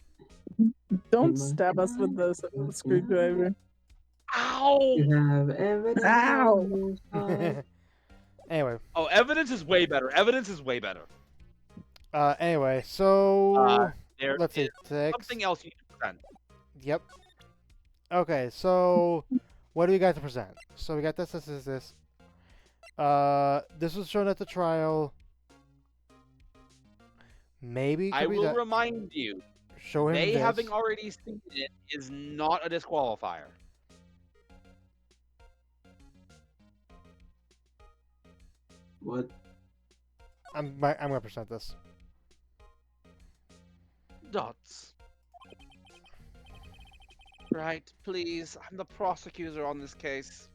Don't It might stab be us with nice, the it might be screwdriver. Ow! You have evidence Ow. on your side. Anyway. Oh, evidence is way better. Evidence is way better. Anyway, so There let's see. is Text. something else you need to present. Yep. Okay, so what do we got to present? So we got this. This was shown at the trial. Maybe I could be will that. remind you, Show him they this. having already seen it is not a disqualifier. What? I'm gonna present this. Dots. Right, please. I'm the prosecutor on this case.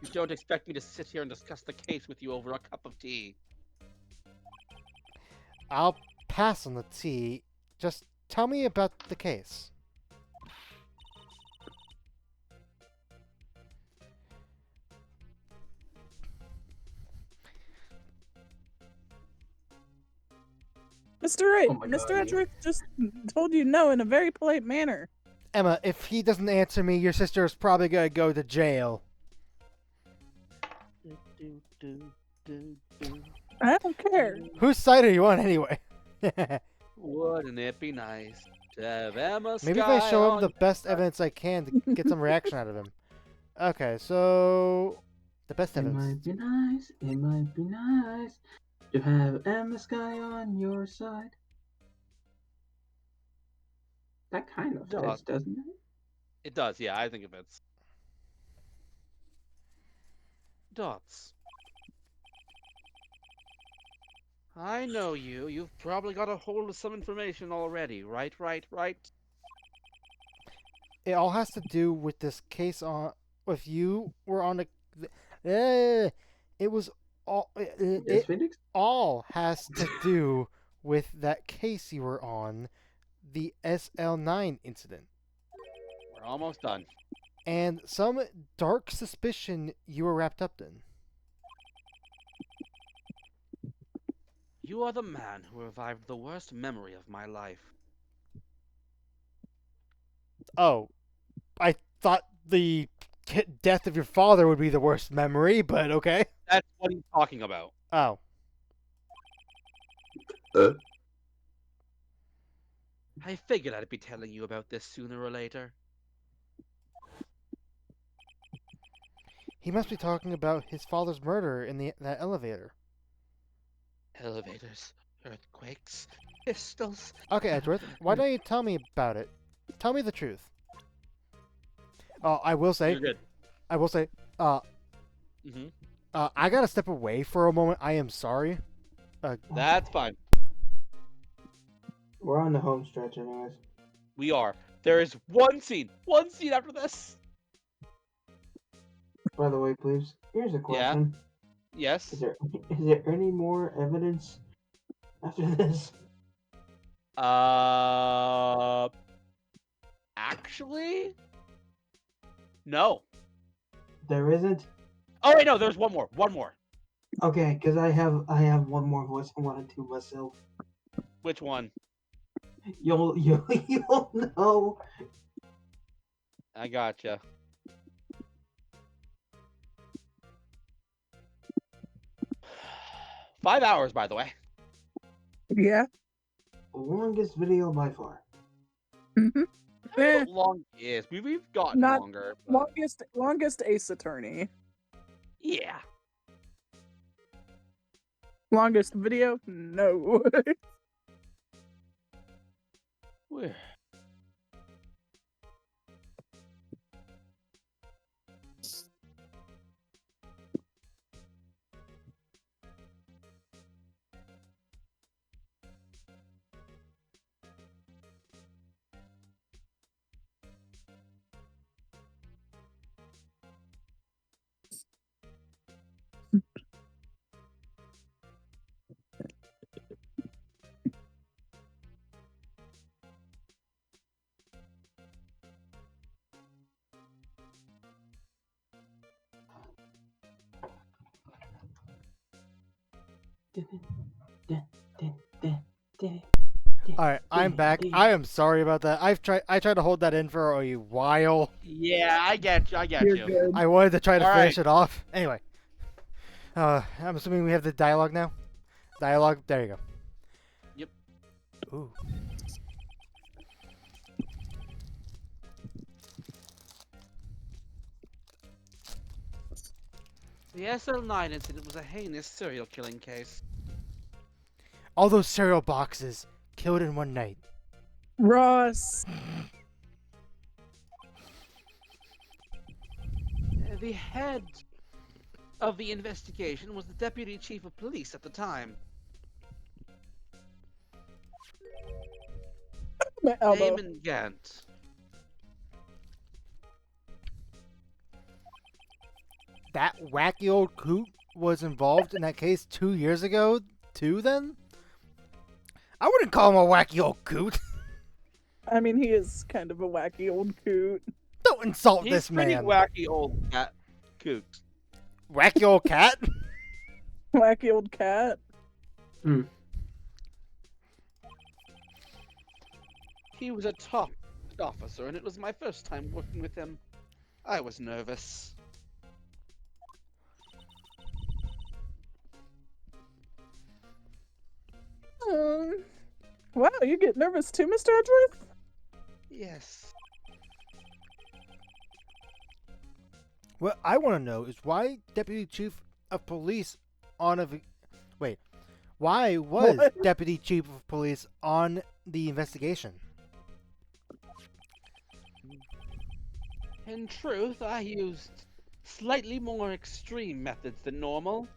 You don't expect me to sit here and discuss the case with you over a cup of tea. I'll pass on the tea. Just tell me about the case. Mr. Wright, Oh my Mr. God. Edgeworth just told you no in a very polite manner. Emma, if he doesn't answer me, your sister is probably gonna go to jail. I don't care. Whose side are you on anyway? Wouldn't it be nice to have Emma Maybe if I Sky show him on the best evidence I can to get some reaction out of him. Okay, so the best It evidence. might be nice. It might be nice. You have Emma Sky on your side. That kind of Does. fits, doesn't it? It does, yeah, I think it fits. Dots. I know you. You've probably got a hold of some information already, right? It all has to do with this case on. If you were on it was all. Yes, It Phoenix? all has to do with that case you were on, the SL9 incident, We're almost done. and some dark suspicion you were wrapped up in. You are the man who revived the worst memory of my life. Oh, I thought the death of your father would be the worst memory, but okay. That's what he's talking about. Oh. I figured I'd be telling you about this sooner or later. He must be talking about his father's murder in that elevator. Elevators, earthquakes, pistols. Okay, Edgeworth, why don't you tell me about it? Tell me the truth. Oh, I will say, You're good. uh, Hmm. I gotta step away for a moment. I am sorry. That's fine. We're on the home stretch, anyways. We are. There is one scene after this. By the way, please, here's a question. Yes. Is there any more evidence after this? Actually, no. There isn't? Oh wait, no. There's one more. One more. Okay, because I have one more voice I want to do myself. Which one? You'll know. I gotcha. Five hours, by the way. Yeah. Longest video by far. Mm-hmm. I don't know what long is. We've gotten Not longer. But... Longest Ace Attorney. Yeah. Longest video? No. Where? All right, I'm back. I am sorry about that. I tried to hold that in for a while. Yeah, I get you. You're good. I wanted to try to All finish right. it off. Anyway, I'm assuming we have the dialogue now. Dialogue. There you go. Yep. Ooh. The SL9 incident was a heinous serial killing case. All those cereal boxes killed in one night. Ross. The head of the investigation was the deputy chief of police at the time, My elbow. Damon Gant. That wacky old coot was involved in that case 2 years ago, too, then? I wouldn't call him a wacky old coot. I mean, he is kind of a wacky old coot. Don't insult He's this pretty man. wacky old cat coot. Wacky old cat? Wacky old cat. He was a top officer, and it was my first time working with him. I was nervous. Wow, you get nervous too, Mr. Edgeworth? Yes. What I want to know is why Deputy Chief of Police on a... Wait. Why was What? Deputy Chief of Police on the investigation? In truth, I used slightly more extreme methods than normal.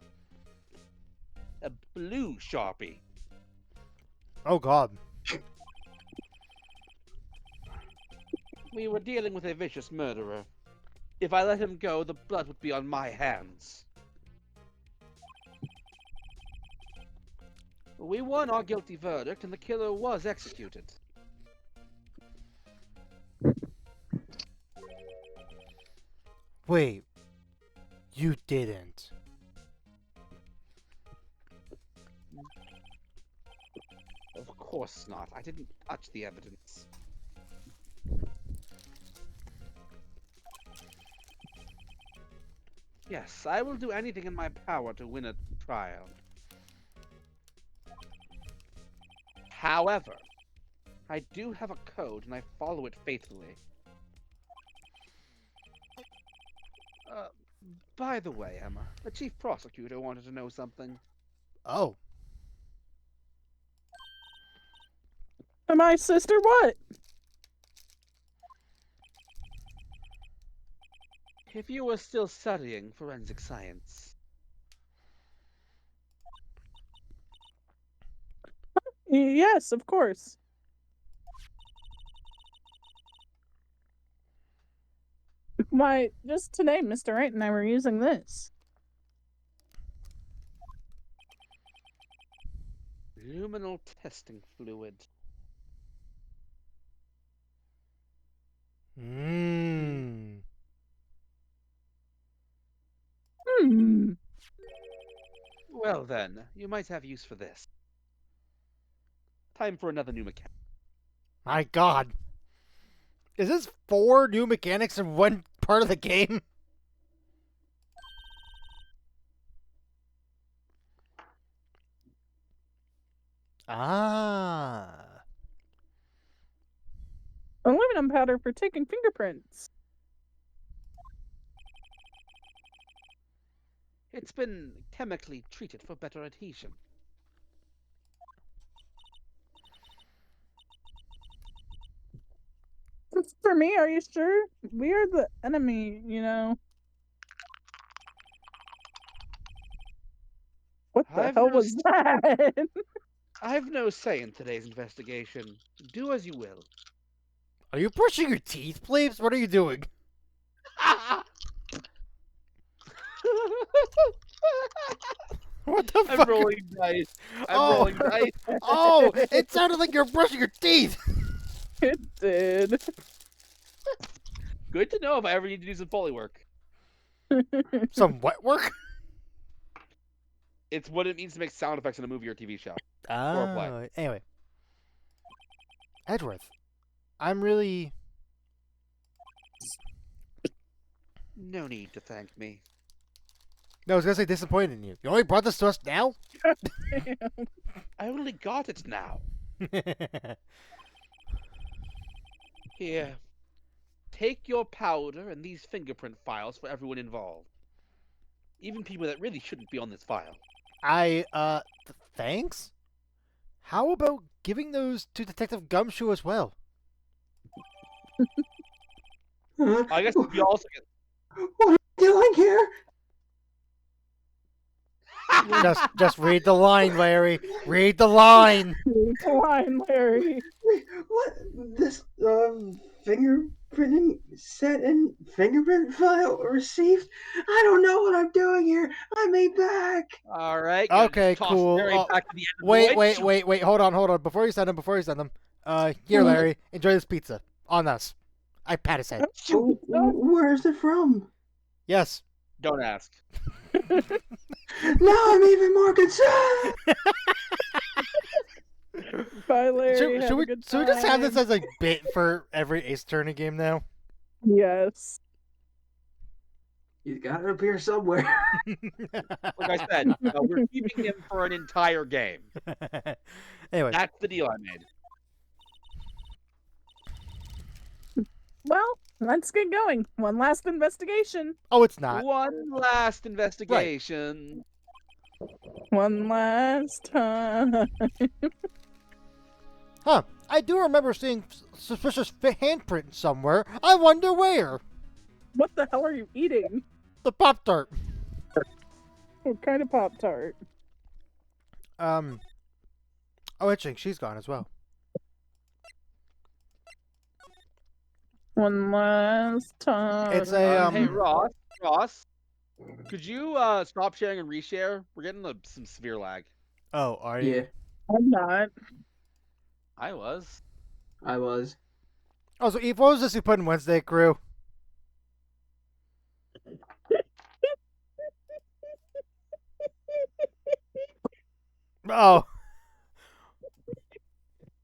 A blue Sharpie. Oh God. We were dealing with a vicious murderer. If I let him go, the blood would be on my hands. We won our guilty verdict, and the killer was executed. Wait. You didn't. Of course not. I didn't touch the evidence. Yes, I will do anything in my power to win a trial. However, I do have a code and I follow it faithfully. By the way, Emma, the chief prosecutor wanted to know something. Oh. My sister, what? If you were still studying forensic science. Yes, of course. Why, just today, Mr. Wright and I were using this. Luminal testing fluid. Mmm. Hmm. Well then, you might have use for this. Time for another new mechanic. My God. Is this 4 new mechanics in one part of the game? Ah. Aluminum powder for taking fingerprints. It's been chemically treated for better adhesion. For me, are you sure? We are the enemy, you know. What the I've hell no was that? I've no say in today's investigation. Do as you will. Are you brushing your teeth, Plebes? What are you doing? What the I'm fuck? rolling dice. I'm Oh. rolling dice. Oh, it sounded like you're brushing your teeth. It did. Good to know if I ever need to do some Foley work. Some wet work? It's what it means to make sound effects in a movie or TV show. Or a play. Oh, anyway. Edgeworth, I'm really... No need to thank me. No, I was gonna say disappointed in you. You only brought this to us now? I only got it now. Here. Take your powder and these fingerprint files for everyone involved. Even people that really shouldn't be on this file. Thanks? How about giving those to Detective Gumshoe as well? I guess we also get... What are you doing here? Just read the line, Larry. Read the line. Come on, Larry. Wait, what? This fingerprinting set and fingerprint file received? I don't know what I'm doing here. I may back. All right. Okay, toss cool. Larry Oh, back to the end of the void. Wait. Hold on. Before you send them. Here, Larry. Enjoy this pizza. On us. I pat his head. Oh, where's it from? Yes. Don't ask. Now I'm even more concerned. Bye, Larry. Have Should a we good just have this time. as a bit for every Ace Attorney game now? Yes. He's got to appear somewhere. Like I said, we're keeping him for an entire game. Anyway. That's the deal I made. Well, let's get going. One last investigation. Oh, it's not. One last investigation. One last time. Huh. I do remember seeing suspicious handprint somewhere. I wonder where. What the hell are you eating? The Pop-Tart. What kind of Pop-Tart? Oh, interesting. She's gone as well. One last time. It's a, Hey, Ross, could you stop sharing and reshare? We're getting some severe lag. Oh, are Yeah, you? I'm not. I was. I was. Oh, so Eve, what was this you put in Wednesday crew? Oh.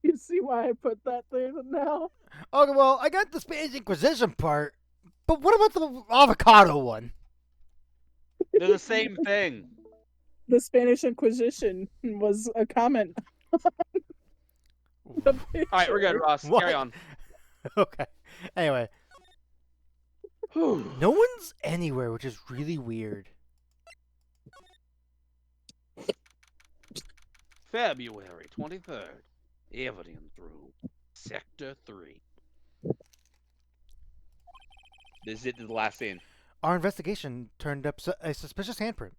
You see why I put that there now? Okay, well, I got the Spanish Inquisition part, but what about the avocado one? They're the same thing. The Spanish Inquisition was a comment. All right, we're good, Ross. What? Carry on. Okay. Anyway, no one's anywhere, which is really weird. February 23rd. Evidence Room, Sector 3. This is the last scene. Our investigation turned up a suspicious handprint.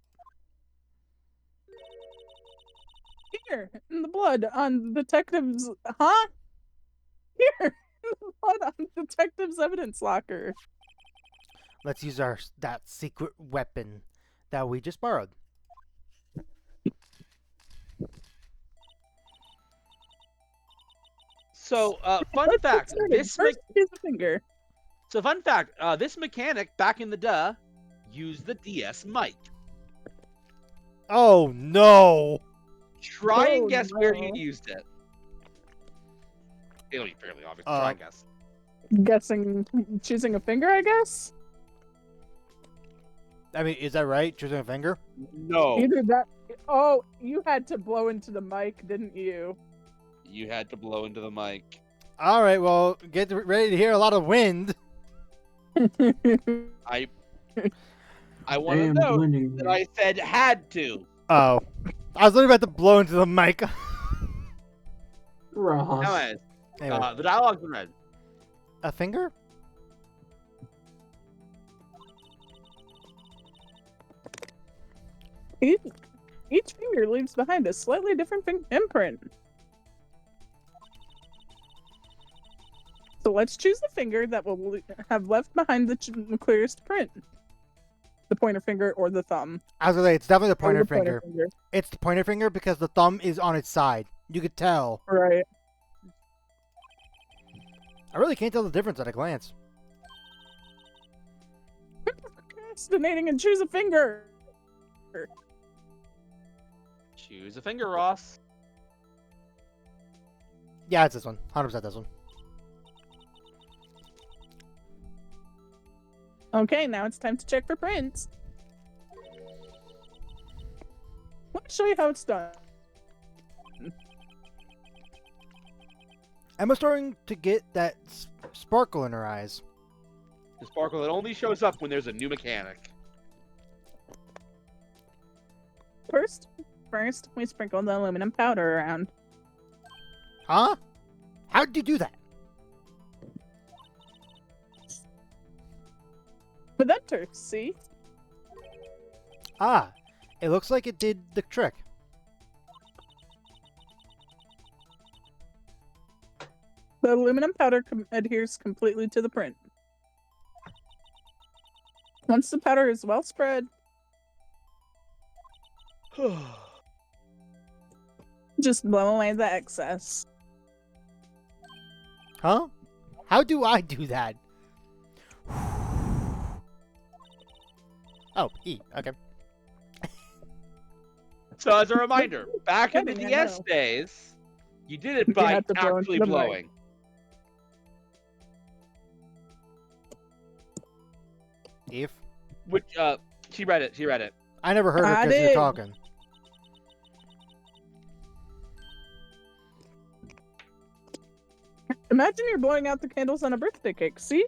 Here, in the blood on detective's... Huh? Here, in the blood on detective's evidence locker. Let's use that secret weapon that we just borrowed. So, fun Let's get fact, started. First, here's the finger. this mechanic back in the duh used the DS mic. Oh no! Try and Oh, guess where he no. used it. It'll be fairly obvious. Try and guess. Guessing, choosing a finger, I guess? I mean, is that right? Choosing a finger? No. Either that... Oh, you had to blow into the mic, didn't you? You had to blow into the mic. All right, well, get ready to hear a lot of wind. I want to Damn, note blending. that I said had to. Oh, I was literally about to blow into the mic. Ross. Anyways, Anyway, the dialogue's in red. a finger? Each finger leaves behind a slightly different imprint. So let's choose the finger that will have left behind the clearest print. The pointer finger or the thumb. I was gonna say, it's definitely the Or pointer the finger. It's the pointer finger because the thumb is on its side. You could tell. Right. I really can't tell the difference at a glance. Procrastinating and choose a finger. Choose a finger, Ross. Yeah, it's this one. 100% this one. Okay, now it's time to check for prints. Let me show you how it's done. Emma's starting to get that sparkle in her eyes. The sparkle that only shows up when there's a new mechanic. First, we sprinkle the aluminum powder around. Huh? How'd you do that? With enter, see? Ah, it looks like it did the trick. The aluminum powder adheres completely to the print. Once the powder is well spread, just blow away the excess. Huh? How do I do that? Oh, E. Okay. So as a reminder, back in the Kidding, I DS know. days, you did it You by had to blow into actually the mic. blowing. Eve? Which she read it. She read it. I never heard her I because you're did. talking. Imagine you're blowing out the candles on a birthday cake, see?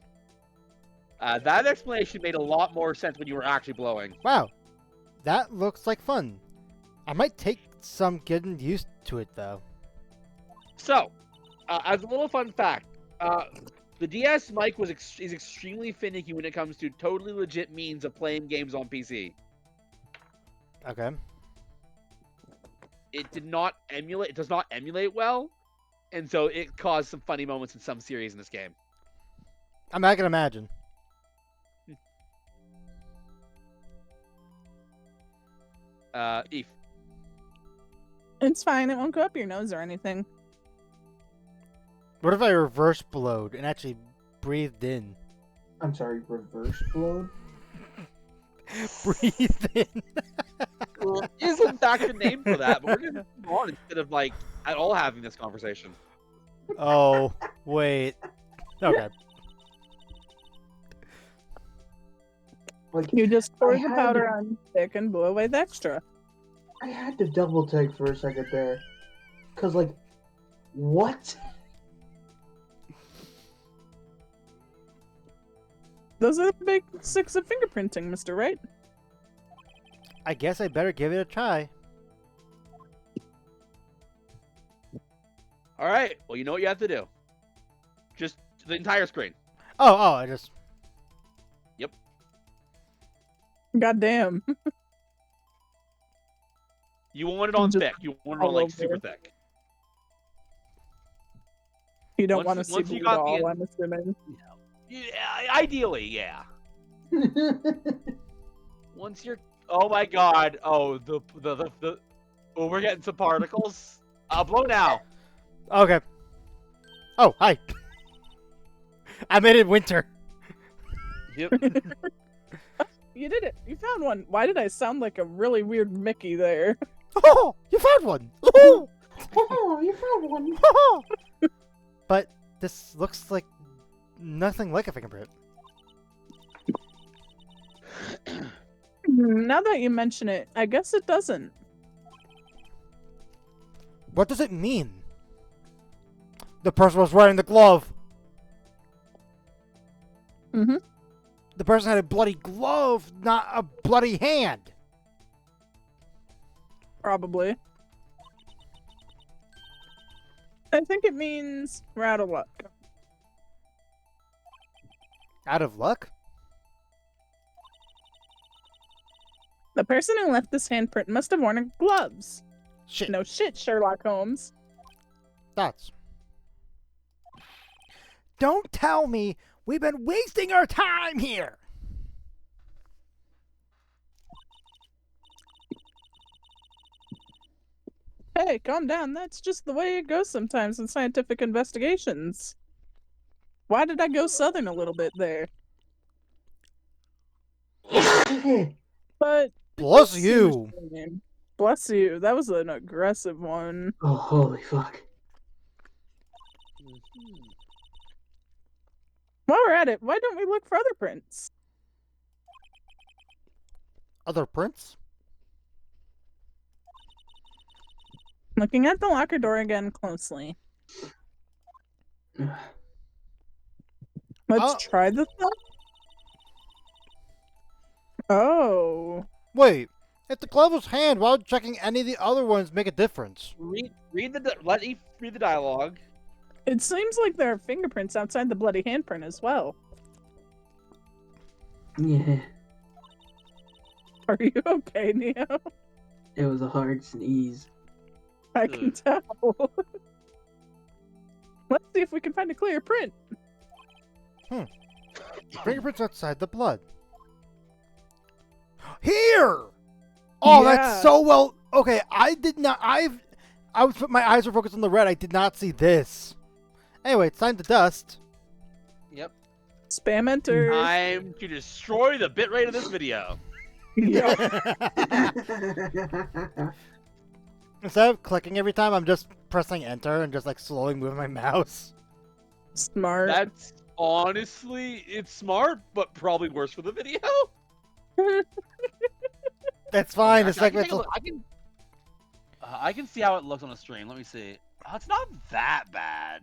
That explanation made a lot more sense when you were actually blowing. Wow. That looks like fun. I might take some getting used to it though. So, as a little fun fact, the DS mic is extremely finicky when it comes to totally legit means of playing games on PC. Okay. It does not emulate well, and so it caused some funny moments in some series in this game. I mean, I can imagine. Eve. It's fine. It won't go up your nose or anything. What if I reverse blowed and actually breathed in? I'm sorry, reverse blowed? Breathed in. Is in fact a name for that, but we're gonna move on instead of like at all having this conversation. Oh, wait. Okay. Like, You just pour I the had powder to- on thick and blow away the extra. I had to double take for a second there. Cause like, what? Those are the basics of fingerprinting, Mr. Wright. I guess I better give it a try. All right. Well, you know what you have to do. Just the entire screen. Oh, I just... Goddamn. You want it on Just thick. You want it on all like over. super thick. You don't want to Once- see once you bleed got at the- all, I'm assuming. Yeah, ideally, yeah. Once you're, oh my god, oh the oh, we're getting some particles. Blow now. Okay. Oh, hi. I made it winter. Yep. You did it. You found one. Why did I sound like a really weird Mickey there? Oh, you found one. Oh, Oh, you found one. oh. But this looks like nothing like a fingerprint. Now that you mention it, I guess it doesn't. What does it mean? The person was wearing the glove. Mm-hmm. The person had a bloody glove, not a bloody hand. Probably. I think it means we're out of luck. Out of luck? The person who left this handprint must have worn gloves. Shit. No shit, Sherlock Holmes. Thoughts? Don't tell me we've been wasting our time here. Hey, calm down. That's just the way it goes sometimes in scientific investigations. Why did I go southern a little bit there? But Bless it you. seems fine. Bless you. That was an aggressive one. Oh, holy fuck. While we're at it, why don't we look for other prints? Other prints? Looking at the locker door again closely. Let's Oh. try the thumb. Oh. Wait, if the glove was hand, why would checking any of the other ones make a difference? Let Eve read the dialogue. It seems like there are fingerprints outside the bloody handprint as well. Yeah, Are you okay, Neo? it was a hard sneeze. I can tell. Let's see if we can find a clear print. Fingerprints outside the blood. Here! Oh, Yeah. that's so well. Okay, I did not. I was. My eyes were focused on the red. I did not see this. Anyway, it's time to dust. Yep. Spam enter. Time to destroy the bitrate of this video. Yup. Instead of clicking every time, I'm just pressing enter and just like slowly moving my mouse. Smart. That's honestly, it's smart, but probably worse for the video. That's fine. The Actually, I can segment's take a look. I can see how it looks on the stream. Let me see. Oh, it's not that bad.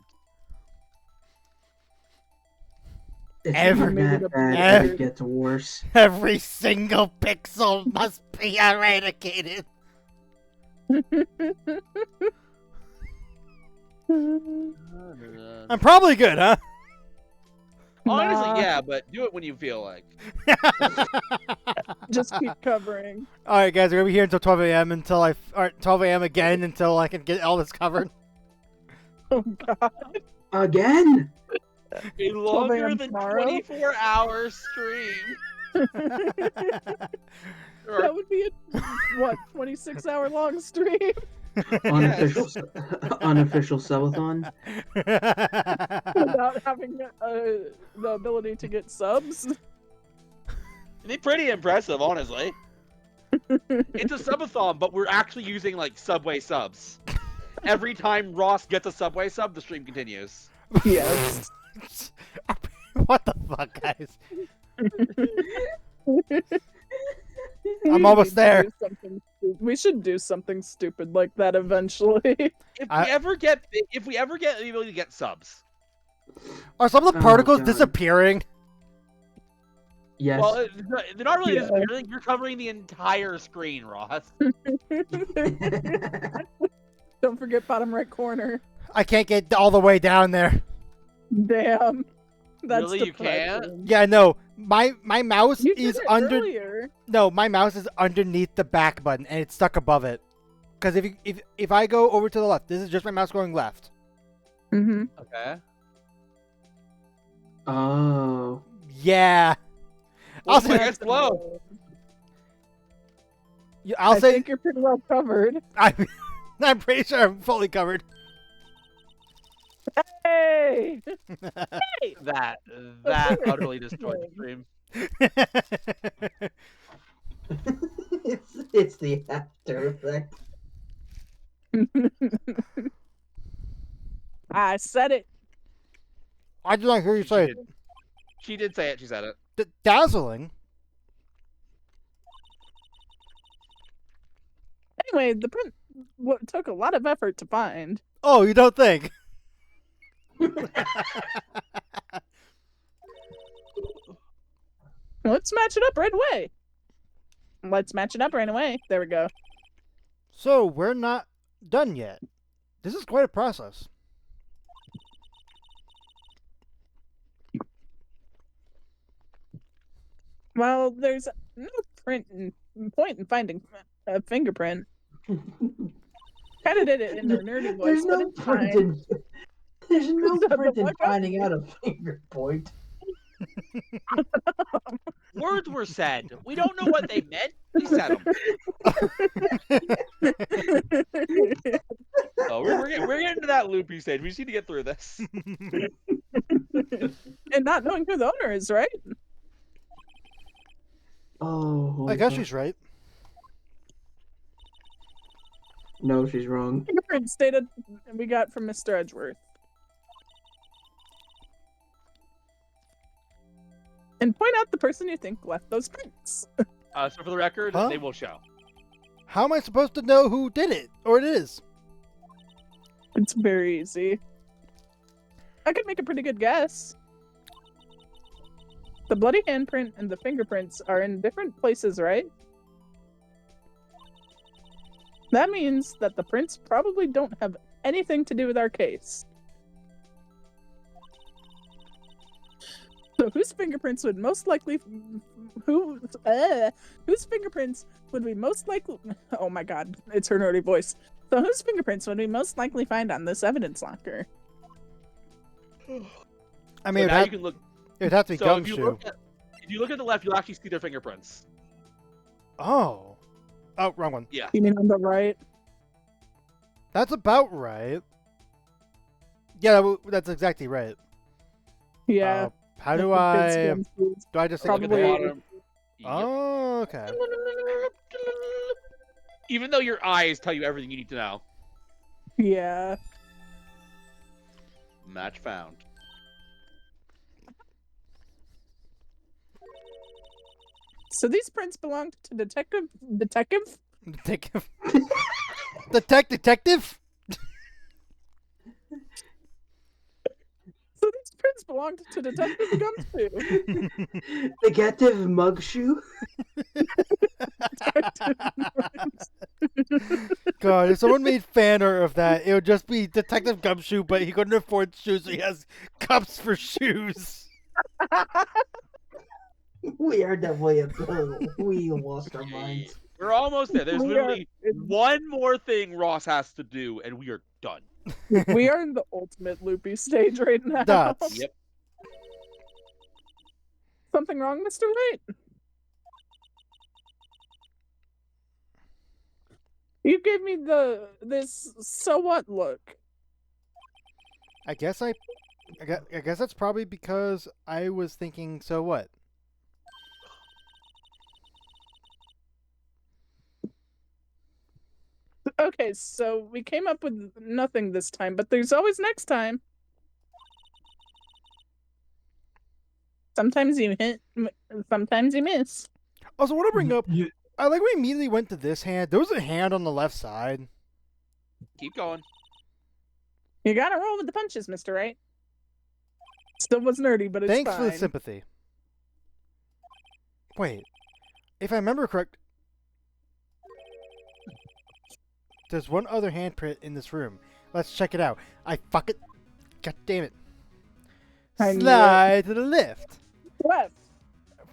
It's Ever- not that bad, ever- but it gets worse. every single pixel must be eradicated. I'm probably good, huh? Honestly, Nah. yeah, but do it when you feel like. Just keep covering. All right, guys, we're gonna be here until 12 a.m. until or 12 a.m. again until I can get all this covered. Oh god. Again? A longer 'em than tomorrow? 24-hour stream. That would be a, what, 26-hour long stream? Unofficial, unofficial subathon. Without having the ability to get subs? They're pretty impressive, honestly. It's a subathon, but we're actually using like Subway subs. Every time Ross gets a Subway sub, the stream continues. Yes. What the fuck, guys? I'm almost there. We should do something stupid like that eventually. If we ever get the ability to get subs, Are some of the Oh, particles God. disappearing? Yes. well, they're not really Yeah. disappearing. You're covering the entire screen, Ross. Don't forget bottom right corner. I can't get all the way down there. Damn. That's Really, you can't? depressing. Yeah, no. My mouse You did is it under. earlier. No, my mouse is underneath the back button and it's stuck above it. Because if I go over to the left, this is just my mouse going left. Mm-hmm. Okay. Oh. Yeah. I'll Well, say. it's low. I'll I say. think you're pretty well covered. I'm pretty sure I'm fully covered. Hey! That utterly destroyed the stream. It's the after effect. I said it. I did not hear you say it. She did say it. She said it. Dazzling. Anyway, the print took a lot of effort to find. Oh, you don't think? Let's match it up right away. Let's match it up right away. There we go. So we're not done yet. This is quite a process. Well, there's no point in finding a fingerprint. Kind of did it in their nerdy voice, There's but no it's fine. print in, there's no Shut the print in fuck up. finding out a finger point. Words were said. We don't know what they meant. We said them. Oh, we're getting to that loopy stage. We just need to get through this. And not knowing who the owner is, right? Oh. I guess she's right. No, she's wrong. Fingerprint stated we got from Mr. Edgeworth. And point out the person you think left those prints. So for the record, Huh? they will show. How am I supposed to know who did it? Or it is? It's very easy. I could make a pretty good guess. The bloody handprint and the fingerprints are in different places, right? That means that the prints probably don't have anything to do with our case. So whose fingerprints would most likely whose fingerprints would we most likely oh my god, it's her nerdy voice. So whose fingerprints would we most likely find on this evidence locker? I mean, So now you can look. it'd have to be So if you Gumshoe. look at the left, you'll actually see their fingerprints. Oh. Oh, wrong one. Yeah. You mean on the right? That's about right. Yeah, that's exactly right. Yeah. How do It's I... Gumshoe's. Do I just... Look at the Probably- bottom. Yep. Oh, okay. Even though your eyes tell you everything you need to know. Yeah. Match found. So these prints belonged to detective. Detective? Detective? So these prints belonged to Detective Gumshoe. Detective Mugshoe? God, if someone made fan art of that, it would just be Detective Gumshoe, but he couldn't afford shoes, so he has cups for shoes. We are definitely we lost our minds. We're almost there. There's We literally are- one more thing Ross has to do, and we are done. We are in the ultimate loopy stage right now. Dots. Yep. Something wrong, Mr. White? You gave me this so what look. I guess that's probably because I was thinking, so what? Okay, so we came up with nothing this time, but there's always next time. Sometimes you hit, sometimes you miss. Also, I want to bring up, You- I like we immediately went to this hand. There was a hand on the left side. Keep going. You gotta roll with the punches, Mr. Wright. Still was nerdy, but it's Thanks fine. for the sympathy. Wait, if I remember correct, there's one other handprint in this room. Let's check it out. God damn it. I knew it. Slide to the left. Left.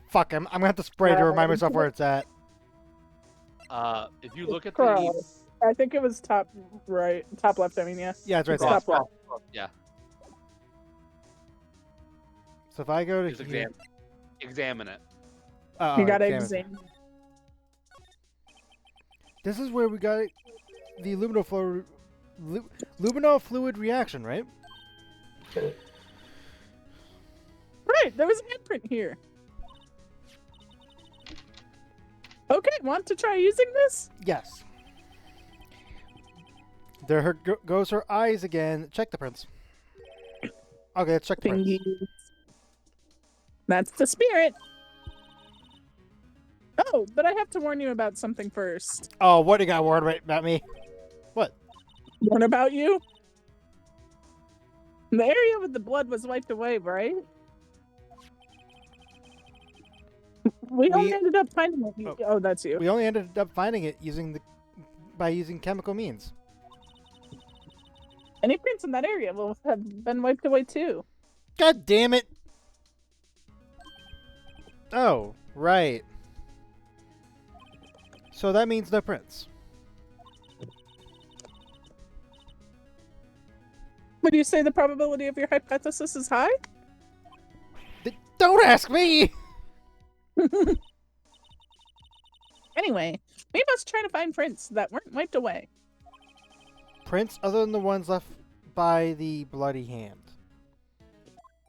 Fuck, I'm gonna have to spray to remind myself where it's at. If you look at Cross. the I think it was top right, top left. I mean, yeah. Yeah, it's right there. Top cross, left. yeah, So if I go to just here, examine it. You gotta damn it. examine. This is where we got the luminol fluid reaction, right? Right, there was a handprint here. Okay, want to try using this? Yes. There goes her eyes again. Check the prints. Okay, let's check the prints. Pingies. That's the spirit. Oh, but I have to warn you about something first. Oh, what do you got worried about me? What? What about you? The area with the blood was wiped away, right? We only ended up finding it. Oh, that's you. We only ended up finding it by using chemical means. Any prints in that area will have been wiped away too. God damn it! Oh, right. So that means no prints. Would you say the probability of your hypothesis is high? Don't ask me! Anyway, we must try to find prints that weren't wiped away. Prints other than the ones left by the bloody hand.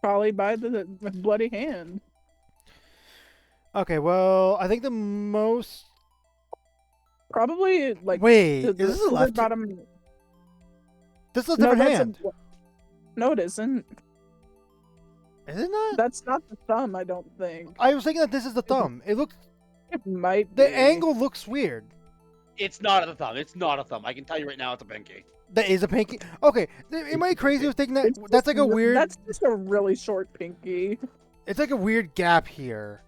Probably by the bloody hand. Okay, well, I think the most... Probably like Wait, the, is this a the left? bottom. This is a No, different that's hand. no, it isn't. Is it not? That's not the thumb, I don't think. I was thinking that this is the thumb. It looks... It might The be. angle looks weird. It's not a thumb. It's not a thumb. I can tell you right now, it's a pinky. That is a pinky. Okay, am I crazy with thinking that It's that's just like a weird... That's just a really short pinky. It's like a weird gap here.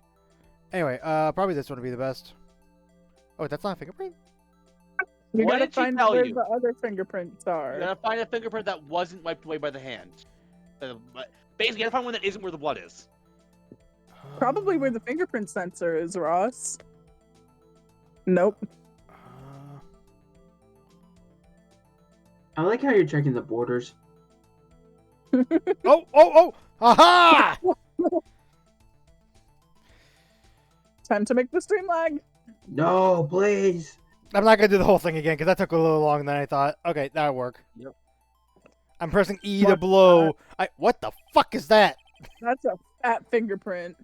Anyway, probably this one would be the best. Oh, that's not a fingerprint? You What gotta did she find tell where you? the other fingerprints You are. gotta find a fingerprint that wasn't wiped away by the hand. Basically, you gotta find one that isn't where the blood is. Probably where the fingerprint sensor is, Ross. Nope. I like how you're checking the borders. Oh! Aha! Time to make the stream lag. No, please. I'm not gonna do the whole thing again because that took a little longer than I thought. Okay, that'll work. Yep. I'm pressing E to What blow. What the fuck is that? That's a fat fingerprint.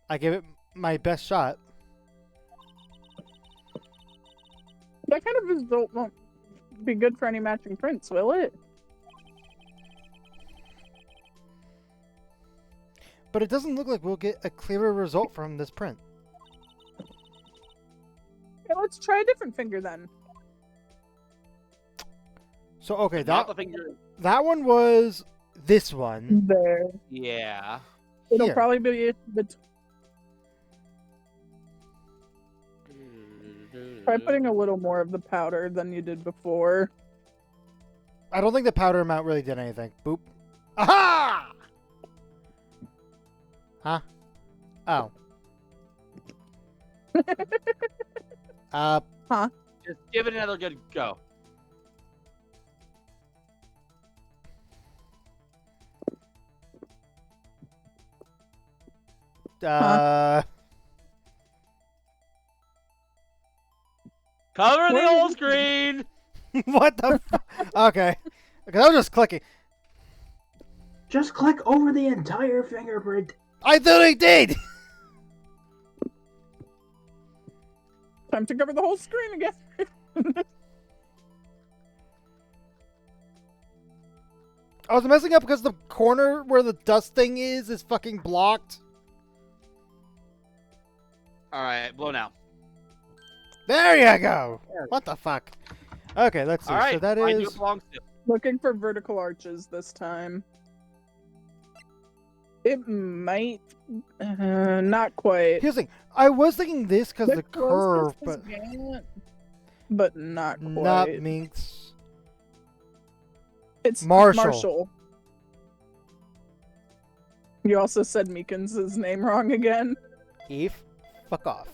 I gave it my best shot. That kind of result won't be good for any matching prints, will it? But it doesn't look like we'll get a clearer result from this print. Okay, let's try a different finger then. So, okay, Not that the finger. that one was this one. There. Yeah. It'll Here. probably be the Try putting a little more of the powder than you did before. I don't think the powder amount really did anything. Boop. Aha! Huh? Oh. Just give it another good go. Cover the What whole is- screen. What the Okay. Because I was just clicking. Just click over the entire fingerprint. I literally did! Time to cover the whole screen again. I was messing up because the corner where the dust thing is fucking blocked. All right, blow now. There you go! What the fuck? Okay, let's see. All right, So that find who is... it belongs to. Looking for vertical arches this time. It might... not quite. Here's the thing. I was thinking this because the curve, closest is but Gant, but not quite. not Minx. It's Marshall. Marshall. You also said Meekins' name wrong again. Eve, fuck off.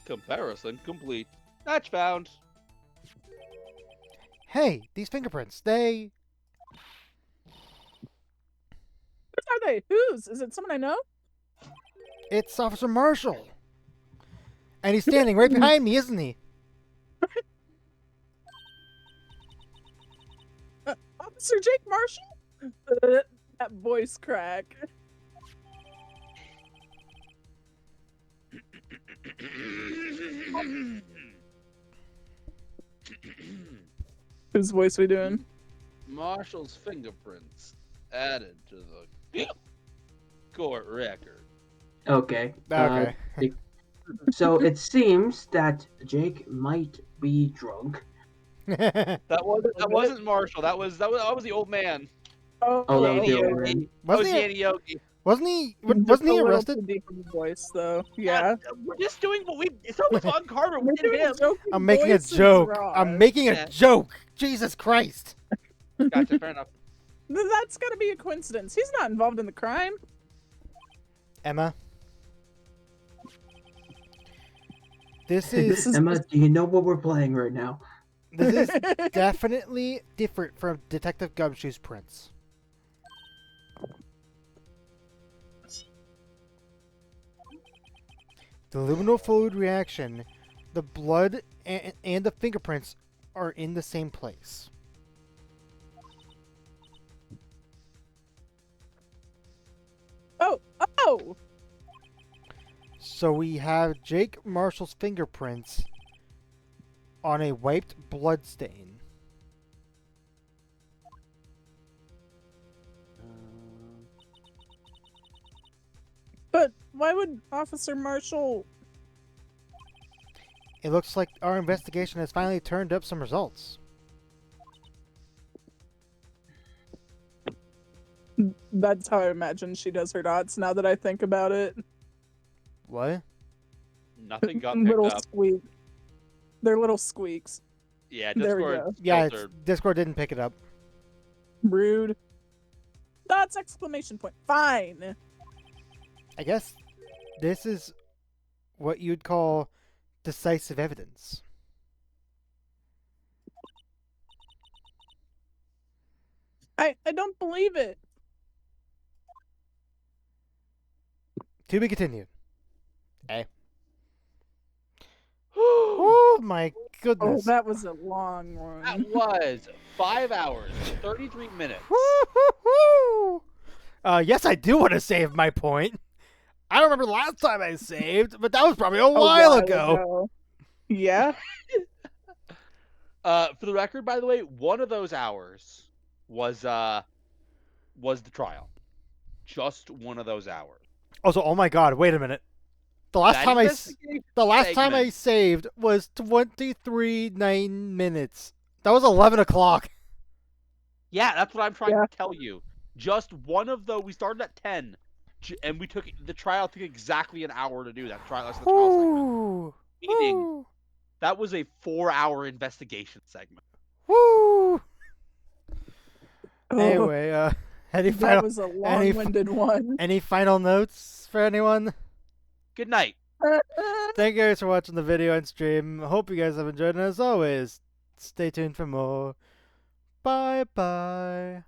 Comparison complete. Match found. Hey, these fingerprints, they... Whose are they? Whose? Is it someone I know? It's Officer Marshall. And he's standing right behind me, isn't he? Officer Jake Marshall? That voice crack. Whose voice we doing? Marshall's fingerprints added to the court record. Okay. Okay. So it seems that Jake might be drunk. That wasn't Marshall. That was the old man. Oh, that was the old man. That was Wasn't he, Danny Yogi. wasn't he Just a little arrested? too deep of a voice, though. Yeah. We're just doing what we. So was on Carver. We We're did doing him. joking I'm making a voices, joke. Ross. I'm making Yeah. a joke. Jesus Christ. Gotcha. Fair enough. That's gotta be a coincidence. He's not involved in the crime. Emma. This is Emma, do you know what we're playing right now? this is definitely different from Detective Gumshoe's prints. The luminal fluid reaction, the blood and the fingerprints are in the same place. Oh! So we have Jake Marshall's fingerprints on a wiped blood stain. But why would Officer Marshall... It looks like our investigation has finally turned up some results. That's how I imagine she does her dots, now that I think about it. What? Nothing got picked Little up. squeak. They're little squeaks. Yeah, There we Discord go. Yeah, filtered. Discord didn't pick it up. Rude. Dots! Exclamation point. Fine. I guess this is what you'd call decisive evidence. I don't believe it. To be continued. Eh? Oh my Oh, goodness. that was a long That one. was 5 hours, 33 minutes. Woo-hoo-hoo! Yes, I do want to save my point. I don't remember the last time I saved, but that was probably a while ago. Yeah. For the record, by the way, one of those hours was the trial. Just one of those hours. Also, oh my god, wait a minute. The last That time investigation I segment. saved was 23 minutes. That was 11 o'clock. Yeah, that's what I'm trying Yeah. to tell you. Just one of those. We started at 10. and we took the trial took exactly an hour to do that trial. That's the trial segment. Woo! Meaning Woo! that was a 4-hour investigation segment. Woo! Oh, Anyway, any that final was a any long-winded one. any final notes for anyone? Good night. Thank you guys for watching the video and stream. Hope you guys have enjoyed, and as always, stay tuned for more. Bye bye.